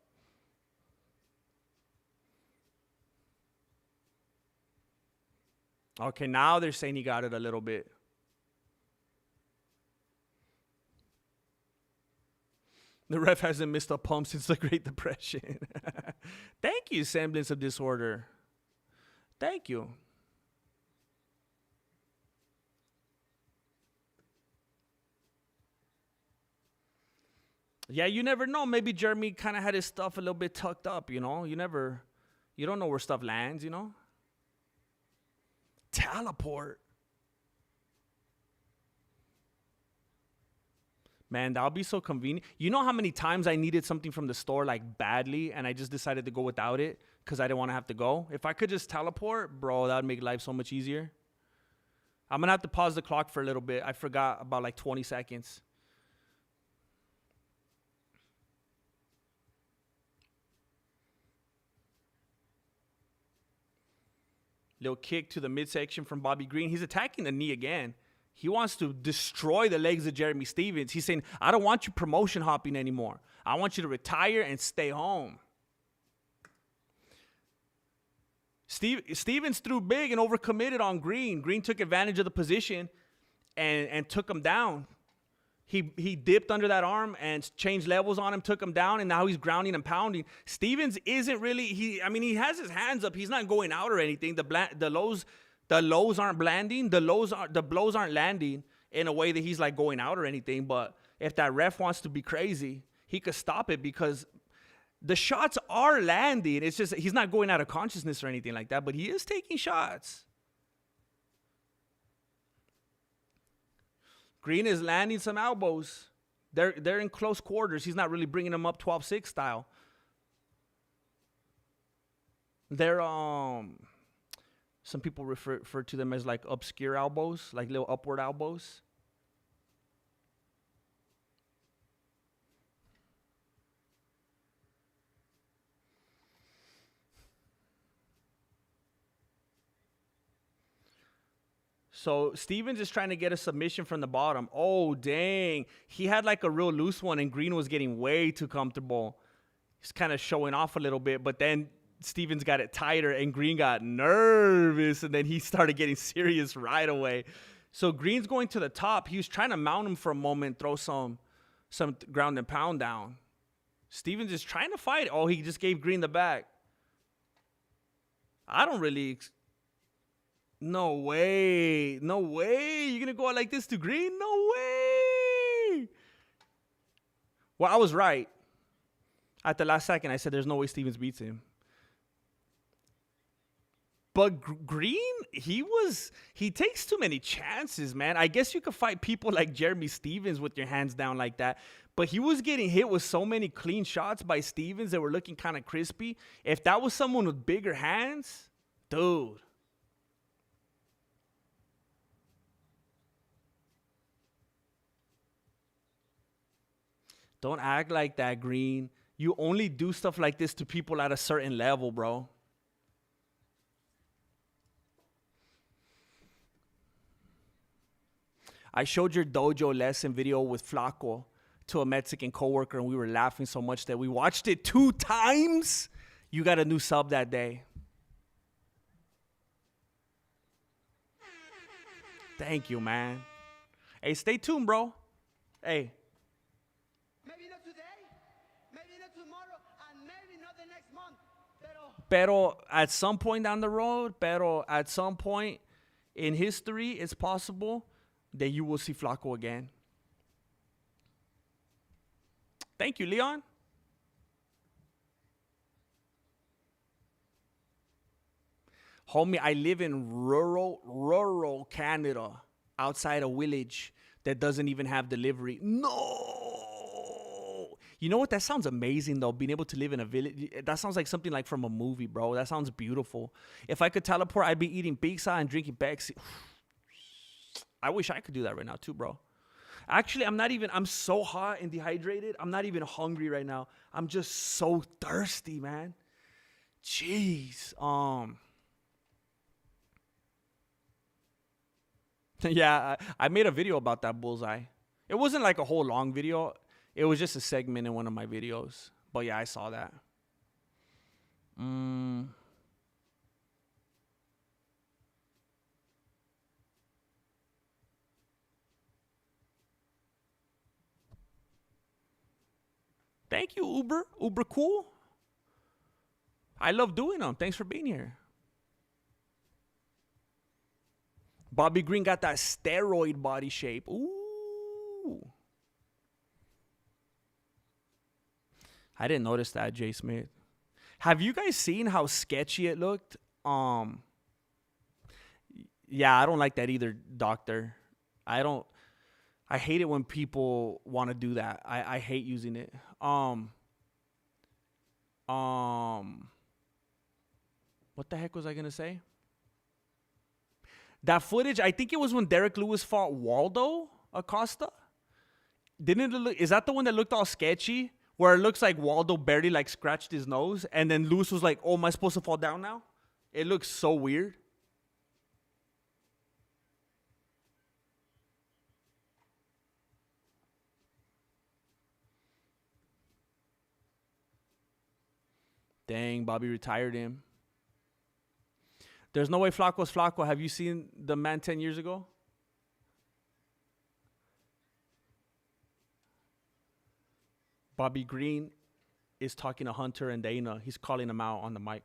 Okay, now they're saying he got it a little bit. The ref hasn't missed a pump since the Great Depression. Thank you, Semblance of Disorder. Thank you. Yeah, you never know. Maybe Jeremy kind of had his stuff a little bit tucked up, you know? You don't know where stuff lands, you know? Teleport. Man, that'll be so convenient. You know how many times I needed something from the store like badly and I just decided to go without it because I didn't want to have to go? If I could just teleport, bro, that would make life so much easier. I'm going to have to pause the clock for a little bit. I forgot about like 20 seconds. Little kick to the midsection from Bobby Green. He's attacking the knee again. He wants to destroy the legs of Jeremy Stephens. He's saying, I don't want you promotion hopping anymore. I want you to retire and stay home. Stephens threw big and overcommitted on Green. Green took advantage of the position and took him down. He dipped under that arm and changed levels on him, took him down, and now he's grounding and pounding. Stephens isn't really, he has his hands up. He's not going out or anything. The lows aren't landing. The blows aren't landing in a way that he's like going out or anything. But if that ref wants to be crazy, he could stop it because the shots are landing. It's just he's not going out of consciousness or anything like that, but he is taking shots. Green is landing some elbows. They're in close quarters. He's not really bringing them up 12-6 style. They're some people refer to them as like obscure elbows, like little upward elbows. So Stephens is trying to get a submission from the bottom. Oh, dang. He had like a real loose one, and Green was getting way too comfortable. He's kind of showing off a little bit, but then Stephens got it tighter, and Green got nervous, and then he started getting serious right away. So Green's going to the top. He was trying to mount him for a moment, throw some ground and pound down. Stephens is trying to fight. Oh, he just gave Green the back. I don't really... No way. No way. You're going to go out like this to Green? No way. Well, I was right. At the last second, I said there's no way Stephens beats him. But Green, he takes too many chances, man. I guess you could fight people like Jeremy Stevens with your hands down like that. But he was getting hit with so many clean shots by Stevens that were looking kind of crispy. If that was someone with bigger hands, dude. Don't act like that, Green. You only do stuff like this to people at a certain level, bro. I showed your dojo lesson video with Flaco to a Mexican coworker, and we were laughing so much that we watched it 2 times. You got a new sub that day. Thank you, man. Hey, stay tuned, bro. Hey. Maybe not today, maybe not tomorrow, and maybe not the next month. Pero at some point down the road, at some point in history, it's possible that you will see Flaco again. Thank you, Leon. Homie, I live in rural Canada, outside a village that doesn't even have delivery. No! You know what? That sounds amazing, though, being able to live in a village. That sounds like something like from a movie, bro. That sounds beautiful. If I could teleport, I'd be eating pizza and drinking Pepsi. I wish I could do that right now, too, bro. Actually, I'm so hot and dehydrated. I'm not even hungry right now. I'm just so thirsty, man. Jeez. Yeah, I made a video about that bullseye. It wasn't like a whole long video. It was just a segment in one of my videos. But yeah, I saw that. Thank you, Uber. Uber cool. I love doing them. Thanks for being here. Bobby Green got that steroid body shape. Ooh. I didn't notice that, Jay Smith. Have you guys seen how sketchy it looked? Yeah, I don't like that either, doctor. I hate it when people want to do that. I hate using it. What the heck was I going to say? That footage, I think it was when Derek Lewis fought Waldo Acosta. Didn't it look, is that the one that looked all sketchy? Where it looks like Waldo barely like scratched his nose, and then Lewis was like, "Oh, am I supposed to fall down now?" It looks so weird. Dang, Bobby retired him. There's no way Flaco's Flaco. Have you seen the man 10 years ago? Bobby Green is talking to Hunter and Dana. He's calling them out on the mic.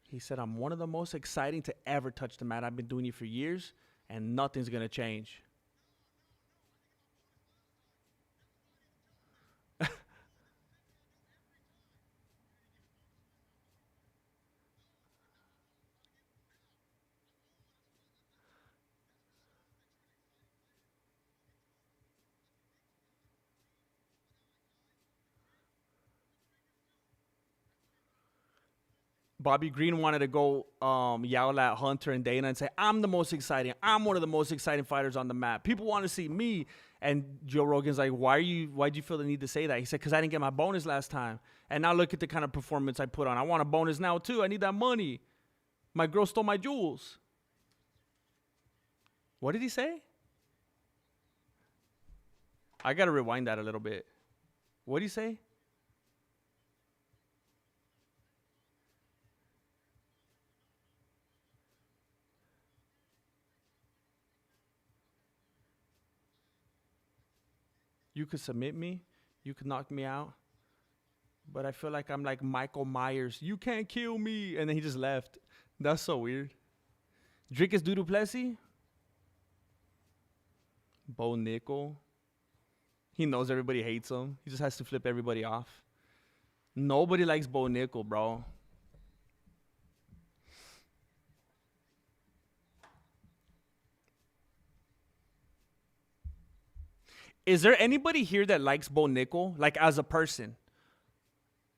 He said, "I'm one of the most exciting to ever touch the mat. I've been doing it for years, and nothing's going to change." Bobby Green wanted to go yell at Hunter and Dana and say, "I'm the most exciting. I'm one of the most exciting fighters on the mat. People want to see me." And Joe Rogan's like, why'd you feel the need to say that? He said, "Because I didn't get my bonus last time. And now look at the kind of performance I put on. I want a bonus now, too. I need that money. My girl stole my jewels." What did he say? I got to rewind that a little bit. What did he say? You could submit me. You could knock me out. But I feel like I'm like Michael Myers. "You can't kill me." And then he just left. That's so weird. Dricus Duduplessis. Bo Nickel. He knows everybody hates him. He just has to flip everybody off. Nobody likes Bo Nickel, bro. Is there anybody here that likes Bo Nickel, like as a person?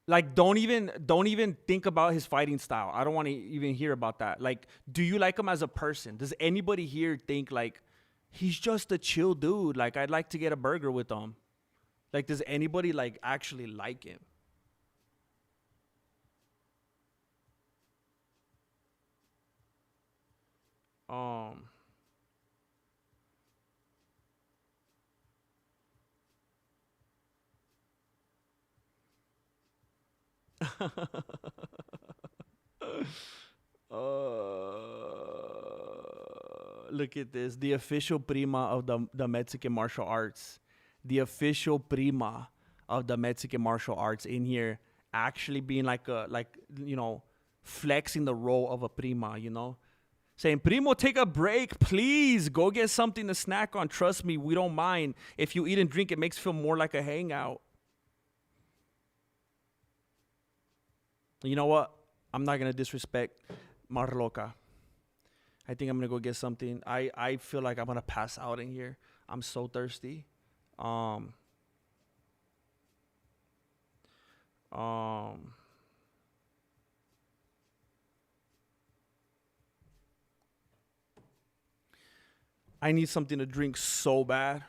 Like, don't even think about his fighting style. I don't want to even hear about that. Like, do you like him as a person? Does anybody here think like he's just a chill dude? Like, I'd like to get a burger with him. Like, does anybody like actually like him? Look at this. The official prima of the Mexican martial arts. The official prima of the Mexican martial arts in here actually being like flexing the role of a prima, saying, Primo, take a break, please. Go get something to snack on. Trust me, we don't mind. If you eat and drink, it makes it feel more like a hangout. You know what? I'm not going to disrespect Marloca. I think I'm going to go get something. I feel like I'm going to pass out in here. I'm so thirsty. I need something to drink so bad.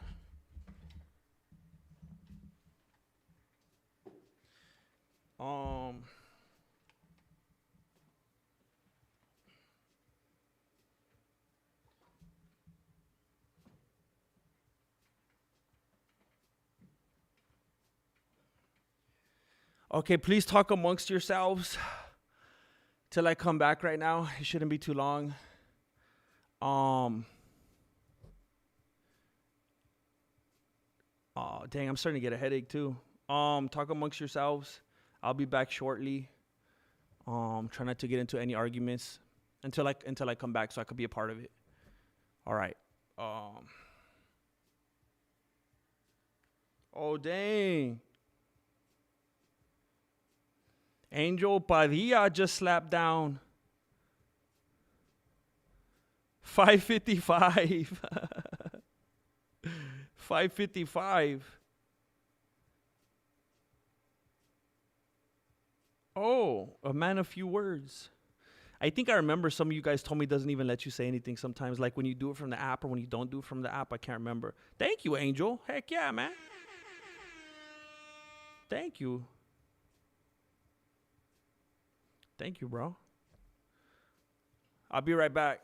Okay, please talk amongst yourselves till I come back right now. It shouldn't be too long. Oh, dang, I'm starting to get a headache too. Talk amongst yourselves. I'll be back shortly. Try not to get into any arguments until I come back so I could be a part of it. All right. Oh, dang. Angel Padilla just slapped down. 555. 555. Oh, a man of few words. I think I remember some of you guys told me it doesn't even let you say anything sometimes, like when you do it from the app or when you don't do it from the app. I can't remember. Thank you, Angel. Heck yeah, man. Thank you. Thank you, bro. I'll be right back.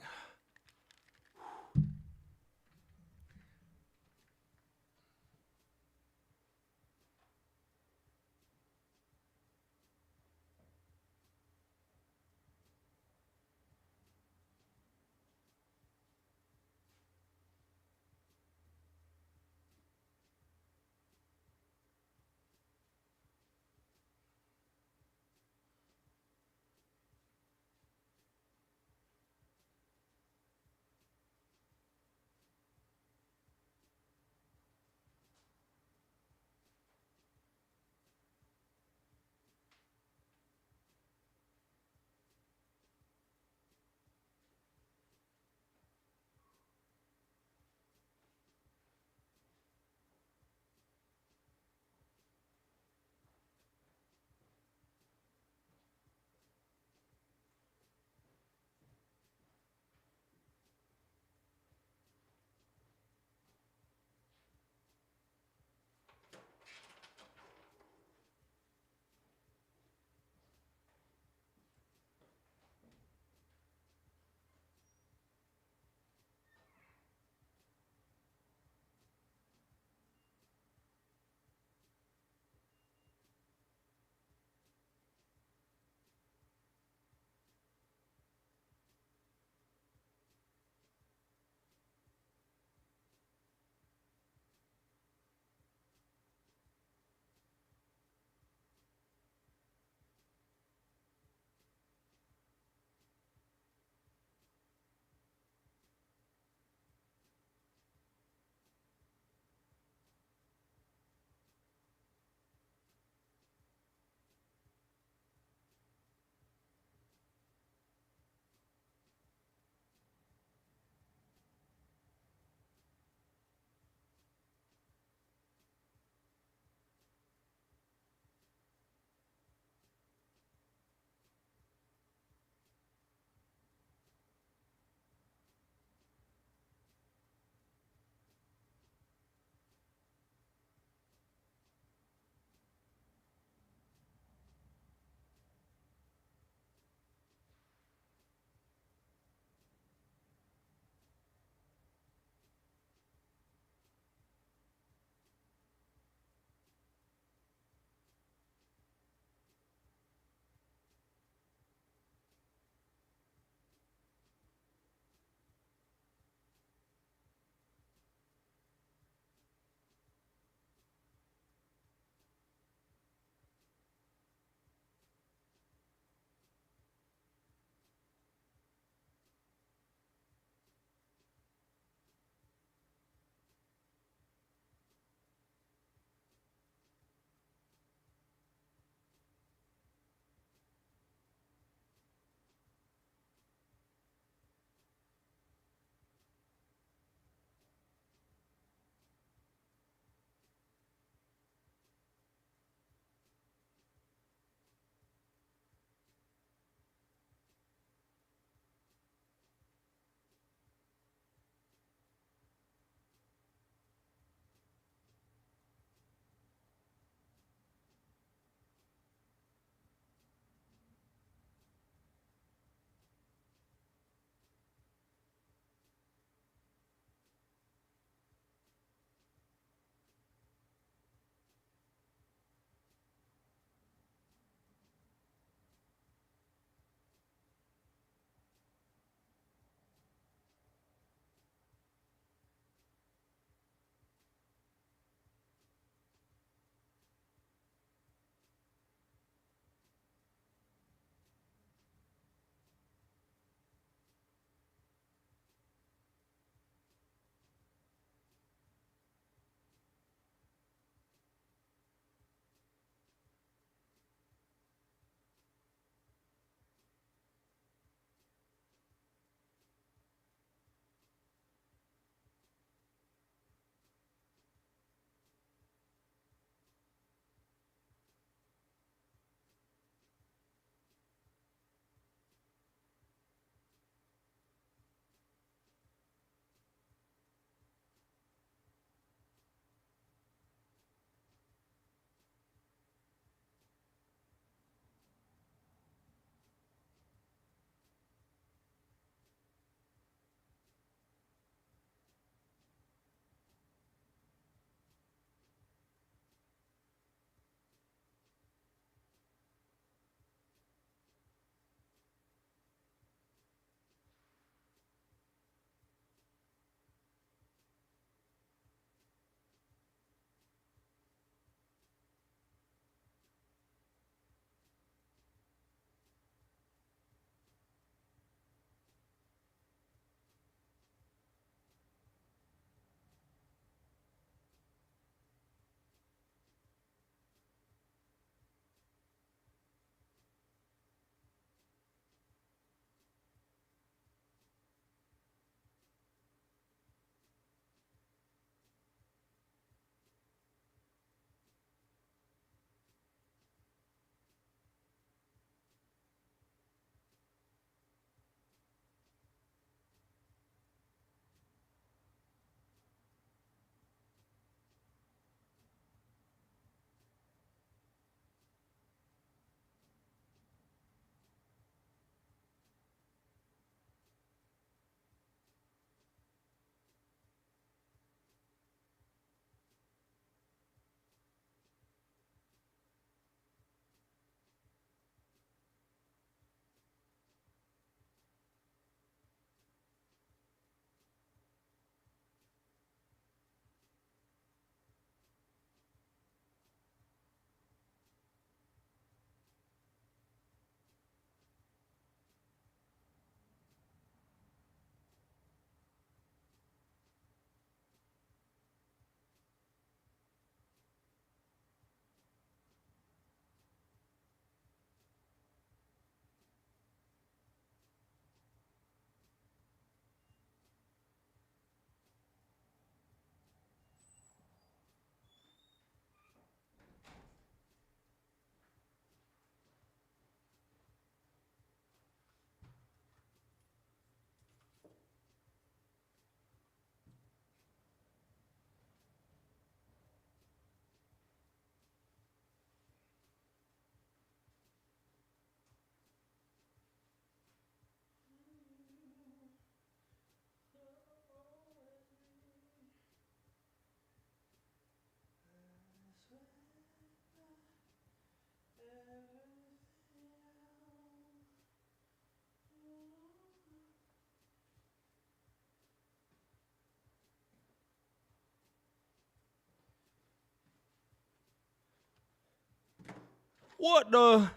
What the?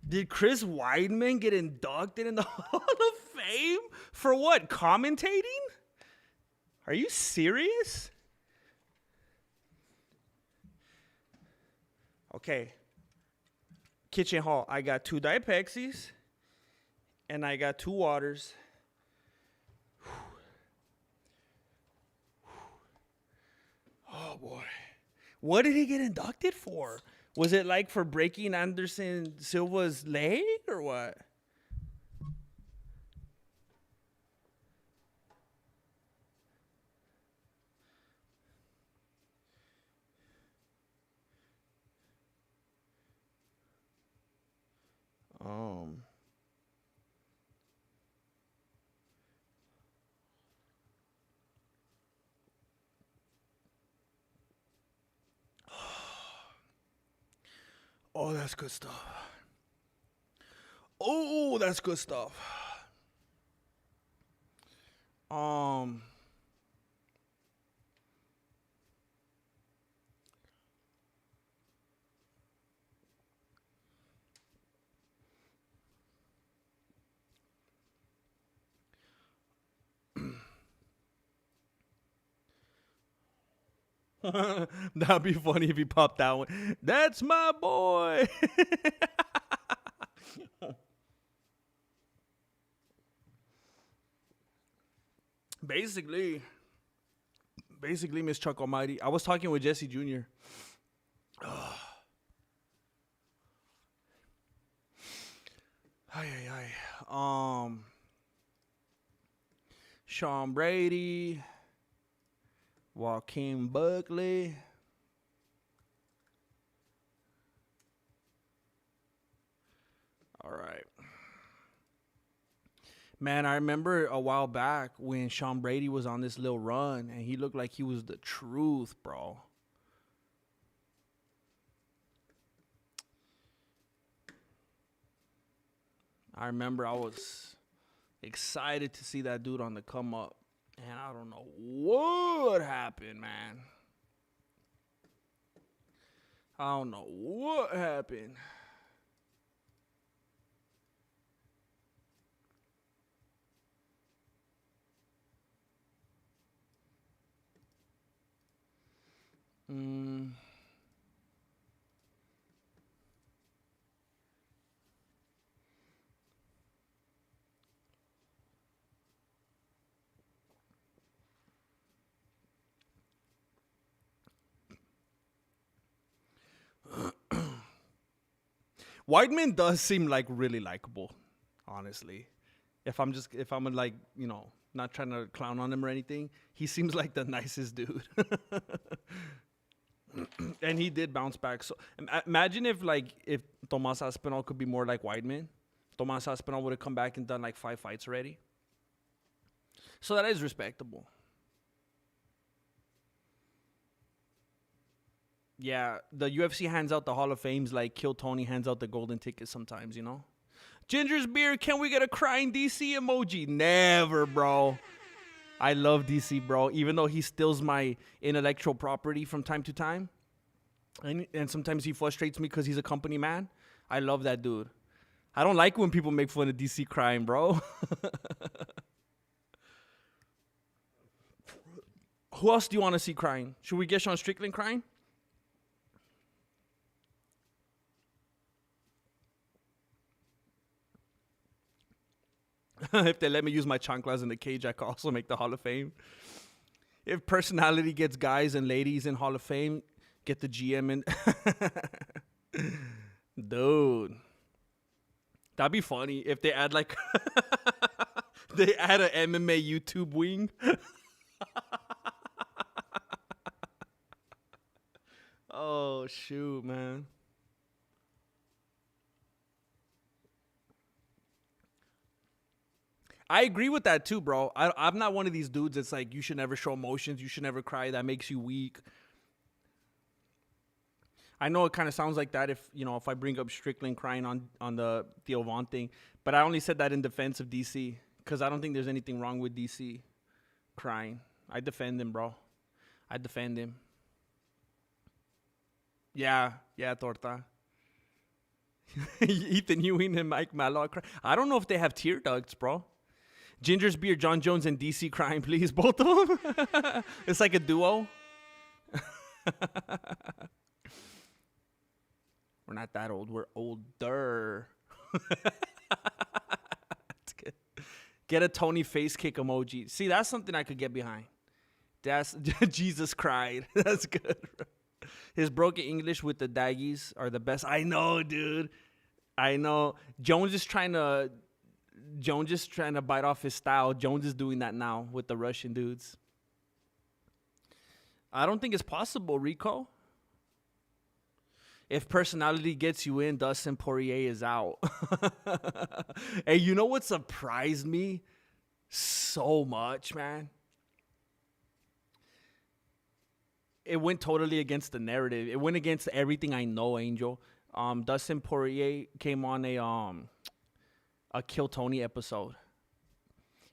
Did Chris Weidman get inducted in the Hall of Fame for what? Commentating? Are you serious? Okay. Kitchen Hall. I got 2 Diet Pepsis and I got 2 waters. Oh boy. What did he get inducted for? Was it like for breaking Anderson Silva's leg or what? Oh, that's good stuff. Oh, that's good stuff. That'd be funny if he popped that one. That's my boy. Basically, Miss Chuck Almighty. I was talking with Jesse Jr. Sean Brady, Joaquin Buckley. All right. Man, I remember a while back when Sean Brady was on this little run and he looked like he was the truth, bro. I remember I was excited to see that dude on the come up. And I don't know what happened, man. I don't know what happened. Weidman does seem like really likable, honestly. If I'm like, you know, not trying to clown on him or anything, he seems like the nicest dude. And he did bounce back. So imagine if Tomas Aspinall could be more like Weidman. Tomas Aspinall would have come back and done like 5 fights already. So that is respectable. Yeah, the UFC hands out the Hall of Fames like Kill Tony hands out the golden ticket sometimes, you know? Ginger's beer, can we get a crying DC emoji? Never, bro. I love DC, bro, even though he steals my intellectual property from time to time. And sometimes he frustrates me because he's a company man. I love that dude. I don't like when people make fun of DC crying, bro. Who else do you want to see crying? Should we get Sean Strickland crying? If they let me use my chanclas in the cage, I can also make the Hall of Fame. If personality gets guys and ladies in Hall of Fame, get the GM in. Dude. That'd be funny if they add like... they add an MMA YouTube wing. Oh, shoot, man. I agree with that too, bro. I'm not one of these dudes that's like, you should never show emotions. You should never cry. That makes you weak. I know it kind of sounds like that if I bring up Strickland crying on the Theo Von thing. But I only said that in defense of DC. Because I don't think there's anything wrong with DC crying. I defend him, bro. I defend him. Yeah, Torta. Ethan Ewing and Mike Mallock. I don't know if they have tear ducts, bro. Ginger's Beer, John Jones, and DC crying, please. Both of them. It's like a duo. We're not that old. We're older. That's good. Get a Tony face kick emoji. See, that's something I could get behind. That's Jesus cried. That's good. His broken English with the daggies are the best. I know, dude. I know. Jones is trying to bite off his style. Jones is doing that now with the Russian dudes. I don't think it's possible, Rico. If personality gets you in, Dustin Poirier is out. Hey, you know what surprised me so much, man? It went totally against the narrative. It went against everything I know, Angel. Dustin Poirier came on a Kill Tony episode.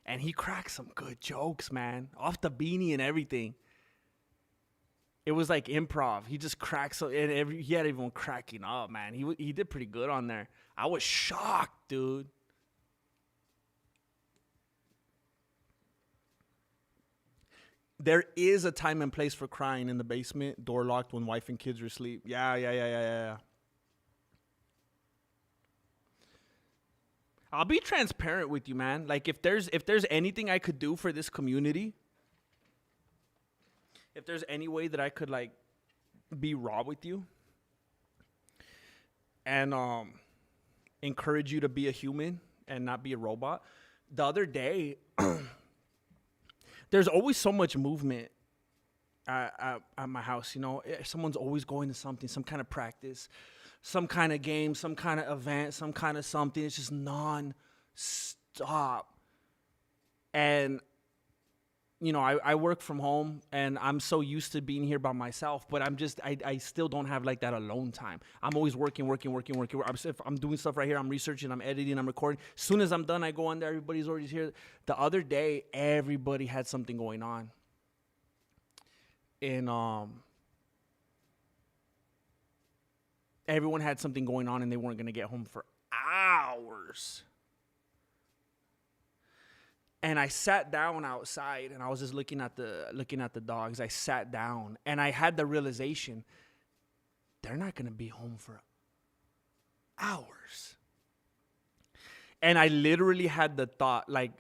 And he cracked some good jokes, man. Off the beanie and everything. It was like improv. He just cracked he had everyone cracking up, man. He did pretty good on there. I was shocked, dude. There is a time and place for crying in the basement, door locked when wife and kids are asleep. Yeah. I'll be transparent with you, man. Like if there's anything I could do for this community, if there's any way that I could like be raw with you and encourage you to be a human and not be a robot. The other day, there's always so much movement at my house, you know. Someone's always going to something, some kind of practice, some kind of game, some kind of event, some kind of something. It's just non-stop. And you know, I work from home and I'm so used to being here by myself, but I still don't have like that alone time. I'm always working. If I'm doing stuff right here, I'm researching, I'm editing, I'm recording. As soon as I'm done, I go on there, everybody's already here. The other day, everybody had something going on. And everyone had something going on and they weren't going to get home for hours. And I sat down outside and I was just looking at the dogs. I sat down and I had the realization they're not going to be home for hours. And I literally had the thought like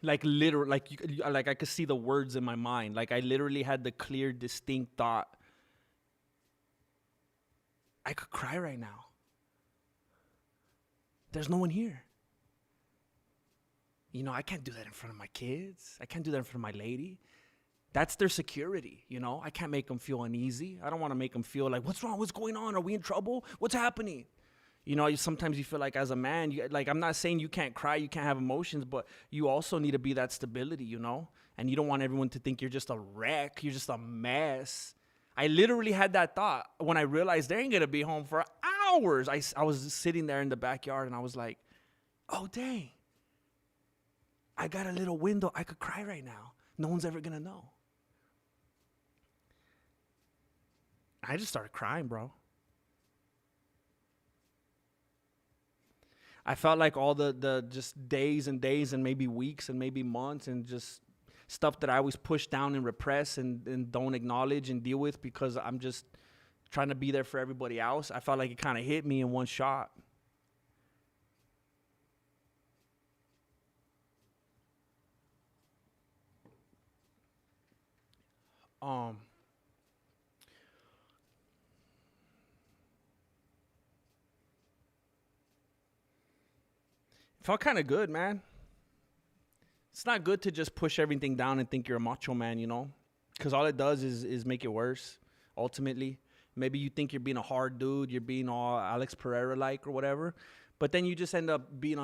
I could see the words in my mind. Like I literally had the clear, distinct thought, I could cry right now. There's no one here. You know, I can't do that in front of my kids. I can't do that in front of my lady. That's their security, you know. I can't make them feel uneasy. I don't want to make them feel like, what's wrong? What's going on? Are we in trouble? What's happening? You know, sometimes you feel like as a man, I'm not saying you can't cry, you can't have emotions, but you also need to be that stability, you know. And you don't want everyone to think you're just a wreck. You're just a mess. I literally had that thought when I realized they ain't going to be home for hours. I was sitting there in the backyard and I was like, oh, dang. I got a little window. I could cry right now. No one's ever going to know. I just started crying, bro. I felt like all the just days and days and maybe weeks and maybe months and just stuff that I always push down and repress and don't acknowledge and deal with because I'm just trying to be there for everybody else. I felt like it kind of hit me in one shot. Felt kind of good, man. It's not good to just push everything down and think you're a macho man, you know, because all it does is make it worse. Ultimately, maybe you think you're being a hard dude, you're being all Alex Pereira like or whatever, but then you just end up being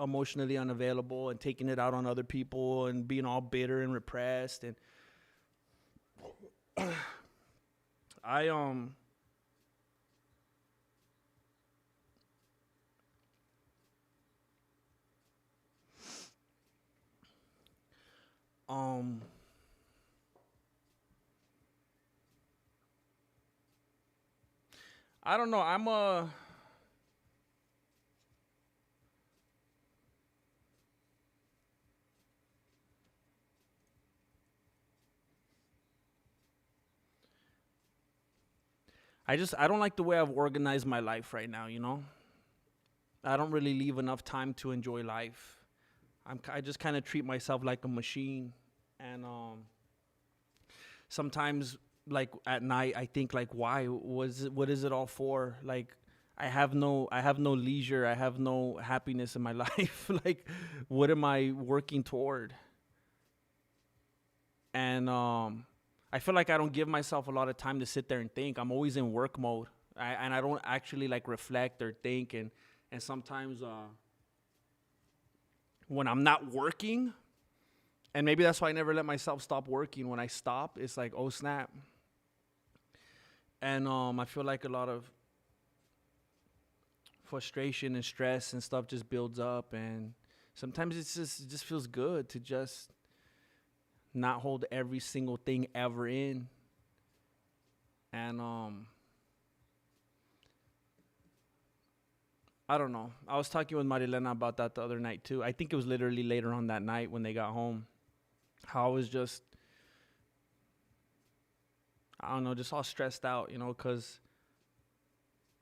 emotionally unavailable and taking it out on other people and being all bitter and repressed. And I don't know. I don't like the way I've organized my life right now, you know? I don't really leave enough time to enjoy life. I just kind of treat myself like a machine. And sometimes, like, at night, I think, like, why? What is it all for? Like, I have no leisure. I have no happiness in my life. Like, what am I working toward? And I feel like I don't give myself a lot of time to sit there and think. I'm always in work mode. And I don't actually, like, reflect or think. And sometimes when I'm not working, and maybe that's why I never let myself stop working. When I stop, it's like, oh, snap. And I feel like a lot of frustration and stress and stuff just builds up. And sometimes it just feels good to just not hold every single thing ever in. And I don't know. I was talking with Marilena about that the other night too. I think it was literally later on that night when they got home. How I was just, I don't know, just all stressed out, you know, because,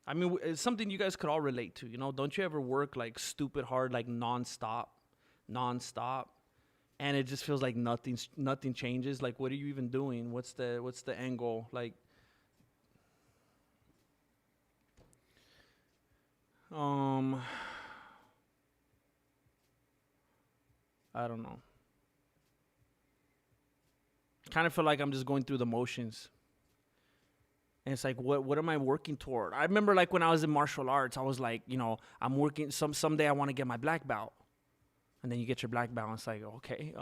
I mean, it's something you guys could all relate to, you know. Don't you ever work, like, stupid hard, like, nonstop, and it just feels like nothing changes? Like, what are you even doing? What's the end goal? Like, I don't know. Kind of feel like I'm just going through the motions. And it's like, what am I working toward? I remember, like, when I was in martial arts, I was like, you know, I'm working, someday I want to get my black belt. And then you get your black belt, and it's like, okay.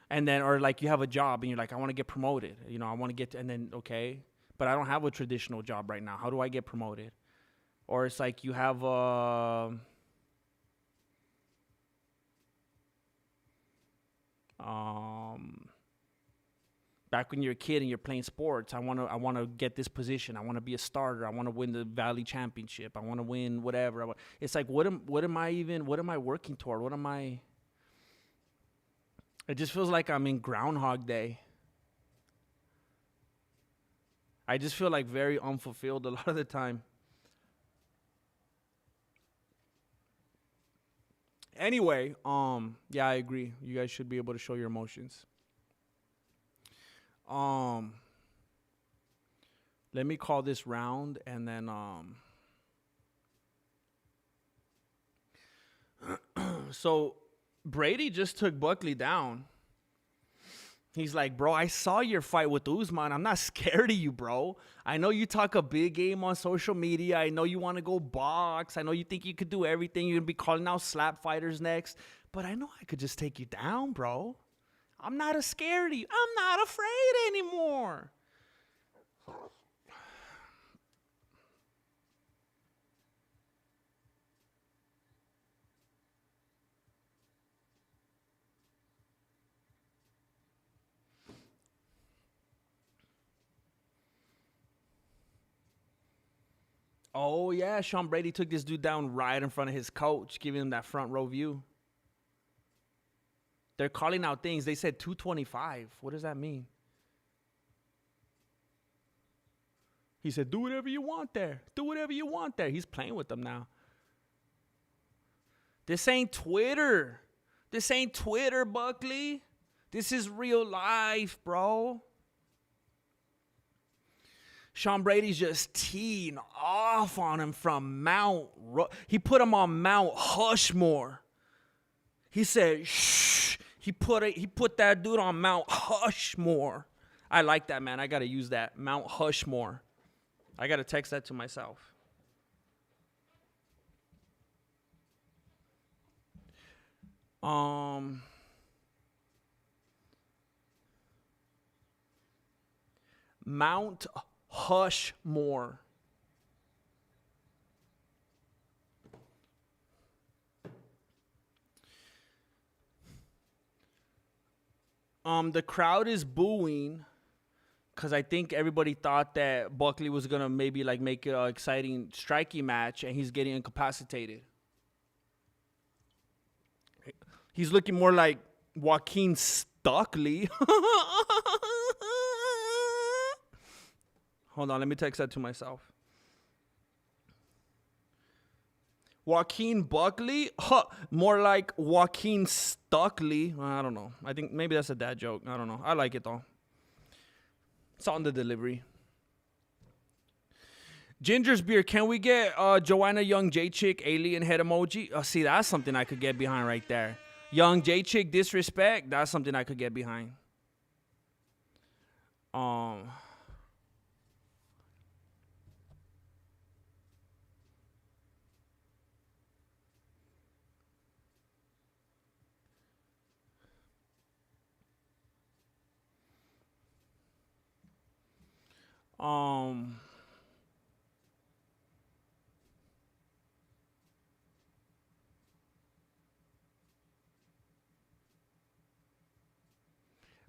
And then, or like, you have a job, and you're like, I want to get promoted. You know, I want to get, and then, okay. But I don't have a traditional job right now. How do I get promoted? Or it's like, you have back when you're a kid and you're playing sports, I want to get this position. I want to be a starter. I want to win the Valley Championship. I want to win whatever. It's like, what am I working toward? What am I? It just feels like I'm in Groundhog Day. I just feel like very unfulfilled a lot of the time. Anyway, yeah, I agree. You guys should be able to show your emotions. Let me call this round, and then so Brady just took Buckley down. He's like, bro, I saw your fight with Usman. I'm not scared of you, bro. I know you talk a big game on social media. I know you want to go box. I know you think you could do everything. You're going to be calling out slap fighters next. But I know I could just take you down, bro. I'm not scared of you. I'm not afraid anymore. Oh, yeah, Sean Brady took this dude down right in front of his coach, giving him that front row view. They're calling out things. They said 225. What does that mean? He said, do whatever you want there. Do whatever you want there. He's playing with them now. This ain't Twitter. This ain't Twitter, Buckley. This is real life, bro. Sean Brady's just teeing off on him from he put him on Mount Hushmore. He said, shh. He put that dude on Mount Hushmore. I like that, man. I got to use that. Mount Hushmore. I got to text that to myself. Mount Hushmore. The crowd is booing because I think everybody thought that Buckley was gonna maybe like make an exciting striking match, and he's getting incapacitated. He's looking more like Joaquin Stockley. Hold on, let me text that to myself. Joaquin Buckley? Huh, more like Joaquin Stuckley. I don't know. I think maybe that's a dad joke. I don't know. I like it though. It's on the delivery. Ginger's beer. Can we get Joanna Young J Chick alien head emoji? See, that's something I could get behind right there. Young J Chick disrespect. That's something I could get behind.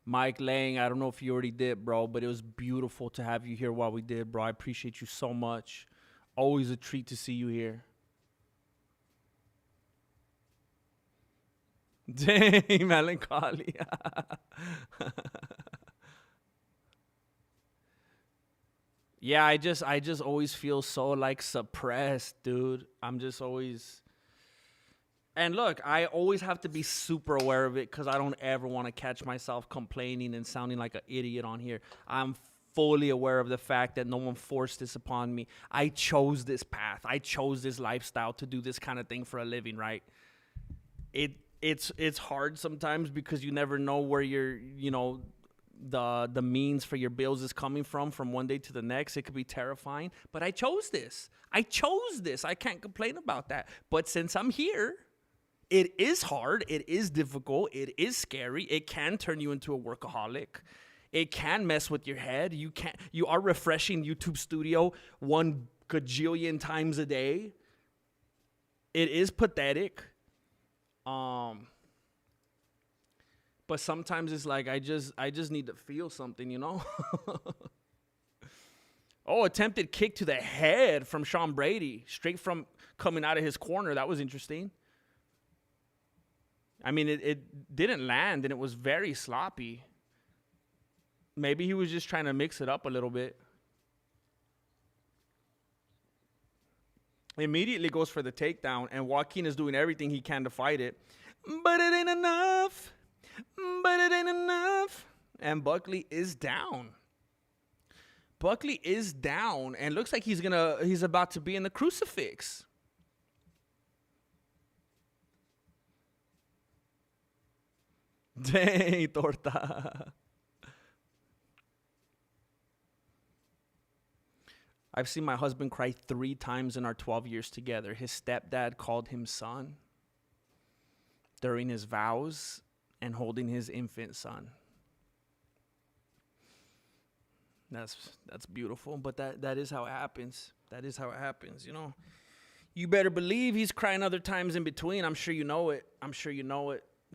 Mike Lang, I don't know if you already did, bro, but it was beautiful to have you here while we did, bro. I appreciate you so much. Always a treat to see you here. Dang, melancholy. Yeah, I just always feel so like suppressed, dude. I'm just always. And look, I always have to be super aware of it because I don't ever want to catch myself complaining and sounding like an idiot on here. I'm fully aware of the fact that no one forced this upon me. I chose this path. I chose this lifestyle to do this kind of thing for a living, right? It's hard sometimes because you never know where the means for your bills is coming from one day to the next. It could be terrifying, but I chose this. I can't complain about that. But since I'm here, it is hard. It is difficult. It is scary. It can turn you into a workaholic. It can mess with your head. You are refreshing YouTube Studio 1 gajillion times a day. It is pathetic. But sometimes it's like I just need to feel something, you know? Oh, attempted kick to the head from Sean Brady, straight from coming out of his corner. That was interesting. I mean, it didn't land, and it was very sloppy. Maybe he was just trying to mix it up a little bit. Immediately goes for the takedown, and Joaquin is doing everything he can to fight it. But it ain't enough. And Buckley is down. And looks like he's about to be in the crucifix. Dang, torta. I've seen my husband cry 3 times in our 12 years together. His stepdad called him son during his vows and holding his infant son. That's beautiful, but that is how it happens. That is how it happens, you know. You better believe he's crying other times in between. I'm sure you know it.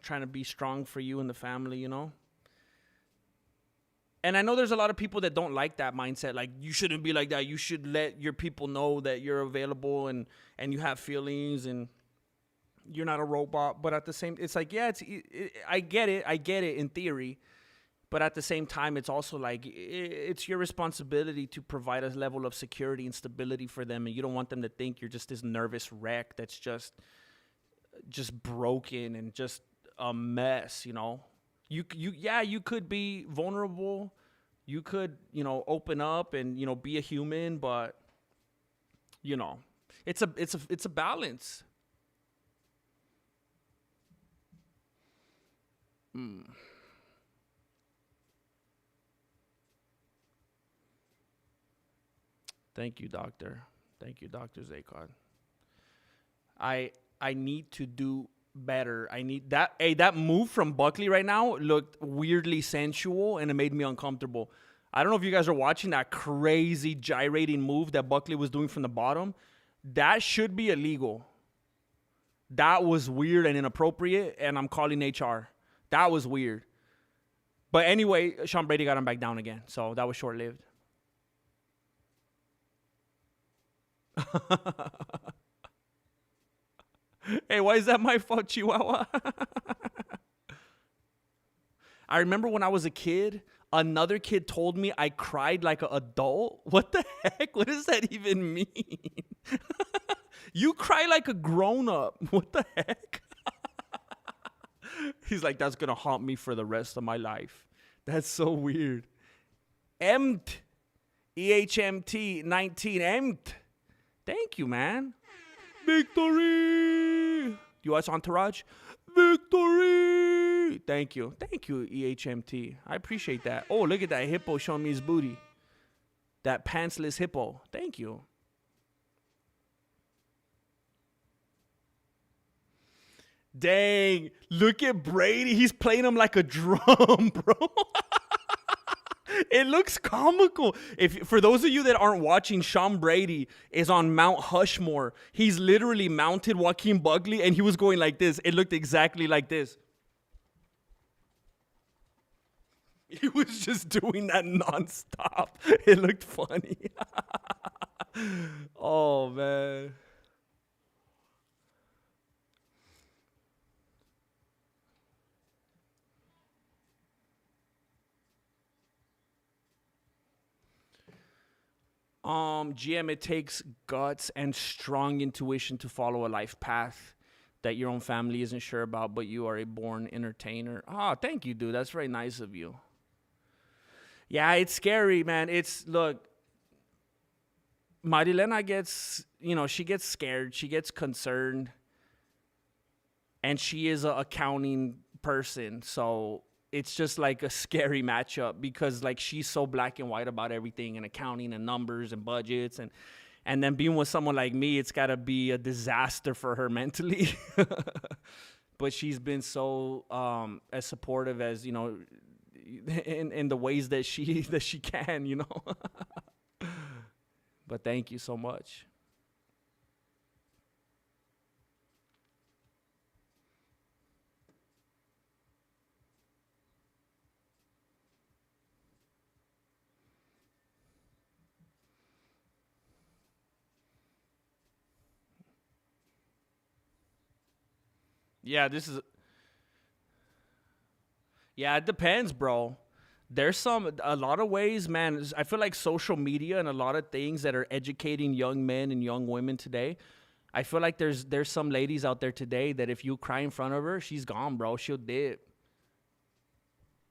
Trying to be strong for you and the family, you know. And I know there's a lot of people that don't like that mindset. Like, you shouldn't be like that. You should let your people know that you're available and you have feelings and you're not a robot. But at the same, it's like, yeah, I get it in theory. But at the same time, it's also like it's your responsibility to provide a level of security and stability for them. And you don't want them to think you're just this nervous wreck that's just broken and just a mess, you know. You could be vulnerable. You could, open up and, be a human, but, it's a balance. Thank you, Doctor. Thank you, Dr. Zakon. I need to do better. I need that. Hey, that move from Buckley right now looked weirdly sensual, and it made me uncomfortable. I don't know if you guys are watching that crazy gyrating move that Buckley was doing from the bottom. That should be illegal. That was weird and inappropriate, and I'm calling HR. That was weird. But anyway, Sean Brady got him back down again, so that was short-lived. Hey, why is that my fault, Chihuahua? I remember when I was a kid, Another kid told me I cried like an adult. What the heck? What does that even mean? You cry like a grown-up. What the heck? He's like, that's going to haunt me for the rest of my life. That's so weird. EHMT. EHMT 19. EHMT. Thank you, man. Victory. You watch Entourage? Victory. Thank you. Thank you, EHMT. I appreciate that. Oh, look at that hippo showing me his booty. That pantsless hippo. Thank you. Dang. Look at Brady. He's playing him like a drum, bro. It looks comical. For those of you that aren't watching, Sean Brady is on Mount Hushmore. He's literally mounted Joaquin Buckley, and he was going like this. It looked exactly like this. He was just doing that nonstop. It looked funny. Oh, man. GM, it takes guts and strong intuition to follow a life path that your own family isn't sure about, but you are a born entertainer. Oh, thank you, dude. That's very nice of you. Yeah, it's scary, man. Look, Marilena gets, she gets scared. She gets concerned. And she is an accounting person. So it's just like a scary matchup because like she's so black and white about everything and accounting and numbers and budgets. And then being with someone like me, it's got to be a disaster for her mentally. But she's been so as supportive as, in the ways that she can, But thank you so much. Yeah, it depends, bro. There's a lot of ways, man. I feel like social media and a lot of things that are educating young men and young women today. I feel like there's some ladies out there today that if you cry in front of her, she's gone, bro. She'll dip.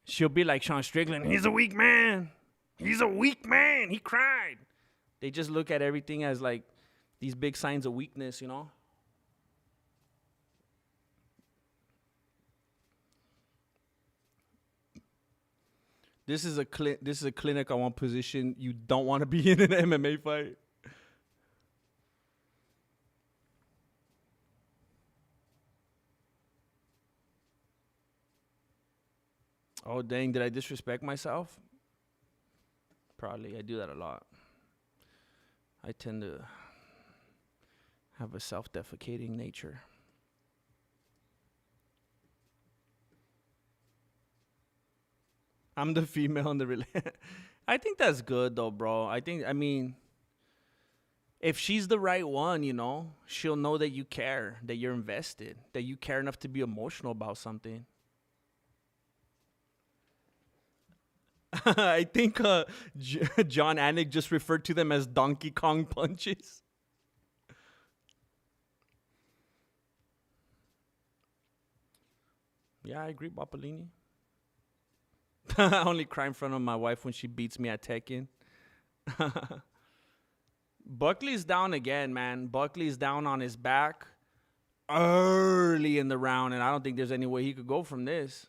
She'll be like Sean Strickland. He's a weak man. He's a weak man. He cried. They just look at everything as like these big signs of weakness, This is a clinic I want position. You don't want to be in an MMA fight. Oh, dang. Did I disrespect myself? Probably. I do that a lot. I tend to have a self-defecating nature. I'm the female in the relationship. I think that's good, though, bro. If she's the right one, she'll know that you care, that you're invested, that you care enough to be emotional about something. I think John Anik just referred to them as Donkey Kong punches. Yeah, I agree, Bapalini. I only cry in front of my wife when she beats me at Tekken. Buckley's down again, man. Buckley's down on his back early in the round, and I don't think there's any way he could go from this.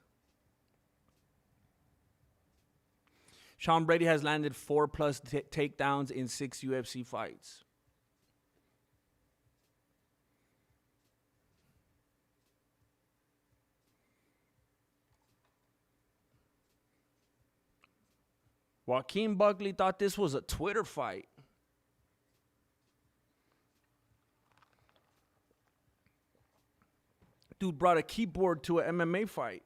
Sean Brady has landed 4+ takedowns in 6 UFC fights. Joaquin Buckley thought this was a Twitter fight. Dude brought a keyboard to an MMA fight.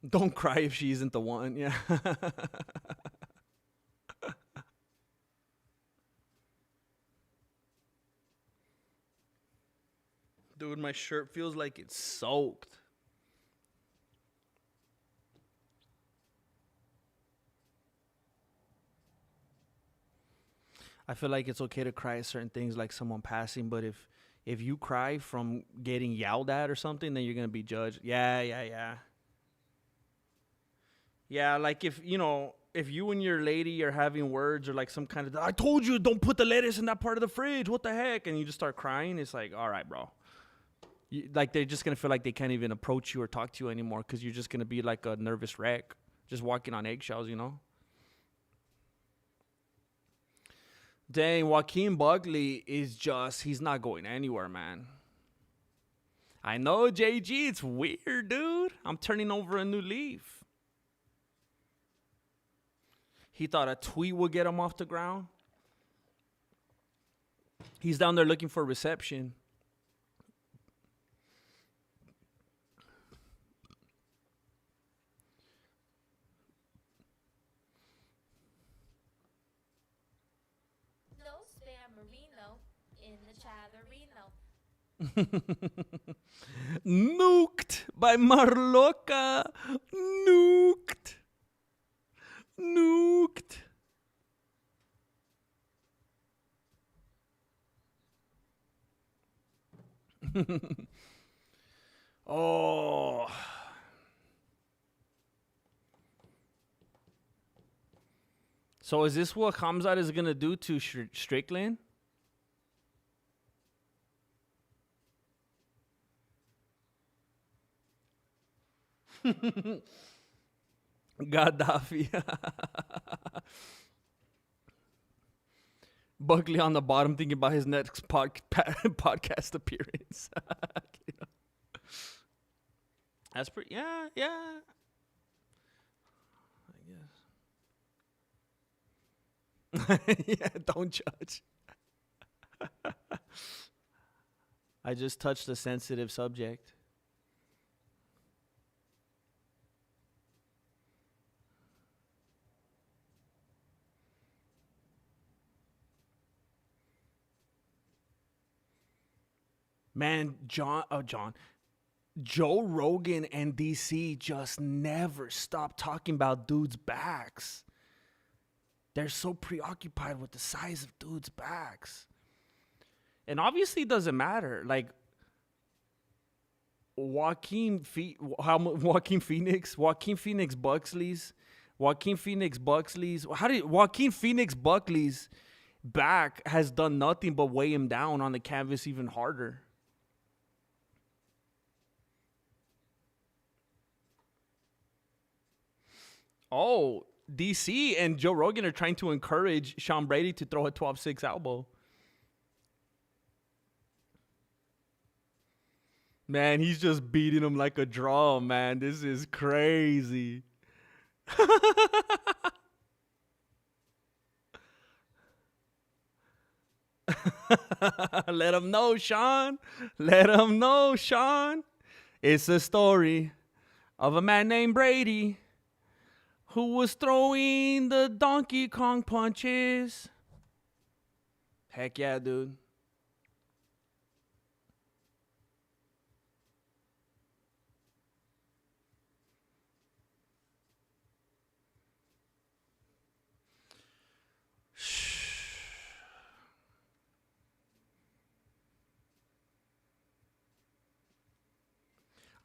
Don't cry if she isn't the one. Yeah. Dude, my shirt feels like it's soaked. I feel like it's okay to cry at certain things like someone passing, but if you cry from getting yelled at or something, then you're going to be judged. Yeah. Yeah, like if you and your lady are having words or like some kind of, I told you don't put the lettuce in that part of the fridge. What the heck? And you just start crying. It's like, all right, bro. Like they're just going to feel like they can't even approach you or talk to you anymore because you're just going to be like a nervous wreck, just walking on eggshells, you know? Dang, Joaquin Buckley is just, he's not going anywhere, man. I know, JG, it's weird, dude. I'm turning over a new leaf. He thought a tweet would get him off the ground. He's down there looking for reception. No spam Marino in the Chatterino. Nuked by Marloca. Nuked. Oh. So is this what Khamzat is going to do to Strickland? Gaddafi. Buckley on the bottom thinking about his next podcast appearance. You know? That's pretty, yeah. I guess. Yeah, don't judge. I just touched a sensitive subject. Man, Joe Rogan and DC just never stop talking about dudes' backs. They're so preoccupied with the size of dudes' backs. And obviously it doesn't matter. Like Joaquin Phoenix Buckley's back has done nothing but weigh him down on the canvas even harder. Oh, DC and Joe Rogan are trying to encourage Sean Brady to throw a 12-6 elbow. Man, he's just beating him like a drum, man. This is crazy. Let him know, Sean. Let him know, Sean. It's a story of a man named Brady who was throwing the Donkey Kong punches. Heck yeah, dude.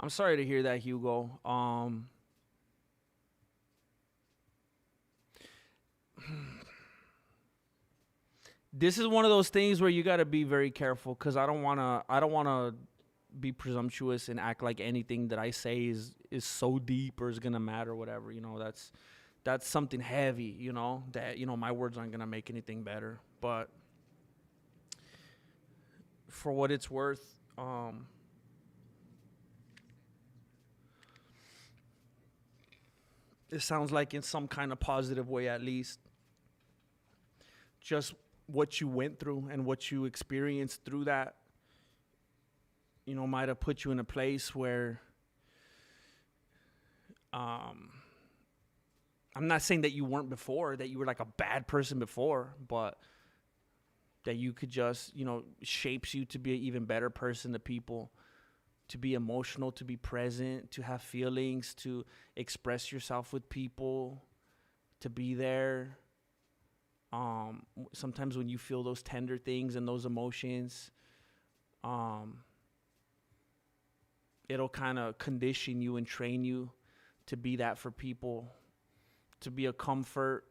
I'm sorry to hear that, Hugo. This is one of those things where you got to be very careful because I don't want to be presumptuous and act like anything that I say is so deep or is going to matter or whatever. You know, that's something heavy, you know, that, you know, my words aren't going to make anything better. But for what it's worth, it sounds like in some kind of positive way, at least, just what you went through and what you experienced through that, you know, might have put you in a place where, I'm not saying that you weren't before, that you were like a bad person before, but that you could just, shapes you to be an even better person to people, to be emotional, to be present, to have feelings, to express yourself with people, to be there. Sometimes when you feel those tender things and those emotions, it'll kind of condition you and train you to be that for people, to be a comfort,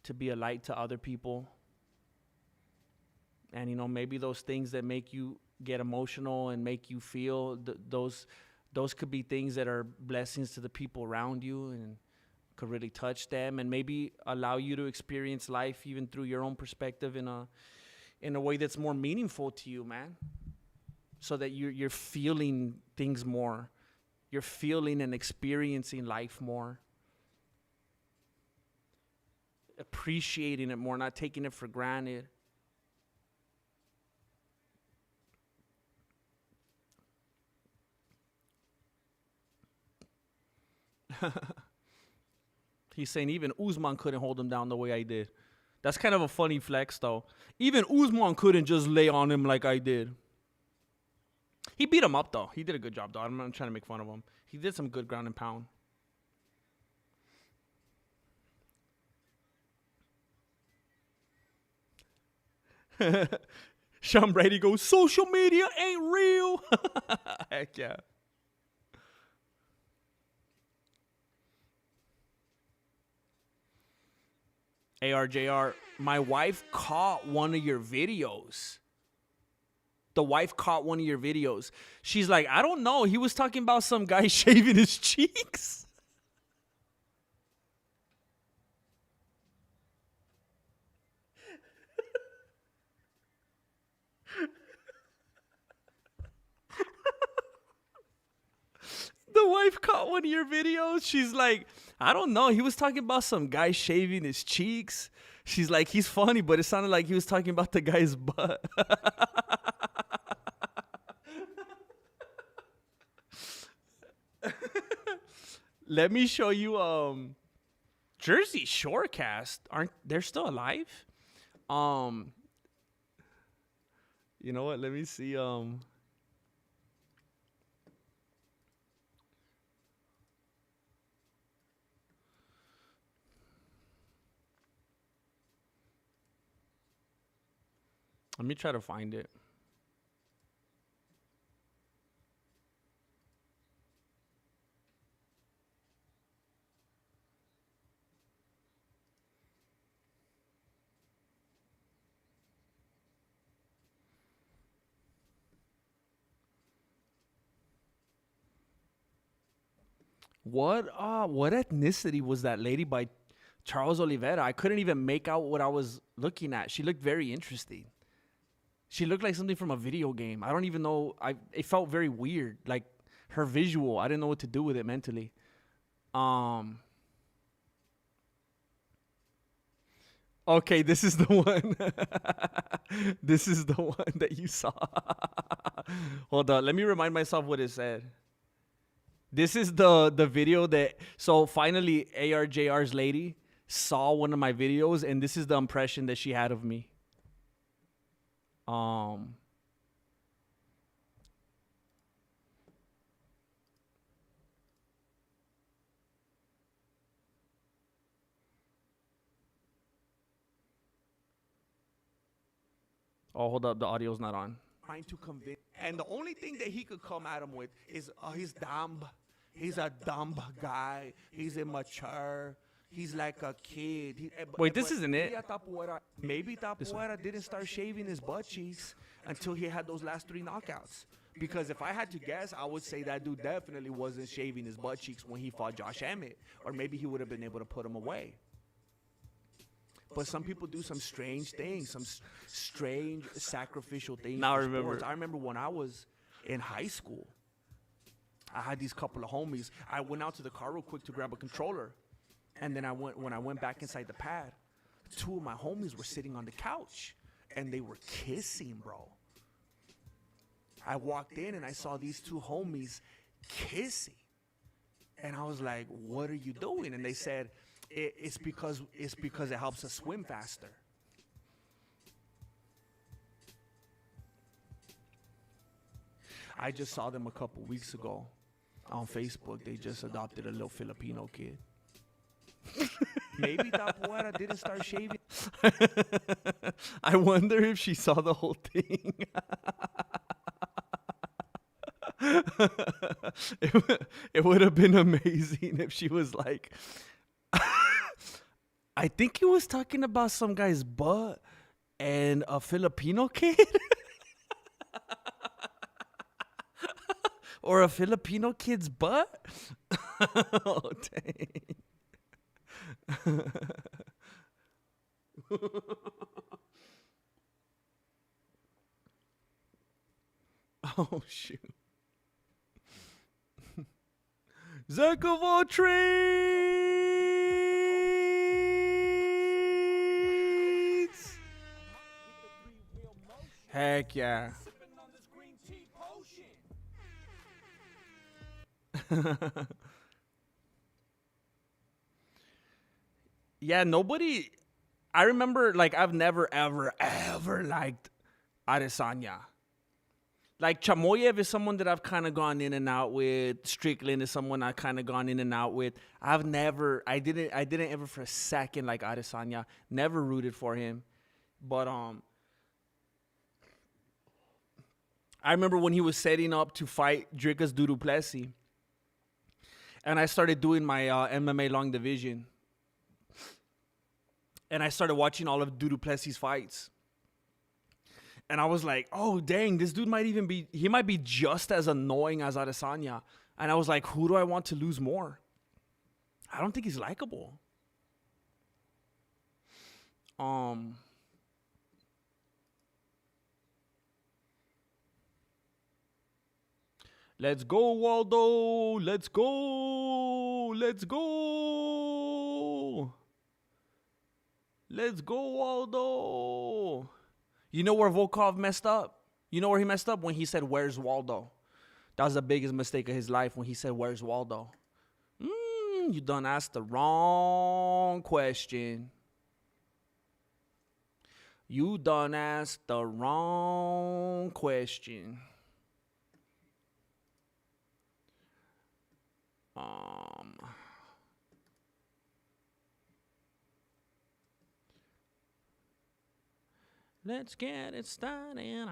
to be a light to other people. And, maybe those things that make you get emotional and make you feel, those could be things that are blessings to the people around you and could really touch them and maybe allow you to experience life even through your own perspective in a way that's more meaningful to you, man. So that you're feeling things more. You're feeling and experiencing life more. Appreciating it more, not taking it for granted. He's saying even Usman couldn't hold him down the way I did. That's kind of a funny flex, though. Even Usman couldn't just lay on him like I did. He beat him up, though. He did a good job, though. I'm not trying to make fun of him. He did some good ground and pound. Sean Brady goes, social media ain't real. Heck yeah. ARJR, my wife caught one of your videos. The wife caught one of your videos. She's like, I don't know. He was talking about some guy shaving his cheeks. The wife caught one of your videos. She's like, I don't know. He was talking about some guy shaving his cheeks. She's like, he's funny, but it sounded like he was talking about the guy's butt. Let me show you Jersey Shorecast. They're still alive? You know what? Let me see. Let me try to find it. What ethnicity was that lady by Charles Oliveira? I couldn't even make out what I was looking at. She looked very interesting. She looked like something from a video game. I don't even know. It felt very weird. Like her visual. I didn't know what to do with it mentally. Okay, this is the one. This is the one that you saw. Hold on. Let me remind myself what it said. This is the video that, so finally ARJR's lady saw one of my videos, and this is the impression that she had of me. Oh, hold up, the audio's not on. Trying to convince, and the only thing that he could come at him with is, he's dumb. He's a dumb guy. He's immature. He's like a kid. Wait, this isn't it. Maybe Tapuera didn't start shaving his butt cheeks until he had those last 3 knockouts. Because if I had to guess, I would say that dude definitely wasn't shaving his butt cheeks when he fought Josh Emmett. Or maybe he would have been able to put him away. But some people do some strange things, some strange sacrificial things. Now I remember. I remember when I was in high school, I had these couple of homies. I went out to the car real quick to grab a controller. And then when I went back inside the pad, 2 of my homies were sitting on the couch. And they were kissing, bro. I walked in and I saw these 2 homies kissing. And I was like, what are you doing? And they said, it's because it helps us swim faster. I just saw them a couple weeks ago on Facebook. They just adopted a little Filipino kid. Maybe Tapuera didn't start shaving. I wonder if she saw the whole thing. It would have been amazing if she was like, I think he was talking about some guy's butt and a Filipino kid. Or a Filipino kid's butt. Oh, dang. Oh, shoot. Jack of all trades. Heck yeah. Sipping on this green tea potion. Yeah, nobody. I remember, like, I've never, ever liked Adesanya. Like, Chimaev is someone that I've kind of gone in and out with. Strickland is someone I've kind of gone in and out with. I didn't ever for a second like Adesanya. Never rooted for him. But I remember when he was setting up to fight Dricus du Plessis. And I started doing my MMA long division. And I started watching all of du Plessis' fights. And I was like, oh, dang, this dude might be just as annoying as Adesanya. And I was like, who do I want to lose more? I don't think he's likable. Let's go, Waldo. Let's go. Let's go. Let's go, Waldo. You know where Volkov messed up? You know where he messed up? When he said, where's Waldo? That was the biggest mistake of his life, when he said, where's Waldo? You done asked the wrong question. You done asked the wrong question. Let's get it started.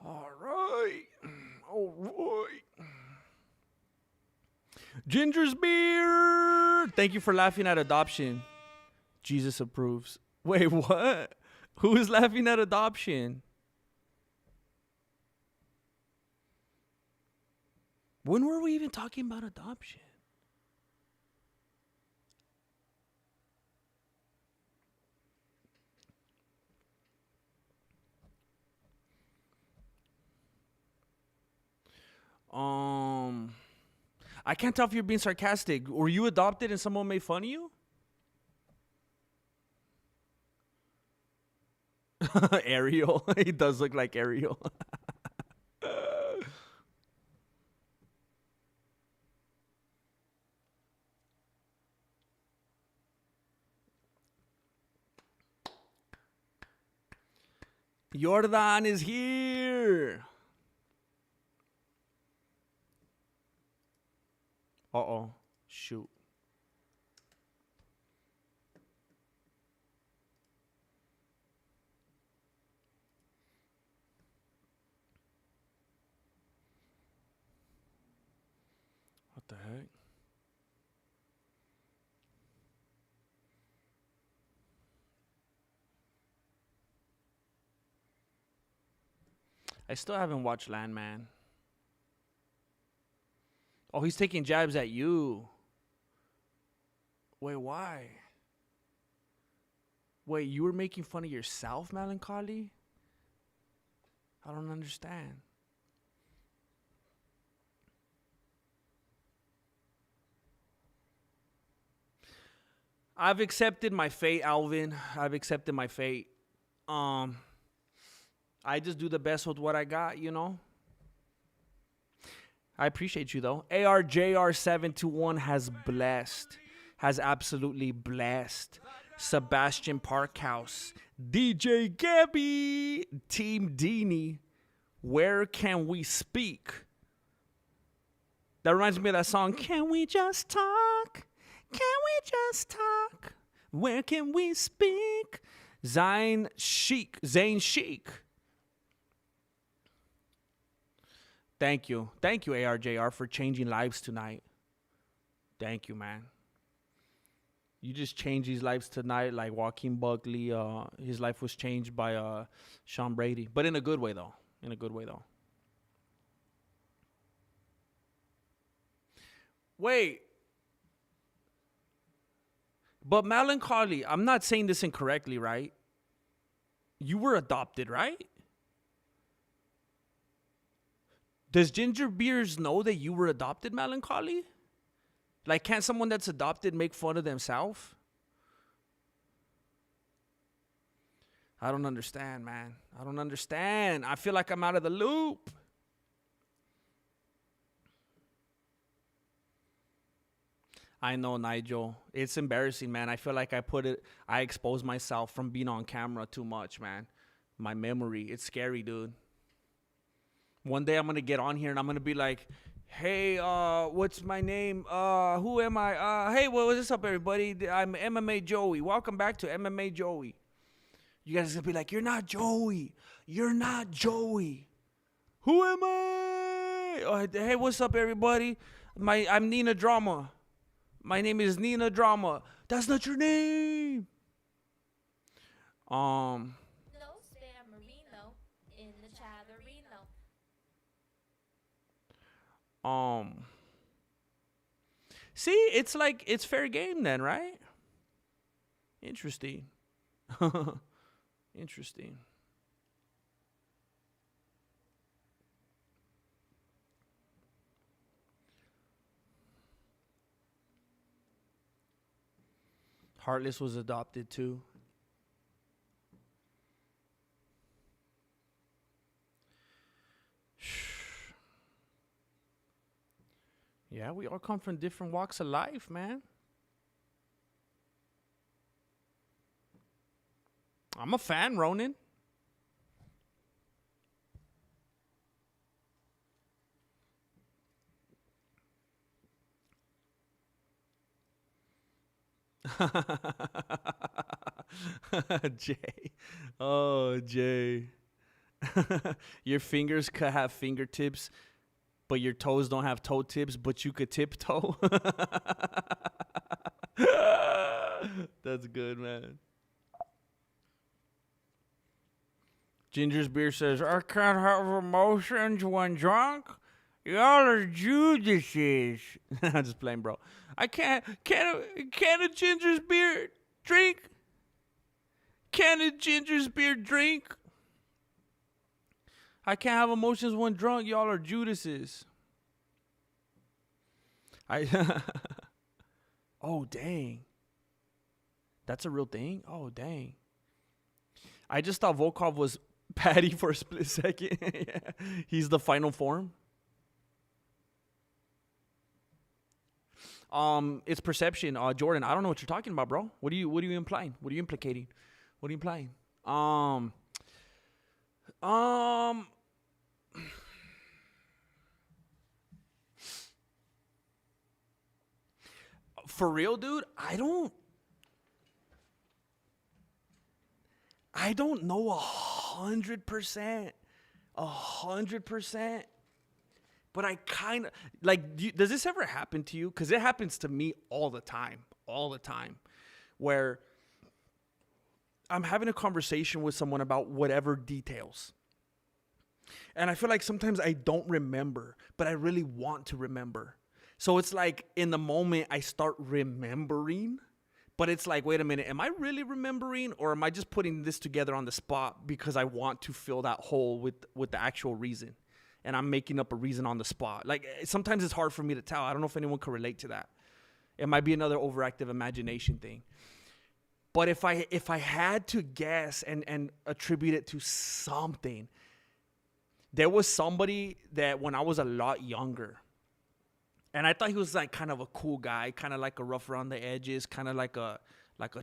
All right. Ginger's beer. Thank you for laughing at adoption. Jesus approves. Wait, what? Who is laughing at adoption? When were we even talking about adoption? I can't tell if you're being sarcastic. Were you adopted and someone made fun of you? Ariel. He does look like Ariel. Jordan is here. Uh-oh. Shoot. What the heck? I still haven't watched Landman. Oh, he's taking jabs at you. Wait, why? Wait, you were making fun of yourself, Melancholy? I don't understand. I've accepted my fate, Alvin. I've accepted my fate. I just do the best with what I got, you know. I appreciate you though. ARJR721 has absolutely blessed. Sebastian Parkhouse, DJ Gabby, Team Dini. Where can we speak? That reminds me of that song. Can we just talk? Can we just talk? Where can we speak? Zayn Sheik. Thank you, ARJR, for changing lives tonight. Thank you, man. You just changed his lives tonight, like Joaquin Buckley. His life was changed by Sean Brady, but in a good way, though. Wait. But Melancholy, I'm not saying this incorrectly, right? You were adopted, right? Does Ginger Beers know that you were adopted, Melancholy? Like, can't someone that's adopted make fun of themselves? I don't understand, man. I don't understand. I feel like I'm out of the loop. I know, Nigel. It's embarrassing, man. I feel like I exposed myself from being on camera too much, man. My memory. It's scary, dude. One day I'm going to get on here and I'm going to be like, hey, what's my name? Who am I? Hey, what's up, everybody? I'm MMA Joey. Welcome back to MMA Joey. You guys are going to be like, you're not Joey. You're not Joey. Who am I? Hey, what's up, everybody? I'm Nina Drama. My name is Nina Drama. That's not your name. No spam Marino in the Chatterino. See, it's like, it's fair game then, right? Interesting. Interesting. Heartless was adopted too. Yeah, we all come from different walks of life, man. I'm a fan, Ronan. Jay. Oh, Jay. Your fingers could have fingertips, but your toes don't have toe tips, but you could tiptoe. That's good, man. Ginger's Beer says, I can't have emotions when drunk. Y'all are Judases. I'm just playing, bro. I can't a Ginger's Beer drink? Can a Ginger's Beer drink? I can't have emotions when drunk. Y'all are Judases. Oh, dang. That's a real thing? Oh, dang. I just thought Volkov was Patty for a split second. Yeah. He's the final form. It's perception. Jordan, I don't know what you're talking about, bro. What are you implying? What are you implicating? What are you implying? For real, dude, I don't know 100%. 100%. But I kind of, like, does this ever happen to you? Because it happens to me all the time. Where I'm having a conversation with someone about whatever details. And I feel like sometimes I don't remember, but I really want to remember. So it's like in the moment I start remembering, but it's like, wait a minute, am I really remembering, or am I just putting this together on the spot because I want to fill that hole with the actual reason? And I'm making up a reason on the spot. Like, sometimes it's hard for me to tell. I don't know if anyone can relate to that. It might be another overactive imagination thing. But if I had to guess and attribute it to something, there was somebody that when I was a lot younger, and I thought he was like kind of a cool guy, kind of like a rough around the edges, kind of like a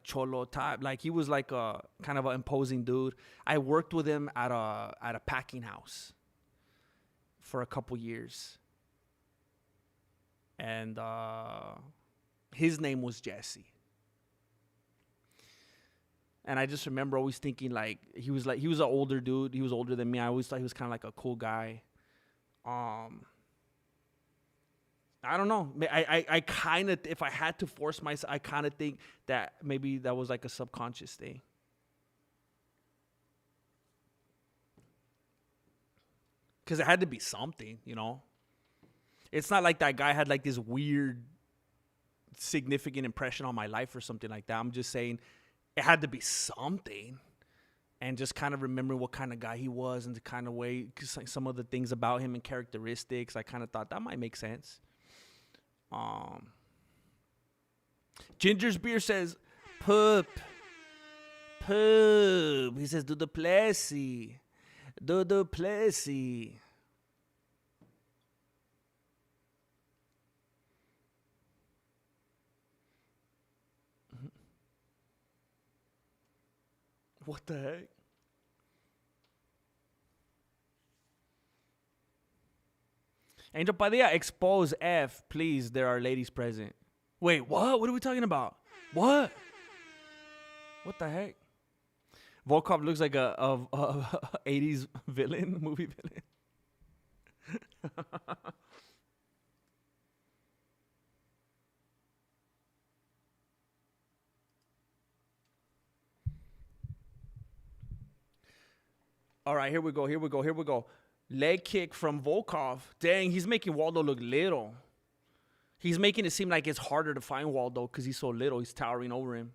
cholo type. Like he was like a kind of an imposing dude. I worked with him at a packing house for a couple years. And his name was Jesse. And I just remember always thinking like he was an older dude. He was older than me. I always thought he was kind of like a cool guy. I don't know. I kind of, if I had to force myself, I kind of think that maybe that was like a subconscious thing. Because it had to be something, you know. It's not like that guy had like this weird, significant impression on my life or something like that. I'm just saying it had to be something. And just kind of remembering what kind of guy he was and the kind of way, cause like some of the things about him and characteristics, I kind of thought that might make sense. Ginger's Beer says, Poop. He says, do the Plessy. What the heck? Angel Padilla, expose F, please. There are ladies present. Wait, what? What are we talking about? What? What the heck? Volkov looks like a 80s villain, movie villain. All right, here we go. Leg kick from Volkov. Dang, he's making Waldo look little. He's making it seem like it's harder to find Waldo because he's so little. He's towering over him.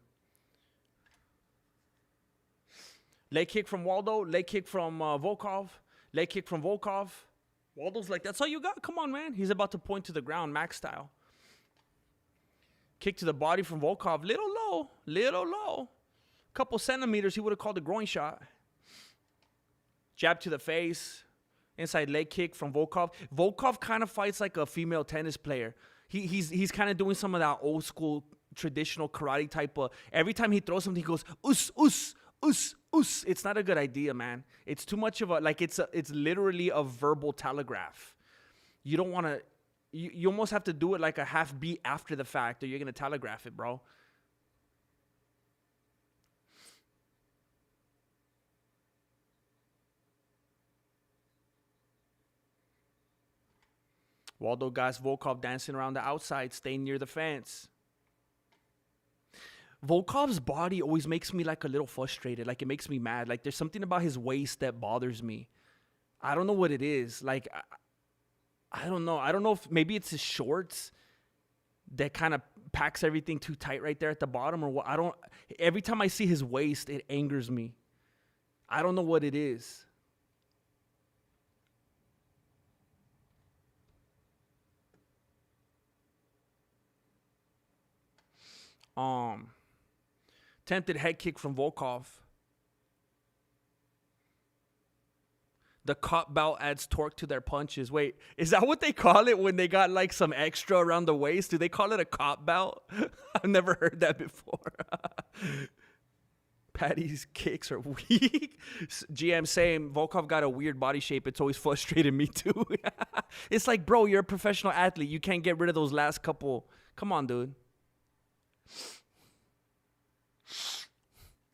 Leg kick from Waldo. Leg kick from Volkov. Leg kick from Volkov. Waldo's like, that's all you got? Come on, man. He's about to point to the ground, Max style. Kick to the body from Volkov. Little low. Couple centimeters, he would have called a groin shot. Jab to the face. Inside leg kick from Volkov. Volkov kind of fights like a female tennis player. He's kind of doing some of that old school traditional karate type of. Every time he throws something, he goes us. It's not a good idea, man. It's too much of a like. It's literally a verbal telegraph. You don't want to. You almost have to do it like a half beat after the fact, or you're gonna telegraph it, bro. Waldo got Volkov dancing around the outside, staying near the fence. Volkov's body always makes me like a little frustrated. Like it makes me mad. Like there's something about his waist that bothers me. I don't know what it is. Like, I don't know. I don't know if maybe it's his shorts that kind of packs everything too tight right there at the bottom or what. Every time I see his waist, it angers me. I don't know what it is. Tempted head kick from Volkov. The cop belt adds torque to their punches. Wait, is that what they call it when they got like some extra around the waist? Do they call it a cop belt? I've never heard that before. Patty's kicks are weak. GM saying Volkov got a weird body shape. It's always frustrated me too. It's like, bro, you're a professional athlete. You can't get rid of those last couple. Come on, dude.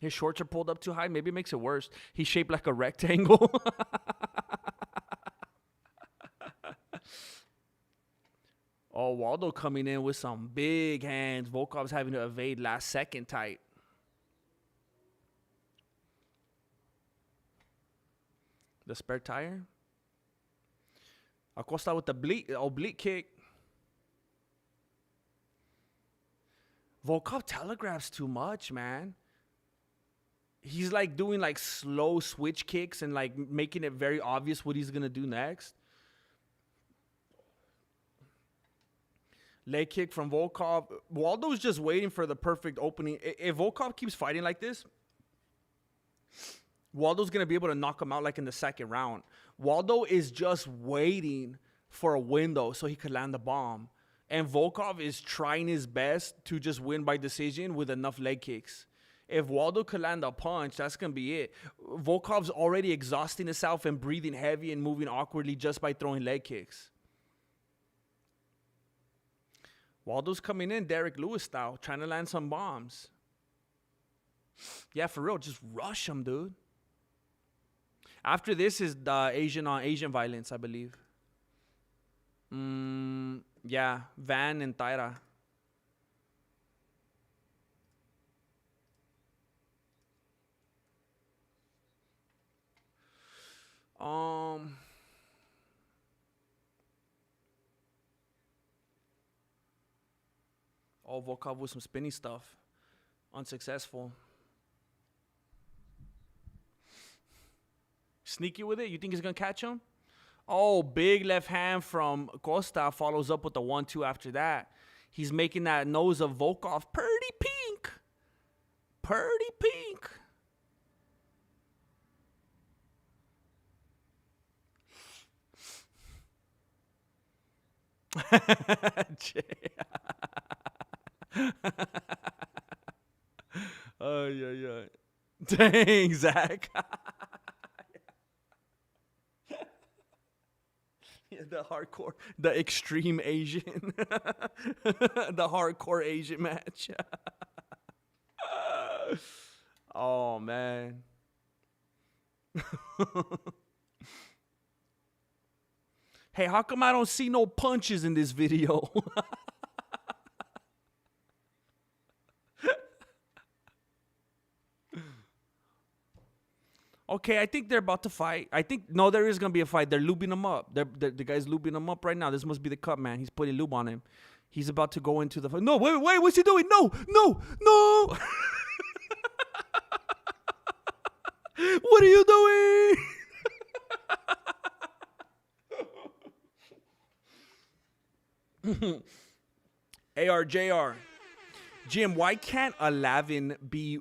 His shorts are pulled up too high. Maybe it makes it worse. He's shaped like a rectangle. Oh, Waldo coming in with some big hands. Volkov's having to evade last second tight. The spare tire. Acosta with the oblique kick. Volkov telegraphs too much, man. He's like doing like slow switch kicks and like making it very obvious what he's going to do next. Leg kick from Volkov. Waldo's just waiting for the perfect opening. If Volkov keeps fighting like this, Waldo's going to be able to knock him out like in the second round. Waldo is just waiting for a window so he could land the bomb. And Volkov is trying his best to just win by decision with enough leg kicks. If Waldo could land a punch, that's going to be it. Volkov's already exhausting himself and breathing heavy and moving awkwardly just by throwing leg kicks. Waldo's coming in Derek Lewis style, trying to land some bombs. Yeah, for real, just rush him, dude. After this is the Asian on Asian violence, I believe. Yeah, Van and Taira. Oh, Volkov with some spinny stuff. Unsuccessful. Sneaky with it? You think he's going to catch him? Oh, big left hand from Costa follows up with the 1-2 after that. He's making that nose of Volkov pretty pink. Pretty pink. Oh, yeah. Dang, Zach. Yeah, the extreme Asian, the hardcore Asian match. Oh, man. Hey, how come I don't see no punches in this video? Okay, I think they're about to fight. No, there is going to be a fight. They're lubing him up. The guy's lubing him up right now. This must be the cut, man. He's putting lube on him. He's about to go into the fight. No, wait, what's he doing? No. What are you doing? ARJR. Jim, why can't 11 be...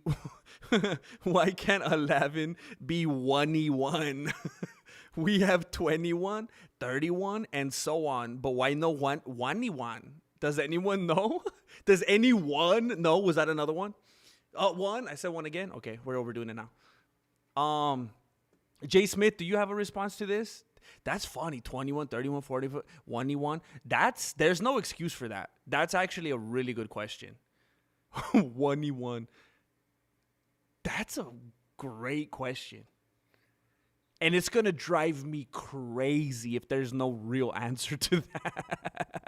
Why can't 11 be 1-1? We have 21, 31, and so on. But why no 1-1? Does anyone know? Does anyone know? Was that another one? One? I said one again? Okay, we're overdoing it now. Jay Smith, do you have a response to this? That's funny. 21, 31, 40, 1-1. There's no excuse for that. That's actually a really good question. 1-1. That's a great question. And it's going to drive me crazy if there's no real answer to that.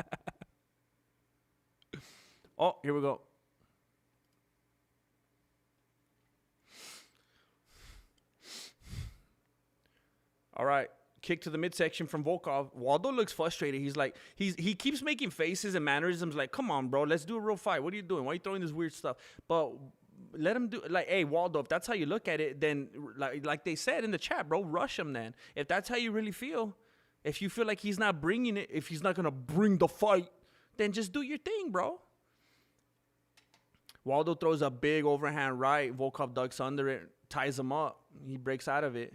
Oh, here we go. All right. Kick to the midsection from Volkov. Waldo looks frustrated. He's like, he keeps making faces and mannerisms like, come on, bro, let's do a real fight. What are you doing? Why are you throwing this weird stuff? But let him do, like, hey, Waldo, if that's how you look at it, then like they said in the chat, bro, rush him then. If that's how you really feel, if you feel like he's not bringing it, if he's not going to bring the fight, then just do your thing, bro. Waldo throws a big overhand right. Volkov ducks under it, ties him up. He breaks out of it.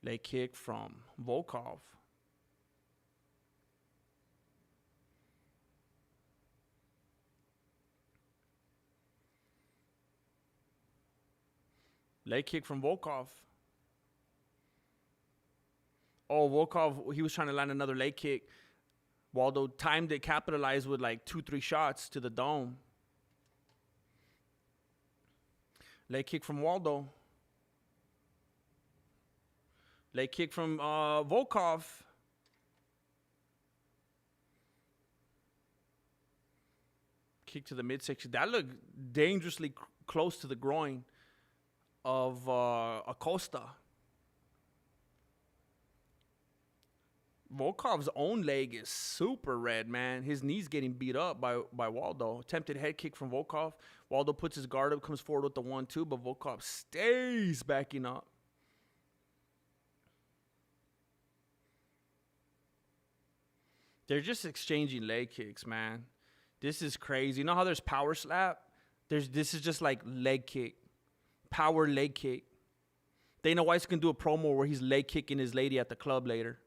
Leg kick from Volkov. Leg kick from Volkov. Oh, Volkov, he was trying to land another leg kick. Waldo timed it, capitalized with like 2-3 shots to the dome. Leg kick from Waldo. Leg kick from Volkov. Kick to the midsection. That looked dangerously close to the groin of Acosta. Volkov's own leg is super red, man. His knee's getting beat up by Waldo. Attempted head kick from Volkov. Waldo puts his guard up, comes forward with the 1-2, but Volkov stays backing up. They're just exchanging leg kicks, man. This is crazy. You know how there's power slap? This is just like leg kick. Power leg kick. Dana White's going to do a promo where he's leg kicking his lady at the club later.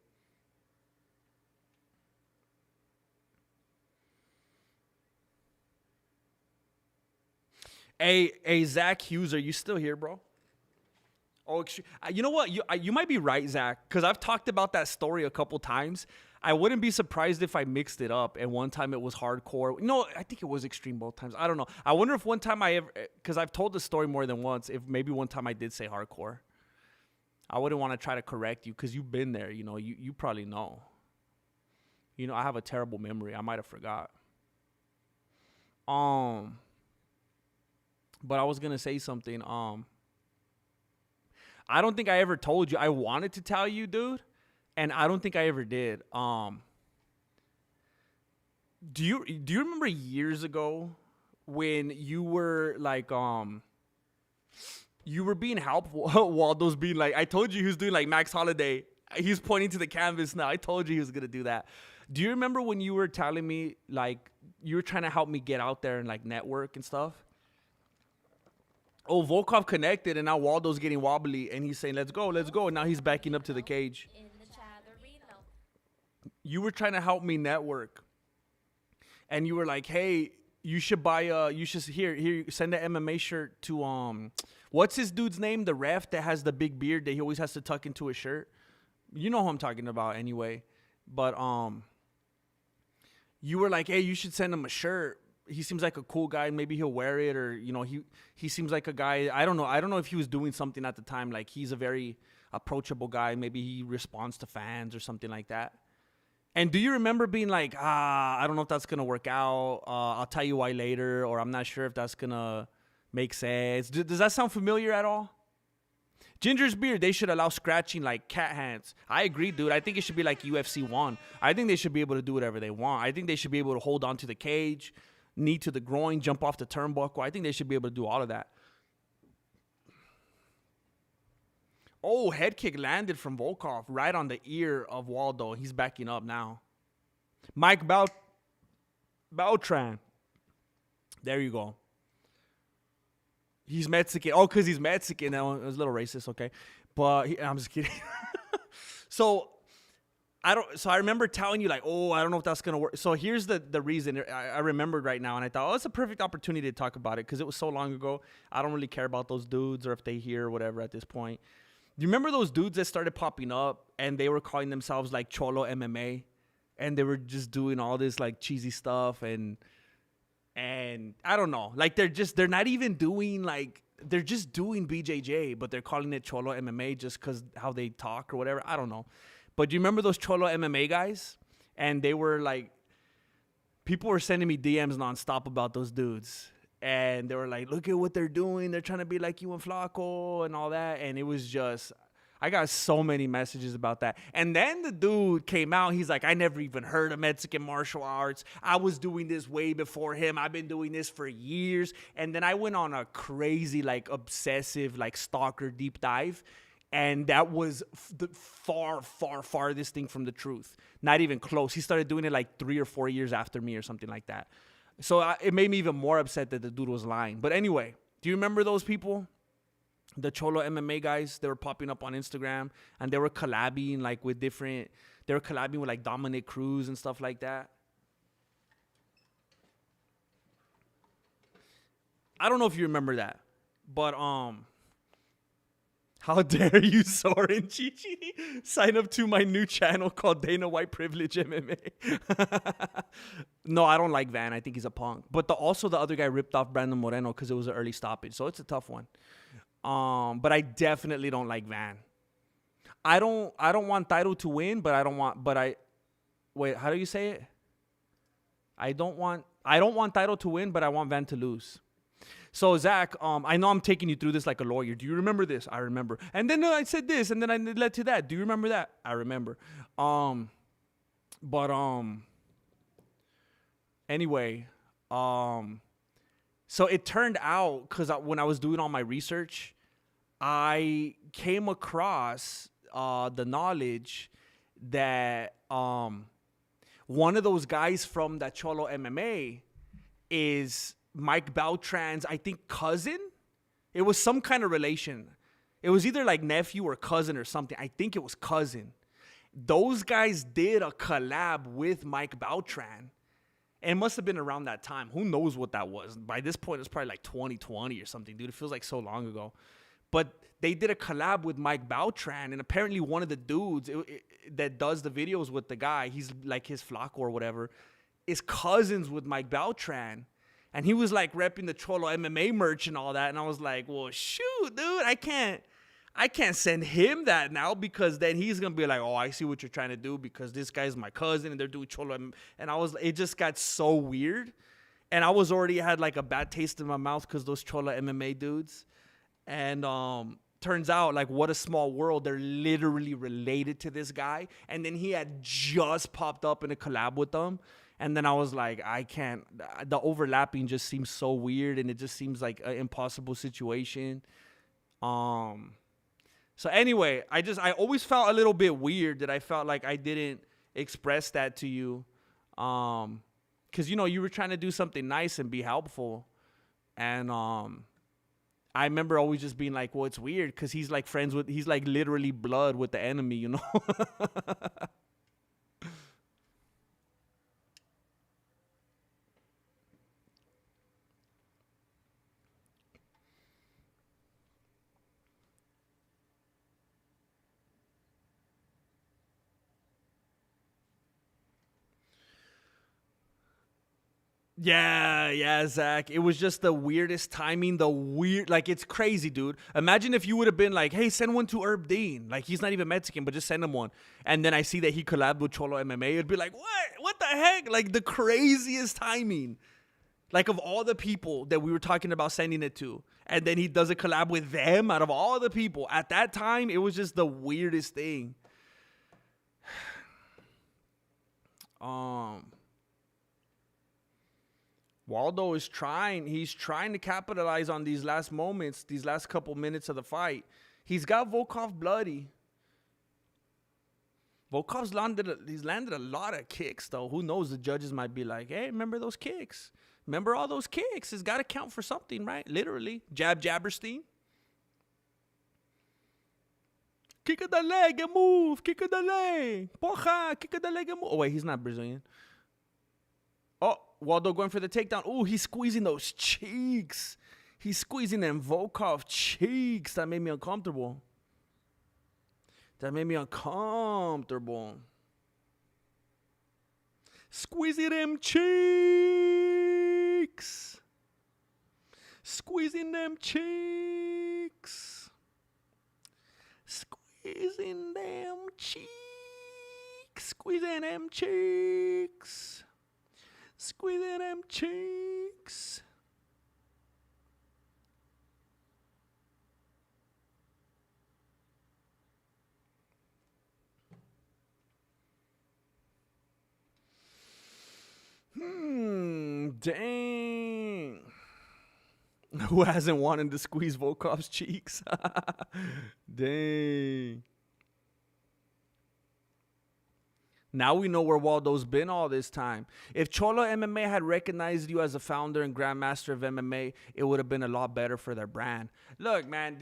Hey, Zach Hughes, are you still here, bro? Oh, you know what? You might be right, Zach, because I've talked about that story a couple times. I wouldn't be surprised if I mixed it up, and one time it was hardcore. No, I think it was extreme both times. I don't know. I wonder if one time I ever, because I've told the story more than once, if maybe one time I did say hardcore. I wouldn't want to try to correct you because you've been there. You know, you probably know. You know, I have a terrible memory. I might have forgot. But I was gonna say something. I don't think I ever told you. I wanted to tell you, dude, and I don't think I ever did. Do you remember years ago when you were like you were being helpful? Waldo's being like, I told you he was doing like Max Holiday. He's pointing to the canvas now. I told you he was gonna do that. Do you remember when you were telling me like you were trying to help me get out there and like network and stuff? Oh, Volkov connected, and now Waldo's getting wobbly, and he's saying, let's go. And now he's backing up to the cage. In the chat arena. You were trying to help me network. And you were like, hey, you should buy here, send an MMA shirt to, what's his dude's name? The ref that has the big beard that he always has to tuck into his shirt. You know who I'm talking about anyway. But, you were like, hey, you should send him a shirt. He seems like a cool guy. Maybe he'll wear it, or you know, he seems like a guy. I don't know if he was doing something at the time. Like he's a very approachable guy. Maybe he responds to fans or something like that. And do you remember being like, I don't know if that's gonna work out. I'll tell you why later, or I'm not sure if that's gonna make sense. Does that sound familiar at all? Ginger's beard, they should allow scratching like cat hands. I agree, dude. I think it should be like UFC 1. I think they should be able to do whatever they want. I think they should be able to hold on to the cage, knee to the groin, jump off the turnbuckle. I think they should be able to do all of that. Oh, head kick landed from Volkov right on the ear of Waldo. He's backing up now. Mike Beltran. There you go. He's Mexican. Oh, because he's Mexican. That one was a little racist, okay. But I'm just kidding. So I remember telling you like, oh, I don't know if that's gonna work. So here's the reason I remembered right now, and I thought, oh, it's a perfect opportunity to talk about it because it was so long ago. I don't really care about those dudes or if they hear or whatever at this point. Do you remember those dudes that started popping up and they were calling themselves like Cholo MMA, and they were just doing all this like cheesy stuff and I don't know, like they're not even doing like, they're just doing BJJ, but they're calling it Cholo MMA just because how they talk or whatever. I don't know. But do you remember those Cholo MMA guys? And they were like, people were sending me DMs nonstop about those dudes. And they were like, look at what they're doing. They're trying to be like you and Flaco and all that. And it was just, I got so many messages about that. And then the dude came out. He's like, I never even heard of Mexican martial arts. I was doing this way before him. I've been doing this for years. And then I went on a crazy, like obsessive, like stalker deep dive. And that was the farthest thing from the truth. Not even close. He started doing it like 3 or 4 years after me or something like that. So it made me even more upset that the dude was lying. But anyway, do you remember those people? The Cholo MMA guys, they were popping up on Instagram and they were collabing like with different, they were collabing with like Dominic Cruz and stuff like that. I don't know if you remember that, but how dare you, Soren Chichi? Sign up to my new channel called Dana White Privilege MMA. No, I don't like Van. I think he's a punk. But also the other guy ripped off Brandon Moreno because it was an early stoppage. So it's a tough one. But I definitely don't like Van. I don't want Tairo to win, wait, how do you say it? I don't want Tairo to win, but I want Van to lose. So, Zach, I know I'm taking you through this like a lawyer. Do you remember this? I remember. And then I said this, and then I led to that. Do you remember that? I remember. Anyway, so it turned out, because when I was doing all my research, I came across the knowledge that, one of those guys from that Cholo MMA is Mike Beltran's, I think, cousin. It was some kind of relation. It was either like nephew or cousin or something. I think it was cousin. Those guys did a collab with Mike Beltran. And it must have been around that time. Who knows what that was? By this point, it's probably like 2020 or something, dude. It feels like so long ago. But they did a collab with Mike Beltran. And apparently one of the dudes that does the videos with the guy, he's like his Flaco or whatever, is cousins with Mike Beltran. And he was like repping the Cholo MMA merch and all that. And I was like, well, shoot, dude, I can't send him that now, because then he's going to be like, oh, I see what you're trying to do because this guy's my cousin and they're doing Cholo MMA. And it just got so weird. And I was already had like a bad taste in my mouth because those Cholo MMA dudes. And turns out, like, what a small world. They're literally related to this guy. And then he had just popped up in a collab with them. And then I was like, I can't. The overlapping just seems so weird, and it just seems like an impossible situation. So anyway, I always felt a little bit weird that I felt like I didn't express that to you, because you were trying to do something nice and be helpful, and I remember always just being like, well, it's weird because he's like he's like literally blood with the enemy, you know. Yeah, Zach. It was just the weirdest timing. Like, it's crazy, dude. Imagine if you would have been like, hey, send one to Herb Dean. Like, he's not even Mexican, but just send him one. And then I see that he collabed with Cholo MMA. It'd be like, what? What the heck? Like, the craziest timing. Like, of all the people that we were talking about sending it to. And then he does a collab with them out of all the people. At that time, it was just the weirdest thing. Waldo is he's trying to capitalize on these last moments, these last couple minutes of the fight. He's got Volkov bloody. Volkov's landed a lot of kicks, though. Who knows? The judges might be like, hey, remember those kicks? Remember all those kicks? It's got to count for something, right? Literally. Jabberstein. Kick of the leg and move. Kick of the leg. Porra. Kick of the leg and move. Oh, wait, he's not Brazilian. Oh, Waldo going for the takedown. Oh, he's squeezing those cheeks. He's squeezing them Volkov cheeks. That made me uncomfortable. Squeezing them cheeks. Squeezing them cheeks. Squeezing them cheeks. Squeezing them cheeks. Squeezing them cheeks. Dang. Who hasn't wanted to squeeze Volkov's cheeks? Dang. Now we know where Waldo's been all this time. If Cholo MMA had recognized you as a founder and grandmaster of MMA, it would have been a lot better for their brand. Look, man,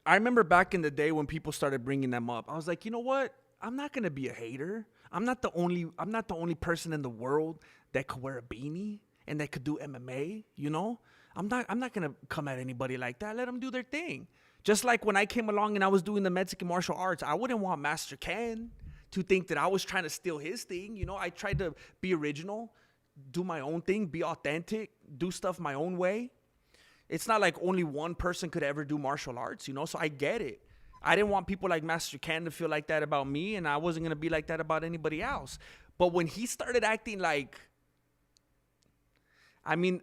I remember back in the day when people started bringing them up. I was like, you know what? I'm not going to be a hater. I'm not the only person in the world that could wear a beanie and that could do MMA, you know? I'm not going to come at anybody like that. Let them do their thing. Just like when I came along and I was doing the Mexican martial arts, I wouldn't want Master Ken to think that I was trying to steal his thing. You know, I tried to be original, do my own thing, be authentic, do stuff my own way. It's not like only one person could ever do martial arts, you know, so I get it. I didn't want people like Master Ken to feel like that about me, and I wasn't going to be like that about anybody else. But when he started acting like, I mean,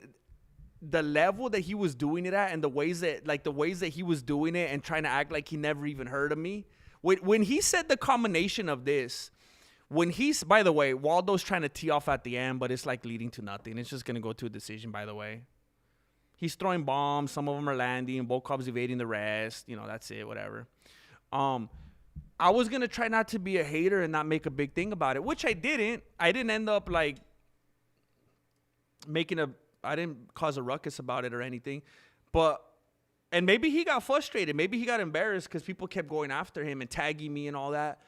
the level that he was doing it at and the ways that he was doing it and trying to act like he never even heard of me. When he said the combination of this, by the way, Waldo's trying to tee off at the end, but it's like leading to nothing. It's just going to go to a decision, by the way. He's throwing bombs. Some of them are landing. Volkov's evading the rest. You know, that's it, whatever. I was going to try not to be a hater and not make a big thing about it, which I didn't. I didn't end up like I didn't cause a ruckus about it or anything. And maybe he got frustrated. Maybe he got embarrassed because people kept going after him and tagging me and all that.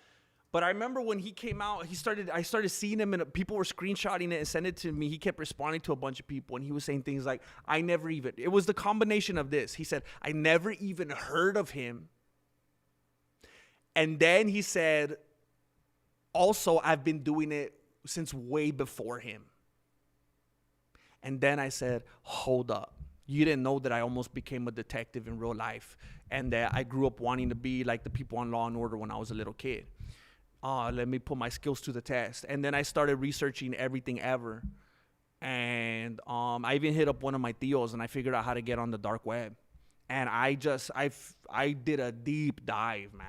But I remember when he came out, I started seeing him and people were screenshotting it and sending it to me. He kept responding to a bunch of people and he was saying things like, it was the combination of this. He said, I never even heard of him. And then he said, also, I've been doing it since way before him. And then I said, hold up. You didn't know that I almost became a detective in real life and that I grew up wanting to be like the people on Law and Order when I was a little kid. Let me put my skills to the test. And then I started researching everything ever. And I even hit up one of my tios and I figured out how to get on the dark web. And I did a deep dive, man.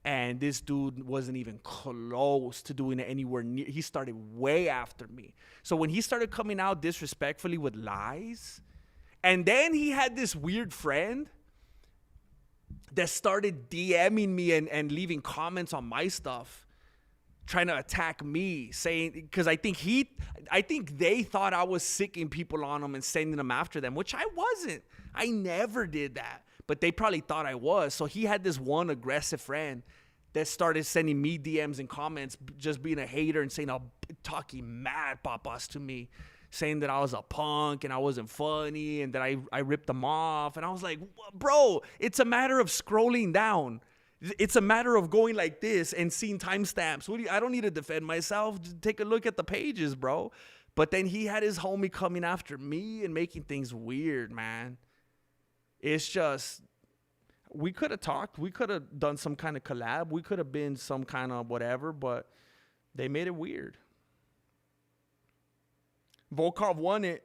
And this dude wasn't even close to doing it anywhere near. He started way after me. So when he started coming out disrespectfully with lies, and then he had this weird friend that started DMing me and leaving comments on my stuff, trying to attack me, saying, because I think they thought I was sicking people on them and sending them after them, which I wasn't. I never did that. But they probably thought I was. So he had this one aggressive friend that started sending me DMs and comments, just being a hater and saying, talking mad papas to me, saying that I was a punk and I wasn't funny and that I ripped them off. And I was like, bro, it's a matter of scrolling down. It's a matter of going like this and seeing timestamps. I don't need to defend myself. Just take a look at the pages, bro. But then he had his homie coming after me and making things weird, man. It's just, we could have talked. We could have done some kind of collab. We could have been some kind of whatever, but they made it weird. Volkov won it.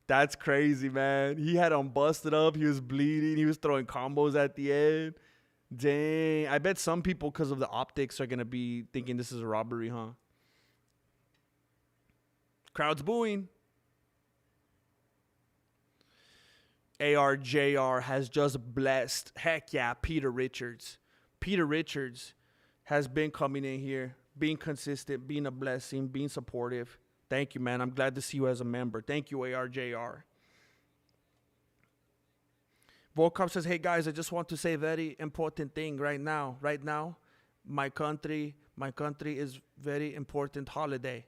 That's crazy, man. He had him busted up. He was bleeding. He was throwing combos at the end. Dang. I bet some people, because of the optics, are going to be thinking this is a robbery, huh? Crowd's booing. ARJR has just blessed, heck yeah, Peter Richards. Peter Richards has been coming in here, being consistent, being a blessing, being supportive. Thank you, man. I'm glad to see you as a member. Thank you, ARJR. Volkov says, hey, guys, I just want to say a very important thing right now. Right now, my country is very important holiday.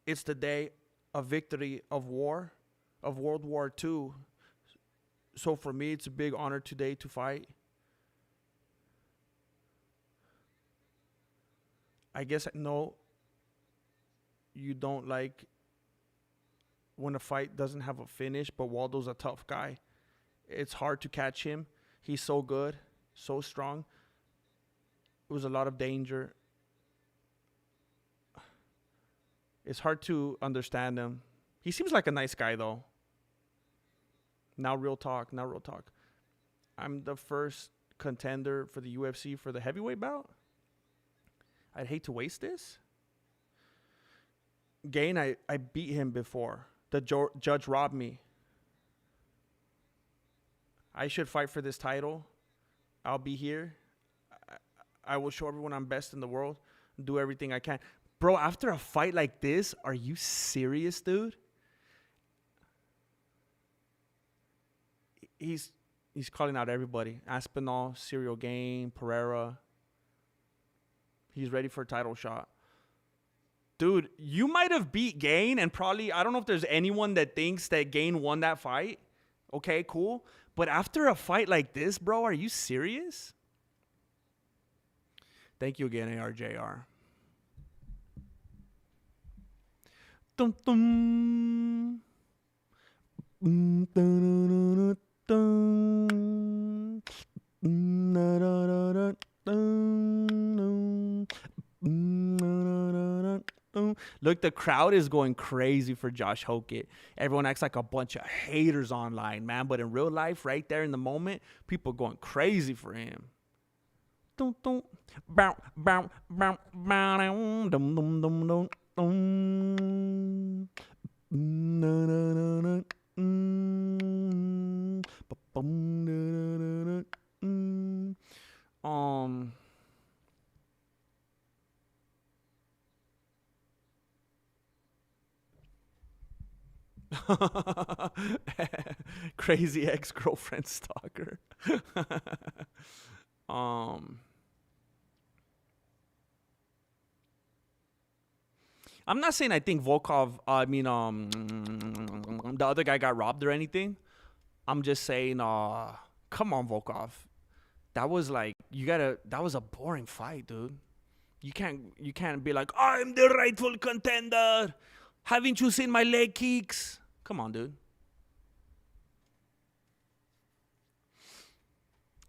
It's the day of victory of war, of World War II. So for me, it's a big honor today to fight. I guess, no, you don't like when a fight doesn't have a finish, but Waldo's a tough guy. It's hard to catch him. He's so good, so strong. It was a lot of danger. It's hard to understand him. He seems like a nice guy, though. Now real talk. I'm the first contender for the UFC for the heavyweight bout. I'd hate to waste this. Gain, I beat him before. The judge robbed me. I should fight for this title. I'll be here. I will show everyone I'm best in the world. Do everything I can. Bro, after a fight like this, are you serious, dude? He's calling out everybody. Aspinall, Cyril Gain, Pereira. He's ready for a title shot. Dude, you might have beat Gain and probably, I don't know if there's anyone that thinks that Gain won that fight. Okay, cool. But after a fight like this, bro, are you serious? Thank you again, ARJR. Dum, dum. Look, the crowd is going crazy for Josh Hokett. Everyone acts like a bunch of haters online, man. But in real life, right there in the moment, people are going crazy for him. Crazy ex-girlfriend stalker. I'm not saying I think Volkov, the other guy got robbed or anything. I'm just saying, come on, Volkov. That was like, that was a boring fight, dude. You can't be like, I'm the rightful contender. Haven't you seen my leg kicks? Come on, dude.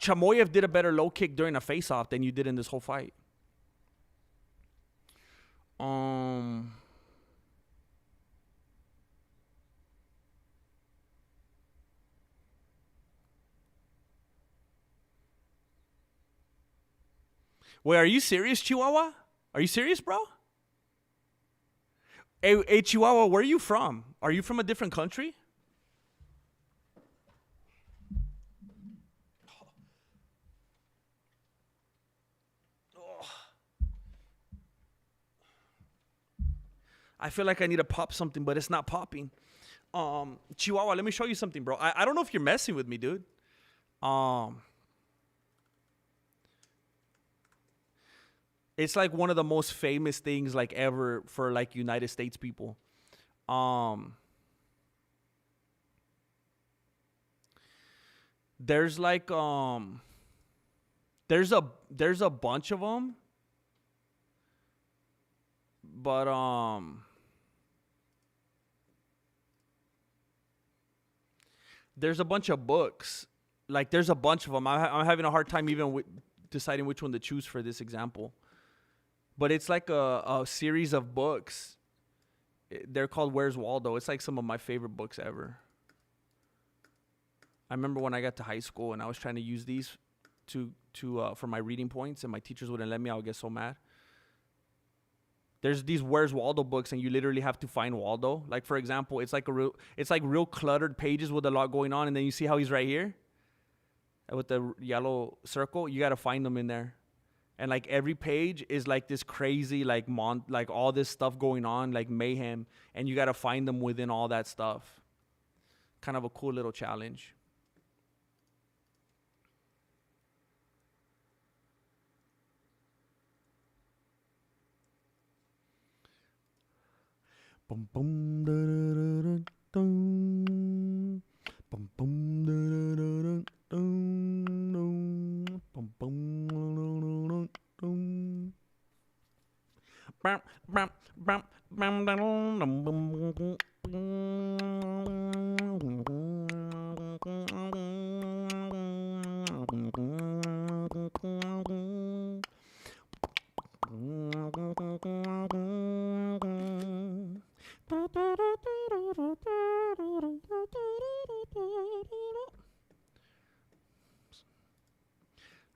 Chimaev did a better low kick during a face-off than you did in this whole fight. Wait, are you serious, Chihuahua? Are you serious, bro? Hey, Chihuahua, where are you from? Are you from a different country? I feel like I need to pop something, but it's not popping. Chihuahua, let me show you something, bro. I don't know if you're messing with me, dude. It's like one of the most famous things like ever for like United States people. There's like there's a bunch of them, but there's a bunch of books. Like there's a bunch of them. I'm having a hard time even deciding which one to choose for this example. But it's like a series of books. They're called Where's Waldo. It's like some of my favorite books ever. I remember when I got to high school and I was trying to use these for my reading points, and my teachers wouldn't let me. I would get so mad. There's these Where's Waldo books, and you literally have to find Waldo. Like for example, it's like real cluttered pages with a lot going on, and then you see how he's right here with the yellow circle. You got to find them in there. And like every page is like this crazy, like all this stuff going on, like mayhem. And you got to find them within all that stuff. Kind of a cool little challenge. Bum bum da da da dum. Bum bum da da da dum. Bum bum da da dum. Bam bam bam bam dum bum.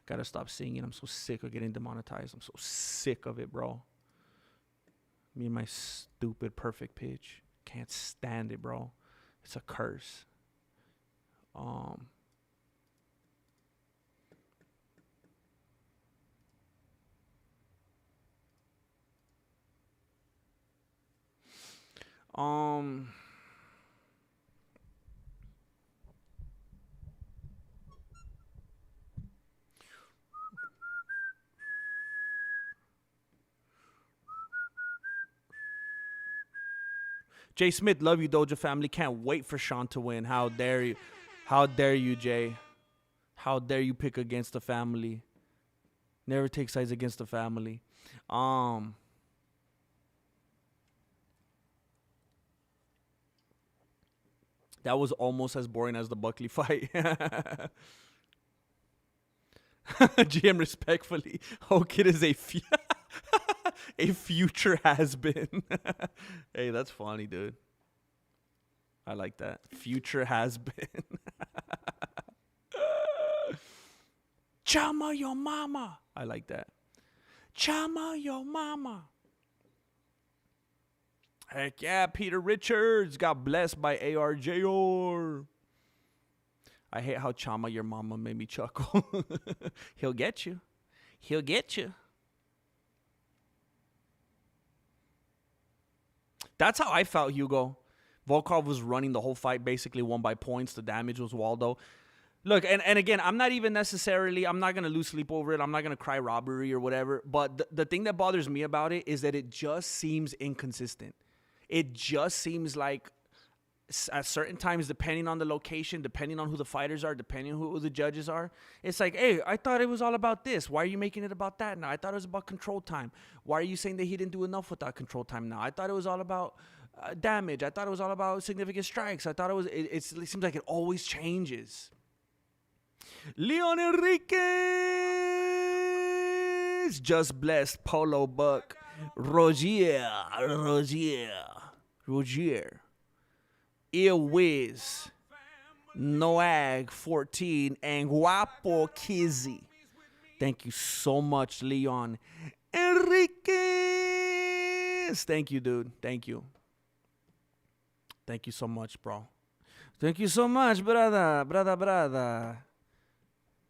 Gotta stop singing. I'm so sick of getting demonetized. I'm so sick of it, bro. Me and my stupid perfect pitch. Can't stand it, bro. It's a curse. Jay Smith, love you, Doja family. Can't wait for Sean to win. How dare you? How dare you, Jay? How dare you pick against the family? Never take sides against the family. That was almost as boring as the Buckley fight. GM, respectfully, Kid is a future has-been. Hey, that's funny, dude. I like that. Future has-been. Chama your mama. I like that. Chama your mama. Heck yeah, Peter Richards got blessed by ARJR. I hate how Chama your mama made me chuckle. He'll get you. He'll get you. That's how I felt, Hugo. Volkov was running the whole fight, basically won by points. The damage was Waldo. Look, and again, I'm not going to lose sleep over it. I'm not going to cry robbery or whatever. But the thing that bothers me about it is that it just seems inconsistent. It just seems like at certain times, depending on the location, depending on who the fighters are, depending on who the judges are, it's like, hey, I thought it was all about this. Why are you making it about that now? I thought it was about control time. Why are you saying that he didn't do enough with that control time now? I thought it was all about damage. I thought it was all about significant strikes. I thought it was, it seems like it always changes. Leon Enriquez just blessed Polo Buck. Rogier. Earwiz, Noag 14, and Guapo Kizzy. Thank you so much, Leon Enriquez. Thank you, dude. Thank you. Thank you so much, bro. Thank you so much, brother.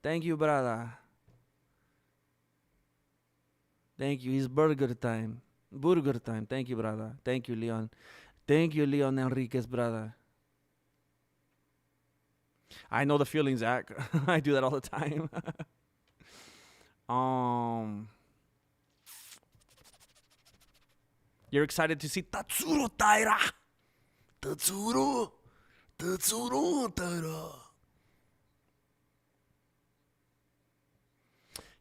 Thank you, brother. Thank you. It's burger time. Thank you, brother. Thank you, Leon. Thank you, Leon Enriquez, brother. I know the feeling, Zach. I do that all the time. You're excited to see Tatsuro Taira. Tatsuro Taira.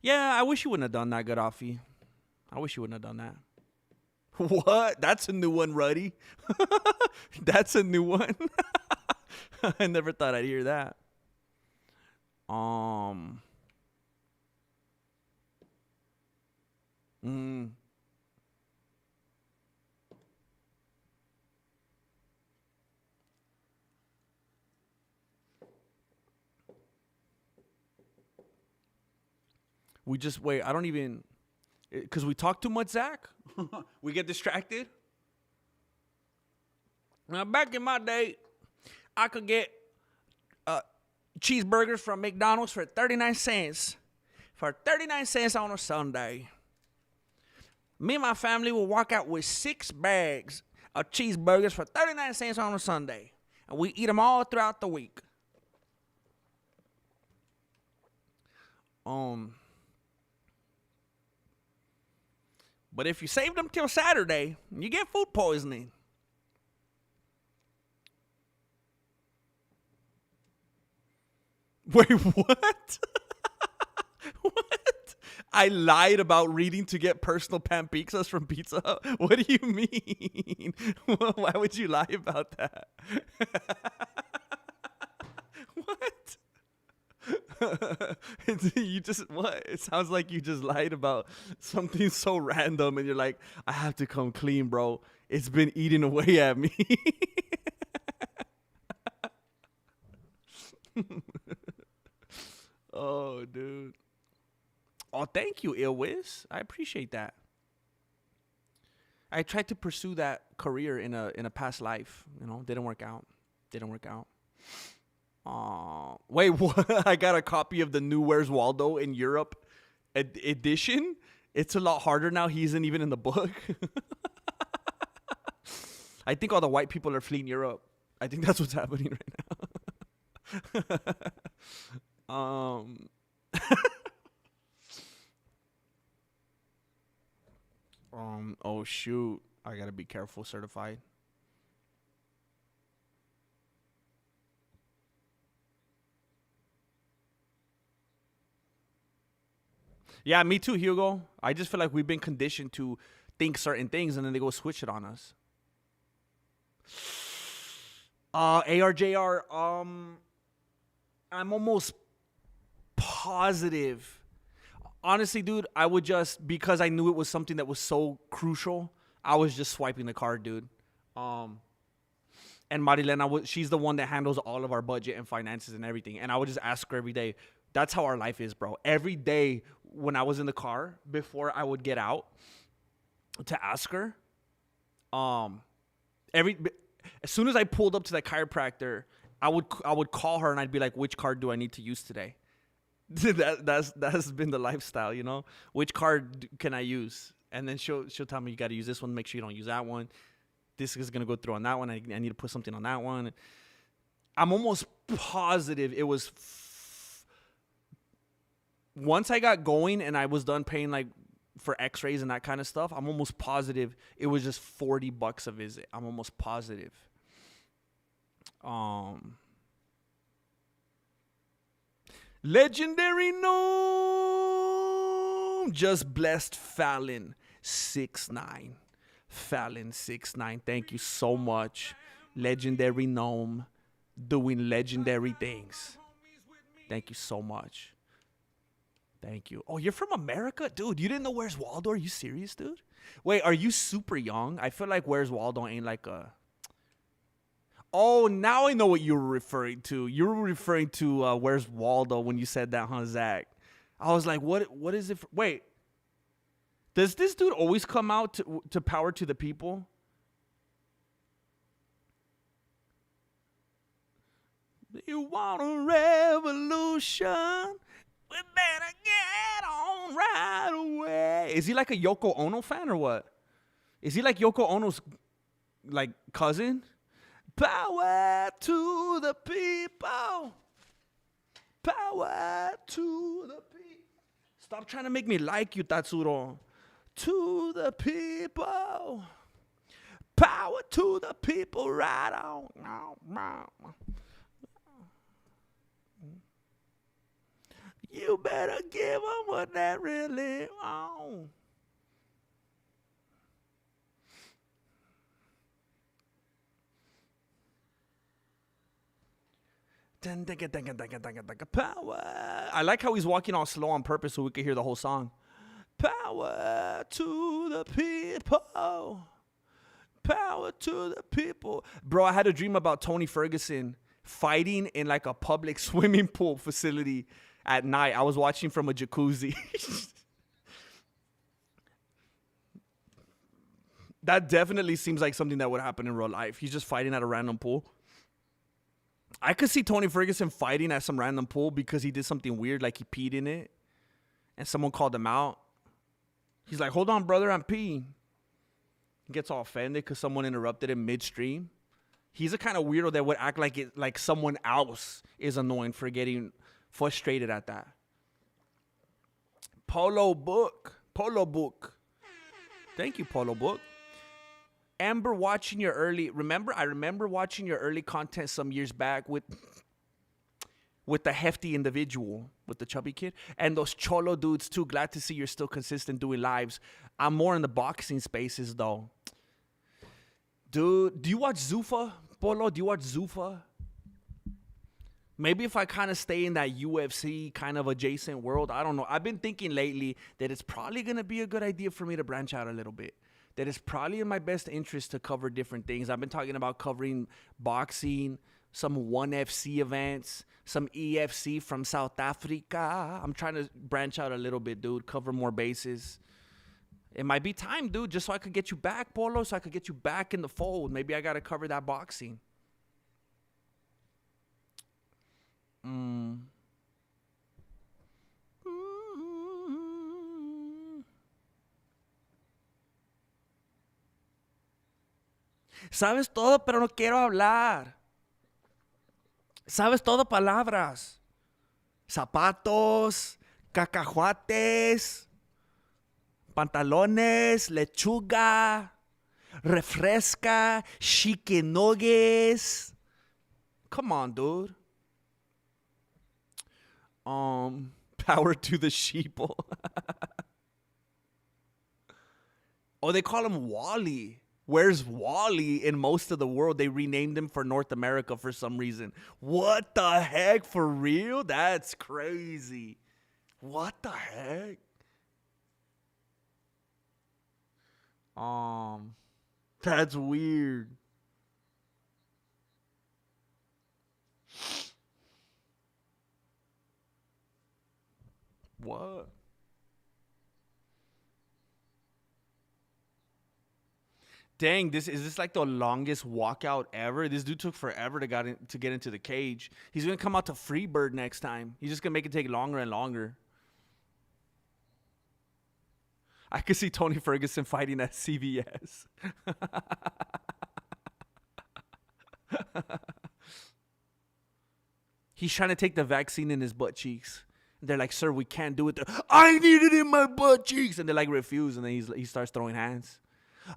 Yeah, I wish you wouldn't have done that, Gaddafi. I wish you wouldn't have done that. What? That's a new one, Ruddy. That's a new one. I never thought I'd hear that. We just wait. I don't even, because we talk too much, Zach. We get distracted. Now, back in my day, I could get cheeseburgers from McDonald's for 39 cents. For 39 cents on a Sunday. Me and my family will walk out with 6 bags of cheeseburgers for 39 cents on a Sunday. And we eat them all throughout the week. But if you save them till Saturday, you get food poisoning. Wait, what? What? I lied about reading to get personal pan pizzas from Pizza Hut. What do you mean? Why would you lie about that? What? You just, what? It sounds like you just lied about something so random and you're like, I have to come clean, bro. It's been eating away at me. Oh, dude. Oh, thank you, Ilwiz. I appreciate that. I tried to pursue that career in a past life. You know, didn't work out. Wait, what? I got a copy of the new Where's Waldo in Europe edition. It's a lot harder now. He isn't even in the book. I think all the white people are fleeing Europe. I think that's what's happening right now. Oh shoot. I gotta be careful, certified. Yeah, me too, Hugo. I just feel like we've been conditioned to think certain things and then they go switch it on us. ARJR, I'm almost positive. Honestly, dude, I would just, because I knew it was something that was so crucial, I was just swiping the card, dude. And Marilena, she's the one that handles all of our budget and finances and everything. And I would just ask her every day. That's how our life is, bro. Every day when I was in the car, before I would get out, to ask her, as soon as I pulled up to that chiropractor, I would call her and I'd be like, which card do I need to use today? That's been the lifestyle, you know. Which card can I use? And then she'll tell me you got to use this one. Make sure you don't use that one. this is gonna go through on that one. I need to put something on that one. I'm almost positive it was once I got going and I was done paying like for x-rays and that kind of stuff, I'm almost positive it was just $40 a visit. I'm almost positive. Legendary Gnome just blessed Fallon 6'9". Fallon 6'9". Thank you so much. Legendary Gnome doing legendary things. Thank you so much. Thank you. Oh, you're from America? Dude, you didn't know Where's Waldo? Are you serious, dude? Wait, are you super young? I feel like Where's Waldo ain't like a... Oh, now I know what you were referring to. You were referring to Where's Waldo when you said that, huh, Zach? I was like, what is it? Wait. Does this dude always come out to Power to the People? You want a revolution? We better get on right away. Is he like a Yoko Ono fan or what? Is he like Yoko Ono's like cousin? Power to the people. Power to the people. Stop trying to make me like you, Tatsuro. To the people. Power to the people, right on. You better give them what they really want. Power. I like how he's walking all slow on purpose so we can hear the whole song. Power to the people. Power to the people. Bro, I had a dream about Tony Ferguson fighting in like a public swimming pool facility at night. I was watching from a jacuzzi. That definitely seems like something that would happen in real life. He's just fighting at a random pool. I could see Tony Ferguson fighting at some random pool because he did something weird, like he peed in it, and someone called him out. He's like, hold on, brother, I'm peeing. He gets all offended because someone interrupted him midstream. He's the kind of weirdo that would act like someone else is annoying for getting frustrated at that. Polo Book. Thank you, Polo Book. Amber, watching your early... I remember watching your early content some years back with the hefty individual, with the chubby kid. And those cholo dudes, too. Glad to see you're still consistent doing lives. I'm more in the boxing spaces, though. Dude, do you watch Zuffa? Polo, do you watch Zuffa? Maybe if I kind of stay in that UFC kind of adjacent world, I don't know. I've been thinking lately that it's probably going to be a good idea for me to branch out a little bit. That it's probably in my best interest to cover different things. I've been talking about covering boxing, some 1FC events, some EFC from South Africa. I'm trying to branch out a little bit, dude, cover more bases. It might be time, dude, just so I could get you back, Polo, so I could get you back in the fold. Maybe I got to cover that boxing. Sabes todo, pero no quiero hablar. Sabes todo palabras. Zapatos, cacahuates, pantalones, lechuga, refresca, chicken nuggets. Come on, dude. Power to the sheeple. Oh, they call him Wally. Where's Wally in most of the world? They renamed him for North America for some reason. What the heck? For real? That's crazy. What the heck? That's weird. What? Dang, is this like the longest walkout ever? This dude took forever to get into the cage. He's gonna come out to Freebird next time. He's just gonna make it take longer and longer. I could see Tony Ferguson fighting at CVS. He's trying to take the vaccine in his butt cheeks. And they're like, sir, we can't do it. I need it in my butt cheeks. And they like refuse. And then he starts throwing hands.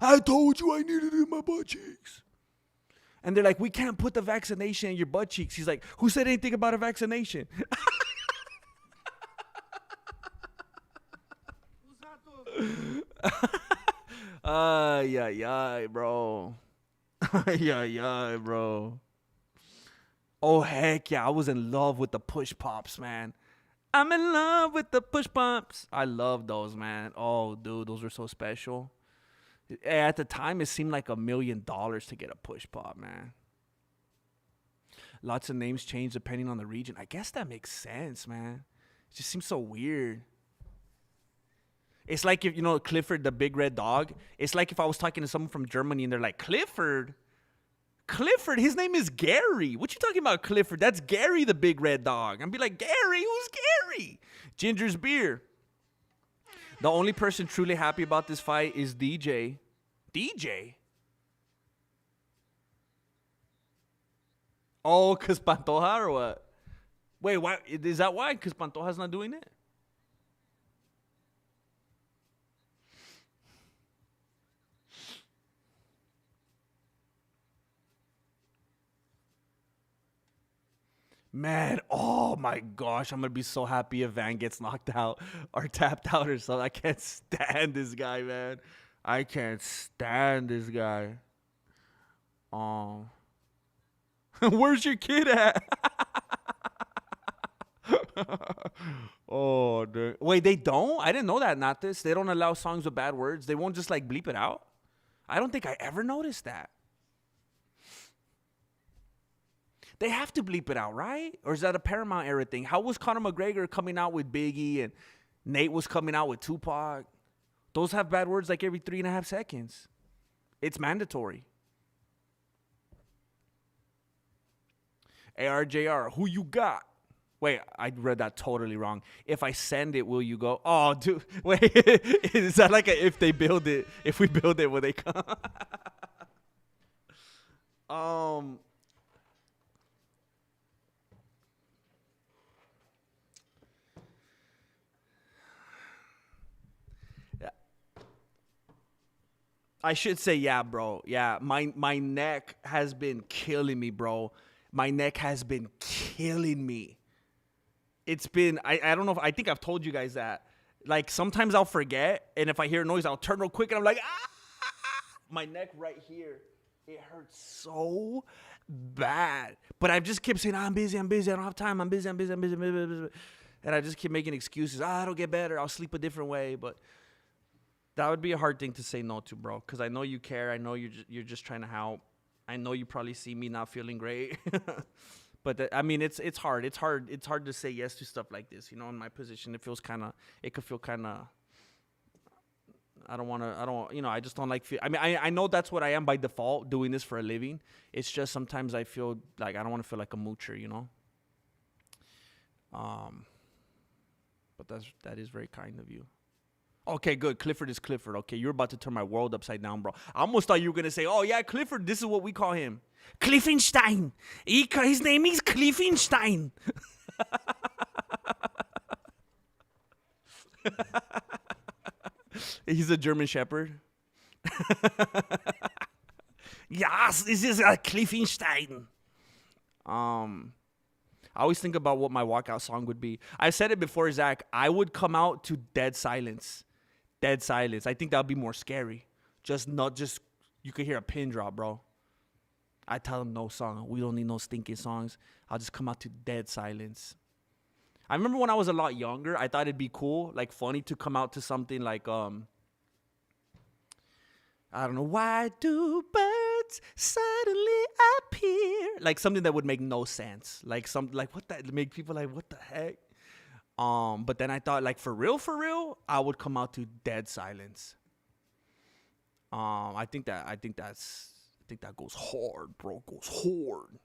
I told you I needed it in my butt cheeks. And they're like, we can't put the vaccination in your butt cheeks. He's like, who said anything about a vaccination? Yeah, bro. Yeah, bro. Oh, heck yeah. I was in love with the push pops, man. I'm in love with the push pops. I love those, man. Oh, dude, those were so special. At the time, it seemed like $1 million to get a push pop, man. Lots of names change depending on the region. I guess that makes sense, man. It just seems so weird. It's like if, you know, Clifford, the big red dog. It's like if I was talking to someone from Germany and they're like, Clifford, his name is Gary. What you talking about, Clifford? That's Gary, the big red dog. I'd be like, Gary? Who's Gary? Ginger's beer. The only person truly happy about this fight is DJ. DJ? Oh, because Pantoja or what? Wait, why? Is that why? Because Pantoja's not doing it? Man, oh my gosh, I'm going to be so happy if Van gets knocked out or tapped out or something. I can't stand this guy, man. I can't stand this guy. Where's your kid at? Oh, dude. Wait, they don't? I didn't know that, not this. They don't allow songs with bad words. They won't just like bleep it out. I don't think I ever noticed that. They have to bleep it out, right? Or is that a Paramount era thing? How was Conor McGregor coming out with Biggie and Nate was coming out with Tupac? Those have bad words like every 3.5 seconds. It's mandatory. ARJR, who you got? Wait, I read that totally wrong. If I send it, will you go? Oh, dude. Wait, is that like a if they build it? If we build it, will they come? I should say, yeah, bro. Yeah, my neck has been killing me, bro. My neck has been killing me. It's been, I don't know if, I think I've told you guys that. Like, sometimes I'll forget, and if I hear a noise, I'll turn real quick, and I'm like, ah! My neck right here, it hurts so bad. But I just keep saying, I'm busy, I don't have time, I'm busy. And I just keep making excuses. It'll get better, I'll sleep a different way, but that would be a hard thing to say no to, bro, because I know you care. I know you're just trying to help. I know you probably see me not feeling great. But I mean, it's hard. It's hard to say yes to stuff like this. You know, in my position, it could feel kind of, I just don't like, I mean, I know that's what I am by default, doing this for a living. It's just sometimes I feel like I don't want to feel like a moocher, you know? But that is very kind of you. Okay, good. Clifford is Clifford. Okay, you're about to turn my world upside down, bro. I almost thought you were going to say, oh, yeah, Clifford, this is what we call him. Cliffenstein. His name is Cliffenstein. He's a German Shepherd. Yes, this is a Cliffenstein. I always think about what my walkout song would be. I said it before, Zach. I would come out to Dead Silence. Dead Silence. I think that would be more scary. You could hear a pin drop, bro. I tell them no song. We don't need no stinking songs. I'll just come out to Dead Silence. I remember when I was a lot younger, I thought it'd be cool, like funny to come out to something like, I don't know, why do birds suddenly appear? Like something that would make no sense. Like what that make people like, what the heck? But then I thought, like, for real, I would come out to Dead Silence. I think that goes hard, bro. Goes hard.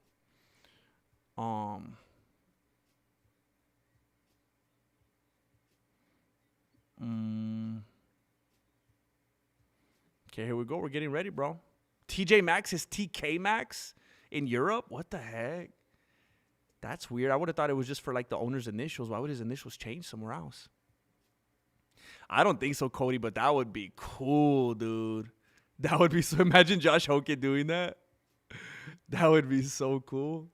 Okay, here we go. We're getting ready, bro. TJ Maxx is TK Maxx. In Europe? What the heck? That's weird. I would have thought it was just for like the owner's initials. Why would his initials change somewhere else? I don't think so, Cody, but that would be cool, dude. That would be so. Imagine Josh Hogan doing that. That would be so cool.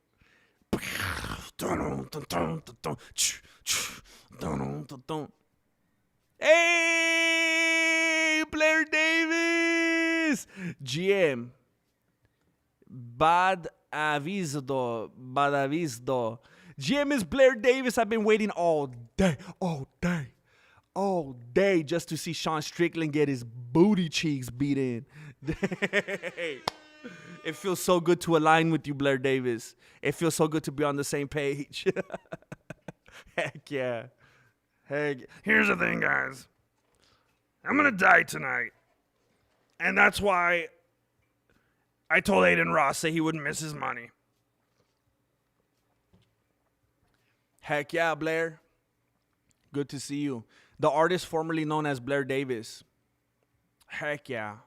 Hey, Blair Davis, GM. Bad aviso. GM is Blair Davis. I've been waiting all day just to see Sean Strickland get his booty cheeks beat in. It feels so good to align with you, Blair Davis. It feels so good to be on the same page. Heck yeah. Heck. Here's the thing, guys. I'm going to die tonight. And that's why I told Aiden Ross that he wouldn't miss his money. Heck yeah, Blair. Good to see you. The artist formerly known as Blair Davis. Heck yeah.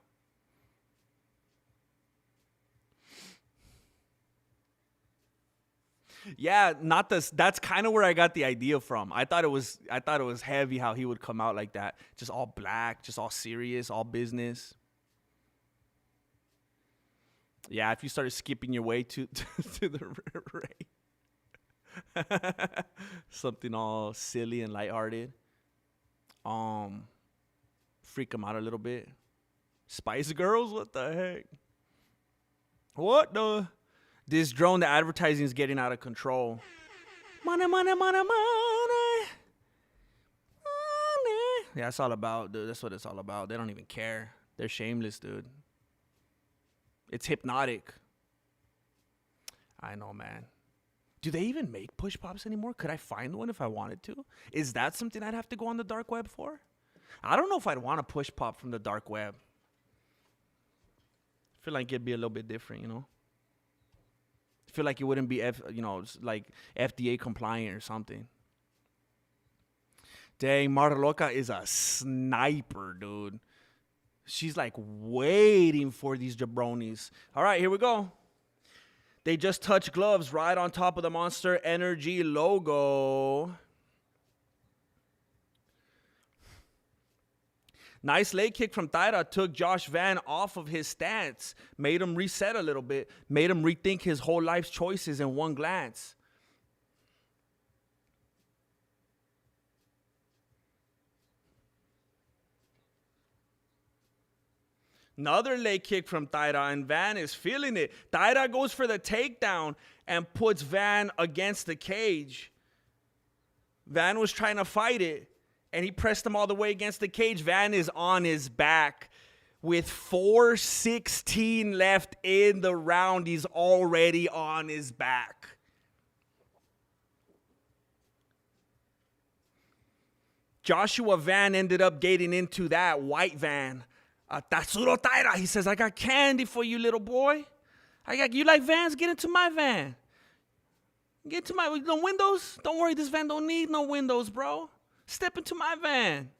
Yeah, not this. That's kind of where I got the idea from. I thought it was heavy how he would come out like that, just all black, just all serious, all business. Yeah, if you started skipping your way to the ring, something all silly and lighthearted, freak them out a little bit. Spice Girls, what the heck? What the? This drone, the advertising is getting out of control. Money, money, money, money. Money. Yeah, that's all about, dude. That's what it's all about. They don't even care. They're shameless, dude. It's hypnotic. I know, man. Do they even make push pops anymore? Could I find one if I wanted to? Is that something I'd have to go on the dark web for? I don't know if I'd want a push pop from the dark web. I feel like it'd be a little bit different, you know? I feel like it wouldn't be, like FDA compliant or something. Dang, Marta Loca is a sniper, dude. She's like waiting for these jabronis. All right, here we go. They just touched gloves right on top of the Monster Energy logo. Nice leg kick from Taira took Josh Van off of his stance, made him reset a little bit, made him rethink his whole life's choices in one glance. Another leg kick from Taira, and Van is feeling it. Taira goes for the takedown and puts Van against the cage. Van was trying to fight it, and he pressed him all the way against the cage. Van is on his back. With 4:16 left in the round, he's already on his back. Joshua Van ended up getting into that white van. Tatsuro Taira, he says, I got candy for you, little boy. You like vans? Get into my van. Get to my, no windows? Don't worry, this van don't need no windows, bro. Step into my van.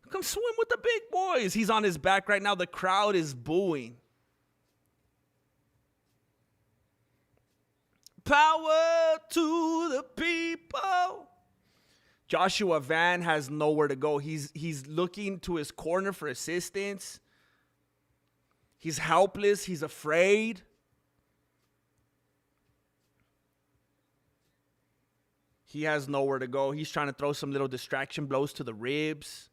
Come swim with the big boys. He's on his back right now. The crowd is booing. Power to the people. Joshua Van has nowhere to go. He's looking to his corner for assistance. He's helpless. He's afraid. He has nowhere to go. He's trying to throw some little distraction blows to the ribs.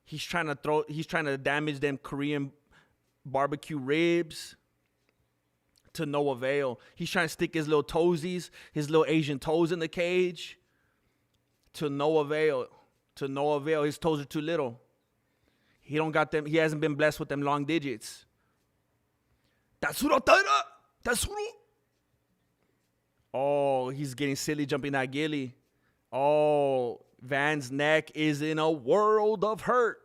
He's trying to damage them Korean barbecue ribs. To no avail. He's trying to stick his little toesies, his little Asian toes in the cage. To no avail. To no avail. His toes are too little. He don't got them. He hasn't been blessed with them long digits. Tatsuro Taira! Tatsuro! Oh, he's getting silly jumping that ghillie. Oh, Van's neck is in a world of hurt.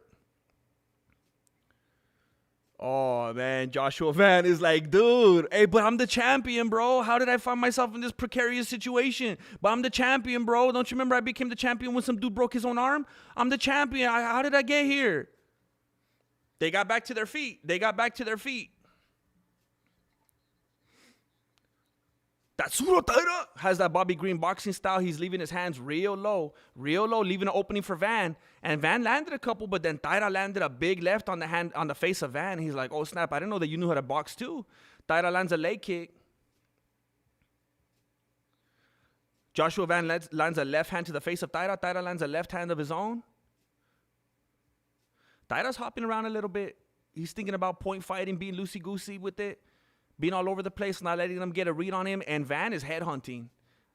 Oh, man, Joshua Van is like, dude, hey, but I'm the champion, bro. How did I find myself in this precarious situation? But I'm the champion, bro. Don't you remember I became the champion when some dude broke his own arm? I'm the champion. How did I get here? They got back to their feet. Tatsuro Taira has that Bobby Green boxing style. He's leaving his hands real low, leaving an opening for Van. And Van landed a couple, but then Taira landed a big left on the face of Van. He's like, oh, snap, I didn't know that you knew how to box too. Taira lands a leg kick. Joshua Van lands a left hand to the face of Taira. Taira lands a left hand of his own. Taira's hopping around a little bit. He's thinking about point fighting, being loosey-goosey with it. Being all over the place, not letting them get a read on him. And Van is headhunting.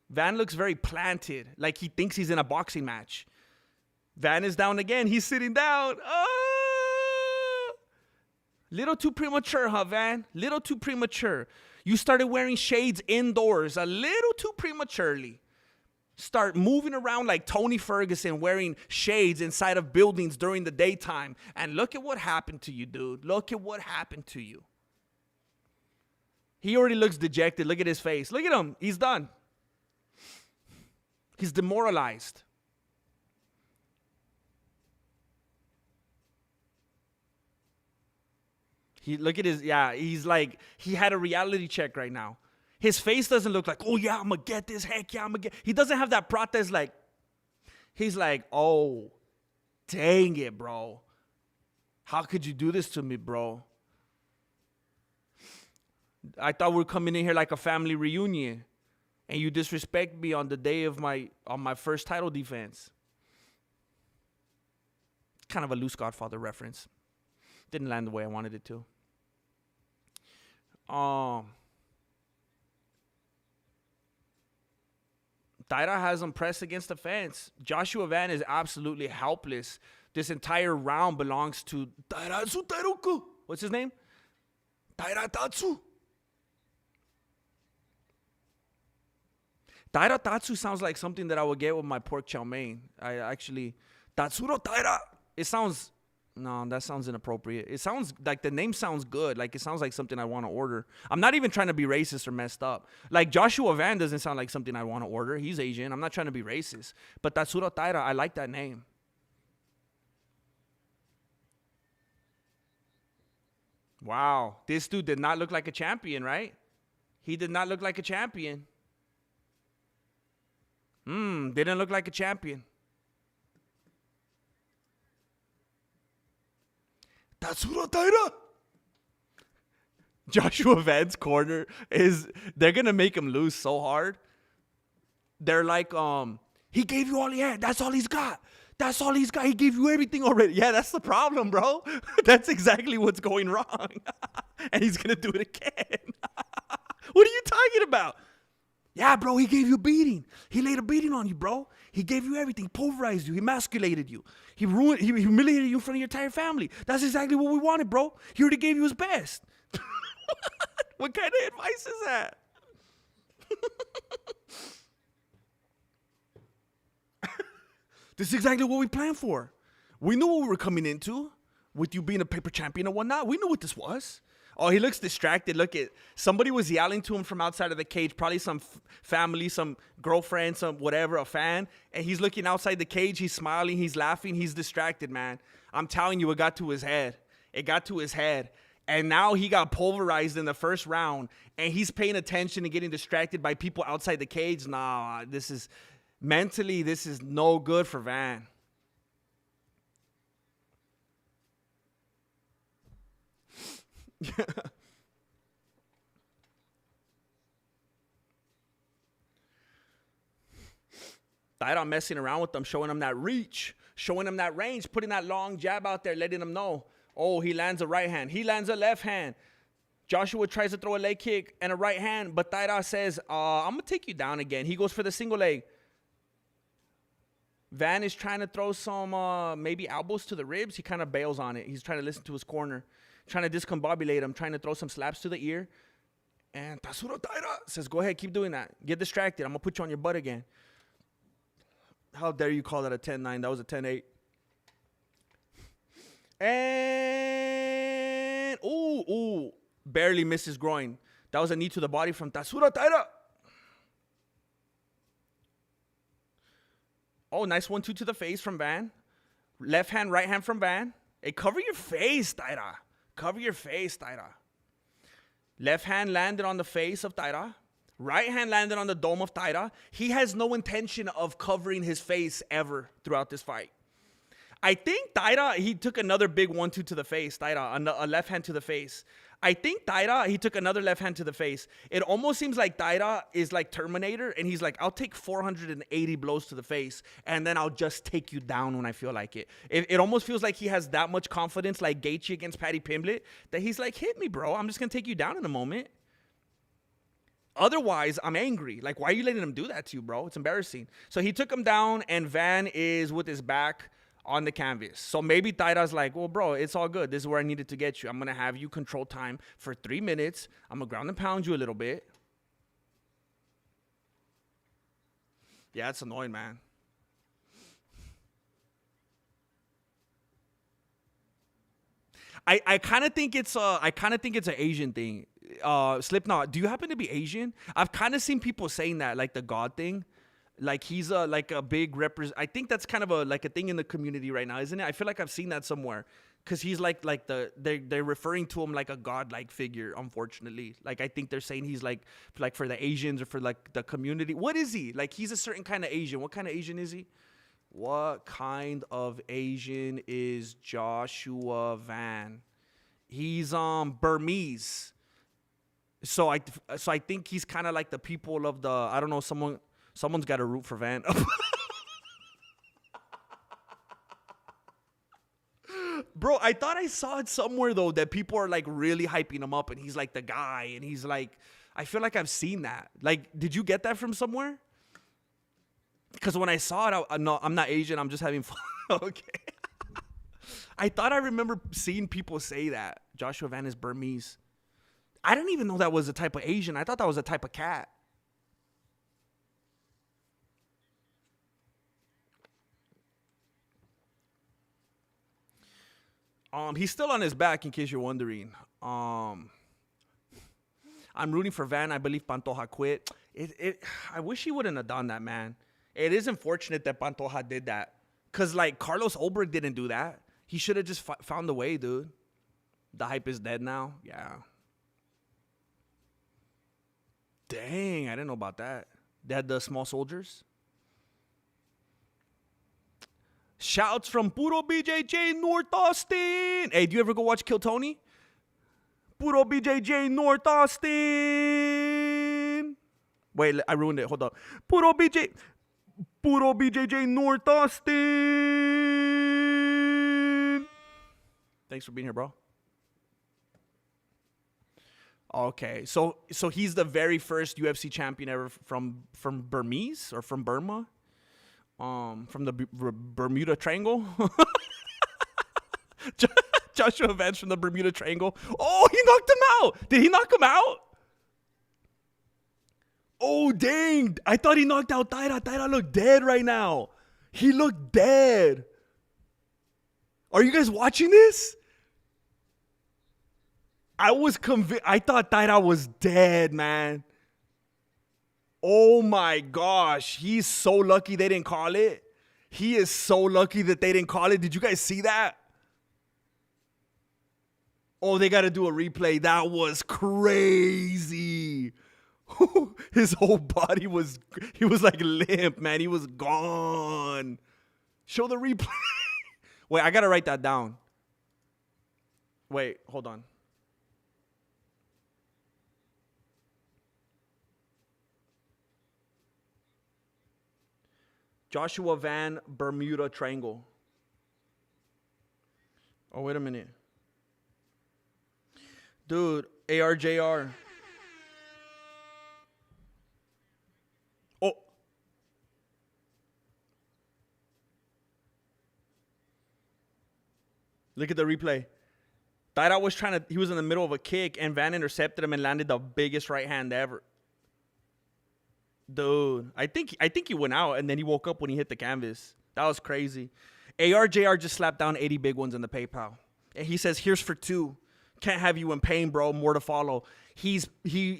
Van looks very planted, like he thinks he's in a boxing match. Van is down again. He's sitting down. Oh! Little too premature, huh, Van? Little too premature. You started wearing shades indoors a little too prematurely. Start moving around like Tony Ferguson wearing shades inside of buildings during the daytime. And look at what happened to you, dude. Look at what happened to you. He already looks dejected. Look at his face. Look at him. He's done. He's demoralized. Look at his, he's like, he had a reality check right now. His face doesn't look like, oh yeah, I'm going to get this. Heck yeah, I'm going to get. He doesn't have that protest like, he's like, oh, dang it, bro. How could you do this to me, bro? I thought we were coming in here like a family reunion, and you disrespect me on the day of my first title defense. Kind of a loose Godfather reference. Didn't land the way I wanted it to. Taira has him pressed against the fence. Joshua Van is absolutely helpless. This entire round belongs to Tairatsu Tairoku. What's his name? Tairatatsu. Tairatatsu sounds like something that I would get with my pork chow mein. Tatsuro Taira. It sounds, no, that sounds inappropriate. It sounds like the name sounds good. Like it sounds like something I want to order. I'm not even trying to be racist or messed up. Like Joshua Van doesn't sound like something I want to order. He's Asian. I'm not trying to be racist. But Tatsuro Taira, I like that name. Wow. This dude did not look like a champion, right? He did not look like a champion. Didn't look like a champion. Tatsuro Taira. Joshua Van's corner they're going to make him lose so hard. They're like, he gave you all he had. That's all he's got. That's all he's got. He gave you everything already. Yeah, that's the problem, bro. That's exactly what's going wrong. And he's going to do it again. What are you talking about? Yeah, bro, he gave you a beating. He laid a beating on you, bro. He gave you everything. He pulverized you. He emasculated you. He humiliated you in front of your entire family. That's exactly what we wanted, bro. He already gave you his best. What kind of advice is that? This is exactly what we planned for. We knew what we were coming into with you being a paper champion and whatnot. We knew what this was. Oh, he looks distracted. Look at somebody was yelling to him from outside of the cage, probably some family, some girlfriend, some whatever, a fan. And he's looking outside the cage. He's smiling. He's laughing. He's distracted, man. I'm telling you, it got to his head. It got to his head. And now he got pulverized in the first round. And he's paying attention and getting distracted by people outside the cage. Nah, this is no good for Van. Taira messing around with them, showing them that reach, showing them that range, putting that long jab out there, letting them know, oh, he lands a right hand. He lands a left hand. Joshua tries to throw a leg kick and a right hand, but Taira says, I'm going to take you down again. He goes for the single leg. Van is trying to throw some maybe elbows to the ribs. He kind of bails on it. He's trying to listen to his corner, trying to discombobulate him, trying to throw some slaps to the ear. And Tatsuro Taira says, go ahead, keep doing that. Get distracted. I'm going to put you on your butt again. How dare you call that a 10-9? That was a 10-8. And, ooh, barely misses groin. That was a knee to the body from Tatsuro Taira. Oh, nice 1-2 to the face from Van. Left hand, right hand from Van. Hey, cover your face, Taira. Cover your face, Taira. Left hand landed on the face of Taira. Right hand landed on the dome of Taira. He has no intention of covering his face ever throughout this fight. I think Taira, he took another big 1-2 to the face. Taira, a left hand to the face. I think Taira, he took another left hand to the face. It almost seems like Taira is like Terminator, and he's like, I'll take 480 blows to the face, and then I'll just take you down when I feel like it. It almost feels like he has that much confidence, like Gaethje against Paddy Pimblett, that he's like, hit me, bro. I'm just going to take you down in a moment. Otherwise, I'm angry. Like, why are you letting him do that to you, bro? It's embarrassing. So he took him down, and Van is with his back on the canvas. So maybe Taira's like, well, bro, it's all good. This is where I needed to get you. I'm going to have you control time for 3 minutes. I'm going to ground and pound you a little bit. Yeah, it's annoying, man. I kind of think it's an Asian thing. Slipknot, do you happen to be Asian? I've kind of seen people saying that, like the God thing. Like he's like a big I think that's kind of a thing in the community right now, isn't it? I feel like I've seen that somewhere, because he's like they're referring to him like a godlike figure. Unfortunately, like I think they're saying he's like for the Asians or for like the community. What is he? Like he's a certain kind of Asian. What kind of Asian is he? What kind of Asian is Joshua Van? He's Burmese. So I think he's kind of like the people of the, I don't know, someone's got to root for Van. Bro, I thought I saw it somewhere, though, that people are, like, really hyping him up, and he's, like, the guy, and he's, like, I feel like I've seen that. Like, did you get that from somewhere? Because when I saw it, no, I'm not Asian, I'm just having fun. Okay. I thought I remember seeing people say that. Joshua Van is Burmese. I didn't even know that was a type of Asian. I thought that was a type of cat. He's still on his back, in case you're wondering. I'm rooting for Van. I believe Pantoja quit. I wish he wouldn't have done that, man. It is unfortunate that Pantoja did that. Because, like, Carlos Ulberg didn't do that. He should have just found a way, dude. The hype is dead now. Yeah. Dang, I didn't know about that. They had the small soldiers. Shouts from Puro BJJ North Austin. Hey, do you ever go watch Kill Tony? Puro BJJ North Austin. Wait, I ruined it. Hold up. Puro BJJ North Austin. Thanks for being here, bro. Okay, so he's the very first UFC champion ever from Burmese or from Burma, from the Bermuda Triangle. Joshua Vance from the Bermuda Triangle. Oh, he knocked him out. Did he knock him out? Oh, dang. I thought he knocked out Taira. Taira looked dead right now. He looked dead. Are you guys watching this? I was convinced. I thought Taira was dead, man. Oh my gosh. He's so lucky they didn't call it. He is so lucky that they didn't call it. Did you guys see that? Oh, they got to do a replay. That was crazy. His whole body he was like limp, man. He was gone. Show the replay. Wait, I got to write that down. Wait, hold on. Joshua Van Bermuda Triangle. Oh, wait a minute. Dude, ARJR. Oh. Look at the replay. Taira was he was in the middle of a kick, and Van intercepted him and landed the biggest right hand ever. Dude, I think he went out, and then he woke up when he hit the canvas. That was crazy. ARJR just slapped down 80 big ones in the PayPal. And he says, here's for 2. Can't have you in pain, bro. More to follow. He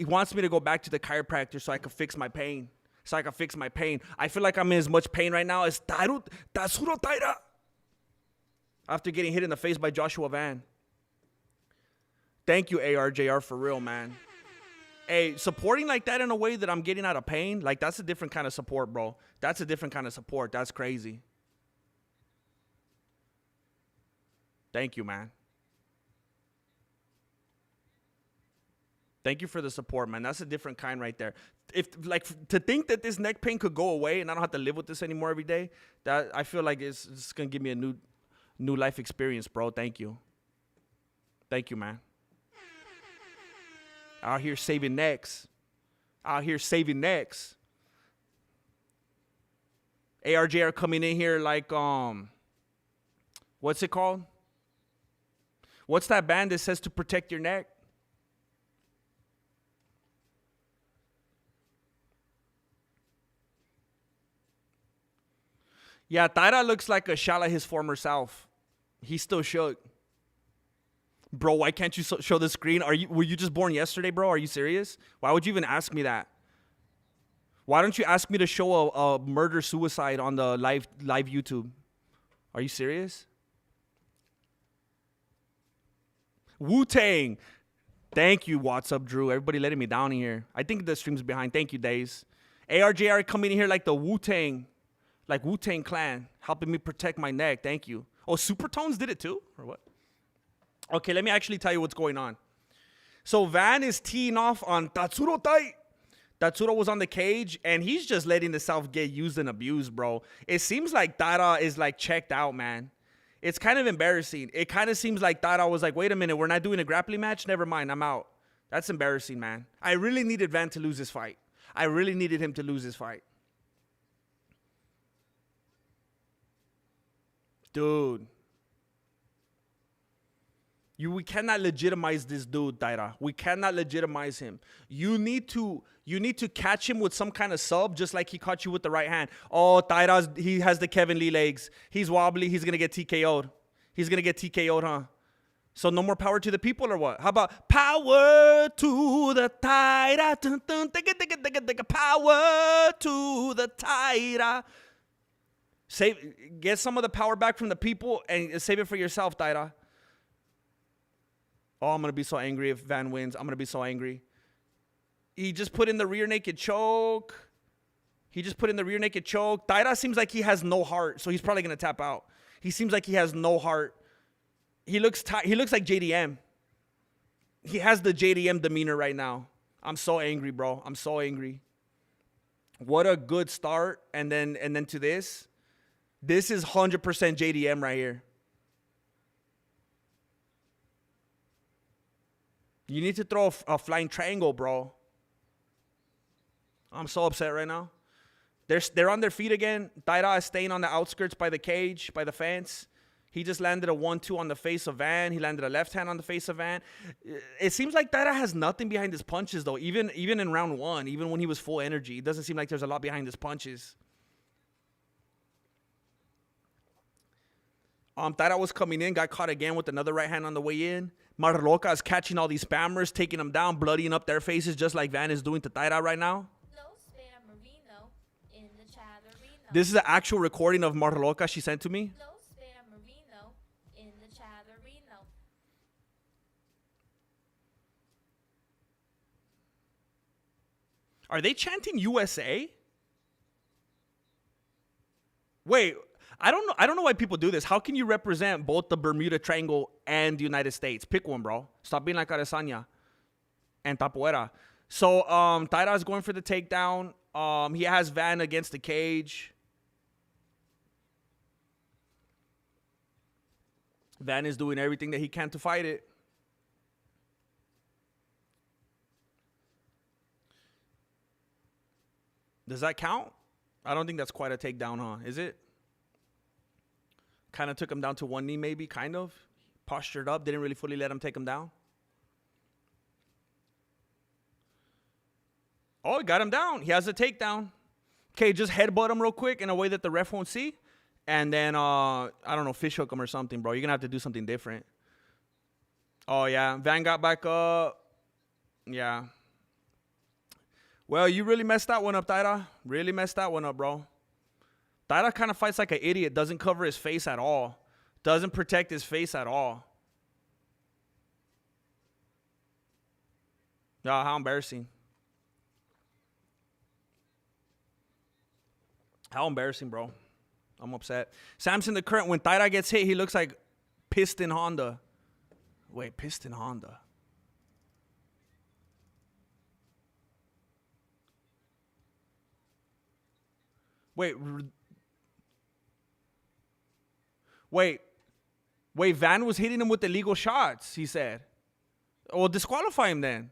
wants me to go back to the chiropractor so I can fix my pain. I feel like I'm in as much pain right now as Tatsuro Taira after getting hit in the face by Joshua Van. Thank you, ARJR, for real, man. Hey, supporting like that in a way that I'm getting out of pain, like that's a different kind of support, bro. That's a different kind of support. That's crazy. Thank you, man. Thank you for the support, man. That's a different kind right there. If like to think that this neck pain could go away and I don't have to live with this anymore every day, that I feel like it's gonna give me a new life experience, bro. Thank you. Thank you, man. Out here saving necks. Out here saving necks. ARJ are coming in here like what's it called? What's that band that says to protect your neck? Yeah, Taira looks like a shot at his former self. He's still shook. Bro, why can't you show the screen? Were you just born yesterday, bro? Are you serious? Why would you even ask me that? Why don't you ask me to show a murder-suicide on the live YouTube? Are you serious? Wu-Tang. Thank you, what's up, Drew? Everybody letting me down here. I think the stream's behind. Thank you, Days. ARJR coming in here like the Wu-Tang. Like Wu-Tang Clan. Helping me protect my neck. Thank you. Oh, Supertones did it too? Or what? Okay, let me actually tell you what's going on. So Van is teeing off on Tatsuro Tai. Tatsuro was on the cage, and he's just letting the South get used and abused, bro. It seems like Tara is, like, checked out, man. It's kind of embarrassing. It kind of seems like Tara was like, wait a minute, we're not doing a grappling match? Never mind, I'm out. That's embarrassing, man. I really needed Van to lose his fight. I really needed him to lose his fight. Dude. We cannot legitimize this dude, Taira. We cannot legitimize him. You need to catch him with some kind of sub, just like he caught you with the right hand. Oh, Taira, he has the Kevin Lee legs. He's wobbly. He's gonna get TKO'd. He's gonna get TKO'd, huh? So no more power to the people, or what? How about power to the Taira? Power to the Taira. Get some of the power back from the people and save it for yourself, Taira. Oh, I'm going to be so angry if Van wins. I'm going to be so angry. He just put in the rear naked choke. Taira seems like he has no heart, so he's probably going to tap out. He seems like he has no heart. He looks like JDM. He has the JDM demeanor right now. I'm so angry, bro. I'm so angry. What a good start. And then to this. This is 100% JDM right here. You need to throw a flying triangle, bro. I'm so upset right now. They're on their feet again. Taira is staying on the outskirts by the cage, by the fence. He just landed a 1-2 on the face of Van. He landed a left hand on the face of Van. It seems like Taira has nothing behind his punches, though. Even in round one, even when he was full energy, it doesn't seem like there's a lot behind his punches. Taira was coming in, got caught again with another right hand on the way in. Marloca is catching all these spammers, taking them down, bloodying up their faces, just like Van is doing to Taira right now. No spam Marino in the Chatterino. This is an actual recording of Marloca she sent to me. No spam Marino in the Chatterino. Are they chanting USA? Wait, I don't know why people do this. How can you represent both the Bermuda Triangle and the United States? Pick one, bro. Stop being like Adesanya and Tapoera. So, Taira is going for the takedown. He has Van against the cage. Van is doing everything that he can to fight it. Does that count? I don't think that's quite a takedown, huh? Is it? Kind of took him down to one knee, maybe, kind of. Postured up, didn't really fully let him take him down. Oh, he got him down. He has a takedown. Okay, just headbutt him real quick in a way that the ref won't see. And then, I don't know, fish hook him or something, bro. You're going to have to do something different. Oh, yeah. Van got back up. Yeah. Well, you really messed that one up, Taira. Really messed that one up, bro. Taira kind of fights like an idiot. Doesn't cover his face at all. Doesn't protect his face at all. Yeah, how embarrassing. How embarrassing, bro. I'm upset. Samson the Current, when Taira gets hit, he looks like Piston Honda. Wait, Piston Honda. Wait. Wait, Van was hitting him with illegal shots, he said. Well, disqualify him then.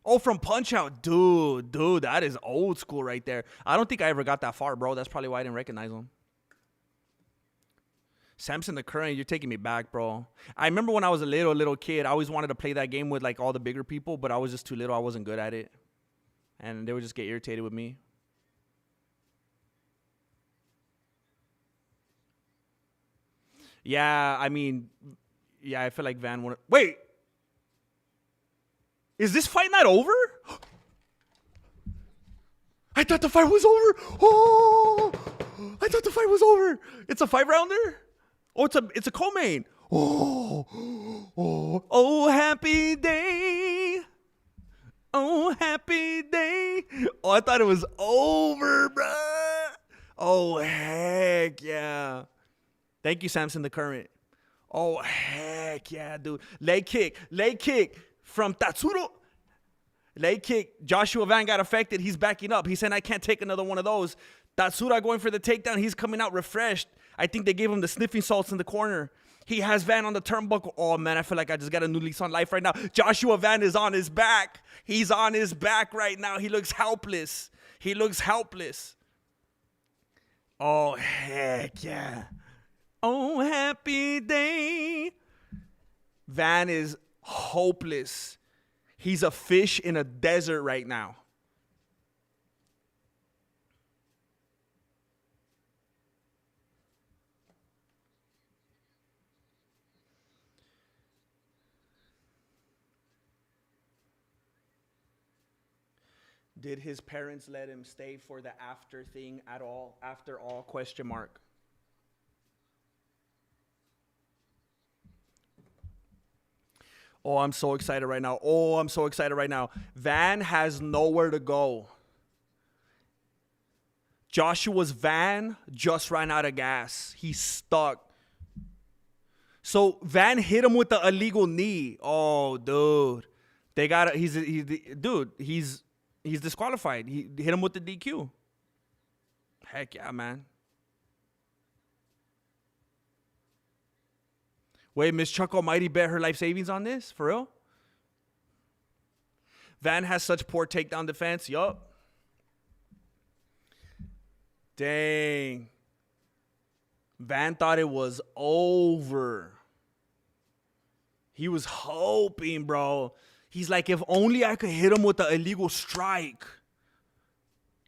Oh, from Punch Out. Dude, that is old school right there. I don't think I ever got that far, bro. That's probably why I didn't recognize him. Samson the Current, you're taking me back, bro. I remember when I was a little kid, I always wanted to play that game with like all the bigger people, but I was just too little. I wasn't good at it. And they would just get irritated with me. Yeah, I mean, yeah, I feel like Van wanted... Wait! Is this fight not over? I thought the fight was over. Oh! I thought the fight was over. It's a 5-rounder? Oh, it's a co-main. Oh, happy day. Oh, happy day. Oh, I thought it was over, bruh. Oh, heck yeah. Thank you, Samson the Current. Oh, heck yeah, dude. Leg kick from Tatsuro. Leg kick. Joshua Van got affected. He's backing up. He said, I can't take another one of those. Tatsura going for the takedown. He's coming out refreshed. I think they gave him the sniffing salts in the corner. He has Van on the turnbuckle. Oh, man, I feel like I just got a new lease on life right now. Joshua Van is on his back. He's on his back right now. He looks helpless. Oh, heck yeah. Oh, happy day. Van is hopeless. He's a fish in a desert right now. Did his parents let him stay for the after thing at all? After all, question mark. Oh, I'm so excited right now. Van has nowhere to go. Joshua's Van just ran out of gas. He's stuck. So Van hit him with the illegal knee. Oh, dude. He's disqualified. He hit him with the DQ. Heck yeah, man. Wait, Miss Chuck Almighty bet her life savings on this? For real? Van has such poor takedown defense. Yup. Dang. Van thought it was over. He was hoping, bro. He's like, if only I could hit him with the illegal strike.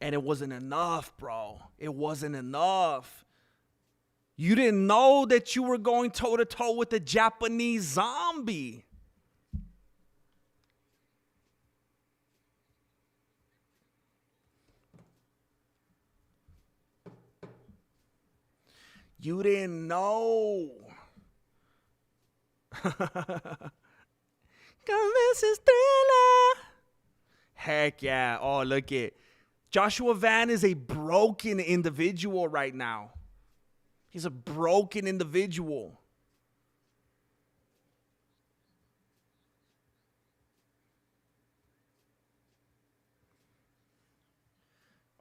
And it wasn't enough, bro. It wasn't enough. You didn't know that you were going toe-to-toe with a Japanese zombie. You didn't know. This is Thriller. Heck yeah. Oh, look it. Joshua Van is a broken individual right now. He's a broken individual.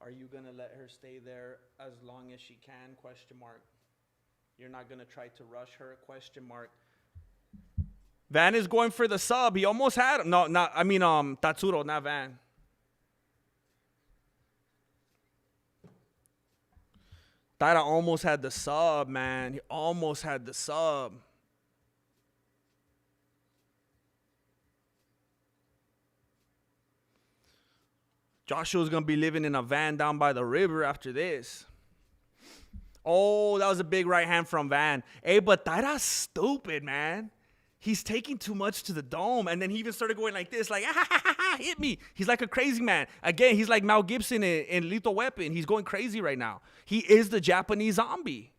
Are you going to let her stay there as long as she can? Question mark. You're not going to try to rush her? Question mark. Van is going for the sub. He almost had him. Tatsuro, not Van. Taira almost had the sub, man. He almost had the sub. Joshua's going to be living in a van down by the river after this. Oh, that was a big right hand from Van. Hey, but Taira's stupid, man. He's taking too much to the dome. And then he even started going like this, like, hit me. He's like a crazy man. Again, he's like Mel Gibson in Lethal Weapon. He's going crazy right now. He is the Japanese zombie.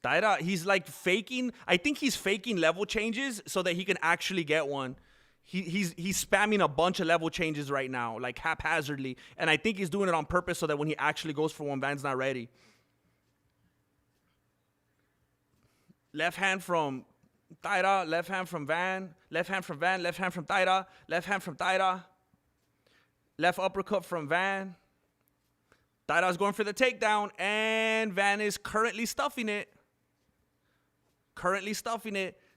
Taira, he's like faking. I think he's faking level changes so that he can actually get one. He's spamming a bunch of level changes right now, like haphazardly. And I think he's doing it on purpose so that when he actually goes for one, Van's not ready. Left hand from Taira, left hand from Van, left hand from Van, left hand from Taira, left hand from Taira. Left uppercut from Van. Taira's going for the takedown, and Van is currently stuffing it.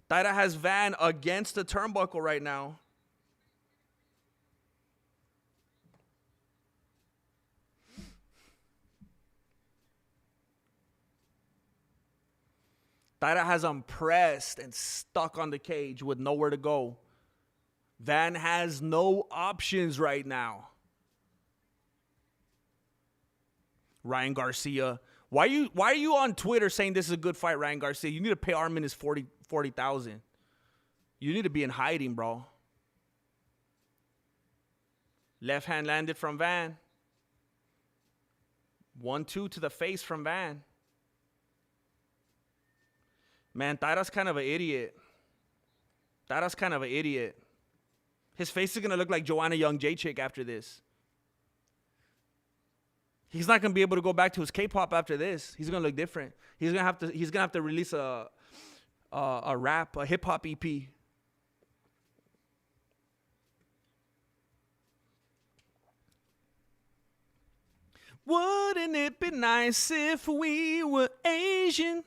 Taira has Van against the turnbuckle right now. Taira has him pressed and stuck on the cage with nowhere to go. Van has no options right now. Ryan Garcia. Why are you on Twitter saying this is a good fight, Ryan Garcia? You need to pay Armin his 40,000. You need to be in hiding, bro. Left hand landed from Van. 1-2 to the face from Van. Man, Taira's kind of an idiot. His face is going to look like Joanna Young Jacek after this. He's not going to be able to go back to his K-pop after this. He's going to look different. He's going to have to release a rap, a hip-hop EP. Wouldn't it be nice if we were Asian?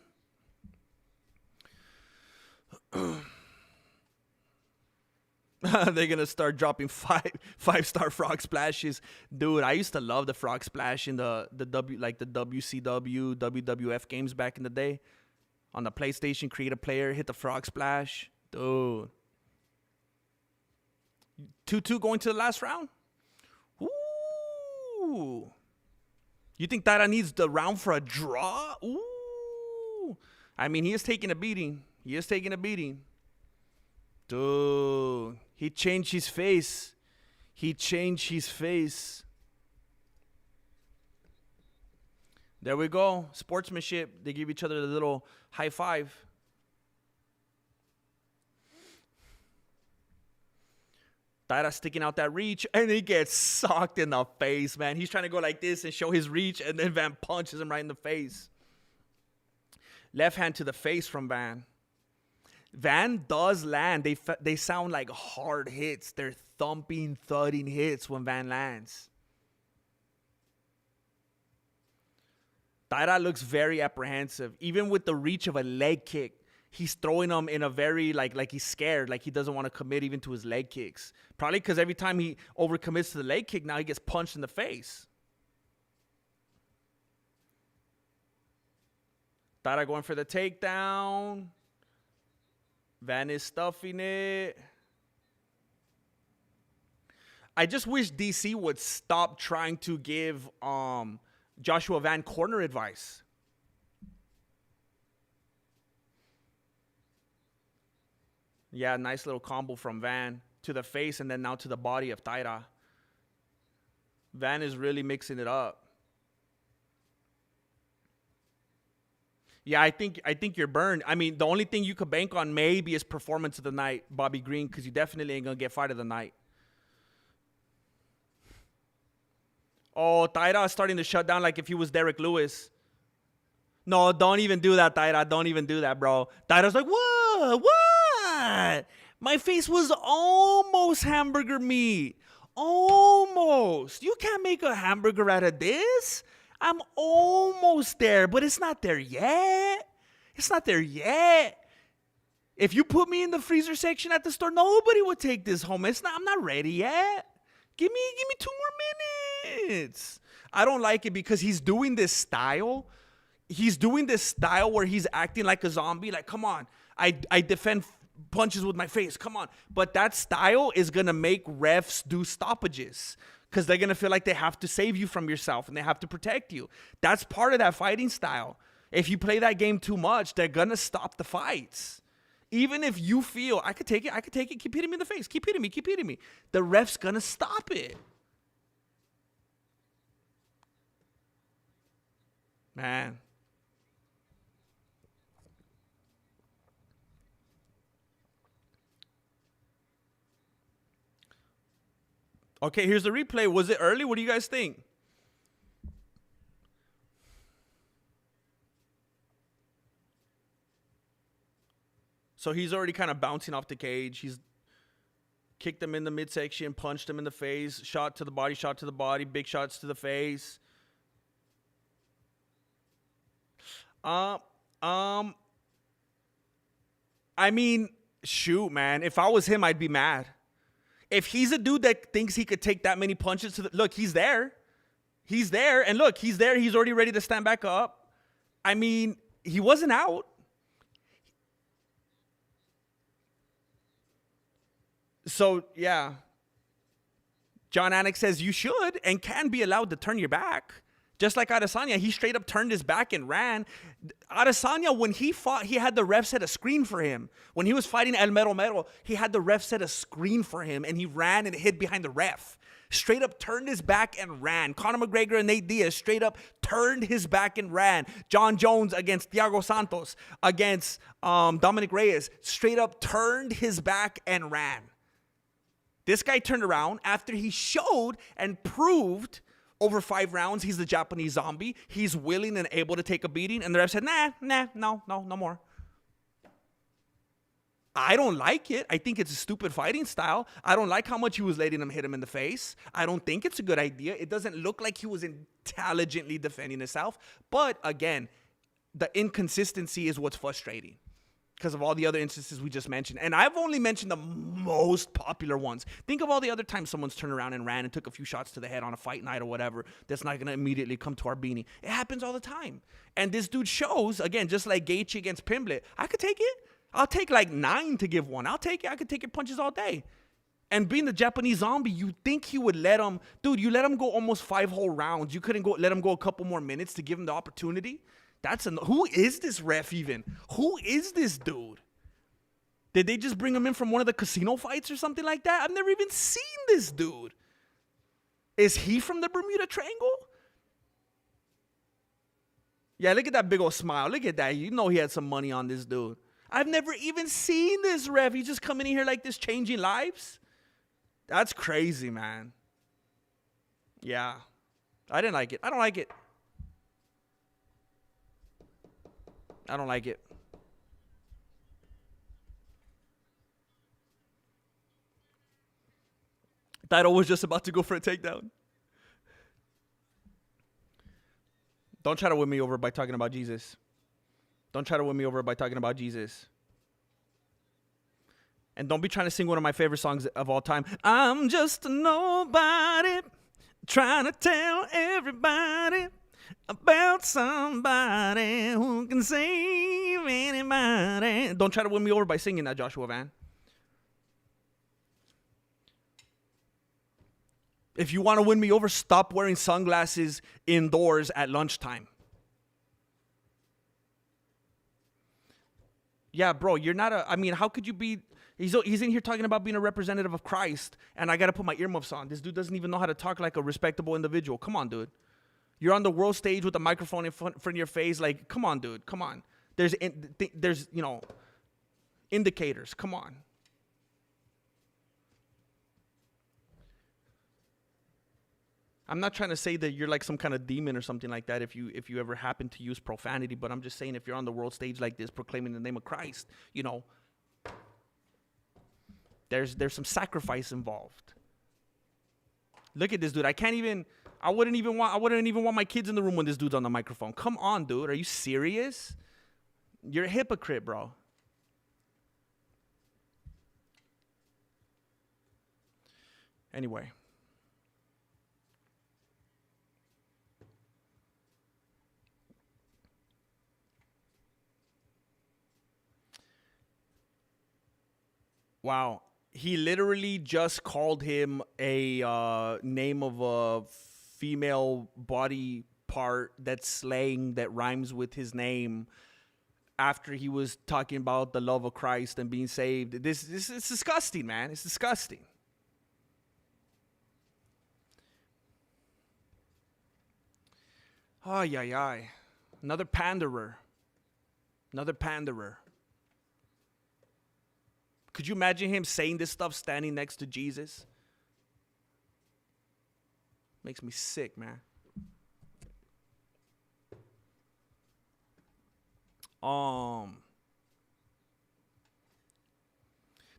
They're gonna start dropping five-star frog splashes, dude. I used to love the frog splash in the WCW, WWF games back in the day. On the PlayStation, create a player, hit the frog splash, dude. 2-2 going to the last round. Ooh, you think Taira needs the round for a draw? Ooh, I mean, he is taking a beating. Dude, he changed his face. There we go. Sportsmanship. They give each other a little high five. Taira sticking out that reach, and he gets socked in the face, man. He's trying to go like this and show his reach, and then Van punches him right in the face. Left hand to the face from Van. Van does land. They sound like hard hits. They're thumping, thudding hits when Van lands. Taira looks very apprehensive. Even with the reach of a leg kick, he's throwing them in a very, like he's scared. Like he doesn't want to commit even to his leg kicks. Probably because every time he overcommits to the leg kick, now he gets punched in the face. Taira going for the takedown. Van is stuffing it. I just wish DC would stop trying to give Joshua Van corner advice. Yeah, nice little combo from Van to the face and then now to the body of Taira. Van is really mixing it up. Yeah, I think you're burned. I mean, the only thing you could bank on maybe is performance of the night, Bobby Green, because you definitely ain't going to get fight of the night. Oh, Taira is starting to shut down like if he was Derek Lewis. No, don't even do that, Taira. Don't even do that, bro. Taira's like, what? My face was almost hamburger meat. Almost. You can't make a hamburger out of this. I'm almost there, but it's not there yet. If you put me in the freezer section at the store, nobody would take this home. I'm not ready yet. Give me 2 more minutes. I don't like it because he's doing this style. He's doing this style where he's acting like a zombie. Like, come on, I defend punches with my face. Come on. But that style is going to make refs do stoppages. Because they're going to feel like they have to save you from yourself and they have to protect you. That's part of that fighting style. If you play that game too much, they're going to stop the fights. Even if you feel, I could take it, keep hitting me in the face, keep hitting me. The ref's going to stop it. Man. Okay, here's the replay. Was it early? What do you guys think? So he's already kind of bouncing off the cage. He's kicked him in the midsection, punched him in the face, shot to the body, big shots to the face. I mean, shoot, man. If I was him, I'd be mad. If he's a dude that thinks he could take that many punches look, he's there. He's there. And look, he's there. He's already ready to stand back up. I mean, he wasn't out. So, yeah. John Anik says you should and can be allowed to turn your back. Just like Adesanya, he straight up turned his back and ran. Adesanya, when he fought, he had the ref set a screen for him. When he was fighting El Mero Mero, he had the ref set a screen for him, and he ran and hid behind the ref. Straight up turned his back and ran. Conor McGregor and Nate Diaz straight up turned his back and ran. John Jones against Thiago Santos, against Dominic Reyes, straight up turned his back and ran. This guy turned around after he showed and proved over 5 rounds he's the Japanese zombie. He's willing and able to take a beating. And the ref said, no more. I don't like it. I think it's a stupid fighting style. I don't like how much he was letting him hit him in the face. I don't think it's a good idea. It doesn't look like he was intelligently defending himself. But again, the inconsistency is what's frustrating, because of all the other instances we just mentioned. And I've only mentioned the most popular ones. Think of all the other times someone's turned around and ran and took a few shots to the head on a fight night or whatever that's not going to immediately come to our beanie. It happens all the time. And this dude shows, again, just like Gaethje against Pimblett, I could take it. I'll take like 9 to give one. I'll take it. I could take your punches all day. And being the Japanese zombie, you think he would let him, dude, you let him go almost 5 whole rounds. You couldn't let him go a couple more minutes to give him the opportunity? Who is this ref even? Who is this dude? Did they just bring him in from one of the casino fights or something like that? I've never even seen this dude. Is he from the Bermuda Triangle? Yeah, look at that big old smile. Look at that. You know he had some money on this dude. I've never even seen this ref. He's just coming in here like this, changing lives. That's crazy, man. Yeah. I didn't like it. I don't like it. I don't like it. Title was just about to go for a takedown. Don't try to win me over by talking about Jesus. Don't try to win me over by talking about Jesus. And don't be trying to sing one of my favorite songs of all time. I'm just a nobody trying to tell everybody about somebody who can save anybody. Don't try to win me over by singing that, Joshua Van. If you want to win me over, stop wearing sunglasses indoors at lunchtime. Yeah, bro, you're not how could you be... He's in here talking about being a representative of Christ, and I got to put my earmuffs on. This dude doesn't even know how to talk like a respectable individual. Come on, dude. You're on the world stage with a microphone in front of your face. Like, come on, dude. Come on. There's indicators. Come on. I'm not trying to say that you're like some kind of demon or something like that if you ever happen to use profanity, but I'm just saying if you're on the world stage like this proclaiming the name of Christ, there's some sacrifice involved. Look at this dude. I wouldn't even want my kids in the room when this dude's on the microphone. Come on, dude. Are you serious? You're a hypocrite, bro. Anyway. Wow. He literally just called him a name of a female body part that's slang that rhymes with his name after he was talking about the love of Christ and being saved. This is disgusting, man. It's disgusting. Ay, ay, ay. Another panderer. Another panderer. Could you imagine him saying this stuff standing next to Jesus? Makes me sick, man.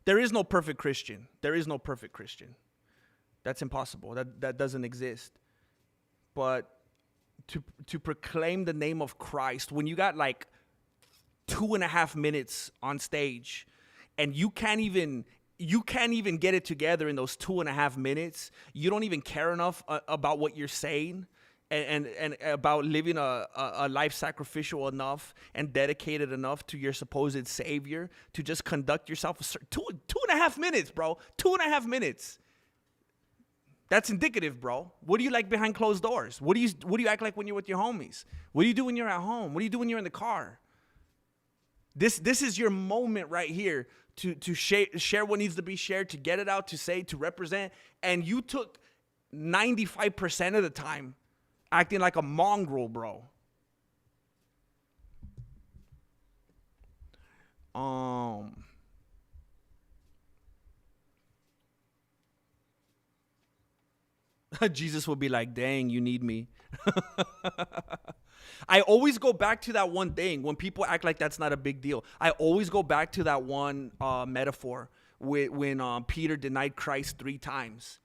There is no perfect Christian. There is no perfect Christian. That's impossible. That doesn't exist. But to proclaim the name of Christ, when you got like 2.5 minutes on stage, and you can't even get it together in those 2.5 minutes, you don't even care enough about what you're saying, and about living a life sacrificial enough and dedicated enough to your supposed savior to just conduct yourself 2.5 minutes, bro. 2.5 minutes. That's indicative, bro. What do you like behind closed doors? What do you act like when you're with your homies? What do you do when you're at home? What do you do when you're in the car? This is your moment right here to share what needs to be shared, to get it out, to say, to represent. And you took 95% of the time acting like a mongrel, bro. Jesus will be like, dang, you need me. I always go back to that one thing when people act like that's not a big deal. I always go back to that one metaphor when Peter denied Christ 3 times.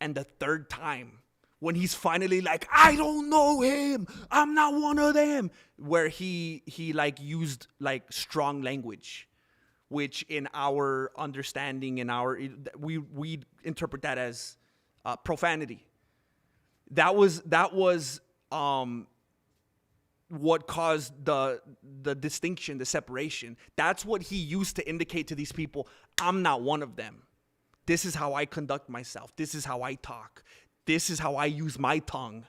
And the third time, when he's finally like, I don't know him, I'm not one of them, where he like used like strong language, which in our understanding, we interpret that as profanity. That was what caused the distinction, the separation. That's what he used to indicate to these people, I'm not one of them. This is how I conduct myself. This is how I talk. This is how I use my tongue.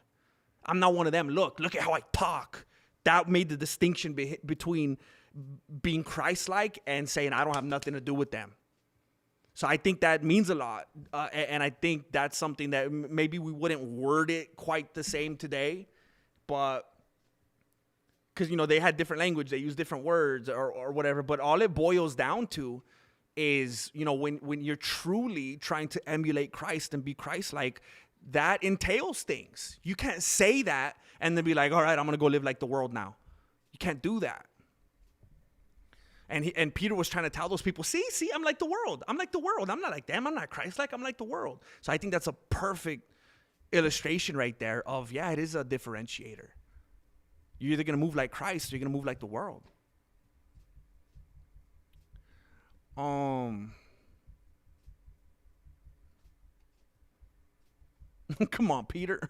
I'm not one of them. Look at how I talk. That made the distinction between being Christ-like and saying, I don't have nothing to do with them. So I think that means a lot. And I think that's something that maybe we wouldn't word it quite the same today. But because, they had different language. They used different words or whatever. But all it boils down to is, when you're truly trying to emulate Christ and be Christ-like, that entails things. You can't say that and then be like, all right, I'm going to go live like the world now. You can't do that. And Peter was trying to tell those people, see, I'm like the world. I'm like the world. I'm not like them. I'm not Christ-like. I'm like the world. So I think that's a perfect illustration right there of, yeah, it is a differentiator. You're either going to move like Christ or you're going to move like the world. Come on, Peter.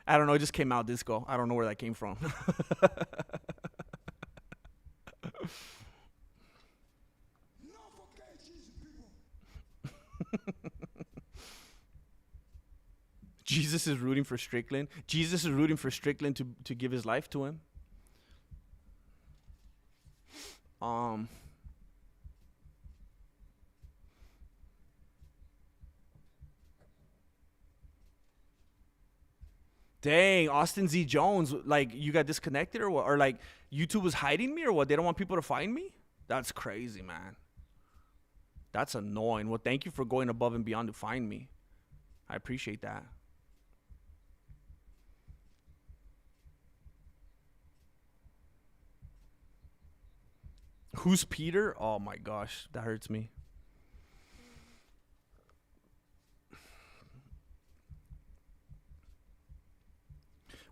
I don't know. It just came out disco. I don't know where that came from. Jesus is rooting for Strickland. Jesus is rooting for Strickland to give his life to him. Dang, Austin Z. Jones, like, you got disconnected or what? Or like YouTube was hiding me or what? They don't want people to find me? That's crazy, man. That's annoying. Well, thank you for going above and beyond to find me. I appreciate that. Who's Peter? Oh my gosh, that hurts me.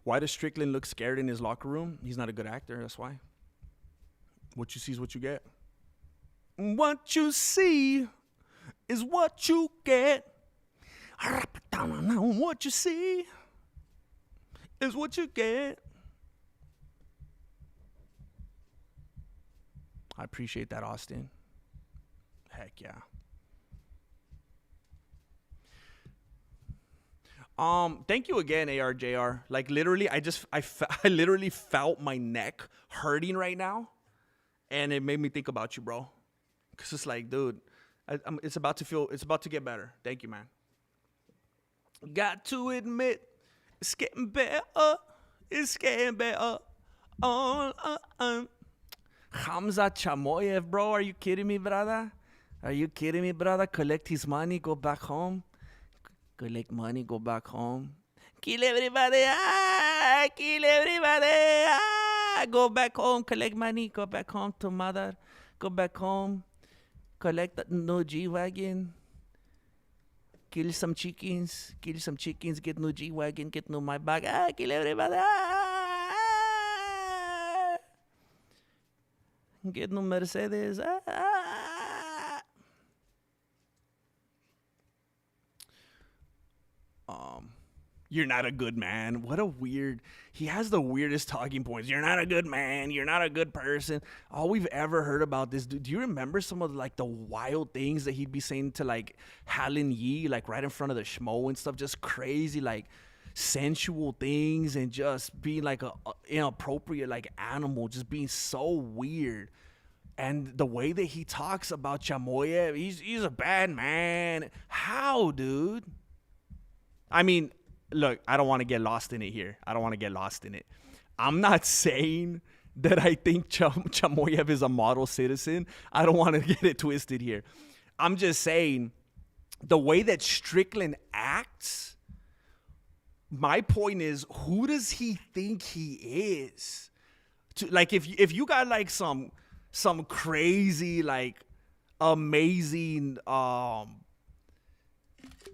Why does Strickland look scared in his locker room? He's not a good actor, that's why. What you see is what you get. What you see is what you get. What you see is what you get. I appreciate that, Austin. Heck yeah. Thank you again, ARJR. Like, literally, I literally felt my neck hurting right now, and it made me think about you, bro. Cause it's like, dude, it's about to get better. Thank you, man. Got to admit, it's getting better. It's getting better. Khamzat Chimaev, bro. Are you kidding me, brother? Are you kidding me, brother? Collect his money, go back home. collect money, go back home. Kill everybody, kill everybody, go back home, collect money, go back home to mother, go back home, collect the new G-Wagon, kill some chickens, get new G-Wagon, get new my bag, kill everybody, get new Mercedes, You're not a good man. What a weird... He has the weirdest talking points. You're not a good man. You're not a good person. All we've ever heard about this dude. Do you remember some of like the wild things that he'd be saying to like Halin Yi, like right in front of the schmo and stuff? Just crazy, like sensual things and just being like a inappropriate like animal. Just being so weird. And the way that he talks about Chimaev, he's a bad man. How, dude? I mean... Look, I don't want to get lost in it here. I'm not saying that I think Chimaev is a model citizen. I don't want to get it twisted here. I'm just saying the way that Strickland acts, my point is, who does he think he is? Like, if you got like some crazy, like, amazing,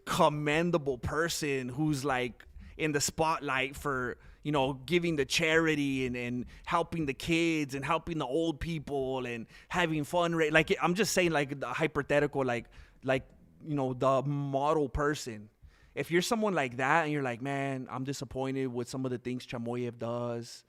commendable person who's like in the spotlight for, you know, giving the charity and helping the kids and helping the old people and having fun. Like, I'm just saying, like, the hypothetical, like, you know, the model person. If you're someone like that and you're like, man, I'm disappointed with some of the things Chimaev does.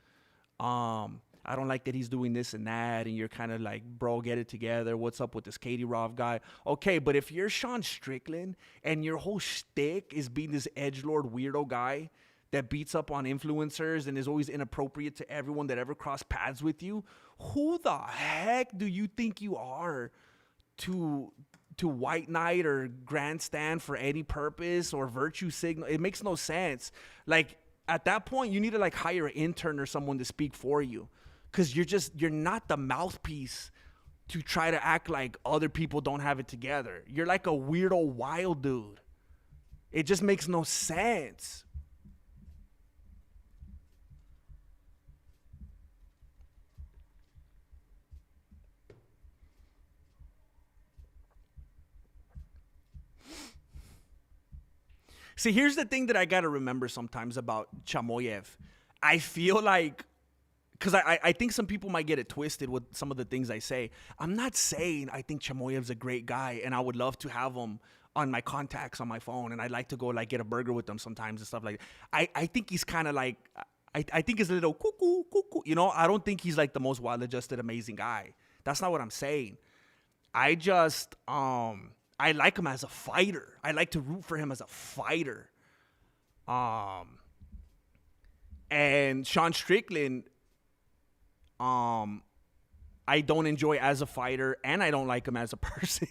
I don't like that he's doing this and that. And you're kind of like, bro, get it together. What's up with this Katie Rov guy? Okay, but if you're Sean Strickland and your whole shtick is being this edgelord weirdo guy that beats up on influencers and is always inappropriate to everyone that ever crossed paths with you, who the heck do you think you are to white knight or grandstand for any purpose or virtue signal? It makes no sense. Like, at that point, you need to like hire an intern or someone to speak for you. Because you're not the mouthpiece to try to act like other people don't have it together. You're like a weirdo wild dude. It just makes no sense. See, here's the thing that I got to remember sometimes about Chimaev. I feel like, because I think some people might get it twisted with some of the things I say. I'm not saying I think Chimaev's a great guy and I would love to have him on my contacts on my phone and I'd like to go like get a burger with him sometimes and stuff like that. I think he's kind of like, I think he's a little cuckoo, you know? I don't think he's like the most well-adjusted, amazing guy. That's not what I'm saying. I just, I like him as a fighter. I like to root for him as a fighter. And Sean Strickland, I don't enjoy as a fighter, and I don't like him as a person.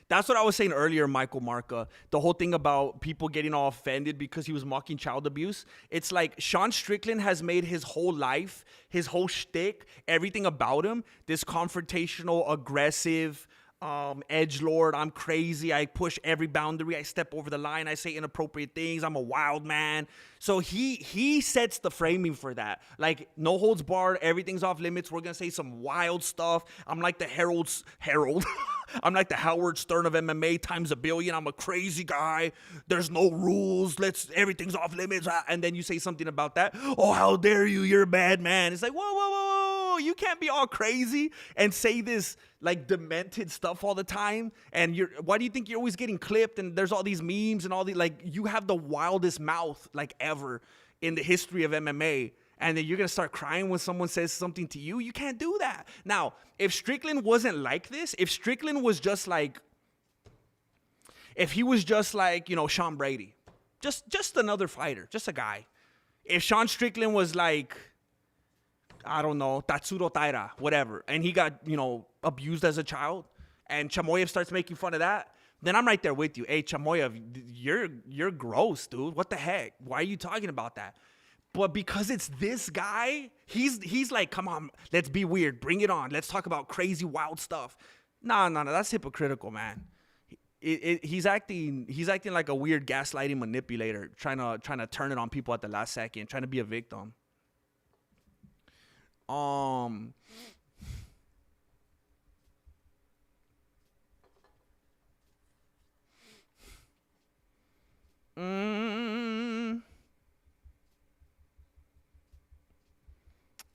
That's what I was saying earlier, Michael Marca. The whole thing about people getting all offended because he was mocking child abuse. It's like Sean Strickland has made his whole life, his whole shtick, everything about him, this confrontational, aggressive, edgelord. I'm crazy. I push every boundary. I step over the line. I say inappropriate things. I'm a wild man. So he sets the framing for that. Like, no holds barred. Everything's off limits. We're going to say some wild stuff. I'm like the Herald. I'm like the Howard Stern of MMA times a billion. I'm a crazy guy. There's no rules. Everything's off limits. And then you say something about that. Oh, how dare you? You're a bad man. It's like, whoa. You can't be all crazy and say this like demented stuff all the time. And why do you think you're always getting clipped? And there's all these memes and all these, like, you have the wildest mouth like ever in the history of MMA. And then you're going to start crying when someone says something to you. You can't do that. Now, if Strickland wasn't like this, if Strickland was just like, if he was just like, you know, Sean Brady, just another fighter, just a guy. If Sean Strickland was like, I don't know, Tatsuro Taira, whatever, and he got, you know, abused as a child, and Chimaev starts making fun of that, then I'm right there with you. Hey, Chimaev, you're gross, dude. What the heck? Why are you talking about that? But because it's this guy, he's like, come on, let's be weird. Bring it on. Let's talk about crazy, wild stuff. No. That's hypocritical, man. He's acting like a weird gaslighting manipulator, trying to turn it on people at the last second, trying to be a victim.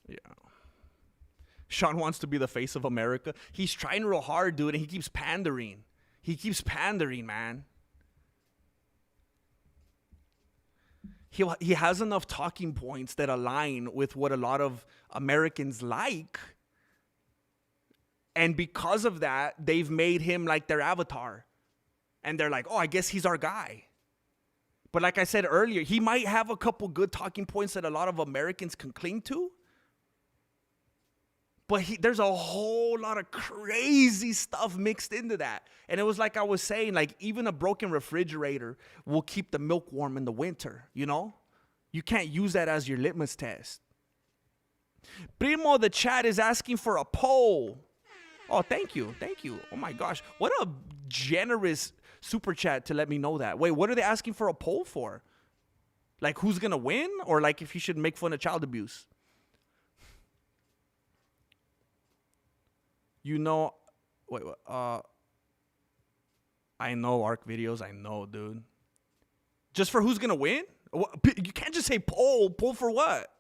Yeah. Sean wants to be the face of America. He's trying real hard, dude, and he keeps pandering. Man. He has enough talking points that align with what a lot of Americans like. And because of that, they've made him like their avatar. And they're like, oh, I guess he's our guy. But like I said earlier, he might have a couple good talking points that a lot of Americans can cling to. But there's a whole lot of crazy stuff mixed into that. And it was like I was saying, like even a broken refrigerator will keep the milk warm in the winter, you know? You can't use that as your litmus test. Primo, the chat is asking for a poll. Oh, thank you. Oh my gosh. What a generous super chat to let me know that. Wait, what are they asking for a poll for? Like who's going to win? Or like if you should make fun of child abuse? You know, I know ARC videos. I know, dude. Just for who's going to win? You can't just say poll. Poll for what?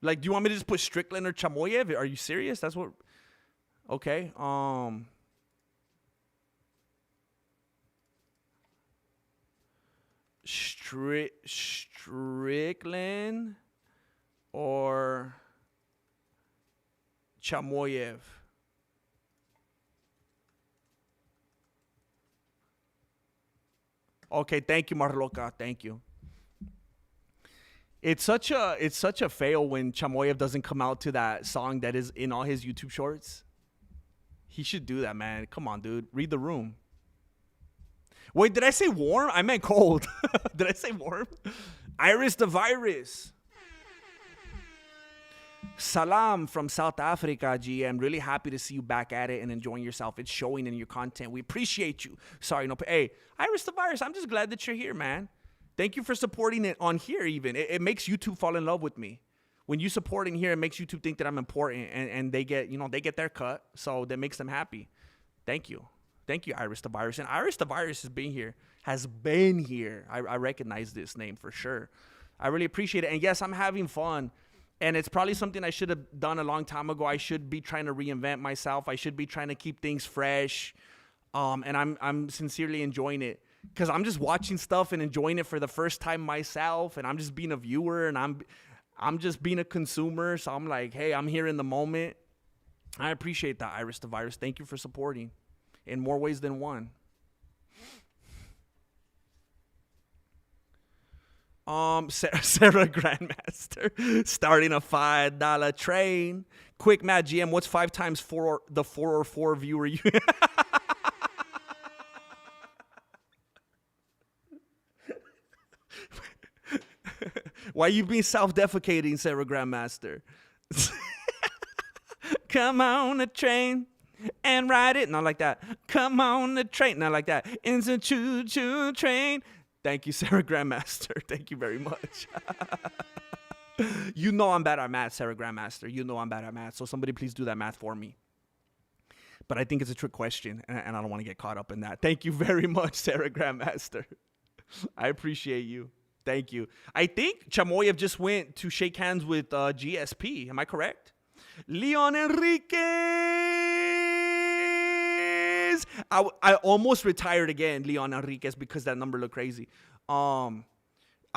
Like, do you want me to just put Strickland or Chimaev? Are you serious? That's what... Okay. Strickland or Chimaev. Okay, thank you, Marloca. Thank you. It's such a fail when Chimaev doesn't come out to that song that is in all his YouTube shorts. He should do that, man. Come on, dude. Read the room. Wait, did I say warm? I meant cold. Did I say warm? Iris the Virus. Salam from South Africa, G. I'm really happy to see you back at it and enjoying yourself. It's showing in your content. We appreciate you. Sorry, no. Hey, Iris the Virus, I'm just glad that you're here, man. Thank you for supporting it on here even. It makes YouTube fall in love with me. When you support in here, it makes YouTube think that I'm important and they get their cut. So that makes them happy. Thank you. Thank you, Iris the Virus. And Iris the Virus has been here. I recognize this name for sure. I really appreciate it. And yes, I'm having fun. And it's probably something I should have done a long time ago. I should be trying to reinvent myself. I should be trying to keep things fresh. And I'm sincerely enjoying it. Because I'm just watching stuff and enjoying it for the first time myself. And I'm just being a viewer and I'm just being a consumer. So I'm like, hey, I'm here in the moment. I appreciate that, Iris the Virus. Thank you for supporting in more ways than one. Sarah Grandmaster starting a $5 train. Quick Matt GM, what's 5 times 4 the 404 viewer you Why you being self-defecating, Sarah Grandmaster? Come on the train and ride it. Not like that. Come on the train. Not like that. It's a choo-choo train. Thank you, Sarah Grandmaster. Thank you very much. You know I'm bad at math, Sarah Grandmaster. You know I'm bad at math. So somebody please do that math for me. But I think it's a trick question, and I don't want to get caught up in that. Thank you very much, Sarah Grandmaster. I appreciate you. Thank you. I think Chimaev just went to shake hands with GSP. Am I correct? Leon Enriquez. I almost retired again, Leon Enriquez, because that number looked crazy. I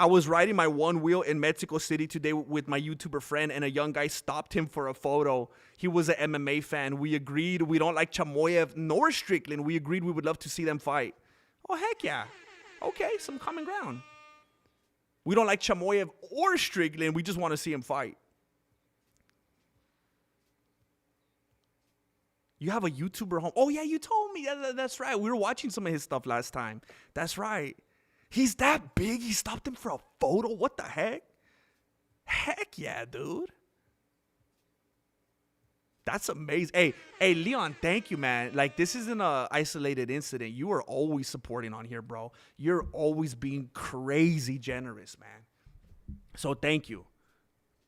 was riding my one wheel in Mexico City today with my YouTuber friend, and a young guy stopped him for a photo. He was an MMA fan. We agreed we don't like Chimaev nor Strickland. We agreed we would love to see them fight. Oh, heck yeah. Okay, some common ground. We don't like Chimaev or Strickland. We just want to see him fight. You have a YouTuber home. Oh, yeah, you told me. That's right. We were watching some of his stuff last time. That's right. He's that big. He stopped him for a photo. What the heck? Heck yeah, dude. That's amazing. Hey, Leon, thank you, man. Like, this isn't an isolated incident. You are always supporting on here, bro. You're always being crazy generous, man. So thank you.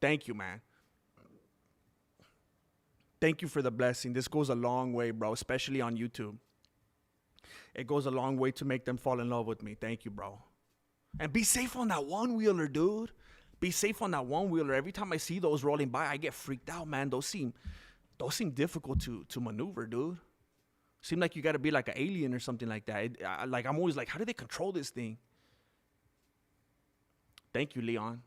Thank you, man. Thank you for the blessing. This goes a long way, bro, especially on YouTube. It goes a long way to make them fall in love with me. Thank you, bro. And be safe on that one-wheeler, dude. Be safe on that one-wheeler. Every time I see those rolling by, I get freaked out, man. Those seem difficult to maneuver, dude. Seem like you got to be like an alien or something like that. I'm always like, how do they control this thing? Thank you, Leon.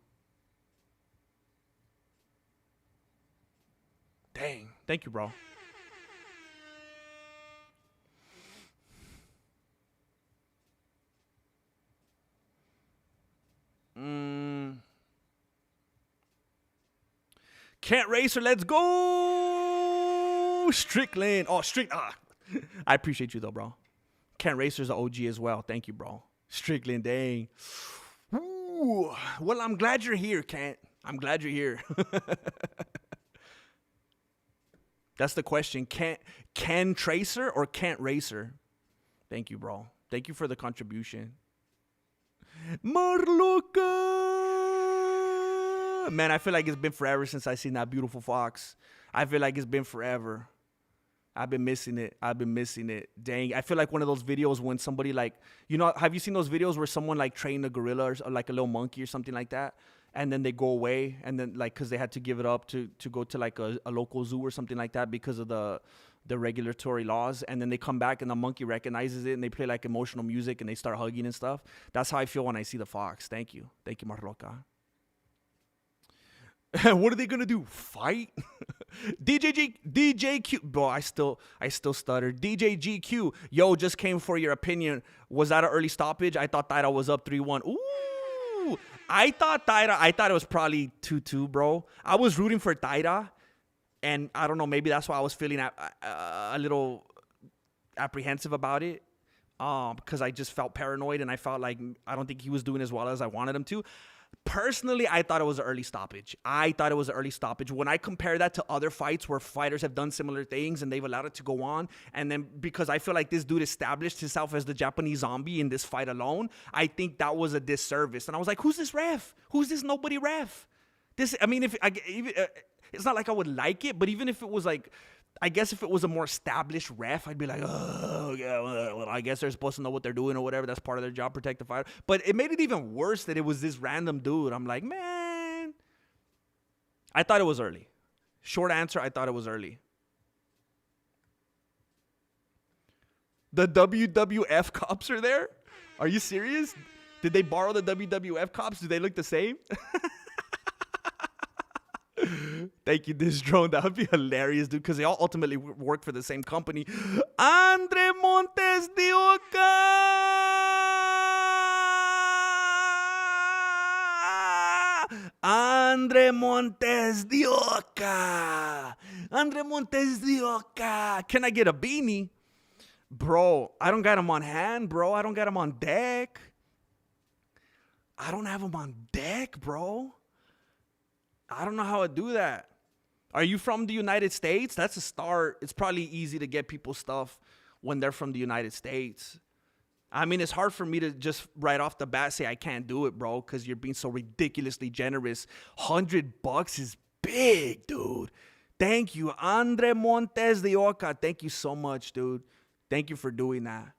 Dang. Thank you, bro. Can't Racer, let's go. Strickland. Oh, I appreciate you, though, bro. Can't Racer's an OG as well. Thank you, bro. Strickland, dang. Ooh. Well, I'm glad you're here, Kent. I'm glad you're here. That's the question. Can Tracer or can't Racer? Thank you, bro. Thank you for the contribution. Marloca! Man, I feel like it's been forever since I seen that beautiful fox. I feel like it's been forever. I've been missing it. Dang. I feel like one of those videos when somebody like, have you seen those videos where someone like trained a gorilla or like a little monkey or something like that? And then they go away and then like, cause they had to give it up to go to like a local zoo or something like that because of the regulatory laws. And then they come back and the monkey recognizes it and they play like emotional music and they start hugging and stuff. That's how I feel when I see the fox. Thank you. Thank you, Marloca. What are they gonna do? Fight? DJ Q. Bro, I still stutter. DJ GQ. Yo, just came for your opinion. Was that an early stoppage? I thought Taira was up 3-1. Ooh. I thought it was probably 2-2, bro. I was rooting for Taira, and I don't know, maybe that's why I was feeling a little apprehensive about it, because I just felt paranoid, and I felt like I don't think he was doing as well as I wanted him to. Personally, I thought it was an early stoppage. When I compare that to other fights where fighters have done similar things and they've allowed it to go on, and then because I feel like this dude established himself as the Japanese zombie in this fight alone, I think that was a disservice. And I was like, who's this ref? Who's this nobody ref? It's not like I would like it, but even if it was like, I guess if it was a more established ref, I'd be like, oh, yeah, well, I guess they're supposed to know what they're doing or whatever. That's part of their job, protect the fighter. But it made it even worse that it was this random dude. I'm like, man. I thought it was early. Short answer, I thought it was early. The WWF cops are there? Are you serious? Did they borrow the WWF cops? Do they look the same? Thank you, this drone. That would be hilarious, dude, because they all ultimately work for the same company. Andre Montes de Oca! Andre Montes de Oca! Andre Montes de Oca! Can I get a beanie? Bro, I don't got him on hand, bro. I don't got him on deck. I don't have him on deck, bro. I don't know how to do that. Are you from the United States? That's a start. It's probably easy to get people stuff when they're from the United States. I mean, it's hard for me to just right off the bat say I can't do it, bro, because you're being so ridiculously generous. $100 is big, dude. Thank you, Andre Montes de Oca. Thank you so much, dude. Thank you for doing that.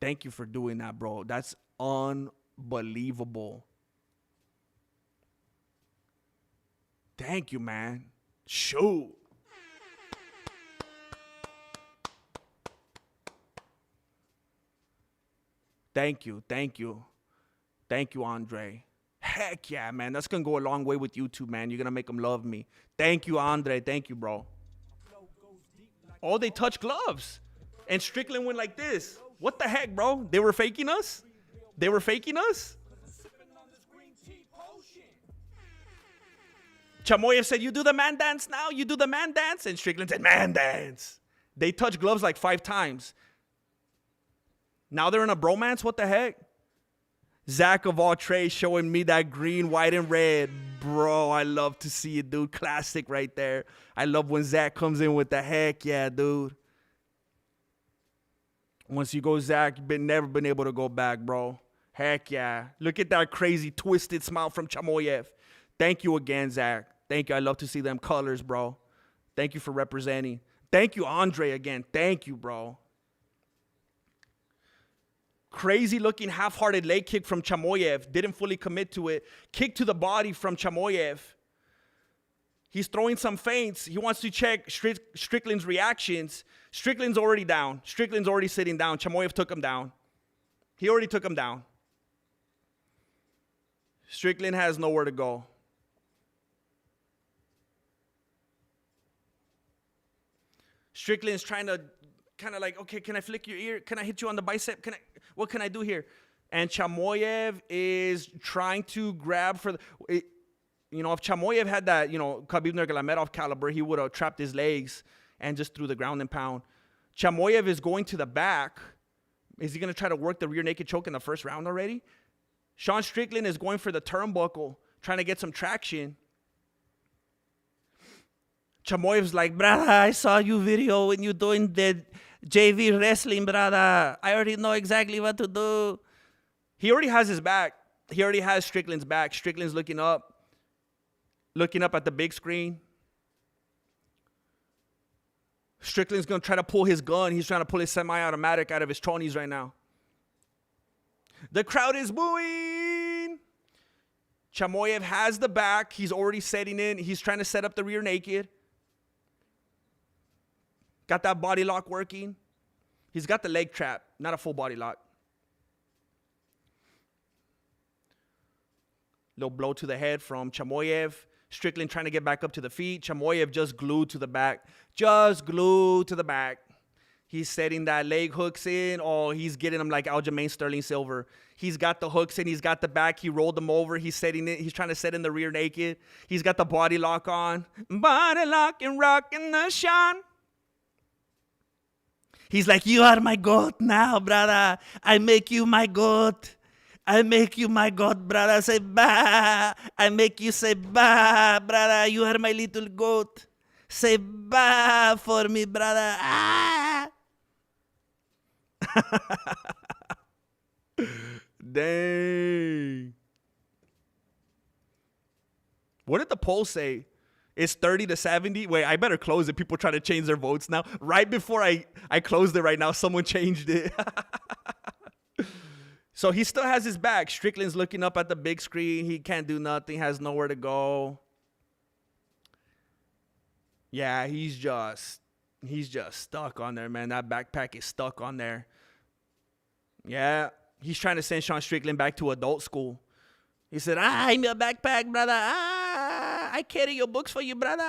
Thank you for doing that, bro. That's unbelievable. Thank you, man. Shoot. Thank you, Andre. Heck yeah, man. That's going to go a long way with YouTube, man. You're going to make them love me. Thank you, Andre. Thank you, bro. Oh, they touch gloves. And Strickland went like this. What the heck, bro? They were faking us? Chimaev said, you do the man dance now? You do the man dance? And Strickland said, man dance. They touched gloves like 5 times. Now they're in a bromance? What the heck? Zach of all trades showing me that green, white, and red. Bro, I love to see it, dude. Classic right there. I love when Zach comes in with the heck yeah, dude. Once you go Zach, you've never been able to go back, bro. Heck yeah. Look at that crazy twisted smile from Chimaev. Thank you again, Zach. Thank you. I love to see them colors, bro. Thank you for representing. Thank you, Andre, again. Thank you, bro. Crazy looking half-hearted leg kick from Chimaev. Didn't fully commit to it. Kick to the body from Chimaev. He's throwing some feints. He wants to check Strickland's reactions. Strickland's already down. Strickland's already sitting down. Chimaev took him down. He already took him down. Strickland has nowhere to go. Strickland's trying to kind of like, okay, can I flick your ear? Can I hit you on the bicep? What can I do here? And Chimaev is trying to grab for the, if Chimaev had that, Khabib Nurmagomedov caliber, he would have trapped his legs and just threw the ground and pound. Chimaev is going to the back. Is he going to try to work the rear naked choke in the first round already? Sean Strickland is going for the turnbuckle, trying to get some traction. Chimaev's like, brother, I saw your video when you doing the JV wrestling, brother. I already know exactly what to do. He already has his back. He already has Strickland's back. Strickland's looking up at the big screen. Strickland's going to try to pull his gun. He's trying to pull his semi-automatic out of his chonies right now. The crowd is booing. Chimaev has the back. He's already setting in. He's trying to set up the rear naked. Got that body lock working. He's got the leg trap, not a full body lock. Little blow to the head from Chimaev. Strickland trying to get back up to the feet. Chimaev just glued to the back. Just glued to the back. He's setting that leg hooks in. Oh, he's getting them like Aljamain Sterling Silver. He's got the hooks in. He's got the back. He rolled them over. He's setting it. He's trying to set in the rear naked. He's got the body lock on. Body lock and rock in the Sean. He's like, you are my goat now, brother. I make you my goat. I make you my goat, brother. Say, bah. I make you say, bah, brother. You are my little goat. Say, bah for me, brother. Ah. Dang. What did the poll say? It's 30-70. Wait, I better close it. People try to change their votes now. Right before I closed it right now, someone changed it. So he still has his back. Strickland's looking up at the big screen. He can't do nothing, has nowhere to go. Yeah, he's just stuck on there, man. That backpack is stuck on there. Yeah, he's trying to send Sean Strickland back to adult school. He said, I'm your backpack, brother. I carry your books for you, brother.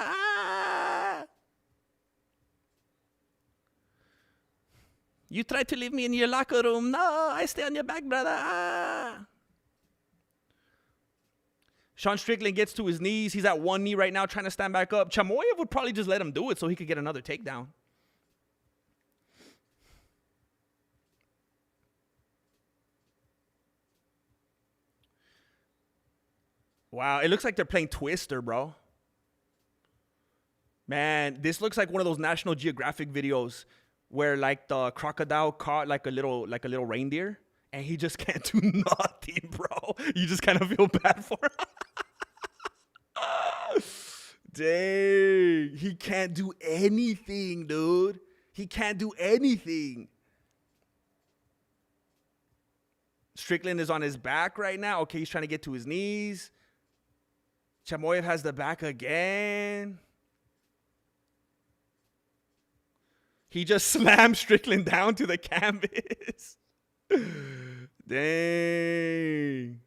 You tried to leave me in your locker room. No, I stay on your back, brother. Sean Strickland gets to his knees. He's at one knee right now trying to stand back up. Chimaev would probably just let him do it so he could get another takedown. Wow, it looks like they're playing Twister, bro. Man, this looks like one of those National Geographic videos where like the crocodile caught like a little reindeer and he just can't do nothing, bro. You just kind of feel bad for him. Dang, he can't do anything, dude. He can't do anything. Strickland is on his back right now. Okay, he's trying to get to his knees. Chimaev has the back again. He just slammed Strickland down to the canvas. Dang.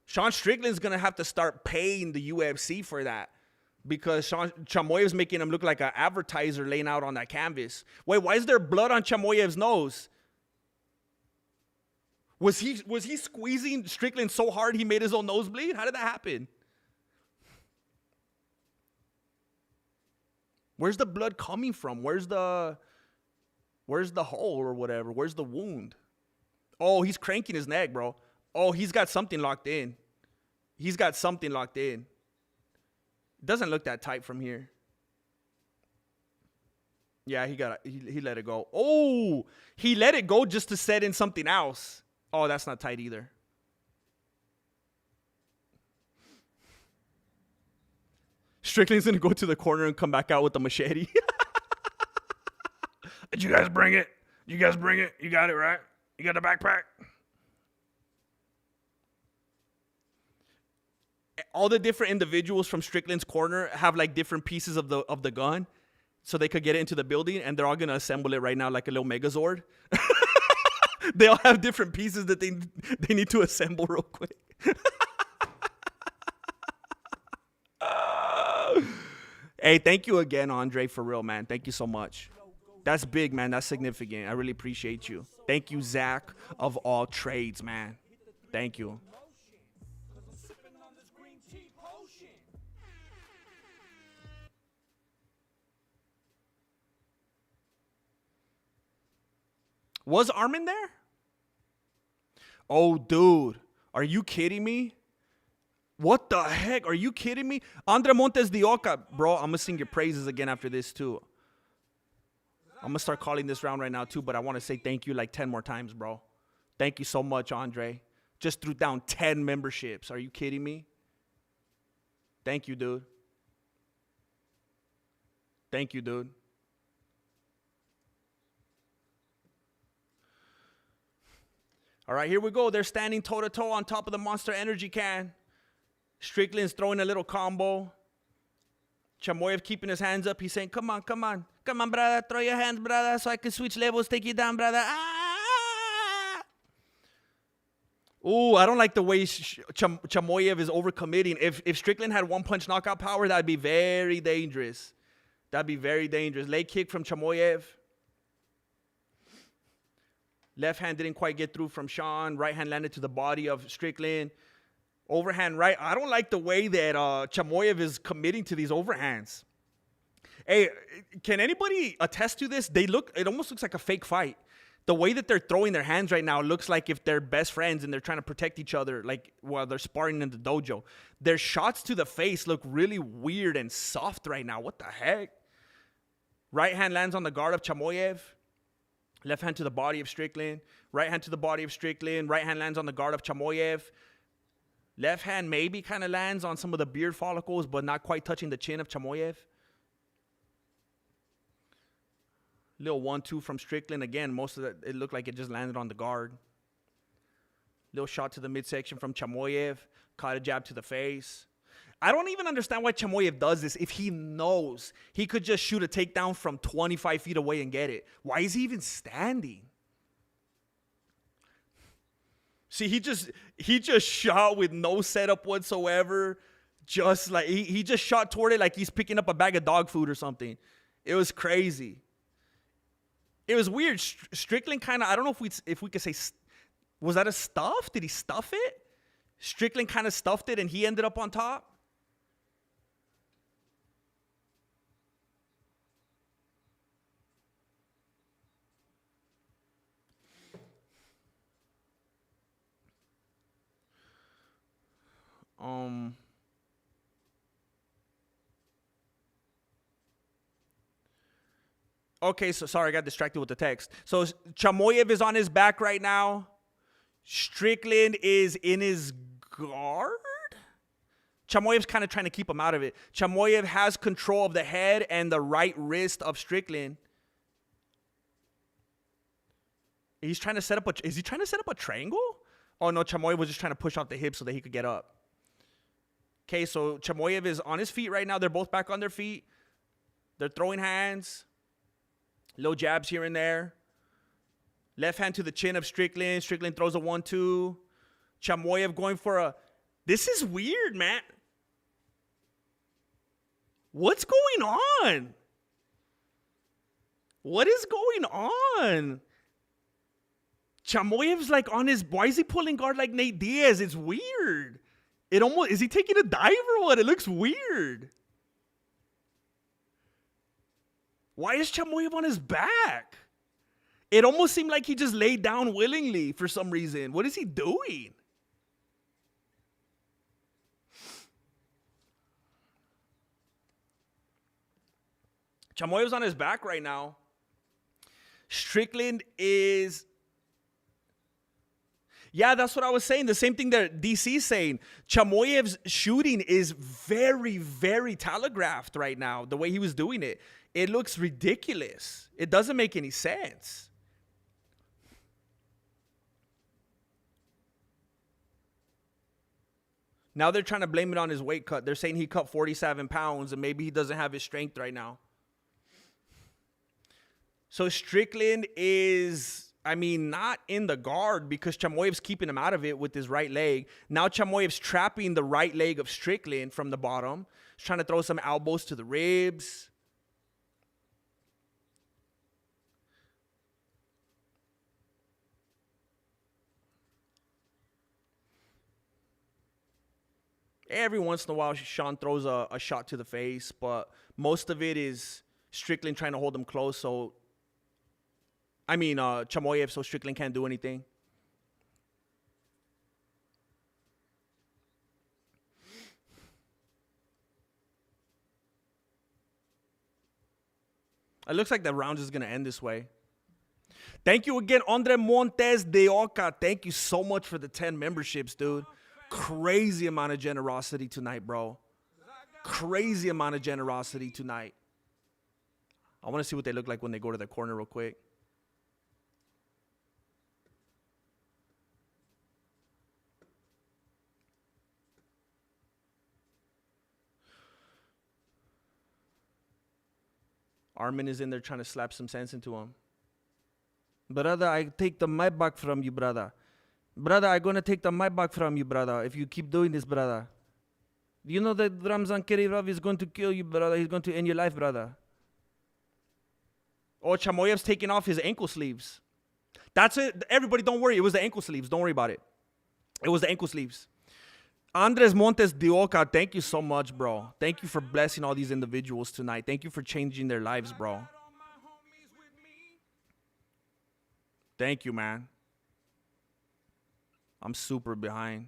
Sean Strickland's going to have to start paying the UFC for that because Chimaev's making him look like an advertiser laying out on that canvas. Wait, why is there blood on Chimaev's nose? Was he squeezing Strickland so hard he made his own nose bleed? How did that happen? Where's the blood coming from? Where's the hole or whatever? Where's the wound? Oh, he's cranking his neck, bro. Oh, he's got something locked in. He's got something locked in. It doesn't look that tight from here. Yeah, he let it go. Oh, he let it go just to set in something else. Oh, that's not tight either. Strickland's gonna go to the corner and come back out with the machete. Did you guys bring it? You guys bring it? You got it, right? You got the backpack? All the different individuals from Strickland's corner have like different pieces of the gun, so they could get it into the building, and they're all gonna assemble it right now like a little Megazord. They all have different pieces that they need to assemble real quick. Hey, thank you again, Andre, for real, man. Thank you so much. That's big, man. That's significant. I really appreciate you. Thank you, Zach of all trades, man. Thank you. Was Armin there? Oh, dude. Are you kidding me? What the heck? Are you kidding me? Andre Montes de Oca. Bro, I'm going to sing your praises again after this, too. I'm going to start calling this round right now, too, but I want to say thank you like 10 more times, bro. Thank you so much, Andre. Just threw down 10 memberships. Are you kidding me? Thank you, dude. Thank you, dude. All right, here we go. They're standing toe-to-toe on top of the Monster Energy can. Strickland's throwing a little combo. Chimaev keeping his hands up. He's saying, come on, come on. Come on, brother. Throw your hands, brother, so I can switch levels, take you down, brother. Ah! Ooh, I don't like the way Chimaev is overcommitting. If Strickland had one-punch knockout power, that would be very dangerous. That would be very dangerous. Leg kick from Chimaev. Left hand didn't quite get through from Sean. Right hand landed to the body of Strickland. Overhand right. I don't like the way that Chimaev is committing to these overhands. Hey, can anybody attest to this? It almost looks like a fake fight. The way that they're throwing their hands right now looks like if they're best friends and they're trying to protect each other, like while they're sparring in the dojo. Their shots to the face look really weird and soft right now. What the heck? Right hand lands on the guard of Chimaev. Left hand to the body of Strickland. Right hand to the body of Strickland. Right hand lands on the guard of Chimaev. Left hand maybe kind of lands on some of the beard follicles, but not quite touching the chin of Chimaev. Little 1-2 from Strickland. Again, most of that, it looked like it just landed on the guard. Little shot to the midsection from Chimaev. Caught a jab to the face. I don't even understand why Chimaev does this if he knows he could just shoot a takedown from 25 feet away and get it. Why is he even standing? See, he just shot with no setup whatsoever. Just like he just shot toward it like he's picking up a bag of dog food or something. It was crazy. It was weird. Strickland kind of, I don't know if we could say, was that a stuff? Did he stuff it? Strickland kind of stuffed it and he ended up on top. Okay, so sorry, I got distracted with the text. So Chimaev is on his back right now. Strickland is in his guard. Chimaev's kind of trying to keep him out of it. Chimaev has control of the head and the right wrist of Strickland. Is he trying to set up a triangle? Oh no, Chimaev was just trying to push off the hip so that he could get up. Okay, so Chimaev is on his feet right now. They're both back on their feet. They're throwing hands. Low jabs here and there. Left hand to the chin of Strickland. Strickland throws a 1-2. Chimaev going for a... This is weird, man. What's going on? What is going on? Chimaev's like on his. Why is he pulling guard like Nate Diaz? It's weird. It almost is he taking a dive or what? It looks weird. Why is Chimaev on his back? It almost seemed like he just laid down willingly for some reason. What is he doing? Chimaev's on his back right now. Strickland is... Yeah, that's what I was saying. The same thing that DC's saying. Chimaev's shooting is very, very telegraphed right now. The way he was doing it. It looks ridiculous. It doesn't make any sense. Now they're trying to blame it on his weight cut. They're saying he cut 47 pounds and maybe he doesn't have his strength right now. So Strickland is, I mean, not in the guard because Chimaev's keeping him out of it with his right leg. Now Chimaev's trapping the right leg of Strickland from the bottom. He's trying to throw some elbows to the ribs. Every once in a while, Sean throws a shot to the face, but most of it is Strickland trying to hold him close. So, I mean, Chimaev, so Strickland can't do anything. It looks like the round is going to end this way. Thank you again, Andre Montes de Oca. Thank you so much for the 10 memberships, dude. Crazy amount of generosity tonight, bro. Crazy amount of generosity tonight. I want to see what they look like when they go to the corner real quick. Armin is in there trying to slap some sense into him. Brother, I take the mic back from you, brother. Brother, I'm going to take the mic back from you, brother, if you keep doing this, brother. Do you know that Ramzan Kirillov is going to kill you, brother? He's going to end your life, brother. Oh, Chimaev's taking off his ankle sleeves. That's it. Everybody, don't worry. It was the ankle sleeves. Don't worry about it. It was the ankle sleeves. Andres Montes de Oca, thank you so much, bro. Thank you for blessing all these individuals tonight. Thank you for changing their lives, bro. Thank you, man. I'm super behind.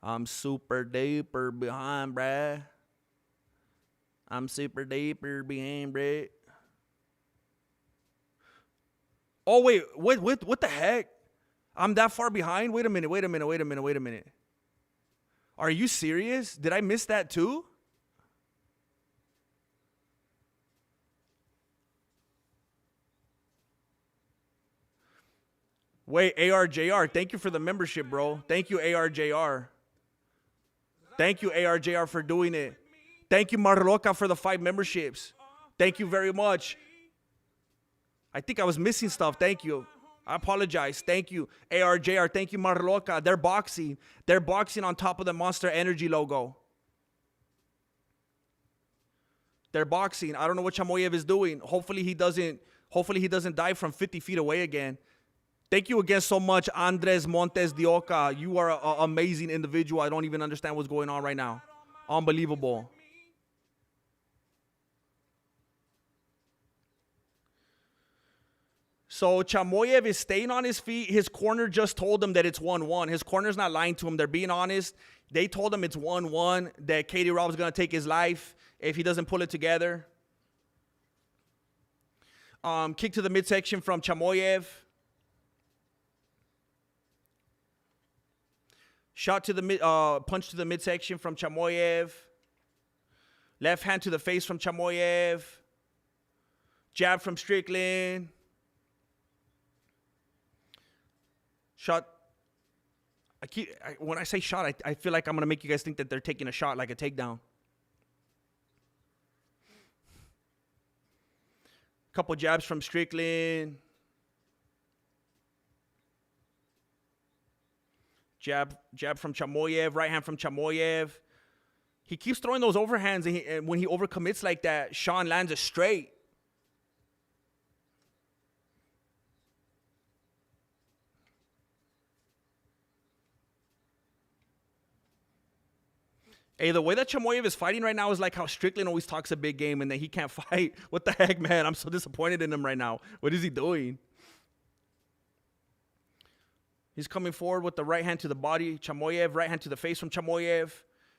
I'm super duper behind, bruh. I'm super duper behind, bruh. Oh, wait. What the heck? I'm that far behind? Wait a minute. Are you serious? Did I miss that too? Wait, ARJR, thank you for the membership, bro. Thank you, ARJR. Thank you, ARJR, for doing it. Thank you, Marroca, for the 5 memberships. Thank you very much. I think I was missing stuff. Thank you. I apologize. Thank you, ARJR. Thank you, Marroca. They're boxing. They're boxing on top of the Monster Energy logo. They're boxing. I don't know what Chimaev is doing. Hopefully he doesn't die from 50 feet away again. Thank you again so much, Andres Montes de Oca. You are an amazing individual. I don't even understand what's going on right now. Unbelievable. So Chimaev is staying on his feet. His corner just told him that it's 1-1. His corner's not lying to him. They're being honest. They told him it's 1-1, that Katie Rob's going to take his life if he doesn't pull it together. Kick to the midsection from Chimaev. Shot to the punch to the midsection from Chimaev. Left hand to the face from Chimaev. Jab from Strickland. Shot. When I say shot, I feel like I'm going to make you guys think that they're taking a shot like a takedown. Couple jabs from Strickland. Jab from Chimaev, right hand from Chimaev. He keeps throwing those overhands, and when he overcommits like that, Sean lands it straight. Hey, the way that Chimaev is fighting right now is like how Strickland always talks a big game and then he can't fight. What the heck, man? I'm so disappointed in him right now. What is he doing? He's coming forward with the right hand to the body. Chimaev, right hand to the face from Chimaev.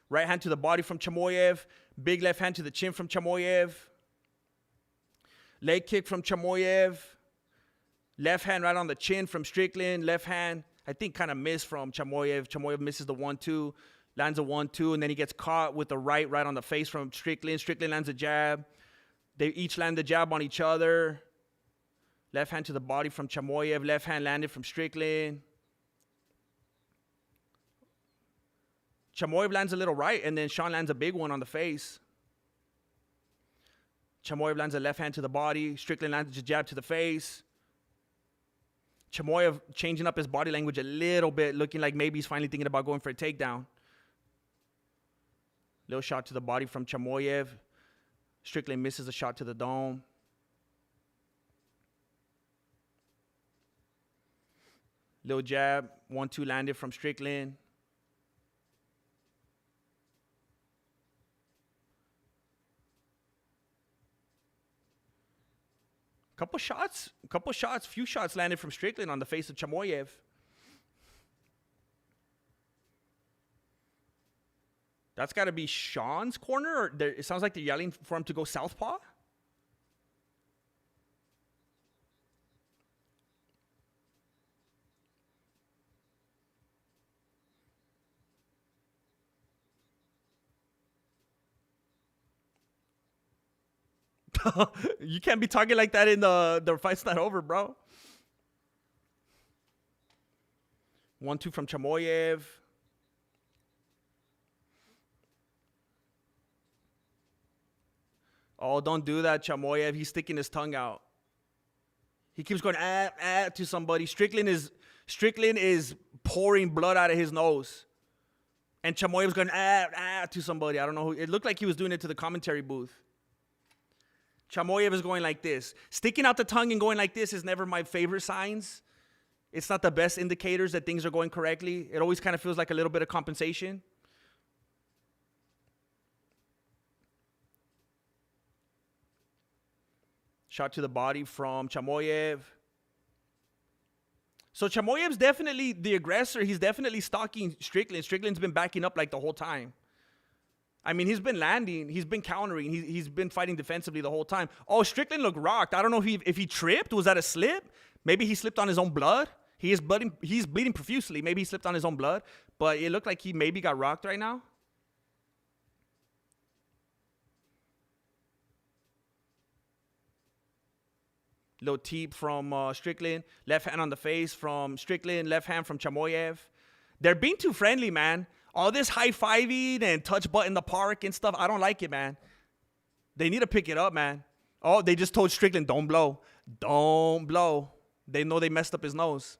Right hand to the body from Chimaev. Big left hand to the chin from Chimaev. Leg kick from Chimaev. Left hand right on the chin from Strickland. Left hand, I think, kind of missed from Chimaev. Chimaev misses the 1-2. Lands a 1-2, and then he gets caught with the right on the face from Strickland. Strickland lands a jab. They each land the jab on each other. Left hand to the body from Chimaev. Left hand landed from Strickland. Chimaev lands a little right, and then Sean lands a big one on the face. Chimaev lands a left hand to the body. Strickland lands a jab to the face. Chimaev changing up his body language a little bit, looking like maybe he's finally thinking about going for a takedown. Little shot to the body from Chimaev. Strickland misses a shot to the dome. Little jab. 1-2 landed from Strickland. Few shots landed from Strickland on the face of Chimaev. That's got to be Sean's corner, or it sounds like they're yelling for him to go southpaw. You can't be talking like that in the fight's not over, bro. 1-2 from Chimaev. Oh, don't do that, Chimaev. He's sticking his tongue out. He keeps going to somebody. Strickland is pouring blood out of his nose. And Chimaev's going to somebody. I don't know who. It looked like he was doing it to the commentary booth. Chimaev is going like this. Sticking out the tongue and going like this is never my favorite signs. It's not the best indicators that things are going correctly. It always kind of feels like a little bit of compensation. Shot to the body from Chimaev. So Chimaev's definitely the aggressor. He's definitely stalking Strickland. Strickland's been backing up like the whole time. I mean, he's been landing. He's been countering. He's been fighting defensively the whole time. Oh, Strickland looked rocked. I don't know if he tripped. Was that a slip? Maybe he slipped on his own blood. He's bleeding profusely. Maybe he slipped on his own blood. But it looked like he maybe got rocked right now. Little teep from Strickland. Left hand on the face from Strickland. Left hand from Chimaev. They're being too friendly, man. All this high-fiving and touch butt in the park and stuff, I don't like it, man. They need to pick it up, man. Oh, they just told Strickland, don't blow. Don't blow. They know they messed up his nose.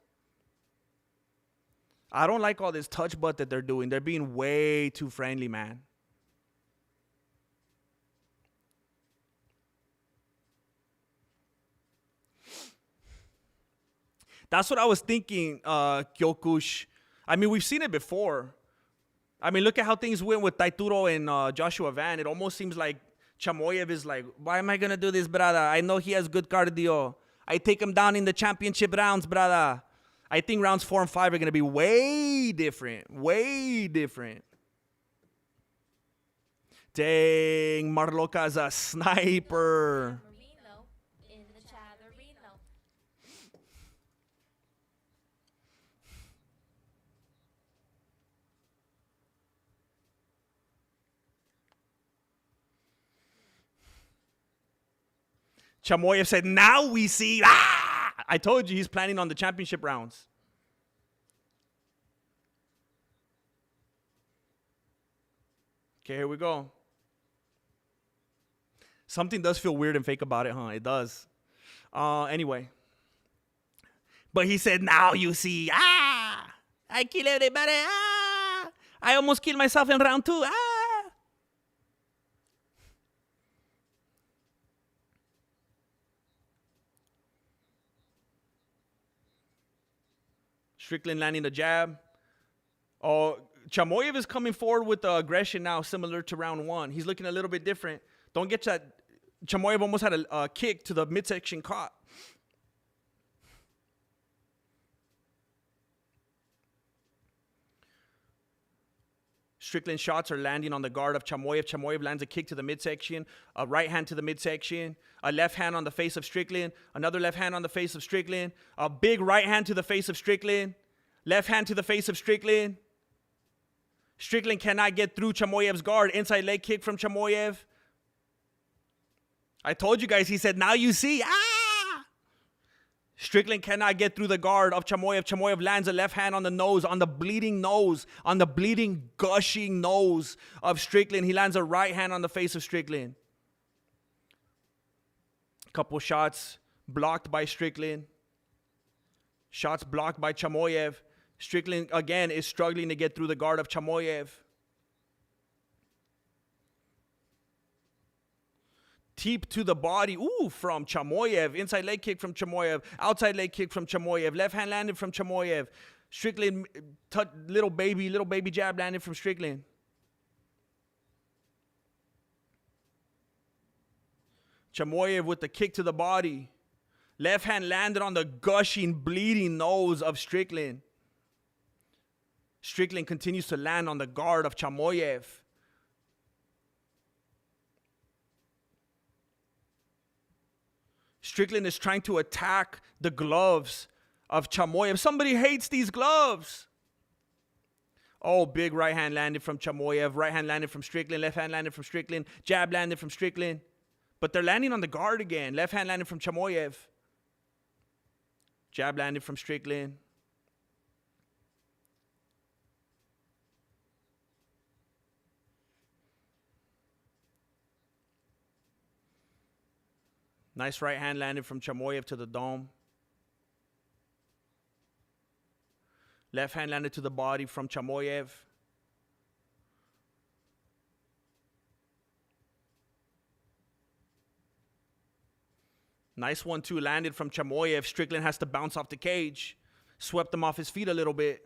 I don't like all this touch butt that they're doing. They're being way too friendly, man. That's what I was thinking, Kyokush. I mean, we've seen it before. I mean, look at how things went with Taituro and Joshua Van. It almost seems like Chimaev is like, why am I going to do this, brother? I know he has good cardio. I take him down in the championship rounds, brother. I think rounds 4 and 5 are going to be way different. Way different. Dang, Marloca's a sniper. Marino in the chat arena. Chimaev said, now we see. Ah! I told you he's planning on the championship rounds. Okay, here we go. Something does feel weird and fake about it, huh? It does. Anyway. But he said, now you see. Ah! I kill everybody. Ah! I almost killed myself in round 2. Ah! Strickland landing the jab. Oh, Chimaev is coming forward with the aggression now, similar to round 1. He's looking a little bit different. Don't get that. Chimaev almost had a kick to the midsection caught. Strickland's shots are landing on the guard of Chimaev. Chimaev lands a kick to the midsection, a right hand to the midsection, a left hand on the face of Strickland, another left hand on the face of Strickland, a big right hand to the face of Strickland, left hand to the face of Strickland. Strickland cannot get through Chimaev's guard. Inside leg kick from Chimaev. I told you guys, he said, now you see. Strickland cannot get through the guard of Chimaev. Chimaev lands a left hand on the nose, on the bleeding nose, on the bleeding, gushing nose of Strickland. He lands a right hand on the face of Strickland. Couple shots blocked by Strickland. Shots blocked by Chimaev. Strickland, again, is struggling to get through the guard of Chimaev. Teep to the body, from Chimaev. Inside leg kick from Chimaev. Outside leg kick from Chimaev. Left hand landed from Chimaev. Strickland, little baby jab landed from Strickland. Chimaev with the kick to the body. Left hand landed on the gushing, bleeding nose of Strickland. Strickland continues to land on the guard of Chimaev. Strickland is trying to attack the gloves of Chimaev. Somebody hates these gloves. Oh, big right hand landed from Chimaev. Right hand landed from Strickland. Left hand landed from Strickland. Jab landed from Strickland. But they're landing on the guard again. Left hand landed from Chimaev. Jab landed from Strickland. Nice right hand landed from Chimaev to the dome. Left hand landed to the body from Chimaev. Nice 1-2 landed from Chimaev. Strickland has to bounce off the cage. Swept him off his feet a little bit.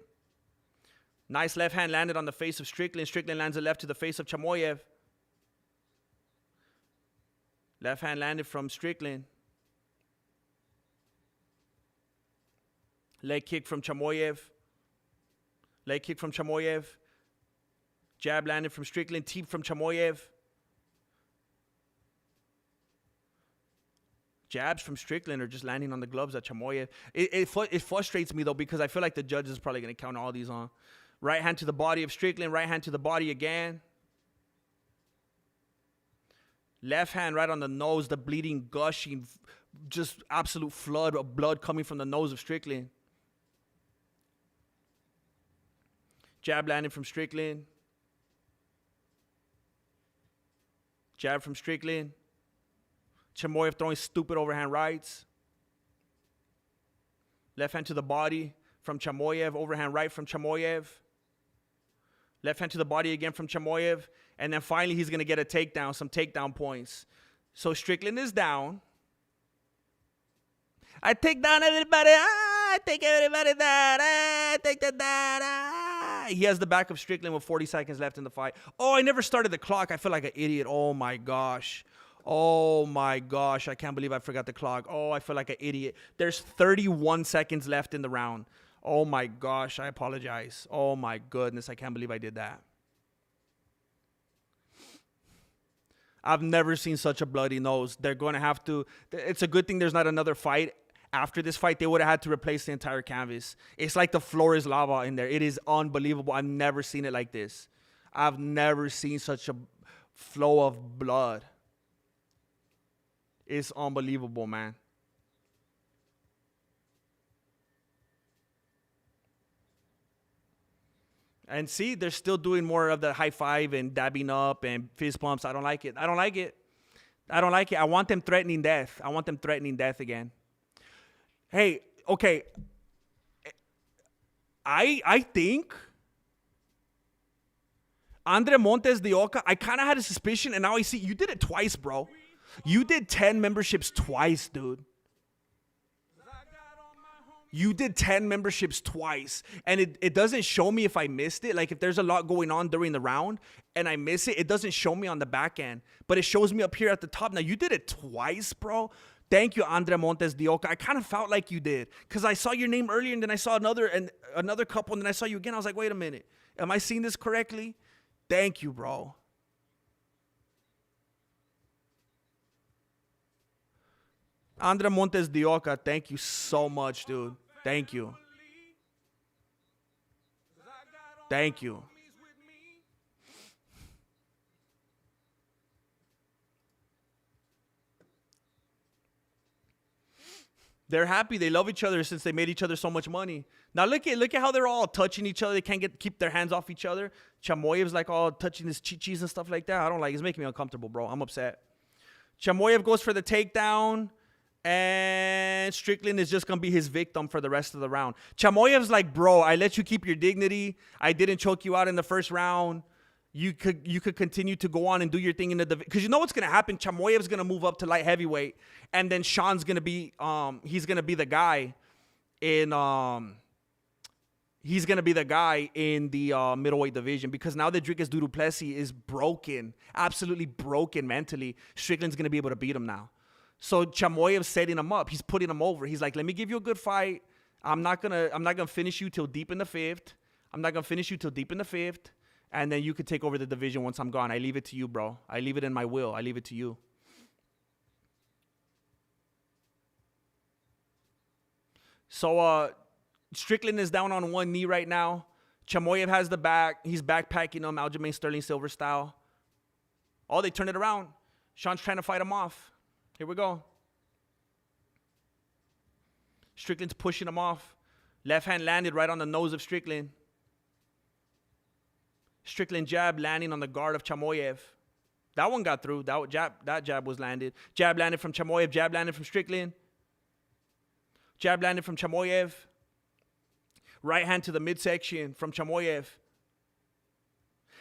Nice left hand landed on the face of Strickland. Strickland lands a left to the face of Chimaev. Left hand landed from Strickland. Leg kick from Chimaev. Leg kick from Chimaev. Jab landed from Strickland. Teep from Chimaev. Jabs from Strickland are just landing on the gloves at Chimaev. It frustrates me, though, because I feel like the judge is probably going to count all these on. Right hand to the body of Strickland. Right hand to the body again. Left hand right on the nose, the bleeding, gushing, just absolute flood of blood coming from the nose of Strickland. Jab landed from Strickland. Jab from Strickland. Chimaev throwing stupid overhand rights. Left hand to the body from Chimaev. Overhand right from Chimaev. Left hand to the body again from Chimaev. And then finally he's going to get a takedown, some takedown points. So Strickland is down. I take down everybody. I take everybody down. I take that down. He has the back of Strickland with 40 seconds left in the fight. Oh, I never started the clock. I feel like an idiot. Oh, my gosh. Oh, my gosh. I can't believe I forgot the clock. Oh, I feel like an idiot. There's 31 seconds left in the round. Oh, my gosh. I apologize. Oh, my goodness. I can't believe I did that. I've never seen such a bloody nose. They're going to have to. It's a good thing there's not another fight. After this fight, they would have had to replace the entire canvas. It's like the floor is lava in there. It is unbelievable. I've never seen it like this. I've never seen such a flow of blood. It's unbelievable, man. And see, they're still doing more of the high five and dabbing up and fist bumps. I don't like it. I don't like it. I don't like it. I want them threatening death. I want them threatening death again. Hey, okay. I think Andre Montes de Oca, I kind of had a suspicion, and now I see you did it twice, bro. You did 10 memberships twice, dude. You did 10 memberships twice, and it doesn't show me if I missed it. Like, if there's a lot going on during the round and I miss it, it doesn't show me on the back end, but it shows me up here at the top. Now, you did it twice, bro. Thank you, Andre Montes de Oca. I kind of felt like you did, because I saw your name earlier, and then I saw another couple, and then I saw you again. I was like, wait a minute. Am I seeing this correctly? Thank you, bro. Andre Montes de Oca, thank you so much, dude. Thank you. Thank you. They're happy. They love each other since they made each other so much money. Now look at how they're all touching each other. They can't keep their hands off each other. Chimaev's like all touching his chichis and stuff like that. I don't like it. It's making me uncomfortable, bro. I'm upset. Chimaev goes for the takedown. And Strickland is just going to be his victim for the rest of the round. Chimaev's like, bro, I let you keep your dignity. I didn't choke you out in the first round. You could continue to go on and do your thing in the division. Because you know what's going to happen? Chimaev's going to move up to light heavyweight. And then Sean's going to be, he's going to be the guy in, he's going to be the guy in the middleweight division. Because now that Dricus du Plessis is broken, absolutely broken mentally, Strickland's going to be able to beat him now. So Chimaev's setting him up. He's putting him over. He's like, let me give you a good fight. I'm not gonna finish you till deep in the fifth. And then you could take over the division once I'm gone. I leave it to you, bro. I leave it in my will. I leave it to you. So Strickland is down on one knee right now. Chimaev has the back. He's backpacking him, Aljamain Sterling Silver style. Oh, they turn it around. Sean's trying to fight him off. Here we go. Strickland's pushing him off. Left hand landed right on the nose of Strickland. Strickland jab landing on the guard of Chimaev. That one got through. That jab was landed. Jab landed from Chimaev. Jab landed from Strickland. Jab landed from Chimaev. Right hand to the midsection from Chimaev.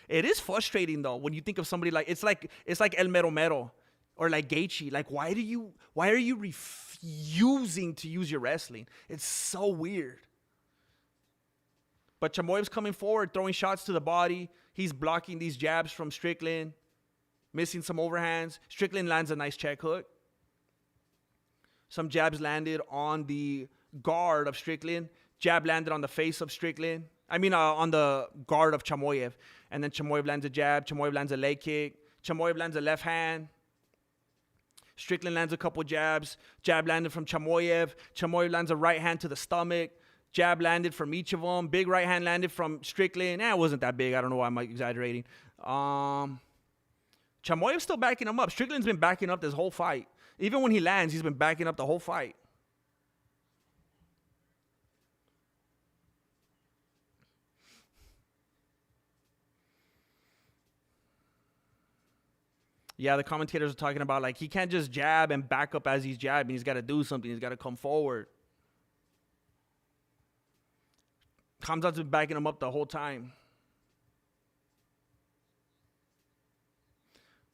It is frustrating though when you think of somebody like it's like El Mero Mero. Or like Gaethje, like why are you refusing to use your wrestling? It's so weird. But Chimaev's coming forward, throwing shots to the body. He's blocking these jabs from Strickland, missing some overhands. Strickland lands a nice check hook. Some jabs landed on the guard of Strickland. Jab landed on the face of Strickland. On the guard of Chimaev. And then Chimaev lands a jab. Chimaev lands a leg kick. Chimaev lands a left hand. Strickland lands a couple jabs. Jab landed from Chimaev. Chimaev lands a right hand to the stomach. Jab landed from each of them. Big right hand landed from Strickland. It wasn't that big. I don't know why I'm exaggerating. Chimaev's still backing him up. Strickland's been backing up this whole fight. Even when he lands, he's been backing up the whole fight. Yeah, the commentators are talking about, like, he can't just jab and back up as he's jabbing. He's got to do something. He's got to come forward. Khamzat's been backing him up the whole time.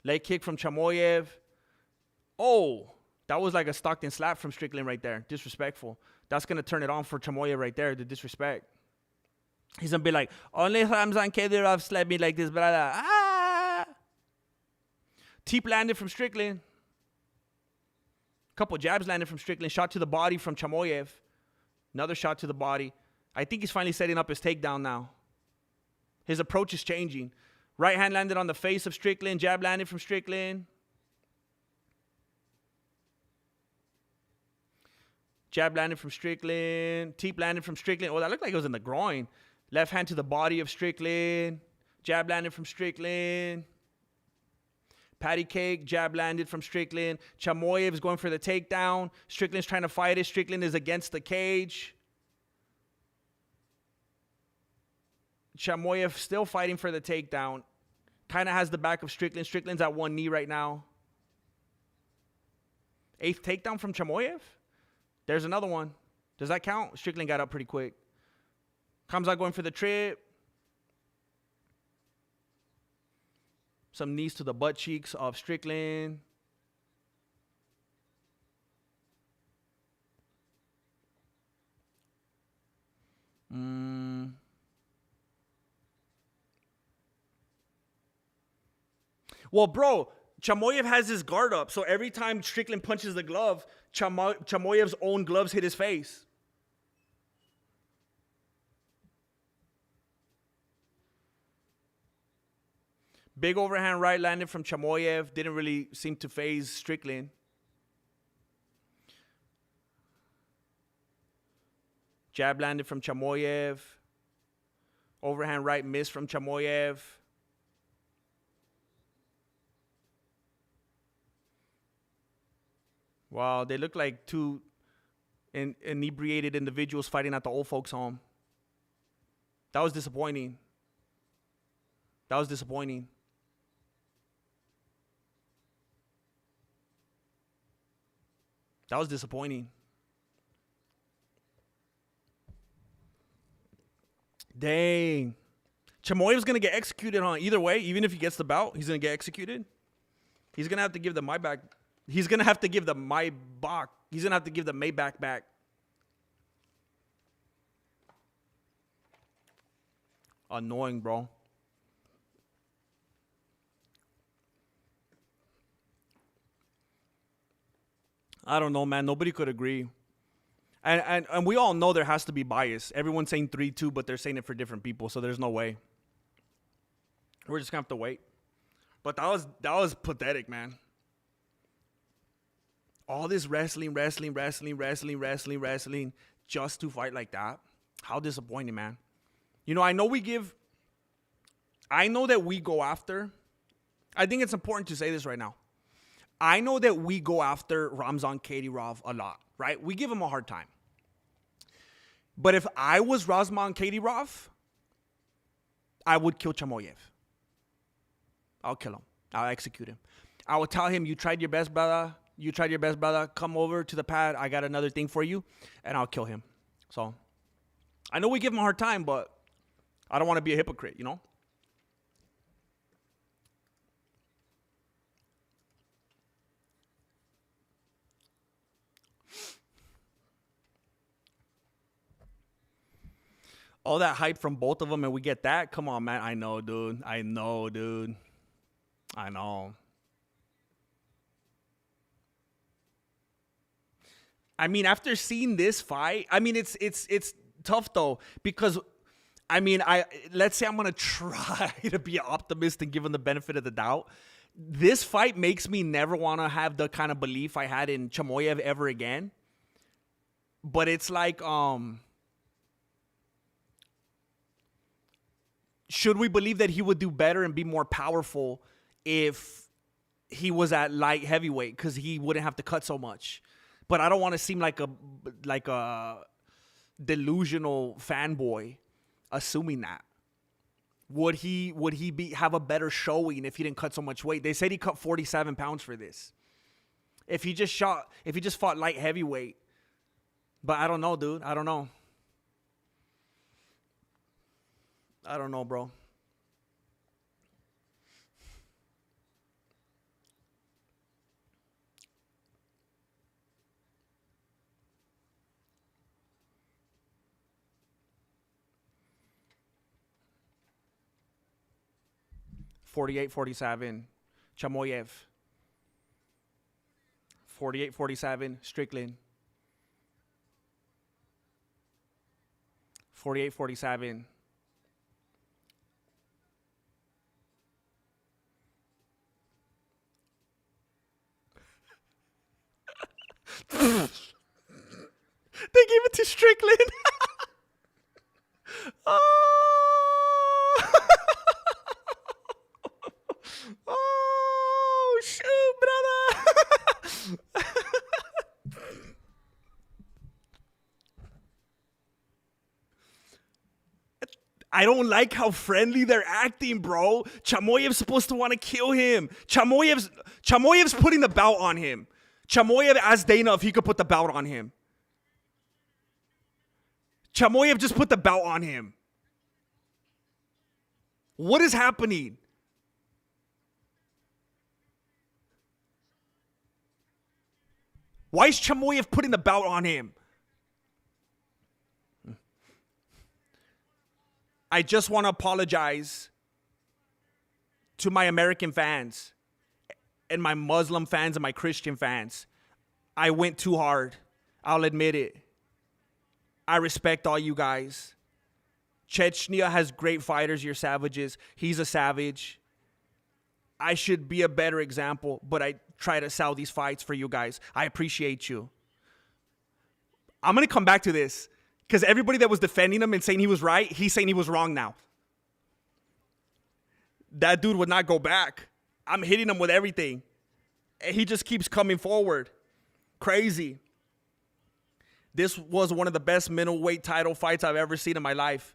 Leg kick from Chimaev. Oh, that was like a Stockton slap from Strickland right there. Disrespectful. That's going to turn it on for Chimaev right there, the disrespect. He's going to be like, only Khamzat Kadyrov slapped me like this, blah, blah. Ah! Teep landed from Strickland. Couple jabs landed from Strickland. Shot to the body from Chimaev. Another shot to the body. I think he's finally setting up his takedown now. His approach is changing. Right hand landed on the face of Strickland. Jab landed from Strickland. Jab landed from Strickland. Teep landed from Strickland. Oh, that looked like it was in the groin. Left hand to the body of Strickland. Jab landed from Strickland. Patty cake, jab landed from Strickland. Chimaev is going for the takedown. Strickland's trying to fight it. Strickland is against the cage. Chimaev still fighting for the takedown. Kind of has the back of Strickland. Strickland's at one knee right now. 8th takedown from Chimaev. There's another one. Does that count? Strickland got up pretty quick. Khamzat going for the trip. Some knees to the butt cheeks of Strickland. Well, bro, Chimaev has his guard up, so every time Strickland punches the glove, Chimaev's own gloves hit his face. Big overhand right landed from Chimaev. Didn't really seem to phase Strickland. Jab landed from Chimaev. Overhand right missed from Chimaev. Wow, they look like two inebriated individuals fighting at the old folks' home. That was disappointing. That was disappointing. That was disappointing. Dang. Chimaev's going to get executed on either way. Even if he gets the bout, he's going to get executed. He's going to have to give the Maybach. He's going to have to give the Maybach. He's going to have to give the Maybach back. Annoying, bro. I don't know, man. Nobody could agree. And we all know there has to be bias. Everyone's saying 3-2, but they're saying it for different people, so there's no way. We're just going to have to wait. But that was pathetic, man. All this wrestling, just to fight like that. How disappointing, man. You know, I know that we go after. I think it's important to say this right now. I know that we go after Khamzat Chimaev a lot, right? We give him a hard time. But if I was Khamzat Chimaev, I would kill Chimaev. I'll kill him. I'll execute him. I will tell him, you tried your best, brother. You tried your best, brother. Come over to the pad. I got another thing for you. And I'll kill him. So, I know we give him a hard time, but I don't want to be a hypocrite, you know? All that hype from both of them and we get that? Come on, man. I know, dude. I know. I mean, after seeing this fight, I mean, it's tough though because, I mean, let's say I'm gonna try to be an optimist and give him the benefit of the doubt. This fight makes me never want to have the kind of belief I had in Chimaev ever again. But it's like, should we believe that he would do better and be more powerful if he was at light heavyweight because he wouldn't have to cut so much? But I don't want to seem like a delusional fanboy assuming that. Would he have a better showing if he didn't cut so much weight? They said he cut 47 pounds for this. If he just fought light heavyweight. But I don't know, dude. I don't know. I don't know, bro. (48-47) Chimaev. 48-47 Strickland. 48-47. They gave it to Strickland. Oh. Oh, shoot, brother. I don't like how friendly they're acting, bro. Chimaev's supposed to want to kill him. Chimaev's putting the belt on him. Chimaev asked Dana if he could put the belt on him. Chimaev just put the belt on him. What is happening? Why is Chimaev putting the belt on him? I just want to apologize to my American fans. and my Muslim fans and my Christian fans. I went too hard. I'll admit it. I respect all you guys. Chechnya has great fighters. You're savages. He's a savage. I should be a better example, but I try to sell these fights for you guys. I appreciate you. I'm going to come back to this because everybody that was defending him and saying he was right, he's saying he was wrong now. That dude would not go back. I'm hitting him with everything. And he just keeps coming forward. Crazy. This was one of the best middleweight title fights I've ever seen in my life.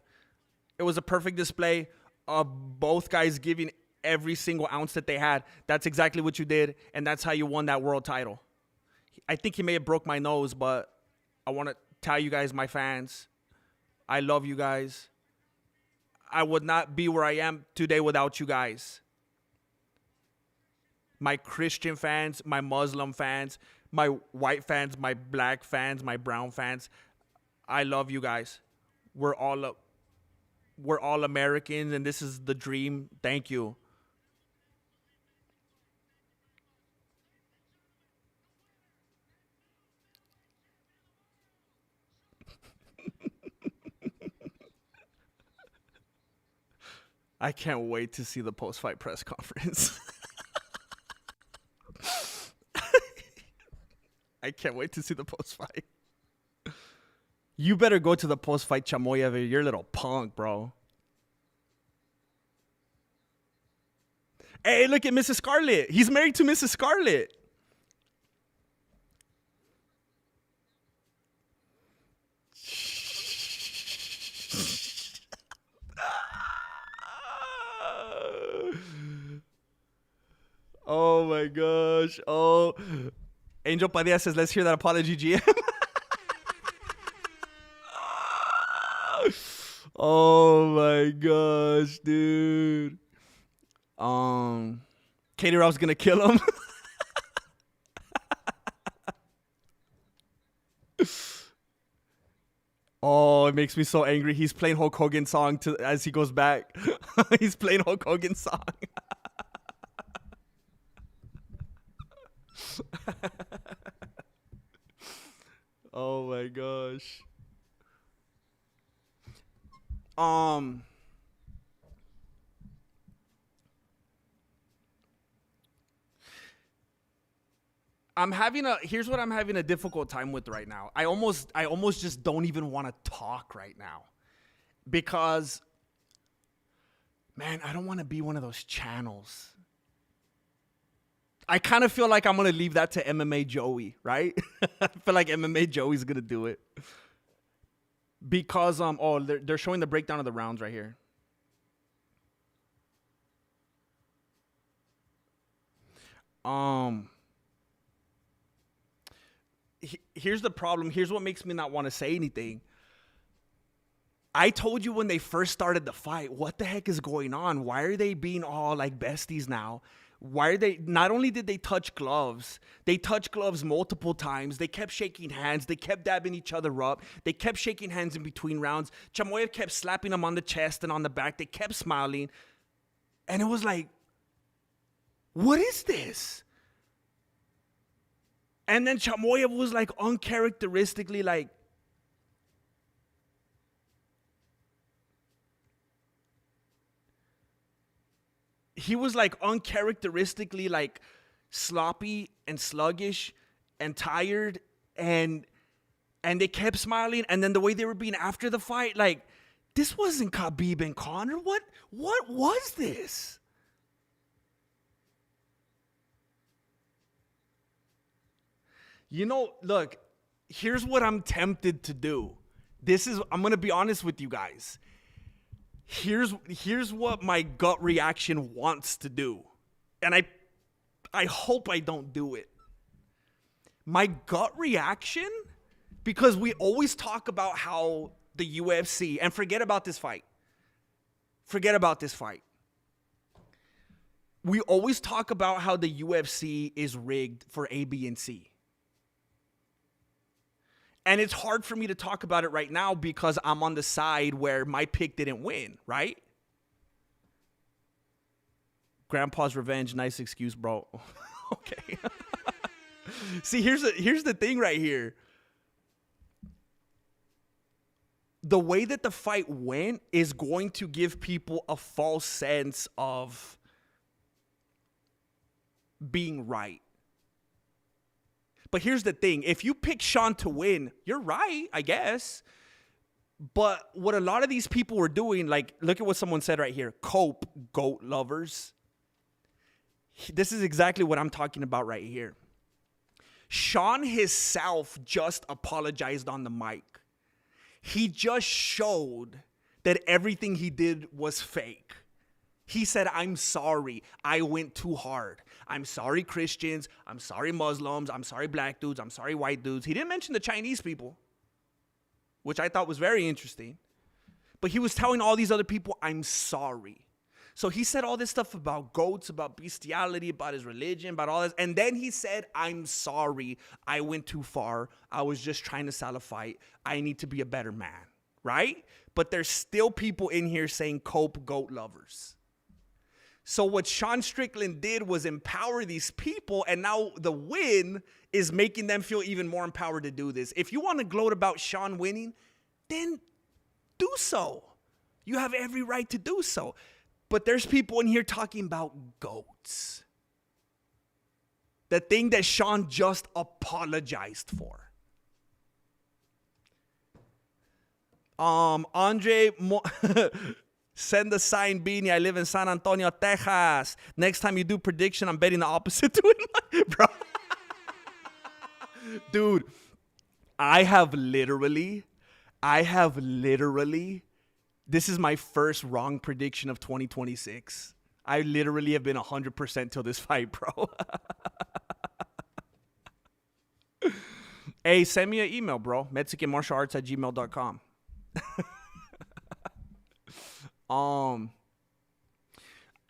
It was a perfect display of both guys giving every single ounce that they had. That's exactly what you did, and that's how you won that world title. I think he may have broke my nose, but I want to tell you guys, my fans, I love you guys. I would not be where I am today without you guys. My Christian fans, my Muslim fans, my white fans, my black fans, my brown fans. I love you guys. We're all Americans, and this is the dream. Thank you. I can't wait to see the post-fight press conference. I can't wait to see the post-fight. You better go to the post-fight, Chimaev. You're a little punk, bro. Hey, look at Mrs. Scarlett. He's married to Mrs. Scarlett. Oh, my gosh. Oh. Angel Padilla says, let's hear that apology, GM. Oh, my gosh, dude. Katie Rob's going to kill him. Oh, it makes me so angry. He's playing Hulk Hogan's song as he goes back. He's playing Hulk Hogan's song. Oh my gosh. Here's what I'm having a difficult time with right now. I almost just don't even want to talk right now. Because man, I don't want to be one of those channels. I kind of feel like I'm going to leave that to MMA Joey, right? I feel like MMA Joey's going to do it. Because, they're showing the breakdown of the rounds right here. Here's the problem. Here's what makes me not want to say anything. I told you when they first started the fight, what the heck is going on? Why are they being all like besties now? Why are they, not only did they touch gloves, they touched gloves multiple times. They kept shaking hands. They kept dabbing each other up. They kept shaking hands in between rounds. Chimaev kept slapping him on the chest and on the back. They kept smiling. And it was like, what is this? And then Chimaev was like uncharacteristically like, he was like uncharacteristically like sloppy and sluggish and tired and they kept smiling. And then the way they were being after the fight, like, this wasn't Khabib and Conor. What was this? You know, look, here's what I'm tempted to do. I'm going to be honest with you guys. Here's what my gut reaction wants to do. And I hope I don't do it. My gut reaction, because we always talk about how the UFC, and forget about this fight. We always talk about how the UFC is rigged for A, B, and C. And it's hard for me to talk about it right now because I'm on the side where my pick didn't win, right? Grandpa's revenge, nice excuse, bro. Okay. See, here's the thing right here. The way that the fight went is going to give people a false sense of being right. But here's the thing. If you pick Sean to win, you're right, I guess. But what a lot of these people were doing, like, look at what someone said right here. Cope, GOAT lovers. This is exactly what I'm talking about right here. Sean himself just apologized on the mic. He just showed that everything he did was fake. He said, I'm sorry. I went too hard. I'm sorry, Christians. I'm sorry, Muslims. I'm sorry, black dudes. I'm sorry, white dudes. He didn't mention the Chinese people, which I thought was very interesting. But he was telling all these other people, I'm sorry. So he said all this stuff about goats, about bestiality, about his religion, about all this. And then he said, I'm sorry. I went too far. I was just trying to sell a fight. I need to be a better man, right? But there's still people in here saying cope goat lovers. So what Sean Strickland did was empower these people, and now the win is making them feel even more empowered to do this. If you want to gloat about Sean winning, then do so. You have every right to do so. But there's people in here talking about goats. The thing that Sean just apologized for. Andre send a sign, Beanie. I live in San Antonio, Texas. Next time you do prediction, I'm betting the opposite to it. Bro. Dude, I have literally, this is my first wrong prediction of 2026. I literally have been 100% till this fight, bro. Hey, send me an email, bro. MexicanMartialArts@gmail.com.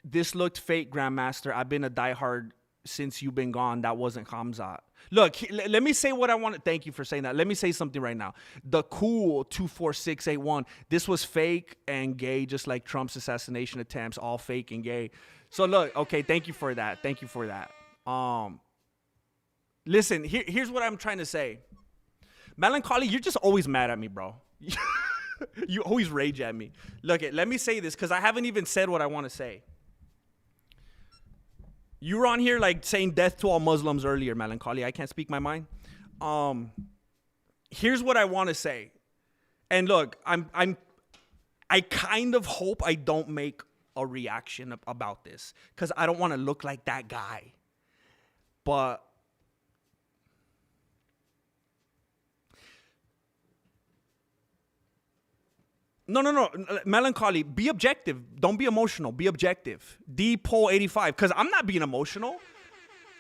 This looked fake, Grandmaster. I've been a diehard since you've been gone. That wasn't Khamzat. Look, let me say what I want. Thank you for saying that. Let me say something right now. The cool 24681. This was fake and gay, just like Trump's assassination attempts, all fake and gay. So look, okay, thank you for that. Thank you for that. Listen, here's what I'm trying to say. Melancholy, you're just always mad at me, bro. You always rage at me. Look, let me say this because I haven't even said what I want to say. You were on here like saying death to all Muslims earlier, Melancholy. I can't speak my mind. Here's what I want to say. And look, I kind of hope I don't make a reaction about this because I don't want to look like that guy. But No. Melancholy, be objective. Don't be emotional. Be objective. D-Pole85. Because I'm not being emotional.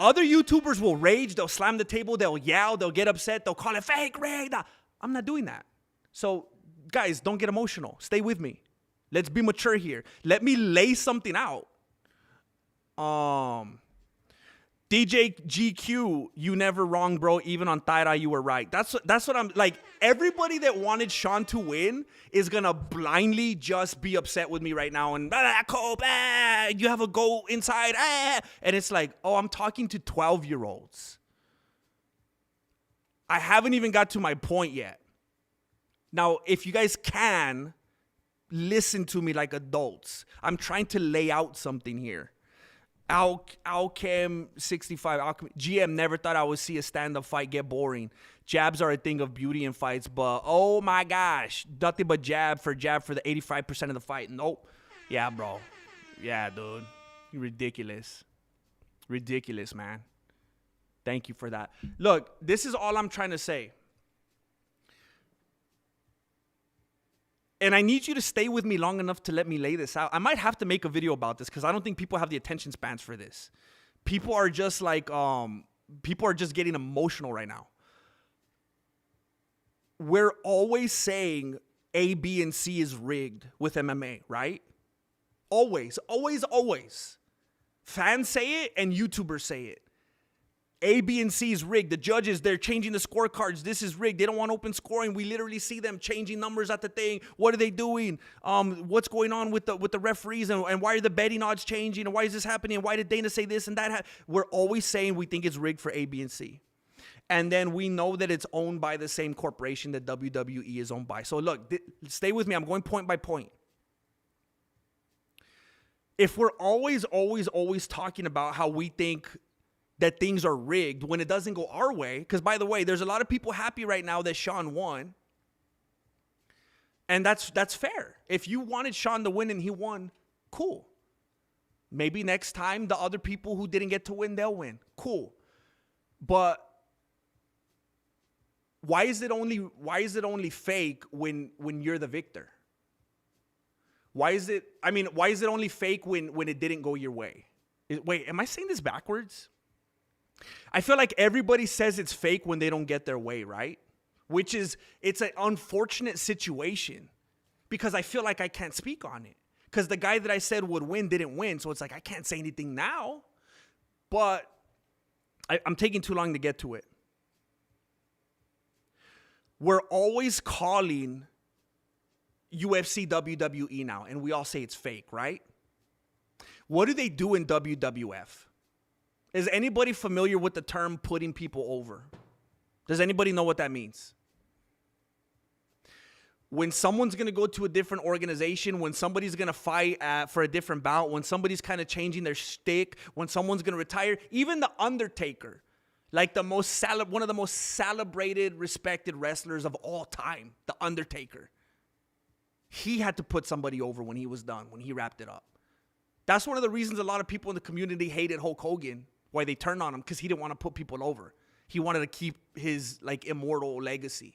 Other YouTubers will rage. They'll slam the table. They'll yell. They'll get upset. They'll call it fake raid. I'm not doing that. So, guys, don't get emotional. Stay with me. Let's be mature here. Let me lay something out. DJ GQ, you never wrong, bro. Even on Thaira, you were right. That's what I'm like. Everybody that wanted Sean to win is gonna blindly just be upset with me right now and Cope, you have a goal inside, and it's like, oh, I'm talking to 12-year-olds. I haven't even got to my point yet. Now, if you guys can listen to me like adults, I'm trying to lay out something here. Alchem 65. GM never thought I would see a stand-up fight get boring. Jabs are a thing of beauty in fights, but oh my gosh, nothing but jab for the 85% of the fight. Nope. Yeah, bro. Yeah, dude. You're ridiculous. Ridiculous, man. Thank you for that. Look, this is all I'm trying to say. And I need you to stay with me long enough to let me lay this out. I might have to make a video about this because I don't think people have the attention spans for this. People are just like, people are just getting emotional right now. We're always saying A, B, and C is rigged with MMA, right? Always, always, always. Fans say it and YouTubers say it. A, B, and C is rigged. The judges, they're changing the scorecards. This is rigged. They don't want open scoring. We literally see them changing numbers at the thing. What are they doing? What's going on with the referees? And why are the betting odds changing? And why is this happening? And why did Dana say this and that? We're always saying we think it's rigged for A, B, and C. And then we know that it's owned by the same corporation that WWE is owned by. So look, stay with me. I'm going point by point. If we're always talking about how we think that things are rigged when it doesn't go our way, because by the way, there's a lot of people happy right now that Sean won. And that's fair. If you wanted Sean to win and he won, cool. Maybe next time the other people who didn't get to win, they'll win. Cool. But why is it only fake when you're the victor? Why is it only fake when it didn't go your way? Wait, am I saying this backwards? I feel like everybody says it's fake when they don't get their way, right? It's an unfortunate situation because I feel like I can't speak on it. Because the guy that I said would win didn't win, so it's like I can't say anything now. But I'm taking too long to get to it. We're always calling UFC WWE now, and we all say it's fake, right? What do they do in WWF? Is anybody familiar with the term putting people over? Does anybody know what that means? When someone's going to go to a different organization, when somebody's going to fight for a different bout, when somebody's kind of changing their shtick, when someone's going to retire, even The Undertaker, like one of the most celebrated, respected wrestlers of all time, The Undertaker. He had to put somebody over when he was done, when he wrapped it up. That's one of the reasons a lot of people in the community hated Hulk Hogan, why they turned on him, because he didn't want to put people over. He wanted to keep his immortal legacy.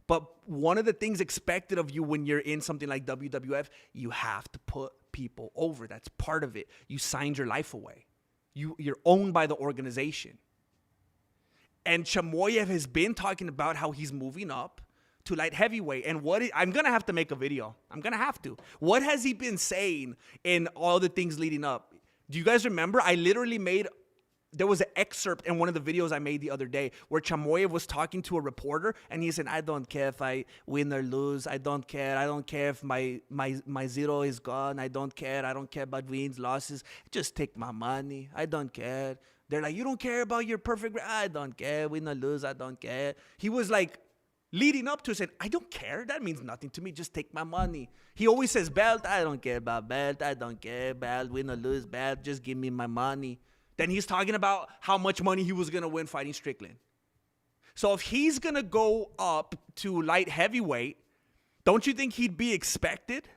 But one of the things expected of you when you're in something like WWF, you have to put people over. That's part of it. You signed your life away. You're owned by the organization. And Chimaev has been talking about how he's moving up to light heavyweight. And I'm going to have to make a video. I'm going to have to. What has he been saying in all the things leading up? Do you guys remember? There was an excerpt in one of the videos I made the other day where Chimaev was talking to a reporter and he said, I don't care if I win or lose. I don't care. I don't care if my zero is gone. I don't care. I don't care about wins, losses. Just take my money. I don't care. They're like, you don't care about your perfect. I don't care. Win or lose. I don't care. He was like leading up to it, saying, I don't care. That means nothing to me. Just take my money. He always says belt. I don't care about belt. I don't care. Belt, win or lose, belt. Just give me my money. Then he's talking about how much money he was going to win fighting Strickland. So if he's going to go up to light heavyweight, don't you think he'd be expected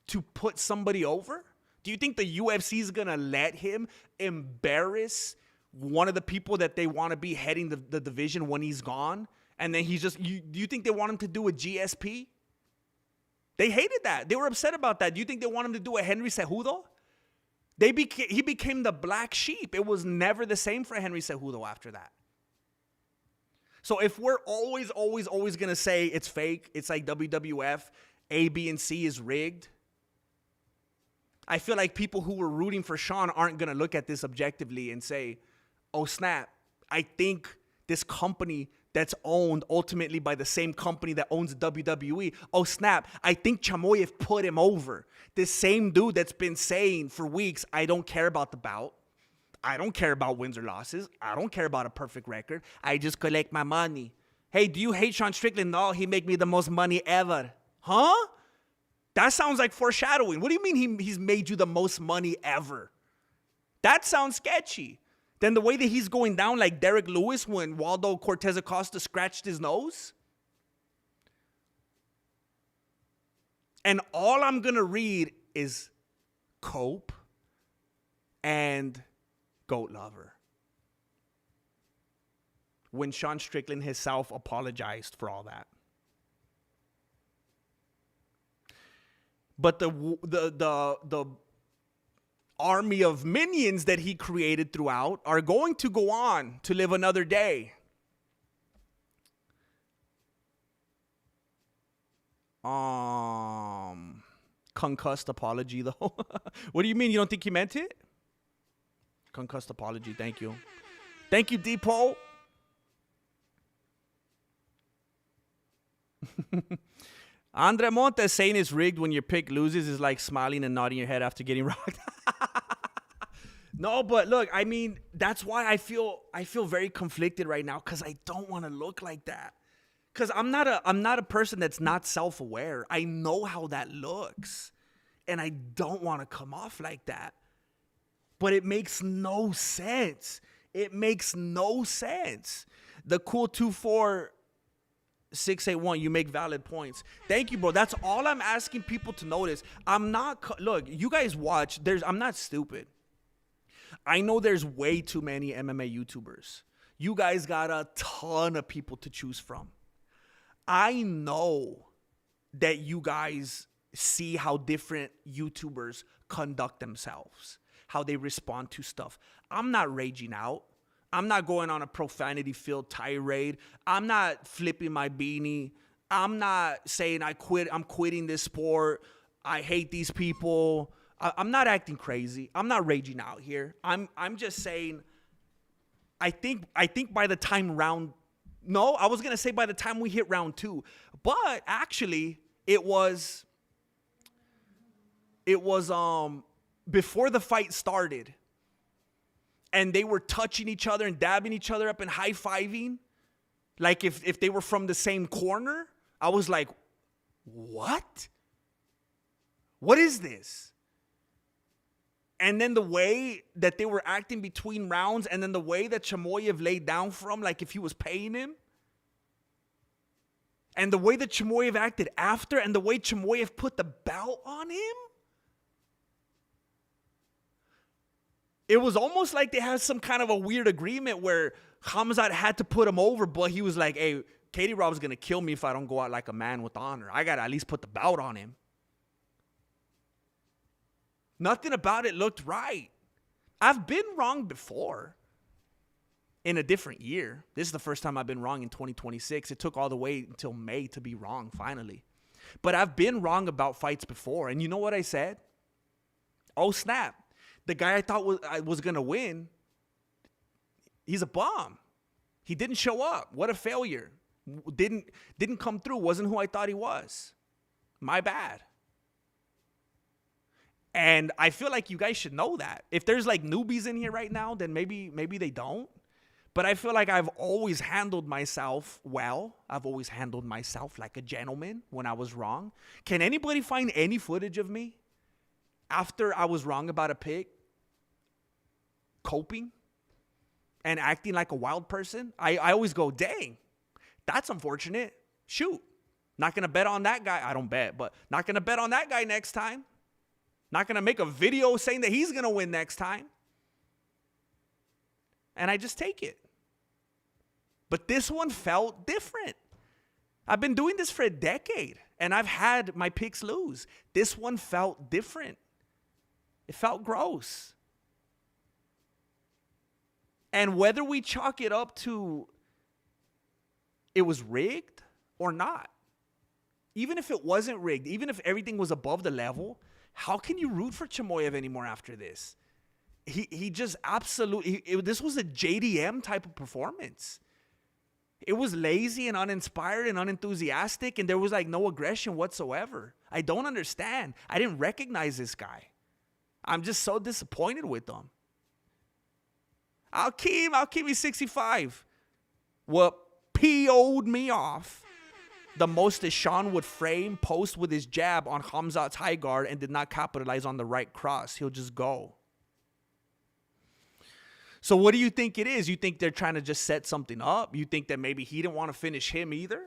to put somebody over? Do you think the UFC is going to let him embarrass one of the people that they want to be heading the division when he's gone? And then do you think they want him to do a GSP? They hated that. They were upset about that. Do you think they want him to do a Henry Cejudo? He became the black sheep. It was never the same for Henry Cejudo after that. So if we're always going to say it's fake, it's like WWF, A, B, and C is rigged, I feel like people who were rooting for Sean aren't going to look at this objectively and say, oh, snap, I think this company that's owned ultimately by the same company that owns WWE. Oh, snap. I think Chimaev put him over. This same dude that's been saying for weeks, I don't care about the bout. I don't care about wins or losses. I don't care about a perfect record. I just collect my money. Hey, do you hate Sean Strickland? No, he make me the most money ever. Huh? That sounds like foreshadowing. What do you mean he's made you the most money ever? That sounds sketchy. Then the way that he's going down like Derek Lewis when Waldo Cortez Acosta scratched his nose. And all I'm going to read is Cope and Goat Lover. When Sean Strickland himself apologized for all that. But the army of minions that he created throughout are going to go on to live another day. Concussed apology though. What do you mean? You don't think he meant it? Concussed apology. Thank you. Thank you, Depot. Andre Montes saying it's rigged when your pick loses is like smiling and nodding your head after getting rocked. No, but look, I mean, that's why I feel very conflicted right now, because I don't want to look like that. Because I'm not a person that's not self-aware. I know how that looks, and I don't want to come off like that. But it makes no sense. It makes no sense. The cool 24681, you make valid points. Thank you, bro. That's all I'm asking people to notice. Look, you guys watch. I'm not stupid. I know there's way too many MMA YouTubers. You guys got a ton of people to choose from. I know that you guys see how different YouTubers conduct themselves, how they respond to stuff. I'm not raging out. I'm not going on a profanity-filled tirade. I'm not flipping my beanie. I'm not saying I'm quitting this sport. I hate these people. I'm not acting crazy. I'm not raging out here. I'm just saying, I think by the time by the time we hit round 2. But actually, it was before the fight started, and they were touching each other and dabbing each other up and high-fiving, like if they were from the same corner. I was like, what? What is this? And then the way that they were acting between rounds, and then the way that Chimaev laid down for him, like if he was paying him. And the way that Chimaev acted after, and the way Chimaev put the belt on him. It was almost like they had some kind of a weird agreement where Khamzat had to put him over, but he was like, hey, Katie Rob's going to kill me if I don't go out like a man with honor. I got to at least put the belt on him. Nothing about it looked right. I've been wrong before in a different year. This is the first time I've been wrong in 2026. It took all the way until May to be wrong, finally. But I've been wrong about fights before. And you know what I said? Oh, snap. The guy I thought was going to win, he's a bum. He didn't show up. What a failure. Didn't come through. Wasn't who I thought he was. My bad. And I feel like you guys should know that. If there's like newbies in here right now, then maybe they don't. But I feel like I've always handled myself well. I've always handled myself like a gentleman when I was wrong. Can anybody find any footage of me after I was wrong about a pick, coping and acting like a wild person? I always go, dang, that's unfortunate. Shoot, not going to bet on that guy. I don't bet, but not going to bet on that guy next time. Not going to make a video saying that he's going to win next time. And I just take it. But this one felt different. I've been doing this for a decade, and I've had my picks lose. This one felt different. It felt gross. And whether we chalk it up to it was rigged or not, even if it wasn't rigged, even if everything was above the level, how can you root for Chimaev anymore after this? He just absolutely, this was a JDM type of performance. It was lazy and uninspired and unenthusiastic, and there was like no aggression whatsoever. I don't understand. I didn't recognize this guy. I'm just so disappointed with him. Alkeem, he's 65. What PO'd me off the most is Sean would frame, post with his jab on Khamzat's high guard and did not capitalize on the right cross. He'll just go. So what do you think it is? You think they're trying to just set something up? You think that maybe he didn't want to finish him either?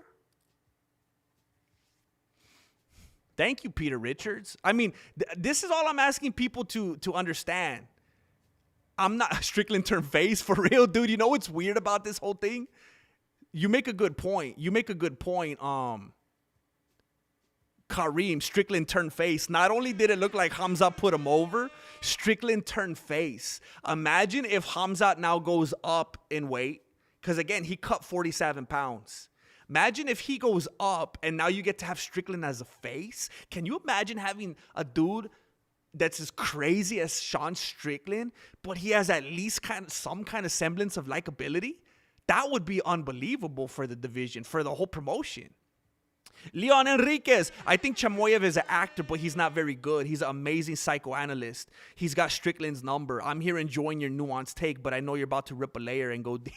Thank you, Peter Richards. I mean, this is all I'm asking people to understand. I'm not Strickland turned face for real, dude. You know what's weird about this whole thing? You make a good point. Kareem, Strickland turned face. Not only did it look like Khamzat put him over, Strickland turned face. Imagine if Khamzat now goes up in weight, because again, he cut 47 pounds. Imagine if he goes up and now you get to have Strickland as a face. Can you imagine having a dude that's as crazy as Sean Strickland, but he has at least some kind of semblance of likability, that would be unbelievable for the division, for the whole promotion. Leon Enriquez. I think Chimaev is an actor, but he's not very good. He's an amazing psychoanalyst. He's got Strickland's number. I'm here enjoying your nuanced take, but I know you're about to rip a layer and go deep.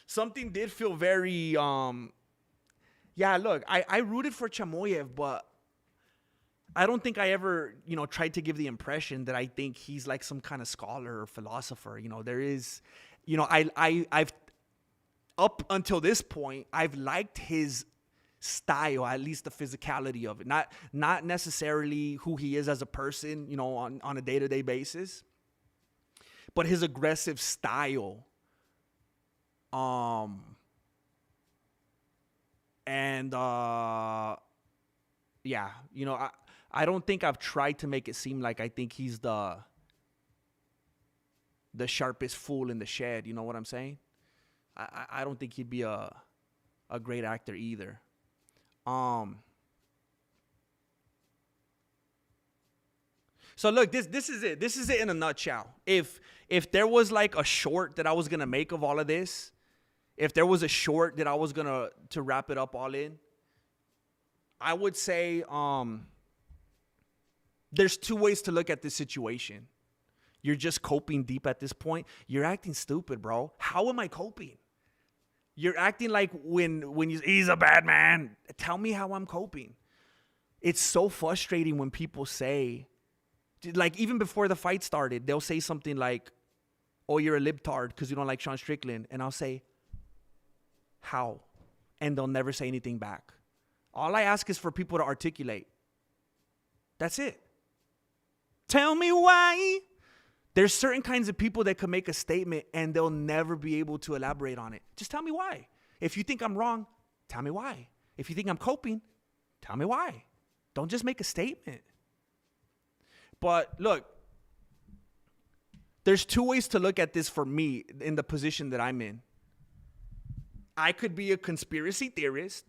Something did feel very, yeah, look, I rooted for Chimaev, but I don't think I ever, tried to give the impression that I think he's like some kind of scholar or philosopher. There is, I've up until this point, I've liked his style, at least the physicality of it. Not necessarily who he is as a person, on a day-to-day basis, but his aggressive style. Yeah, I don't think I've tried to make it seem like I think he's the sharpest fool in the shed. You know what I'm saying? I don't think he'd be a great actor either. So look, this is it. This is it in a nutshell. If there was like a short that I was gonna make of all of this, if there was a short that I was gonna to wrap it up all in, I would say there's two ways to look at this situation. You're just coping deep at this point. You're acting stupid, bro. How am I coping? You're acting like when he's a bad man. Tell me how I'm coping. It's so frustrating when people say, like, even before the fight started, they'll say something like, oh, you're a libtard because you don't like Sean Strickland. And I'll say, how? And they'll never say anything back. All I ask is for people to articulate. That's it. Tell me why. There's certain kinds of people that can make a statement and they'll never be able to elaborate on it. Just tell me why. If you think I'm wrong, tell me why. If you think I'm coping, tell me why. Don't just make a statement. But look, there's two ways to look at this for me in the position that I'm in. I could be a conspiracy theorist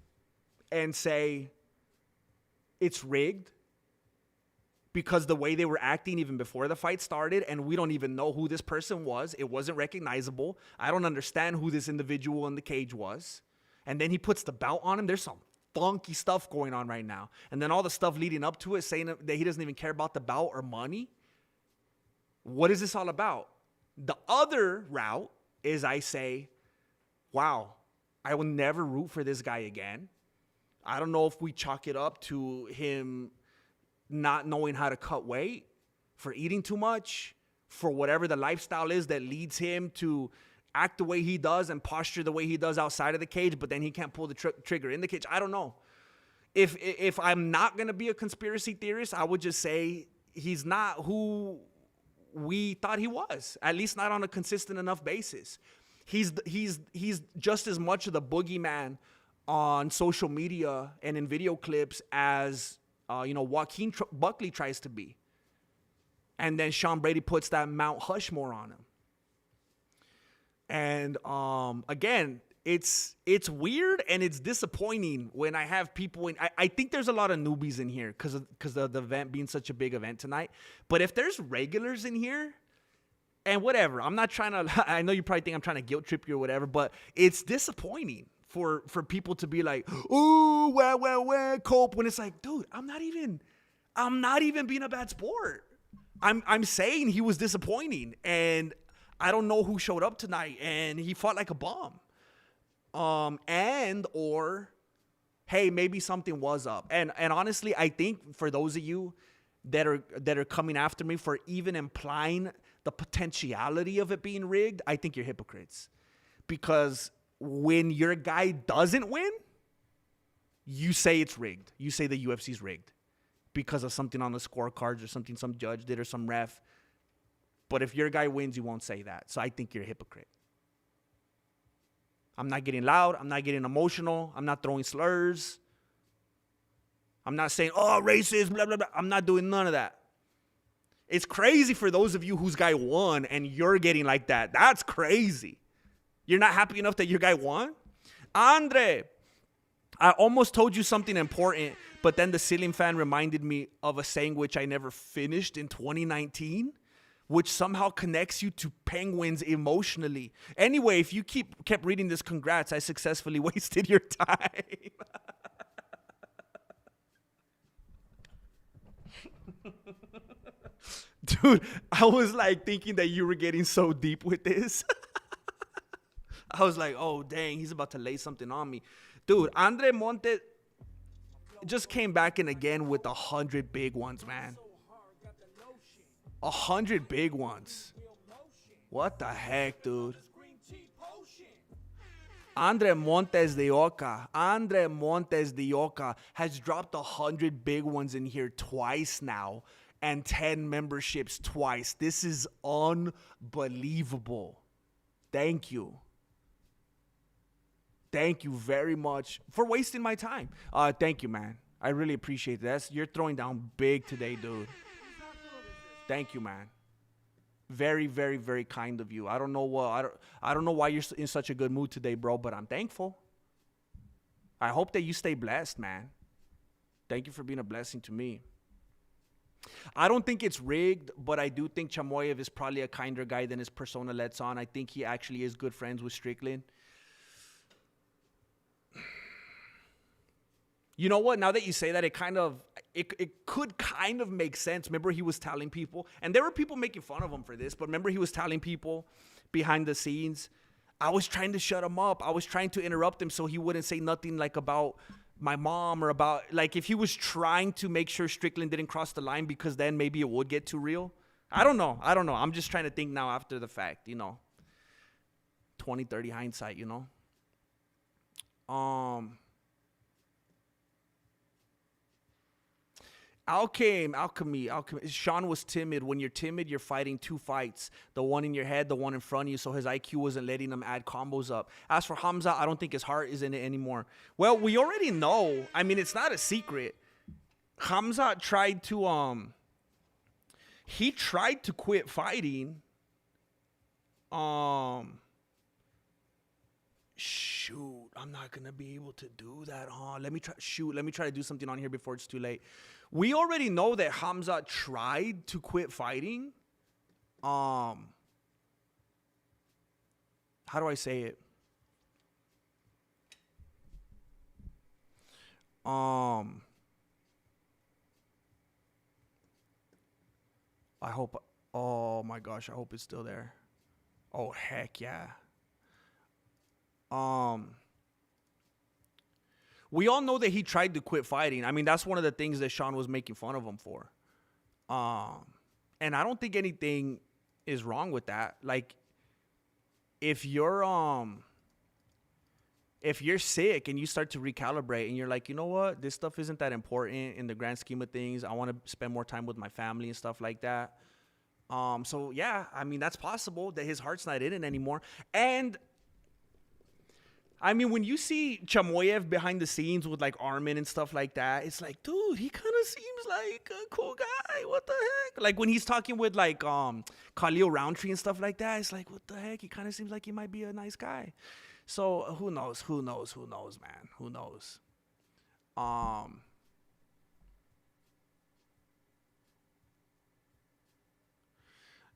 and say it's rigged because the way they were acting even before the fight started, and we don't even know who this person was. It wasn't recognizable. I don't understand who this individual in the cage was. And then he puts the belt on him. There's some funky stuff going on right now. And then all the stuff leading up to it, saying that he doesn't even care about the belt or money. What is this all about? The other route is I say, wow, I will never root for this guy again. I don't know if we chalk it up to him not knowing how to cut weight, for eating too much, for whatever the lifestyle is that leads him to act the way he does and posture the way he does outside of the cage, but then he can't pull the trigger in the cage. I don't know. If I'm not going to be a conspiracy theorist, I would just say he's not who we thought he was, at least not on a consistent enough basis. He's just as much of the boogeyman on social media and in video clips as Joaquin Buckley tries to be. And then Sean Brady puts that Mount Hushmore on him. And again, it's weird and it's disappointing when I have people in. I think there's a lot of newbies in here because of the event being such a big event tonight. But if there's regulars in here, and whatever, I'm not trying to. I know you probably think I'm trying to guilt trip you or whatever, but it's disappointing for people to be like, ooh, well, cope, when it's like, dude, I'm not even being a bad sport. I'm saying he was disappointing, and I don't know who showed up tonight, and he fought like a bum. Or hey, maybe something was up. And honestly, I think for those of you that are coming after me for even implying the potentiality of it being rigged, I think you're hypocrites. Because when your guy doesn't win, you say it's rigged. You say the UFC's rigged because of something on the scorecards or something some judge did or some ref. But if your guy wins, you won't say that. So I think you're a hypocrite. I'm not getting loud. I'm not getting emotional. I'm not throwing slurs. I'm not saying, oh, racist, blah, blah, blah. I'm not doing none of that. It's crazy for those of you whose guy won and you're getting like that. That's crazy. You're not happy enough that your guy won? Andre, I almost told you something important, But then the ceiling fan reminded me of a saying which I never finished in 2019, which somehow connects you to penguins emotionally. Anyway, if you kept reading this, congrats, I successfully wasted your time. Dude, I was like thinking that you were getting so deep with this. I was like, oh, dang, he's about to lay something on me. Dude, Andre Montes just came back in again with 100 big ones, man. 100 big ones. What the heck, dude? Andre Montes de Oca has dropped 100 big ones in here twice now. And 10 memberships twice. This is unbelievable. Thank you. Thank you very much for wasting my time. Thank you, man. I really appreciate that. You're throwing down big today, dude. Thank you, man. Very, very, very kind of you. I don't know why you're in such a good mood today, bro, but I'm thankful. I hope that you stay blessed, man. Thank you for being a blessing to me. I don't think it's rigged, but I do think Chimaev is probably a kinder guy than his persona lets on. I think he actually is good friends with Strickland. You know what? Now that you say that, it could kind of make sense. Remember, he was telling people, and there were people making fun of him for this, but remember he was telling people behind the scenes, I was trying to shut him up. I was trying to interrupt him so he wouldn't say nothing like about my mom or about, like, if he was trying to make sure Strickland didn't cross the line, because then maybe it would get too real. I don't know. I'm just trying to think now after the fact, 20/30 hindsight, Alchemy. Sean was timid. When you're timid, you're fighting two fights. The one in your head, the one in front of you. So his IQ wasn't letting him add combos up. As for Khamzat, I don't think his heart is in it anymore. Well, we already know. I mean, it's not a secret. Khamzat tried to he tried to quit fighting. Shoot, I'm not gonna be able to do that, huh? Let me try to do something on here before it's too late. We already know that Khamzat tried to quit fighting. How do I say it? I hope, oh my gosh, I hope it's still there. Oh, heck yeah. We all know that he tried to quit fighting. I mean, that's one of the things that Sean was making fun of him for. And I don't think anything is wrong with that. Like, if you're sick and you start to recalibrate and you're like, you know what, this stuff isn't that important in the grand scheme of things. I want to spend more time with my family and stuff like that. So yeah, I mean, that's possible that his heart's not in it anymore. And I mean, when you see Chimaev behind the scenes with like Armin and stuff like that, it's like, dude, he kind of seems like a cool guy. What the heck? Like when he's talking with like Khalil Roundtree and stuff like that, it's like, what the heck? He kind of seems like he might be a nice guy. So who knows, man? Who knows?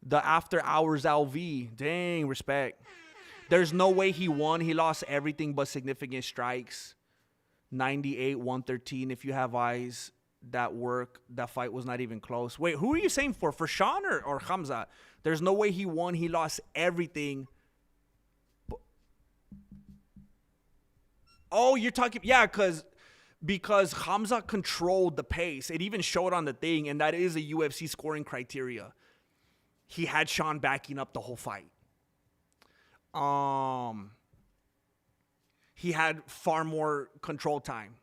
The After Hours LV, dang, respect. There's no way he won. He lost everything but significant strikes. 98, 113. If you have eyes that work, that fight was not even close. Wait, who are you saying for? For Sean or Khamzat? There's no way he won. He lost everything. Oh, you're talking, yeah, because Khamzat controlled the pace. It even showed on the thing, and that is a UFC scoring criteria. He had Sean backing up the whole fight. He had far more control time.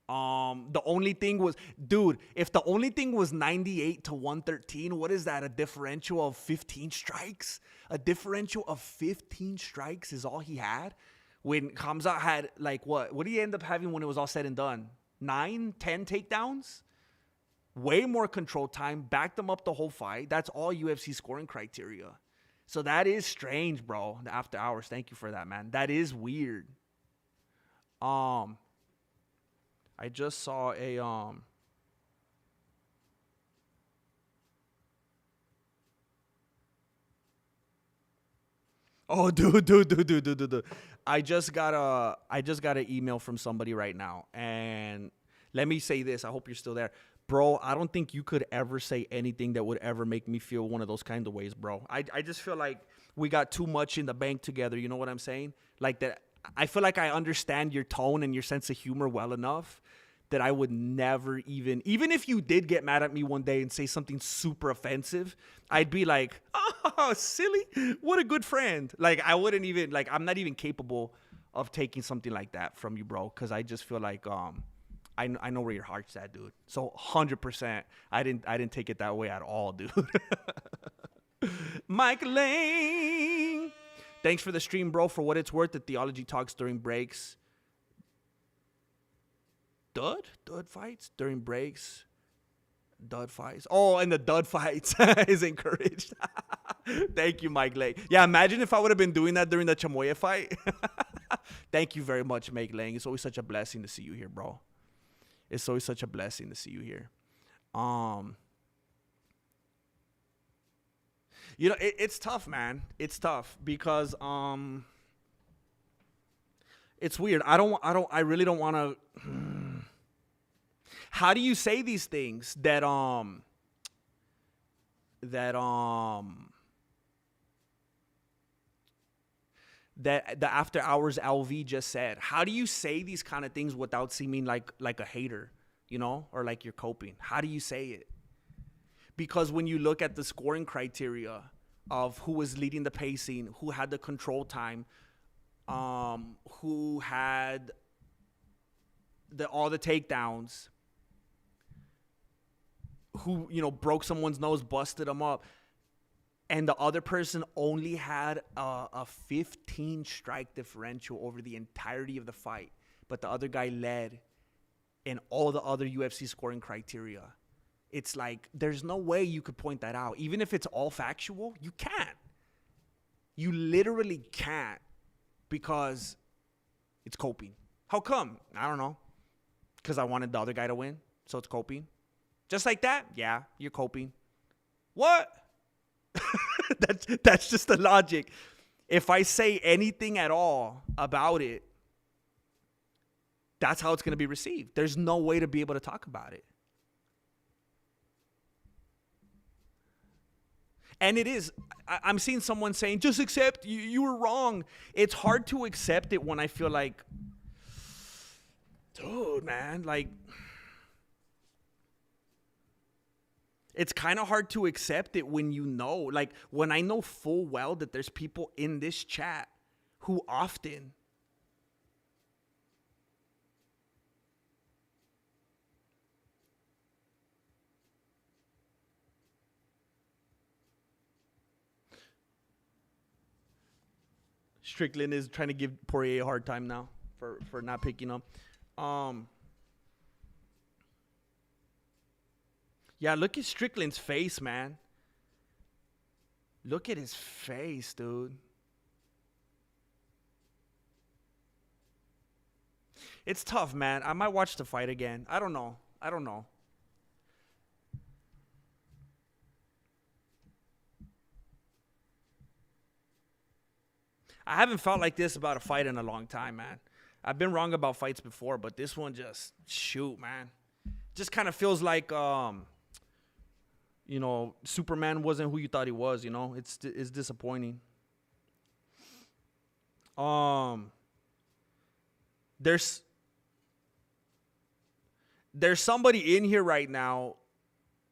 The only thing was, dude, if the only thing was 98 to 113, what is that? A differential of 15 strikes? A differential of 15 strikes is all he had? When Khamzat had, like, what did he end up having when it was all said and done? 9, 10 takedowns? Way more control time, backed them up the whole fight. That's all UFC scoring criteria. So that is strange, bro. The After Hours, thank you for that, man. That is weird. I just saw a Oh, dude. I just got an email from somebody right now, and let me say this. I hope you're still there. Bro, I don't think you could ever say anything that would ever make me feel one of those kind of ways, bro. I just feel like we got too much in the bank together. You know what I'm saying? Like that. I feel like I understand your tone and your sense of humor well enough that I would never even if you did get mad at me one day and say something super offensive, I'd be like, oh, silly. What a good friend. Like, I wouldn't even, like, I'm not even capable of taking something like that from you, bro. Because I just feel like, I know where your heart's at, dude. So 100%, I didn't take it that way at all, dude. Mike Lane. Thanks for the stream, bro. For what it's worth, the theology talks during breaks. Dud fights during breaks. Dud fights. Oh, and the dud fights is encouraged. Thank you, Mike Lang. Yeah, imagine if I would have been doing that during the Chimaev fight. Thank you very much, Mike Lang. It's always such a blessing to see you here, bro. It's always such a blessing to see you here. You know, it's tough, man. It's tough because it's weird. I really don't want to. How do you say these things that the After Hours LV just said? How do you say these kind of things without seeming like a hater, you know, or like you're coping? How do you say it? Because when you look at the scoring criteria of who was leading the pacing, who had the control time, who had all the takedowns, who, you know, broke someone's nose, busted them up, and the other person only had a 15 strike differential over the entirety of the fight, but the other guy led in all the other UFC scoring criteria. It's like, there's no way you could point that out. Even if it's all factual, you can't. You literally can't, because it's coping. How come? I don't know. Because I wanted the other guy to win, so it's coping. Just like that? Yeah, you're coping. What? That's just the logic. If I say anything at all about it, that's how it's going to be received. There's no way to be able to talk about it. And it is, I'm seeing someone saying, just accept, you were wrong. It's hard to accept it when I feel like, dude, man, like, it's kind of hard to accept it when you know, like, when I know full well that there's people in this chat who often Strickland is trying to give Poirier a hard time now for not picking him. Yeah, look at Strickland's face, man. Look at his face, dude. It's tough, man. I might watch the fight again. I don't know. I haven't felt like this about a fight in a long time, man. I've been wrong about fights before, but this one just, shoot, man. Just kind of feels like, you know, Superman wasn't who you thought he was, you know? It's disappointing. There's somebody in here right now.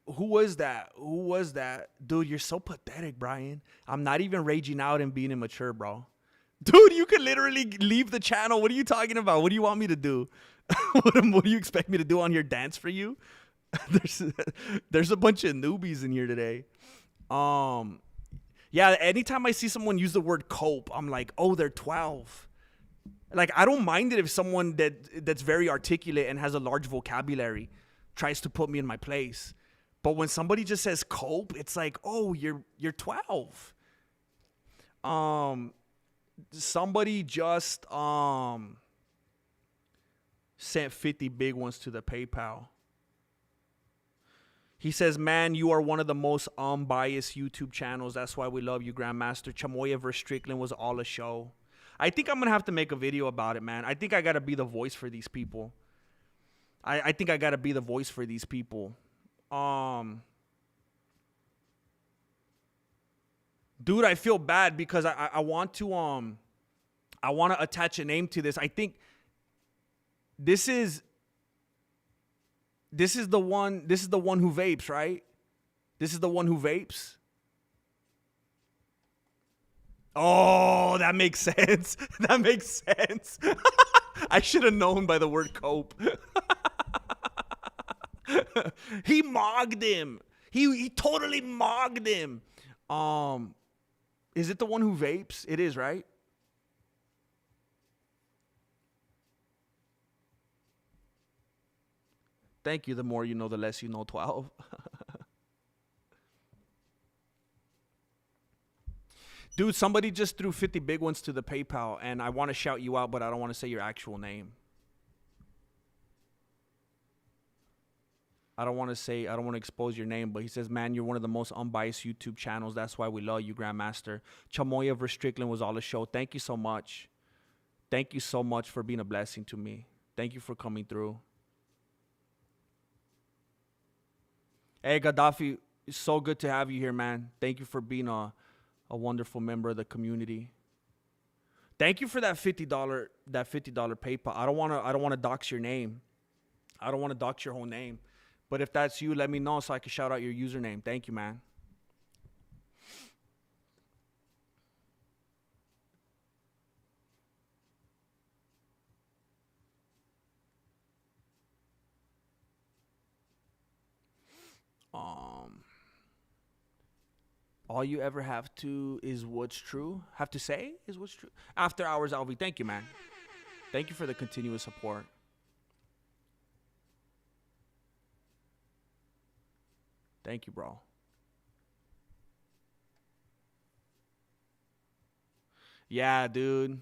Who was that? Dude, you're so pathetic, Brian. I'm not even raging out and being immature, bro. Dude, you could literally leave the channel. What are you talking about? What do you want me to do? What do you expect me to do on here? Dance for you? There's a bunch of newbies in here today. Yeah, anytime I see someone use the word cope, I'm like, oh, they're 12. Like, I don't mind it if someone that's very articulate and has a large vocabulary tries to put me in my place. But when somebody just says cope, it's like, oh, you're 12. Somebody just sent 50 big ones to the PayPal. He says, man, you are one of the most unbiased YouTube channels. That's why we love you, Grandmaster. Chimaev vs. Strickland was all a show. I think I'm going to have to make a video about it, man. I think I got to be the voice for these people. I think I got to be the voice for these people. Dude, I feel bad because I want to attach a name to this. I think this is the one who vapes, right? This is the one who vapes. Oh, that makes sense. That makes sense. I should have known by the word cope. He mogged him. He totally mogged him. Is it the one who vapes? It is, right? Thank you. The more you know, the less you know. 12. Dude, somebody just threw 50 big ones to the PayPal, and I want to shout you out, but I don't want to say your actual name. I don't want to expose your name, but he says, man, you're one of the most unbiased YouTube channels. That's why we love you, Grandmaster. Chimaev vs. Strickland was all a show. Thank you so much. Thank you so much for being a blessing to me. Thank you for coming through. Hey, Gaddafi, it's so good to have you here, man. Thank you for being a wonderful member of the community. Thank you for that $50 PayPal. I don't want to dox your name. I don't want to dox your whole name. But if that's you, let me know so I can shout out your username. Thank you, man. All you ever have to is what's true. Have to say is what's true. After Hours, Alvi. Thank you, man. Thank you for the continuous support. Thank you, bro. Yeah, dude.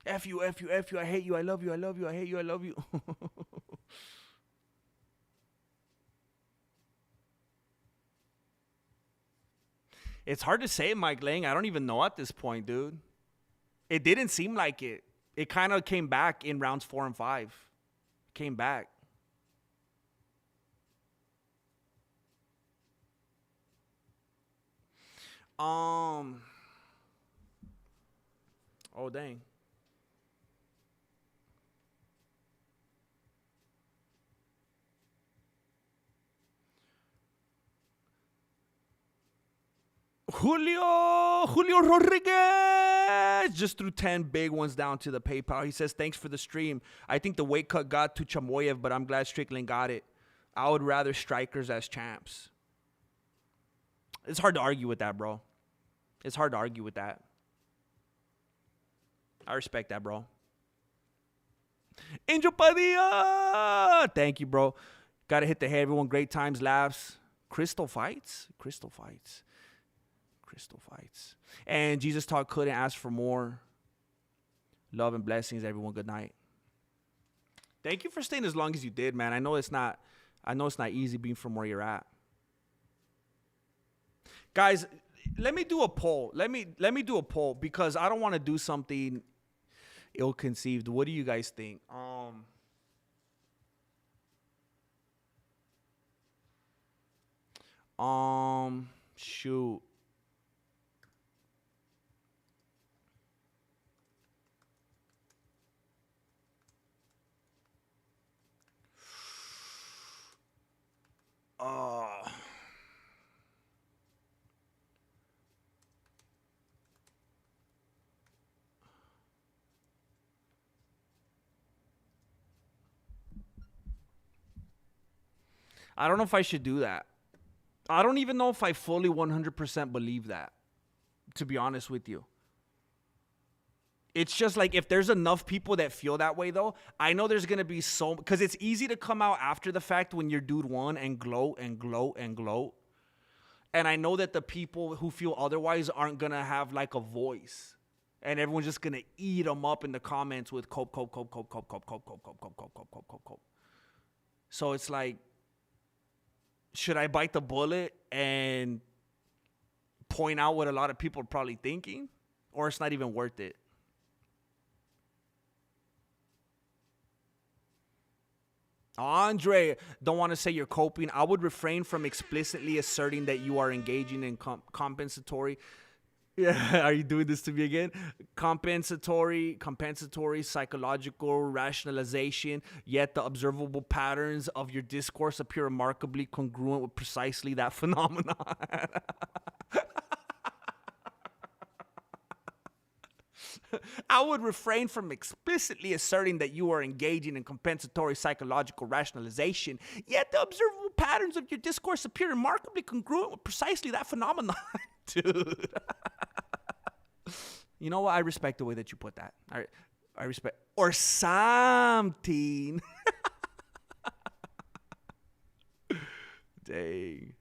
F you, F you, F you. I hate you. I love you. I love you. I hate you. I love you. It's hard to say, Mike Lang. I don't even know at this point, dude. It didn't seem like it. It kind of came back in rounds 4 and 5. Came back. Oh, dang. Julio Rodriguez just threw 10 big ones down to the PayPal. He says, thanks for the stream. I think the weight cut got to Chimaev, but I'm glad Strickland got it. I would rather strikers as champs. It's hard to argue with that, bro. It's hard to argue with that. I respect that, bro. Angel Padilla! Thank you, bro. Gotta hit the head, everyone. Great times, laughs. Crystal fights? Crystal fights. Crystal fights. And Jesus Talk couldn't ask for more. Love and blessings, everyone. Good night. Thank you for staying as long as you did, man. I know it's not easy being from where you're at. Guys, let me do a poll. Let me do a poll because I don't want to do something ill-conceived. What do you guys think? Shoot. I don't know if I should do that. I don't even know if I fully 100% believe that, to be honest with you. It's just like if there's enough people that feel that way, though, I know there's going to be so... Because it's easy to come out after the fact when your dude won and gloat and gloat and gloat. And I know that the people who feel otherwise aren't going to have like a voice. And everyone's just going to eat them up in the comments with cope. So it's like, should I bite the bullet and point out what a lot of people are probably thinking? Or it's not even worth it? Andre, don't want to say you're coping. I would refrain from explicitly asserting that you are engaging in compensatory. Yeah, are you doing this to me again? Compensatory, psychological rationalization, yet the observable patterns of your discourse appear remarkably congruent with precisely that phenomenon. I would refrain from explicitly asserting that you are engaging in compensatory psychological rationalization, yet the observable patterns of your discourse appear remarkably congruent with precisely that phenomenon. Dude. You know what? I respect the way that you put that. I respect. Or something. Dang.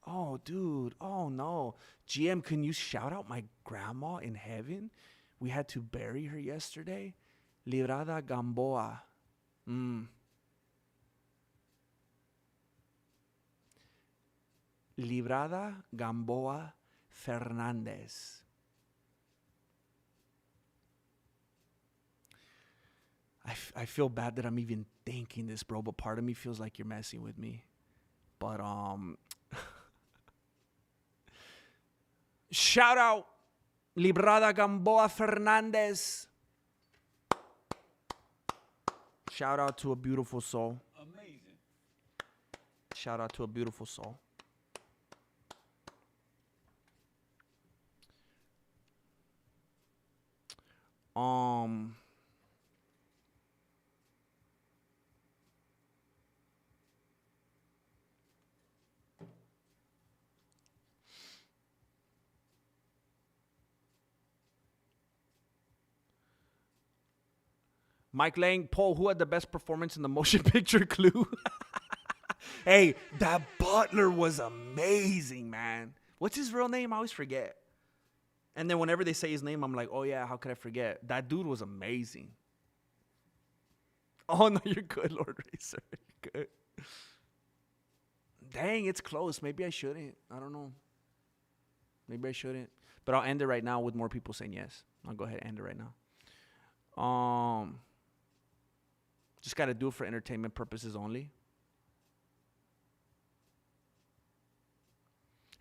Oh, dude. Oh, no. GM, can you shout out my grandma in heaven? We had to bury her yesterday. Librada Gamboa. Librada Gamboa Fernandez. I feel bad that I'm even thinking this, bro, but part of me feels like you're messing with me. But, shout out Librada Gamboa Fernandez. Shout out to a beautiful soul. Amazing. Shout out to a beautiful soul. Mike Lang, Paul, who had the best performance in the motion picture Clue? Hey, that Butler was amazing, man. What's his real name? I always forget. And then whenever they say his name, I'm like, oh, yeah, how could I forget? That dude was amazing. Oh, no, you're good, Lord Racer. You're good. Dang, it's close. Maybe I shouldn't. I don't know. Maybe I shouldn't. But I'll end it right now with more people saying yes. I'll go ahead and end it right now. Just got to do it for entertainment purposes only.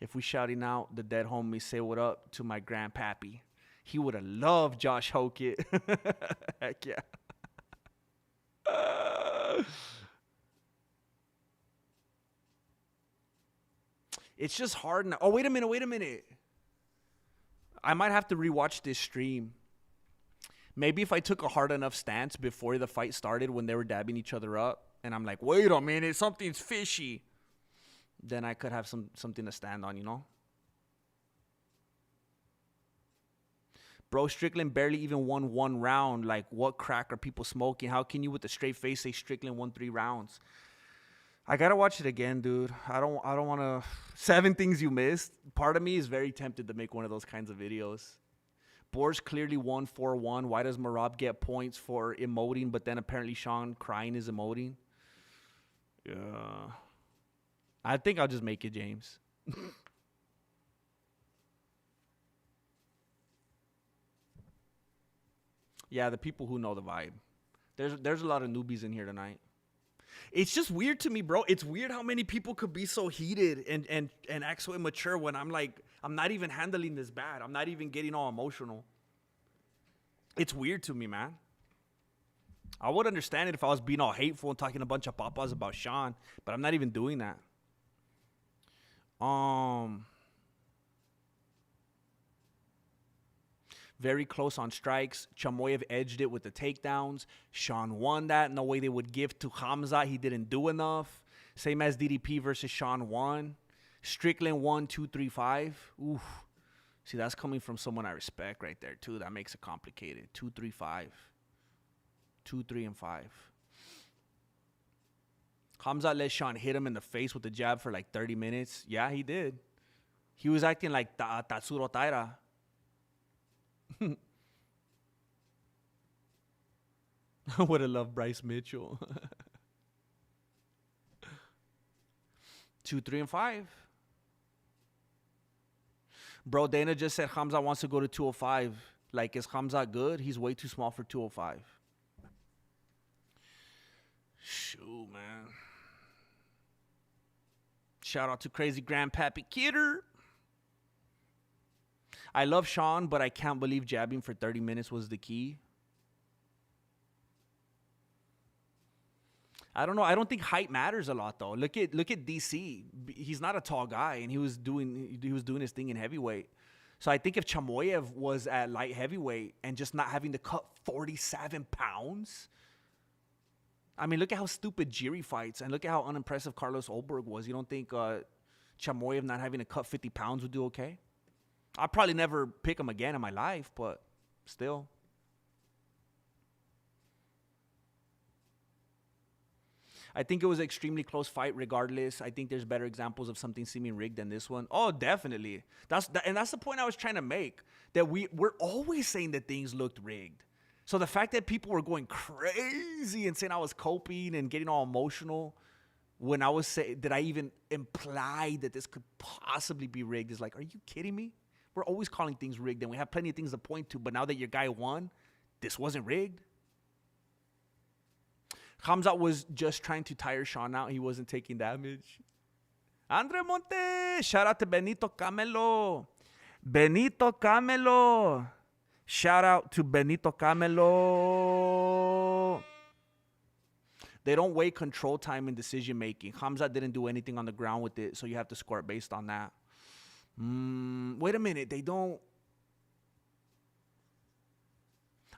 If we shouting out the dead homie, say what up to my grandpappy. He would have loved Josh Hokett. Heck yeah. It's just hard now. Oh, wait a minute. I might have to rewatch this stream. Maybe if I took a hard enough stance before the fight started when they were dabbing each other up, and I'm like, wait a minute, something's fishy, then I could have something to stand on, you know? Bro, Strickland barely even won one round. Like, what crack are people smoking? How can you with a straight face say Strickland won 3 rounds? I gotta watch it again, dude. I don't want to. 7 things you missed. Part of me is very tempted to make one of those kinds of videos. Borge clearly won 4-1. Why does Marab get points for emoting, but then apparently Sean crying is emoting? Yeah. I think I'll just make it, James. Yeah, the people who know the vibe. There's a lot of newbies in here tonight. It's just weird to me, bro. It's weird how many people could be so heated and act so immature when I'm like, I'm not even handling this bad. I'm not even getting all emotional. It's weird to me, man. I would understand it if I was being all hateful and talking a bunch of papas about Sean, but I'm not even doing that. Very close on strikes. Chimaev edged it with the takedowns. Sean won that. No way they would give to Khamzat. He didn't do enough. Same as DDP versus Sean won. Strickland won 2-3-5. Oof. See, that's coming from someone I respect right there, too. That makes it complicated. 2-3-5. 2-3-5. Khamzat let Sean hit him in the face with the jab for like 30 minutes. Yeah, he did. He was acting like Tatsuro Taira. I would have loved Bryce Mitchell. 2, 3, and 5. Bro, Dana just said Khamzat wants to go to 205. Like, is Khamzat good? He's way too small for 205. Shoot, man. Shout out to Crazy Grandpappy Kidder. I love Sean, but I can't believe jabbing for 30 minutes was the key. I don't know. I don't think height matters a lot though. Look at DC. He's not a tall guy, and he was doing his thing in heavyweight. So I think if Chimaev was at light heavyweight and just not having to cut 47 pounds, I mean, look at how stupid Jiri fights, and look at how unimpressive Carlos Ulberg was. You don't think Chimaev not having to cut 50 pounds would do okay? I'll probably never pick him again in my life, but still. I think it was an extremely close fight regardless. I think there's better examples of something seeming rigged than this one. Oh, definitely. And that's the point I was trying to make, that we're always saying that things looked rigged. So the fact that people were going crazy and saying I was coping and getting all emotional when I was saying, did I even imply that this could possibly be rigged, is like, are you kidding me? We're always calling things rigged, and we have plenty of things to point to, but now that your guy won, this wasn't rigged. Khamzat was just trying to tire Sean out. He wasn't taking damage. Andre Monte, shout out to Benito Camelo. Benito Camelo. Shout out to Benito Camelo. They don't weigh control time and decision making. Khamzat didn't do anything on the ground with it, so you have to score it based on that. Wait a minute. They don't.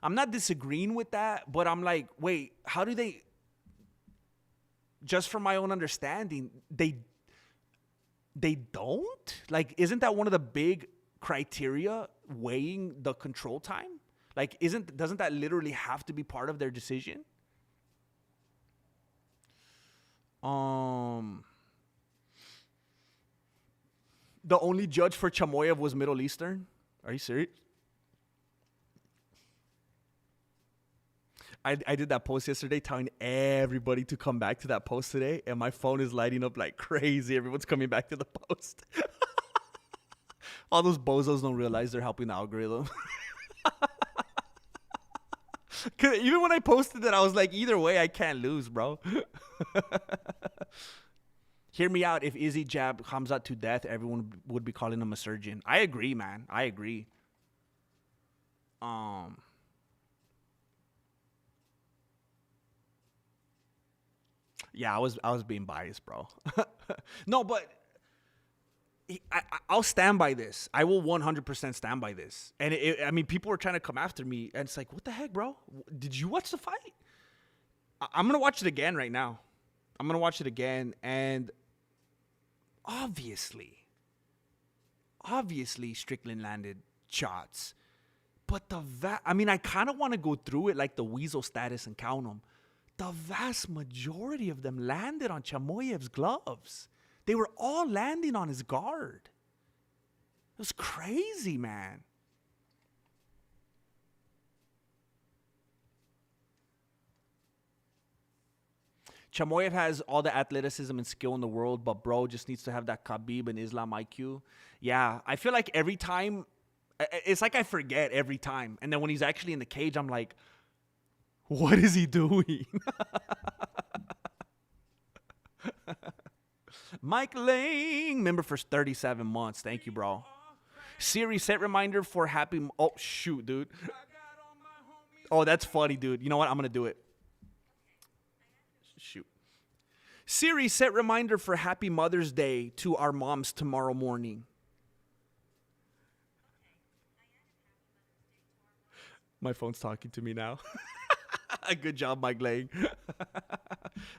I'm not disagreeing with that, but I'm like, wait, how do they? Just from my own understanding, they don't? Like, isn't that one of the big criteria, weighing the control time? Like, doesn't that literally have to be part of their decision? The only judge for Chimaev was Middle Eastern? Are you serious? I did that post yesterday telling everybody to come back to that post today, and my phone is lighting up like crazy. Everyone's coming back to the post. All those bozos don't realize they're helping the algorithm. 'Cause even when I posted it, I was like, either way, I can't lose, bro. Hear me out. If Izzy jabbed Khamzat to death, everyone would be calling him a surgeon. I agree, man. I agree. Yeah, I was being biased, bro. No, but I'll stand by this. I will 100% stand by this. And I mean, people were trying to come after me, and it's like, what the heck, bro? Did you watch the fight? I'm gonna watch it again right now. I'm gonna watch it again, and obviously, Strickland landed shots, but I mean, I kind of want to go through it like the Weasel status and count them. The vast majority of them landed on Chimaev's gloves. They were all landing on his guard. It was crazy, man. Chimaev has all the athleticism and skill in the world, but bro just needs to have that Khabib and Islam IQ. Yeah, I feel like every time, it's like I forget every time. And then when he's actually in the cage, I'm like, what is he doing? Mike Lang, member for 37 months. Thank you, bro. Siri, set reminder for happy... Oh, shoot, dude. Oh, that's funny, dude. You know what? I'm going to do it. Shoot. Siri, set reminder for happy Mother's Day to our moms tomorrow morning. My phone's talking to me now. Good job, Mike Lang.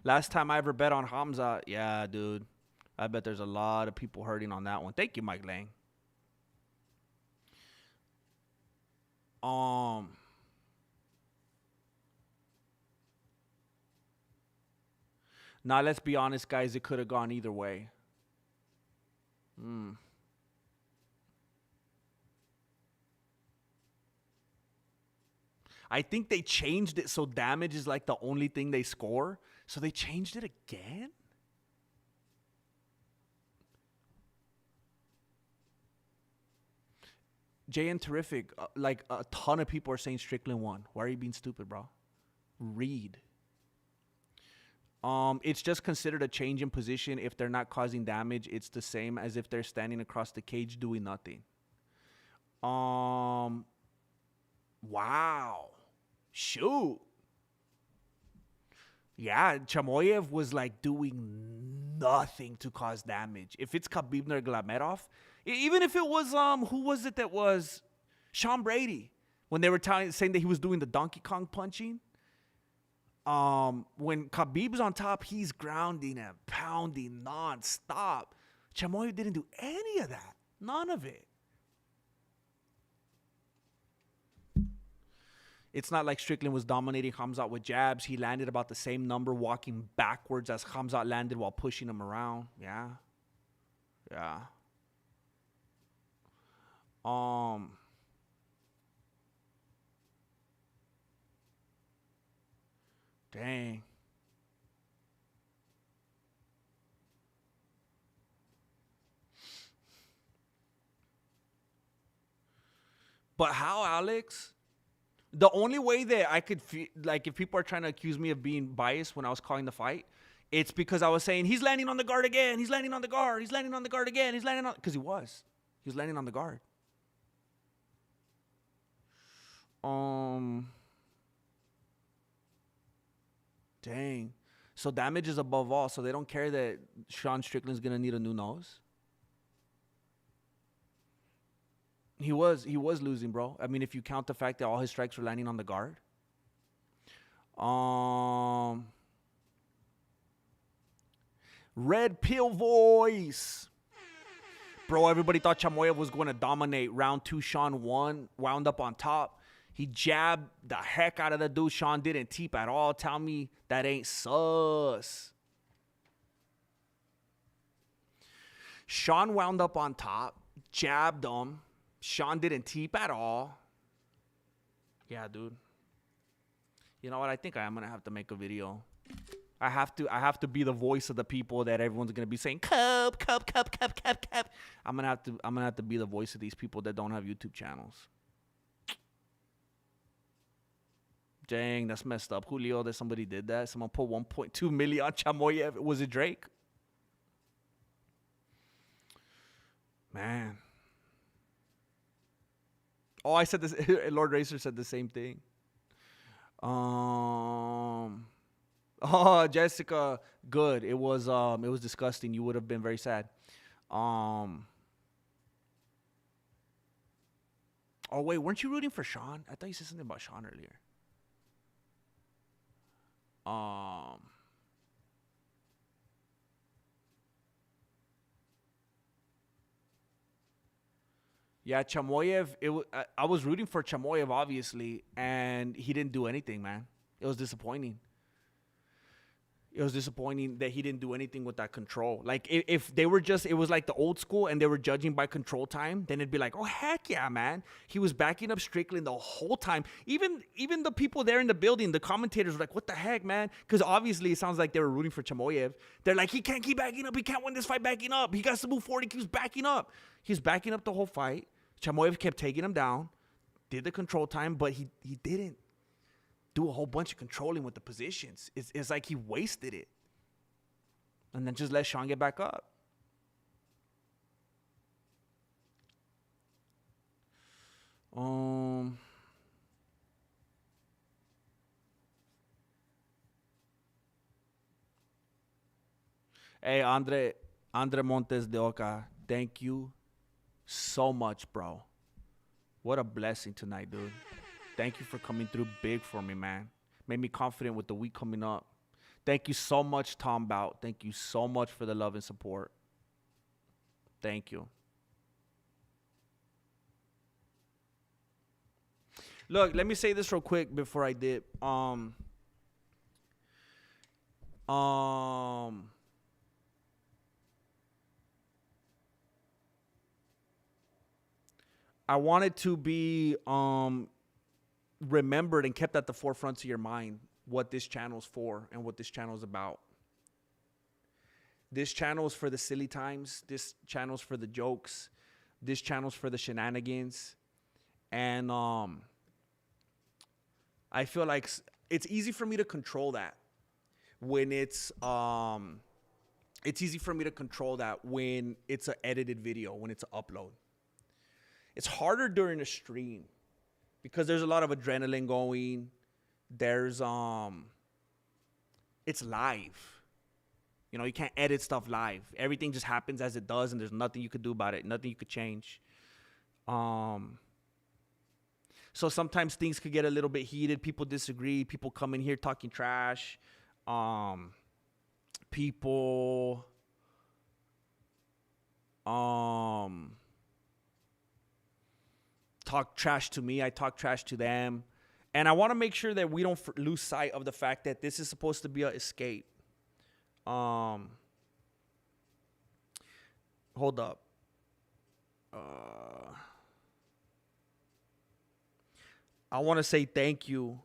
Last time I ever bet on Khamzat, yeah, dude. I bet there's a lot of people hurting on that one. Thank you, Mike Lang. Now, let's be honest, guys. It could have gone either way. I think they changed it so damage is like the only thing they score. So they changed it again? JN Terrific, like a ton of people are saying Strickland won. Why are you being stupid, bro? Read. It's just considered a change in position. If they're not causing damage, it's the same as if they're standing across the cage doing nothing. Wow. Shoot. Yeah, Chimaev was like doing nothing to cause damage. If it's Khabib Nurmagomedov, even if it was who was it that was Sean Brady when they were saying that he was doing the Donkey Kong punching. When Khabib's on top, he's grounding and pounding nonstop. Chimaev didn't do any of that. None of it. It's not like Strickland was dominating Khamzat with jabs. He landed about the same number walking backwards as Khamzat landed while pushing him around. Yeah. Yeah. Dang. But how, Alex? The only way that I could feel, like, if people are trying to accuse me of being biased when I was calling the fight, it's because I was saying, he's landing on the guard again. He's landing on the guard. He's landing on the guard again. He's landing on, because he was. He was landing on the guard. Dang. So damage is above all. So they don't care that Sean Strickland's going to need a new nose. He was losing, bro. I mean, if you count the fact that all his strikes were landing on the guard. Red Pill Voice. Bro, everybody thought Chimaev was going to dominate. Round 2, Sean won. Wound up on top. He jabbed the heck out of the dude. Sean didn't teep at all. Tell me that ain't sus. Sean wound up on top. Jabbed him. Sean didn't teep at all. Yeah, dude. You know what? I think I am going to have to make a video. I have to be the voice of the people that everyone's going to be saying, cup. I'm going to have to be the voice of these people that don't have YouTube channels. Dang, that's messed up. Julio, that somebody did that. Someone put 1.2 million on Chimaev. Was it Drake? Man. Oh, I said this. Lord Racer said the same thing. Oh, Jessica, good. It was disgusting. You would have been very sad. Oh wait, weren't you rooting for Sean? I thought you said something about Sean earlier. Yeah, Chimaev. I was rooting for Chimaev, obviously, and he didn't do anything, man. It was disappointing. It was disappointing that he didn't do anything with that control. Like, if they were just, it was like the old school and they were judging by control time, then it'd be like, oh, heck yeah, man. He was backing up Strickland the whole time. Even the people there in the building, the commentators were like, what the heck, man? Because obviously it sounds like they were rooting for Chimaev. They're like, he can't keep backing up. He can't win this fight backing up. He got to move forward. He keeps backing up. He's backing up the whole fight. Chimaev kept taking him down, did the control time, but he didn't do a whole bunch of controlling with the positions. It's like he wasted it. And then just let Sean get back up. Hey, Andre Montes de Oca, thank you so much, bro. What a blessing tonight, dude. Thank you for coming through big for me, man. Made me confident with the week coming up. Thank you so much, Tom Bout. Thank you so much for the love and support. Thank you. Look, let me say this real quick before I dip. I wanted to be remembered and kept at the forefront of your mind what this channel's for and what this channel's about. This channel's for the silly times. This channel's for the jokes. This channel's for the shenanigans. And I feel like it's easy for me to control that when it's easy for me to control that when it's an edited video, when it's an upload. It's harder during a stream because there's a lot of adrenaline going. There's it's live. You know, you can't edit stuff live. Everything just happens as it does, and there's nothing you could do about it, nothing you could change. So sometimes things could get a little bit heated. People disagree. People come in here talking trash. People talk trash to me. I talk trash to them. And I want to make sure that we don't lose sight of the fact that this is supposed to be an escape. Hold up. I want to say thank you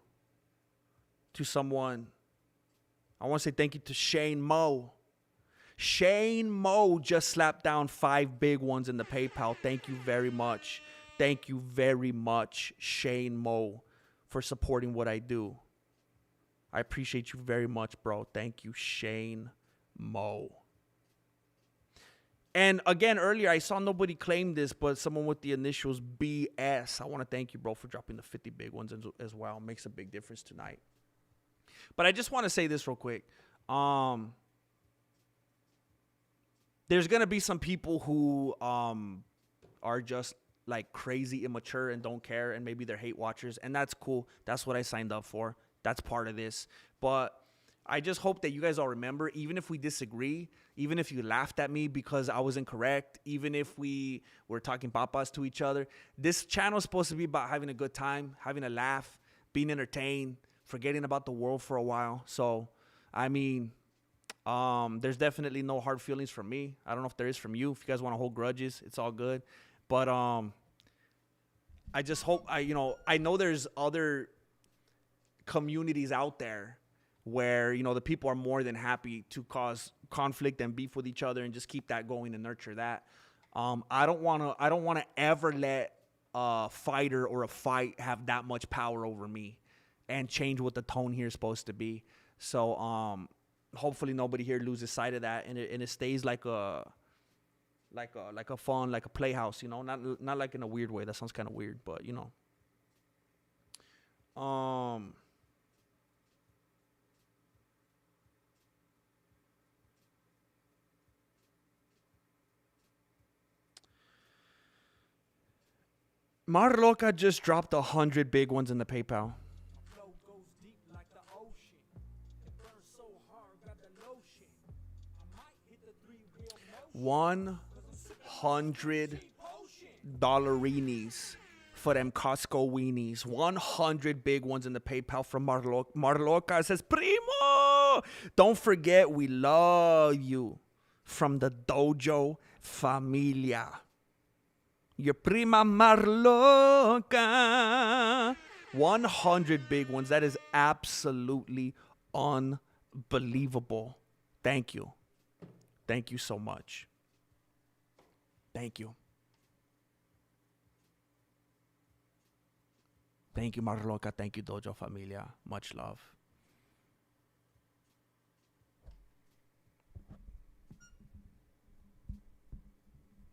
to someone. I want to say thank you to Shane Moe. Shane Moe just slapped down 5 big ones in the PayPal. Thank you very much. Thank you very much, Shane Moe, for supporting what I do. I appreciate you very much, bro. Thank you, Shane Moe. And again, earlier, I saw nobody claim this, but someone with the initials BS. I want to thank you, bro, for dropping the 50 big ones as well. Makes a big difference tonight. But I just want to say this real quick. There's going to be some people who are just like crazy immature and don't care, and maybe they're hate watchers, and that's cool. That's what I signed up for. That's part of this. But I just hope that you guys all remember, even if we disagree, even if you laughed at me because I was incorrect, even if we were talking papas to each other, this channel is supposed to be about having a good time, having a laugh, being entertained, forgetting about the world for a while. So, I mean, there's definitely no hard feelings from me. I don't know if there is from you. If you guys want to hold grudges, it's all good. But I just hope, I know there's other communities out there where, the people are more than happy to cause conflict and beef with each other and just keep that going and nurture that. I don't want to ever let a fighter or a fight have that much power over me and change what the tone here is supposed to be. So hopefully nobody here loses sight of that, and it stays like a fun, like a playhouse, not like in a weird way. That sounds kind of weird, but Marloca just dropped 100 big ones in the PayPal. Flow goes deep like the ocean. It burns so hard, got the lotion. I might hit the 3-wheel motion. $100 for them Costco weenies. 100 big ones in the PayPal from Marloca. Marloca says, Primo, don't forget we love you from the Dojo Familia. Your prima Marloca. 100 big ones. That is absolutely unbelievable. Thank you. Thank you so much. Thank you. Thank you, Marloca. Thank you, Dojo Familia. Much love.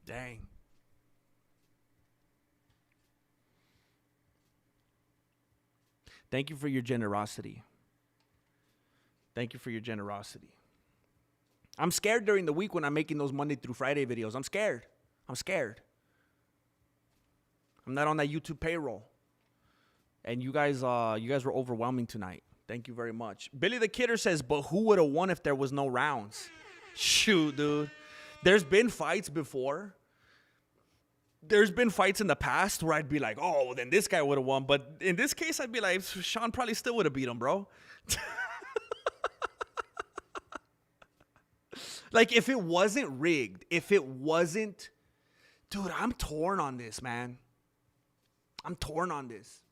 Dang. Thank you for your generosity. Thank you for your generosity. I'm scared during the week when I'm making those Monday through Friday videos. I'm scared. I'm not on that YouTube payroll. And you guys were overwhelming tonight. Thank you very much. Billy the Kidder says, but who would have won if there was no rounds? Shoot, dude. There's been fights before. There's been fights in the past where I'd be like, oh, well, then this guy would have won. But in this case, I'd be like, Sean probably still would have beat him, bro. Like, if it wasn't rigged, dude, I'm torn on this, man. I'm torn on this.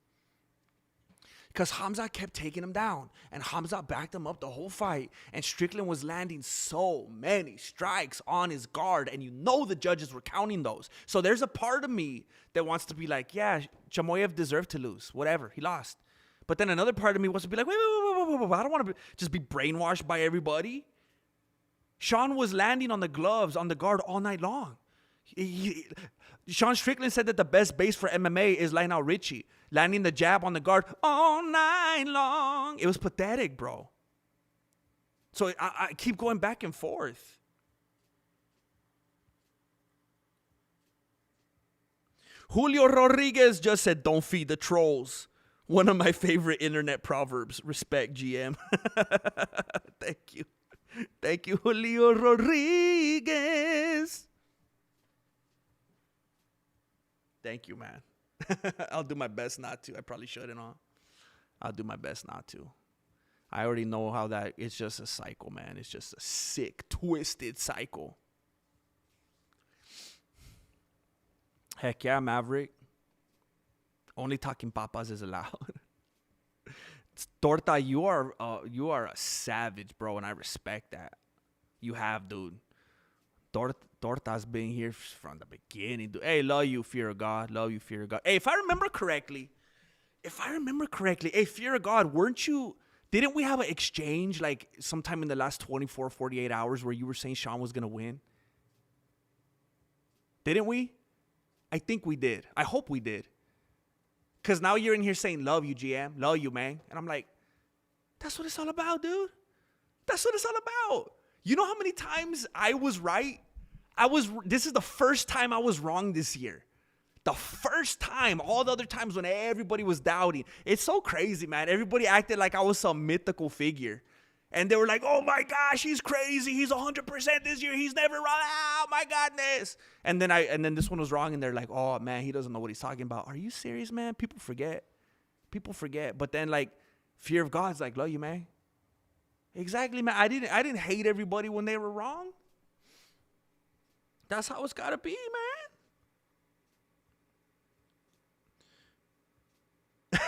Because Khamzat kept taking him down. And Khamzat backed him up the whole fight. And Strickland was landing so many strikes on his guard. And you know the judges were counting those. So there's a part of me that wants to be like, yeah, Chimaev deserved to lose. Whatever. He lost. But then another part of me wants to be like, wait. I don't want to just be brainwashed by everybody. Sean was landing on the gloves, on the guard all night long. Sean Strickland said that the best base for MMA is Lionel Richie. Landing the jab on the guard all night long. It was pathetic, bro. So I keep going back and forth. Julio Rodriguez just said, don't feed the trolls. One of my favorite internet proverbs. Respect, GM. Thank you. Thank you, Julio Rodriguez. Thank you, man. I'll do my best not to. I probably shouldn't, huh? I'll do my best not to. I already know how that, it's just a cycle, man. It's just a sick, twisted cycle. Heck yeah, Maverick. Only talking papas is allowed. Torta, you are a savage, bro, and I respect that. You have, dude. Torta's been here from the beginning, dude. Hey, love you, Fear of God. Love you, Fear of God. Hey, if I remember correctly, hey, Fear of God, didn't we have an exchange like sometime in the last 24, 48 hours where you were saying Sean was going to win? Didn't we? I think we did. I hope we did. Because now you're in here saying, love you, GM. Love you, man. And I'm like, that's what it's all about, dude. That's what it's all about. You know how many times I was right? This is the first time I was wrong this year. The first time. All the other times when everybody was doubting. It's so crazy, man. Everybody acted like I was some mythical figure. And they were like, oh my gosh, he's crazy. He's 100% this year. He's never wrong. Oh my godness. And then this one was wrong. And they're like, oh man, he doesn't know what he's talking about. Are you serious, man? People forget. But then like Fear of God's like, love you, man. Exactly, man. I didn't hate everybody when they were wrong. That's how it's gotta be, man.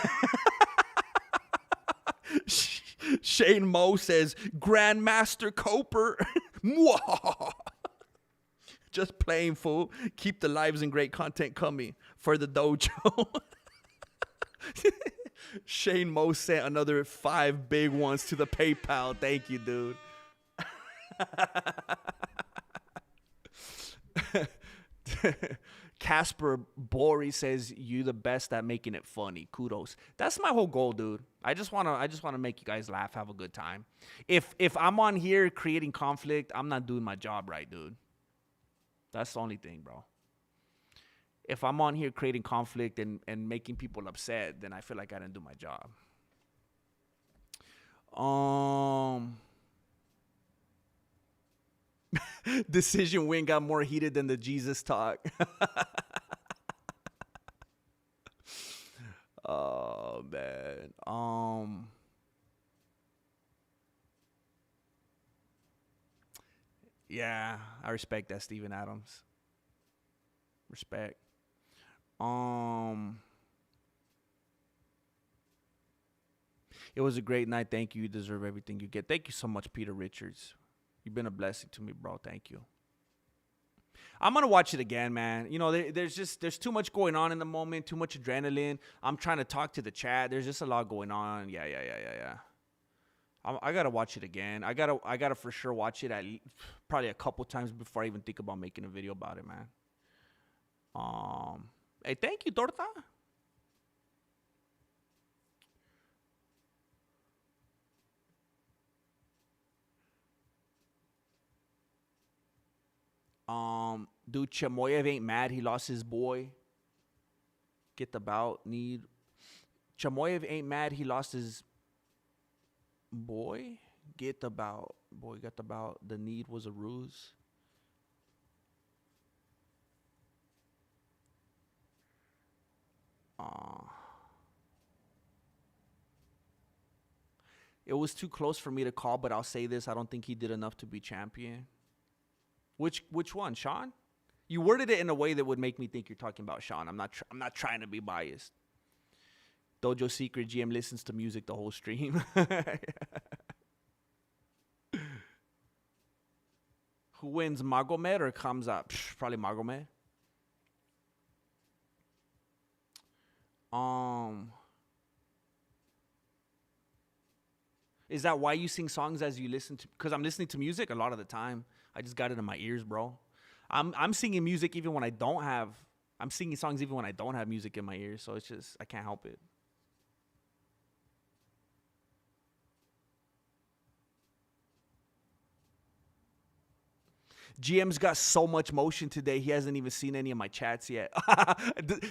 Shane Moe says, Grandmaster Coper. Just playing, fool. Keep the lives and great content coming for the dojo. Shane Moe sent another 5 big ones to the PayPal. Thank you, dude. Casper Bori says, you the best at making it funny. Kudos. That's my whole goal, dude. I just wanna make you guys laugh, have a good time. If I'm on here creating conflict, I'm not doing my job right, dude. That's the only thing, bro. If I'm on here creating conflict and making people upset, then I feel like I didn't do my job. Decision win got more heated than the Jesus talk. Oh man. Yeah, I respect that, Steven Adams. Respect. It was a great night. Thank you. You deserve everything you get. Thank you so much, Peter Richards. You've been a blessing to me, bro. Thank you. I'm going to watch it again, man. You know, there's too much going on in the moment, too much adrenaline. I'm trying to talk to the chat. There's just a lot going on. Yeah. I got to watch it again. I got to for sure watch it probably a couple times before I even think about making a video about it, man. Hey, thank you, Torta. Dude, Chimaev ain't mad. He lost his boy. Get the bout. Need. Chimaev ain't mad. He lost his boy. Get the bout. Boy got the bout. The need was a ruse. It was too close for me to call, but I'll say this. I don't think he did enough to be champion. Which one, Sean? You worded it in a way that would make me think you're talking about Sean. I'm not trying to be biased. Dojo Secret GM listens to music the whole stream. Who wins, Magomed or Khamzat? Probably Magomed. Is that why you sing songs as you listen to? Because I'm listening to music a lot of the time. I just got it in my ears, bro. I'm singing music even when I don't have. I'm singing songs even when I don't have music in my ears. So it's just I can't help it. GM's got so much motion today, he hasn't even seen any of my chats yet.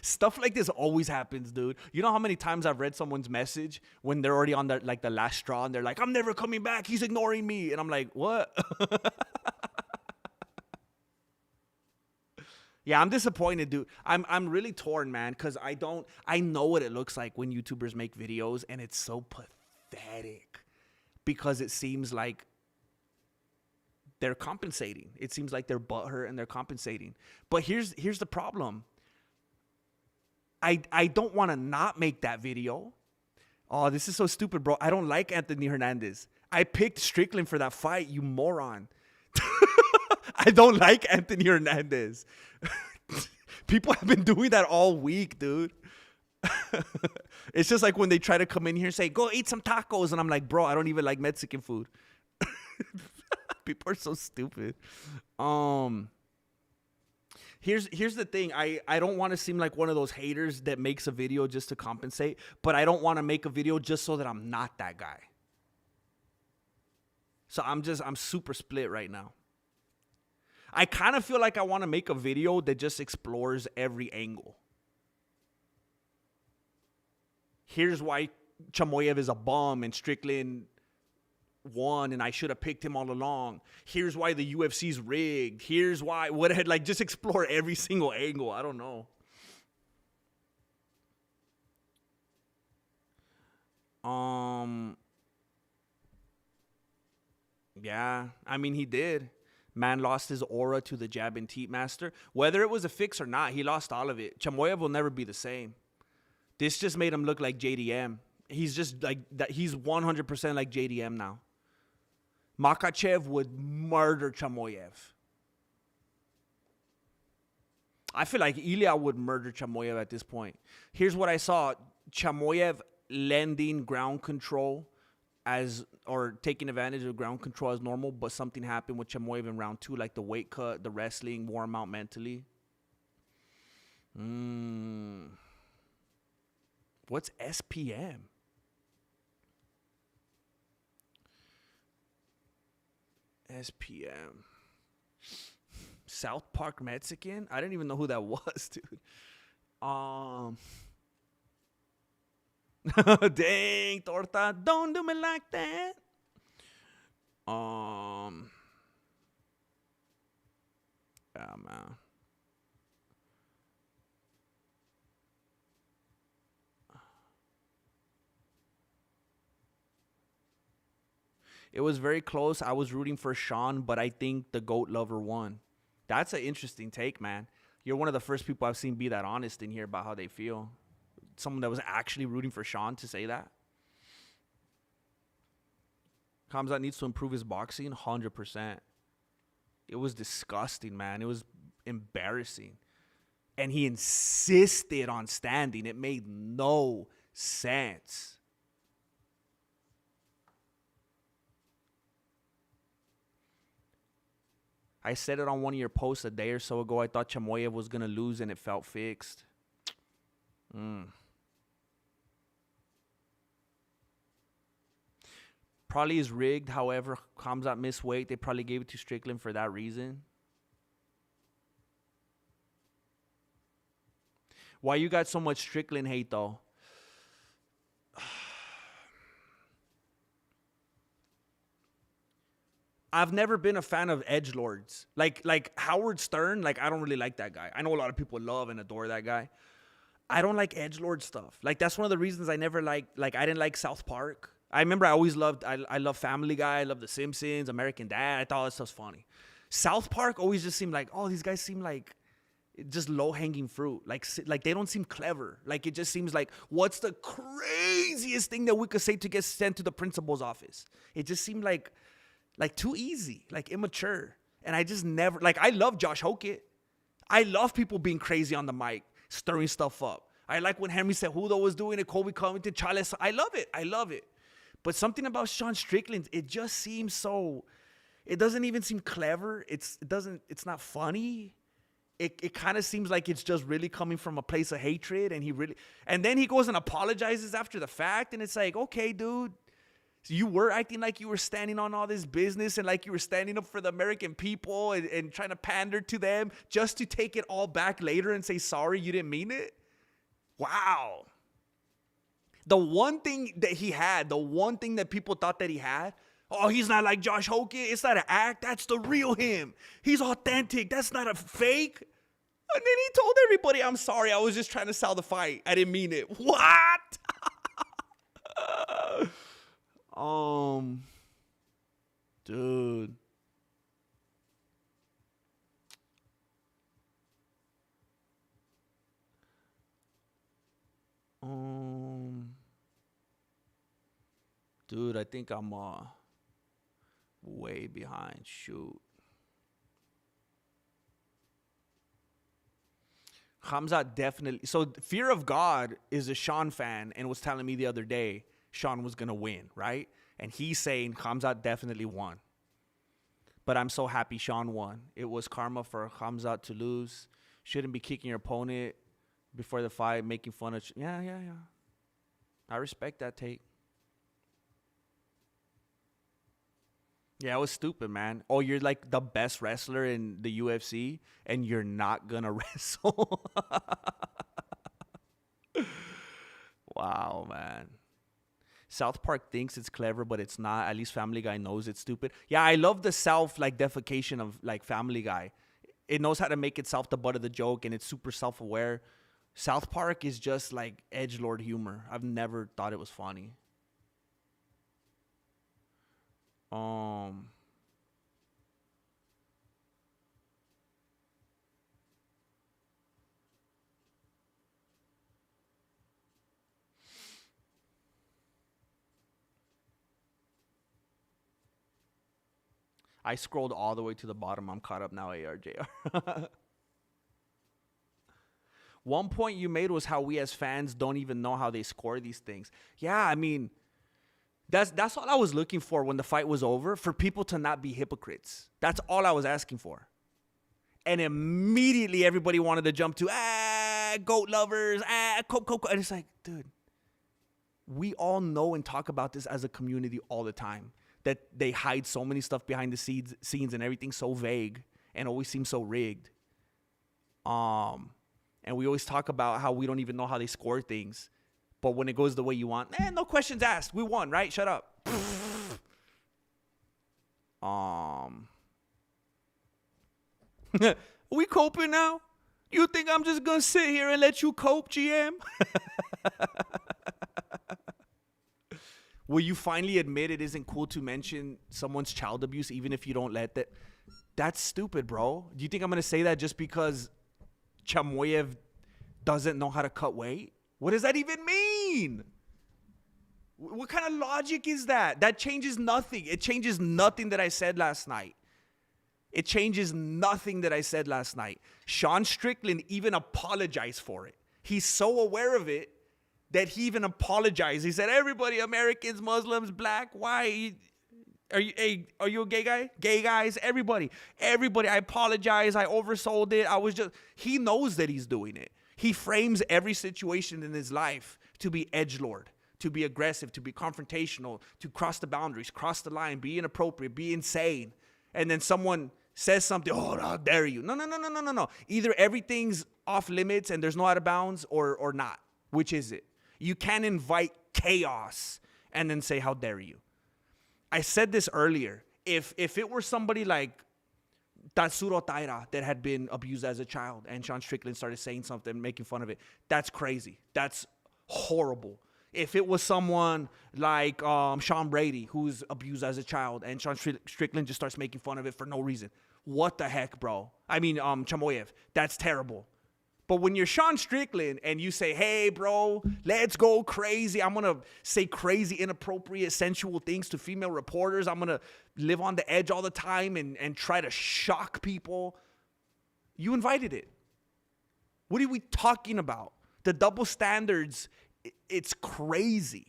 Stuff like this always happens, dude. You know how many times I've read someone's message when they're already on the, like, the last straw and they're like, I'm never coming back, he's ignoring me. And I'm like, what? Yeah, I'm disappointed, dude. I'm really torn, man, because I know what it looks like when YouTubers make videos, and it's so pathetic because it seems like they're compensating. It seems like they're butthurt and they're compensating. But here's the problem. I don't want to not make that video. Oh, this is so stupid, bro. I don't like Anthony Hernandez. I picked Strickland for that fight, you moron. I don't like Anthony Hernandez. People have been doing that all week, dude. It's just like when they try to come in here and say, go eat some tacos. And I'm like, bro, I don't even like Mexican food. People are so stupid. Here's the thing. I don't want to seem like one of those haters that makes a video just to compensate, but I don't want to make a video just so that I'm not that guy. So I'm super split right now. I kind of feel like I want to make a video that just explores every angle. Here's why Chimaev is a bum and Strickland won and I should have picked him all along. Here's why the UFC's rigged. Here's why, like, just explore every single angle. I don't know. Yeah, I mean, he did. Man lost his aura to the jab and teat master. Whether it was a fix or not, he lost all of it. Chimaev will never be the same. This just made him look like JDM. He's just like that. He's 100% like JDM now. Makhachev would murder Chimaev. I feel like Ilya would murder Chimaev at this point. Here's what I saw. Chimaev lending ground control or taking advantage of ground control as normal, but something happened with Chimaev in round 2, like the weight cut, the wrestling, wore him out mentally. What's SPM? SPM. South Park Mexican? I didn't even know who that was, dude. Dang, Torta, don't do me like that. Yeah, man. It was very close. I was rooting for Sean, but I think the GOAT lover won. That's an interesting take, man. You're one of the first people I've seen be that honest in here about how they feel. Someone that was actually rooting for Sean to say that. Khamzat needs to improve his boxing, 100%. It was disgusting, man. It was embarrassing. And he insisted on standing. It made no sense. I said it on one of your posts a day or so ago. I thought Chimaev was going to lose and it felt fixed. Probably is rigged. However, Khamzat missed weight. They probably gave it to Strickland for that reason. Why you got so much Strickland hate, though? I've never been a fan of edgelords. Like Howard Stern, like, I don't really like that guy. I know a lot of people love and adore that guy. I don't like edgelord stuff. Like, that's one of the reasons I never liked, like, I didn't like South Park. I remember I always loved, I love Family Guy, I love The Simpsons, American Dad. I thought that stuff's funny. South Park always just seemed like, oh, these guys seem like just low-hanging fruit. Like they don't seem clever. Like it just seems like, what's the craziest thing that we could say to get sent to the principal's office? It just seemed like too easy, like immature. And I just never, like, I love Josh Hokett. I love people being crazy on the mic, stirring stuff up. I like when Henry Cejudo was doing it, Colby Covington, Charles. I love it. But something about Sean Strickland, it just seems so, it doesn't even seem clever. It's not funny. It kind of seems like it's just really coming from a place of hatred. And then he goes and apologizes after the fact. And it's like, okay, dude, so you were acting like you were standing on all this business and like you were standing up for the American people and trying to pander to them just to take it all back later and say, sorry, you didn't mean it. Wow. The one thing that he had, the one thing that people thought that he had, oh, he's not like Josh Hokett. It's not an act. That's the real him. He's authentic. That's not a fake. And then he told everybody, I'm sorry. I was just trying to sell the fight. I didn't mean it. What? Dude. Dude, I think I'm way behind. Shoot. Khamzat definitely. So Fear of God is a Sean fan and was telling me the other day Sean was going to win, right? And he's saying Khamzat definitely won. But I'm so happy Sean won. It was karma for Khamzat to lose. Shouldn't be kicking your opponent before the fight, making fun of. Yeah. I respect that take. Yeah, it was stupid, man. Oh, you're like the best wrestler in the UFC, and you're not going to wrestle? Wow, man. South Park thinks it's clever, but it's not. At least Family Guy knows it's stupid. Yeah, I love the self-defecation of like Family Guy. It knows how to make itself the butt of the joke, and it's super self-aware. South Park is just like edgelord humor. I've never thought it was funny. I scrolled all the way to the bottom. I'm caught up now, ARJR. One point you made was how we as fans don't even know how they score these things. Yeah, I mean, that's all I was looking for when the fight was over, for people to not be hypocrites. That's all I was asking for. And immediately everybody wanted to jump to, goat lovers, coke. And it's like, dude, we all know and talk about this as a community all the time, that they hide so many stuff behind the scenes and everything's so vague and always seems so rigged. And we always talk about how we don't even know how they score things. But when it goes the way you want, no questions asked. We won, right? Shut up. We coping now? You think I'm just going to sit here and let you cope, GM? Will you finally admit it isn't cool to mention someone's child abuse even if you don't let that? That's stupid, bro. Do you think I'm going to say that just because Chimaev doesn't know how to cut weight? What does that even mean? What kind of logic is that? That changes nothing. It changes nothing that I said last night. Sean Strickland even apologized for it. He's so aware of it that he even apologized. He said, everybody, Americans, Muslims, black, white, are you a gay guy? Gay guys, everybody, I apologize. I oversold it. He knows that he's doing it. He frames every situation in his life to be edgelord, to be aggressive, to be confrontational, to cross the boundaries, cross the line, be inappropriate, be insane. And then someone says something, oh, how dare you? No. Either everything's off limits and there's no out of bounds or not. Which is it? You can't invite chaos and then say, how dare you? I said this earlier. If it were somebody like Tatsuro Taira that had been abused as a child and Sean Strickland started saying something, making fun of it, that's crazy. That's horrible. If it was someone like Sean Brady who's abused as a child and Sean Strickland just starts making fun of it for no reason, what the heck, bro? I mean, Chimaev, that's terrible. But when you're Sean Strickland and you say, hey, bro, let's go crazy. I'm going to say crazy, inappropriate, sensual things to female reporters. I'm going to live on the edge all the time and try to shock people. You invited it. What are we talking about? The double standards, it's crazy.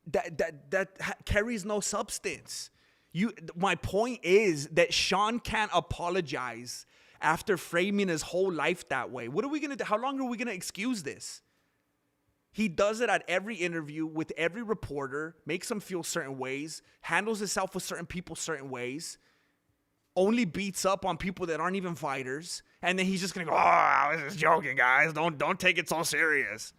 That carries no substance. My point is that Sean can't apologize after framing his whole life that way. What are we gonna do? How long are we gonna excuse this? He does it at every interview with every reporter, makes them feel certain ways, handles himself with certain people certain ways, only beats up on people that aren't even fighters, and then he's just gonna go, I was just joking, guys. Don't take it so serious.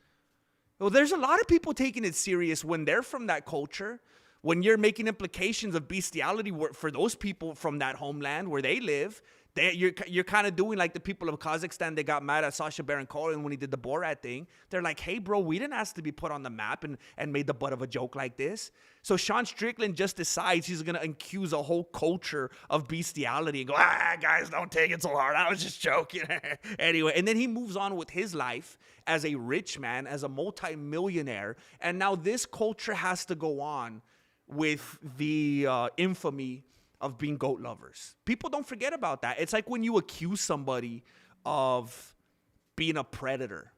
Well, there's a lot of people taking it serious when they're from that culture, when you're making implications of bestiality for those people from that homeland where they live. You're kind of doing like the people of Kazakhstan. They got mad at Sacha Baron Cohen when he did the Borat thing. They're like, hey, bro, we didn't ask to be put on the map and made the butt of a joke like this. So Sean Strickland just decides he's going to accuse a whole culture of bestiality and go, guys, don't take it so hard. I was just joking. Anyway, and then he moves on with his life as a rich man, as a multimillionaire. And now this culture has to go on with the infamy of being goat lovers. People don't forget about that. It's like when you accuse somebody of being a predator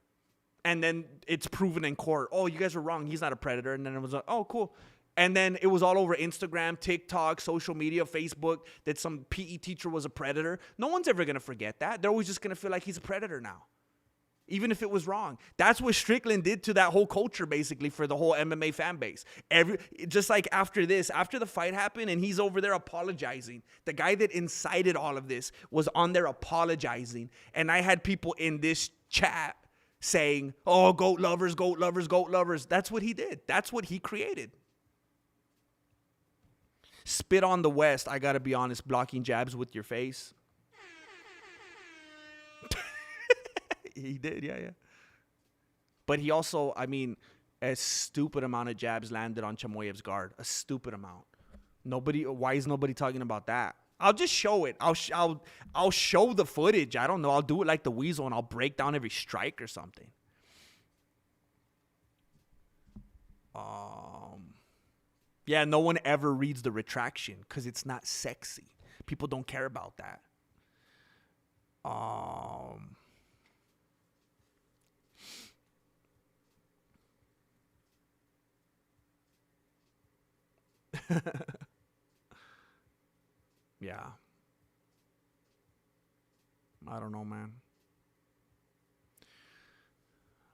and then it's proven in court, oh, you guys are wrong, he's not a predator. And then it was like, oh, cool. And then it was all over Instagram, TikTok, social media, Facebook, that some PE teacher was a predator. No one's ever going to forget that. They're always just going to feel like he's a predator now, even if it was wrong. That's what Strickland did to that whole culture, basically, for the whole MMA fan base. Just like after the fight happened, and he's over there apologizing. The guy that incited all of this was on there apologizing. And I had people in this chat saying, oh, goat lovers, goat lovers, goat lovers. That's what he did. That's what he created. Spit on the West, I got to be honest, blocking jabs with your face. He did, yeah. But he also, I mean, a stupid amount of jabs landed on Chimaev's guard. A stupid amount. Why is nobody talking about that? I'll just show it. I'll show the footage. I don't know. I'll do it like the Weasel and I'll break down every strike or something. Yeah, no one ever reads the retraction because it's not sexy. People don't care about that. Yeah. I don't know, man.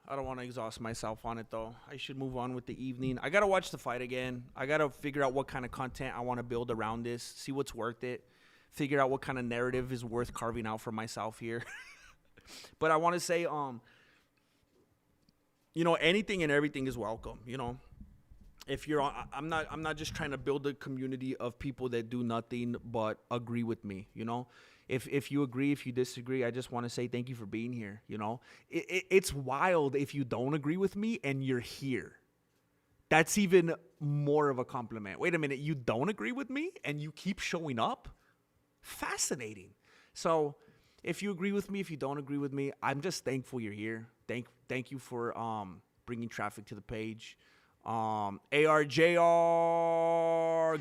I don't want to exhaust myself on it, though. I should move on with the evening. I got to watch the fight again. I got to figure out what kind of content I want to build around this, see what's worth it, figure out what kind of narrative is worth carving out for myself here. But I want to say, anything and everything is welcome, If you're on, I'm not just trying to build a community of people that do nothing but agree with me, If you agree, if you disagree, I just want to say thank you for being here, It's wild if you don't agree with me and you're here. That's even more of a compliment. Wait a minute, you don't agree with me and you keep showing up? Fascinating. So if you agree with me, if you don't agree with me, I'm just thankful you're here. Thank you for bringing traffic to the page. ARJR,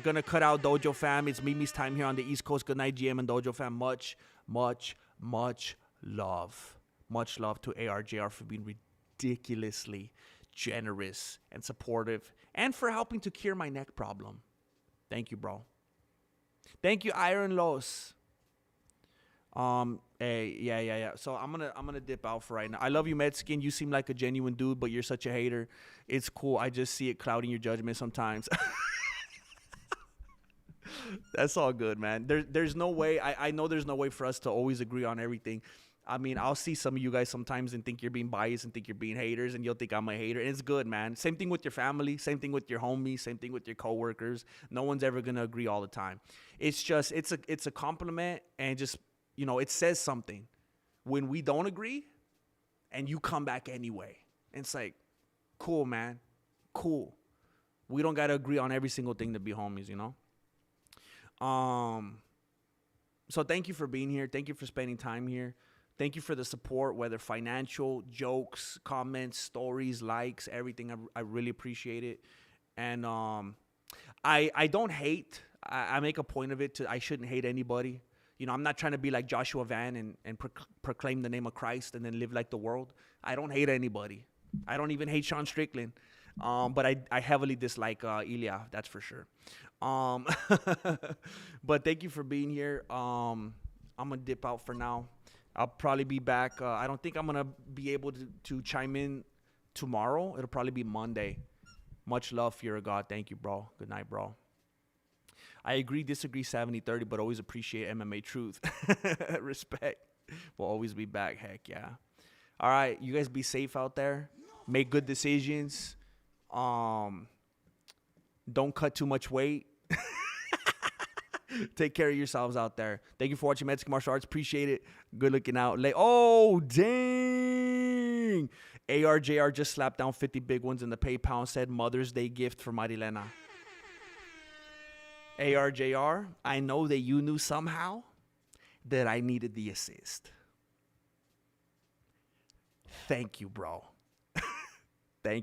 gonna cut out Dojo fam. It's Mimi's time here on the East Coast. Good night, GM and Dojo fam. Much, much, much love. Much love to ARJR for being ridiculously generous and supportive and for helping to cure my neck problem. Thank you, bro. Thank you, Iron Los. Hey, yeah. So I'm gonna dip out for right now. I love you, Medskin. You seem like a genuine dude, but you're such a hater. It's cool. I just see it clouding your judgment sometimes. That's all good, man. There's no way. I know there's no way for us to always agree on everything. I mean, I'll see some of you guys sometimes and think you're being biased and think you're being haters, and you'll think I'm a hater. And it's good, man. Same thing with your family. Same thing with your homies. Same thing with your coworkers. No one's ever gonna agree all the time. It's just it's a compliment, and just it says something when we don't agree and you come back anyway. And it's like, cool, man. Cool. We don't got to agree on every single thing to be homies, you know? So thank you for being here. Thank you for spending time here. Thank you for the support, whether financial, jokes, comments, stories, likes, everything. I really appreciate it. And I don't hate. I make a point of it I shouldn't hate anybody. You know, I'm not trying to be like Joshua Van and proclaim the name of Christ and then live like the world. I don't hate anybody. I don't even hate Sean Strickland. But I heavily dislike Ilya, that's for sure. But thank you for being here. I'm going to dip out for now. I'll probably be back. I don't think I'm going to be able to chime in tomorrow. It'll probably be Monday. Much love, fear of God. Thank you, bro. Good night, bro. I agree, disagree 70-30, but always appreciate MMA truth. Respect. We'll always be back. Heck yeah. All right. You guys be safe out there. Make good decisions. Don't cut too much weight. Take care of yourselves out there. Thank you for watching Mexican Martial Arts. Appreciate it. Good looking out. Oh, dang. ARJR just slapped down 50 big ones in the PayPal and said Mother's Day gift for Marilena. ARJR, I know that you knew somehow that I needed the assist. Thank you, bro. Thank you.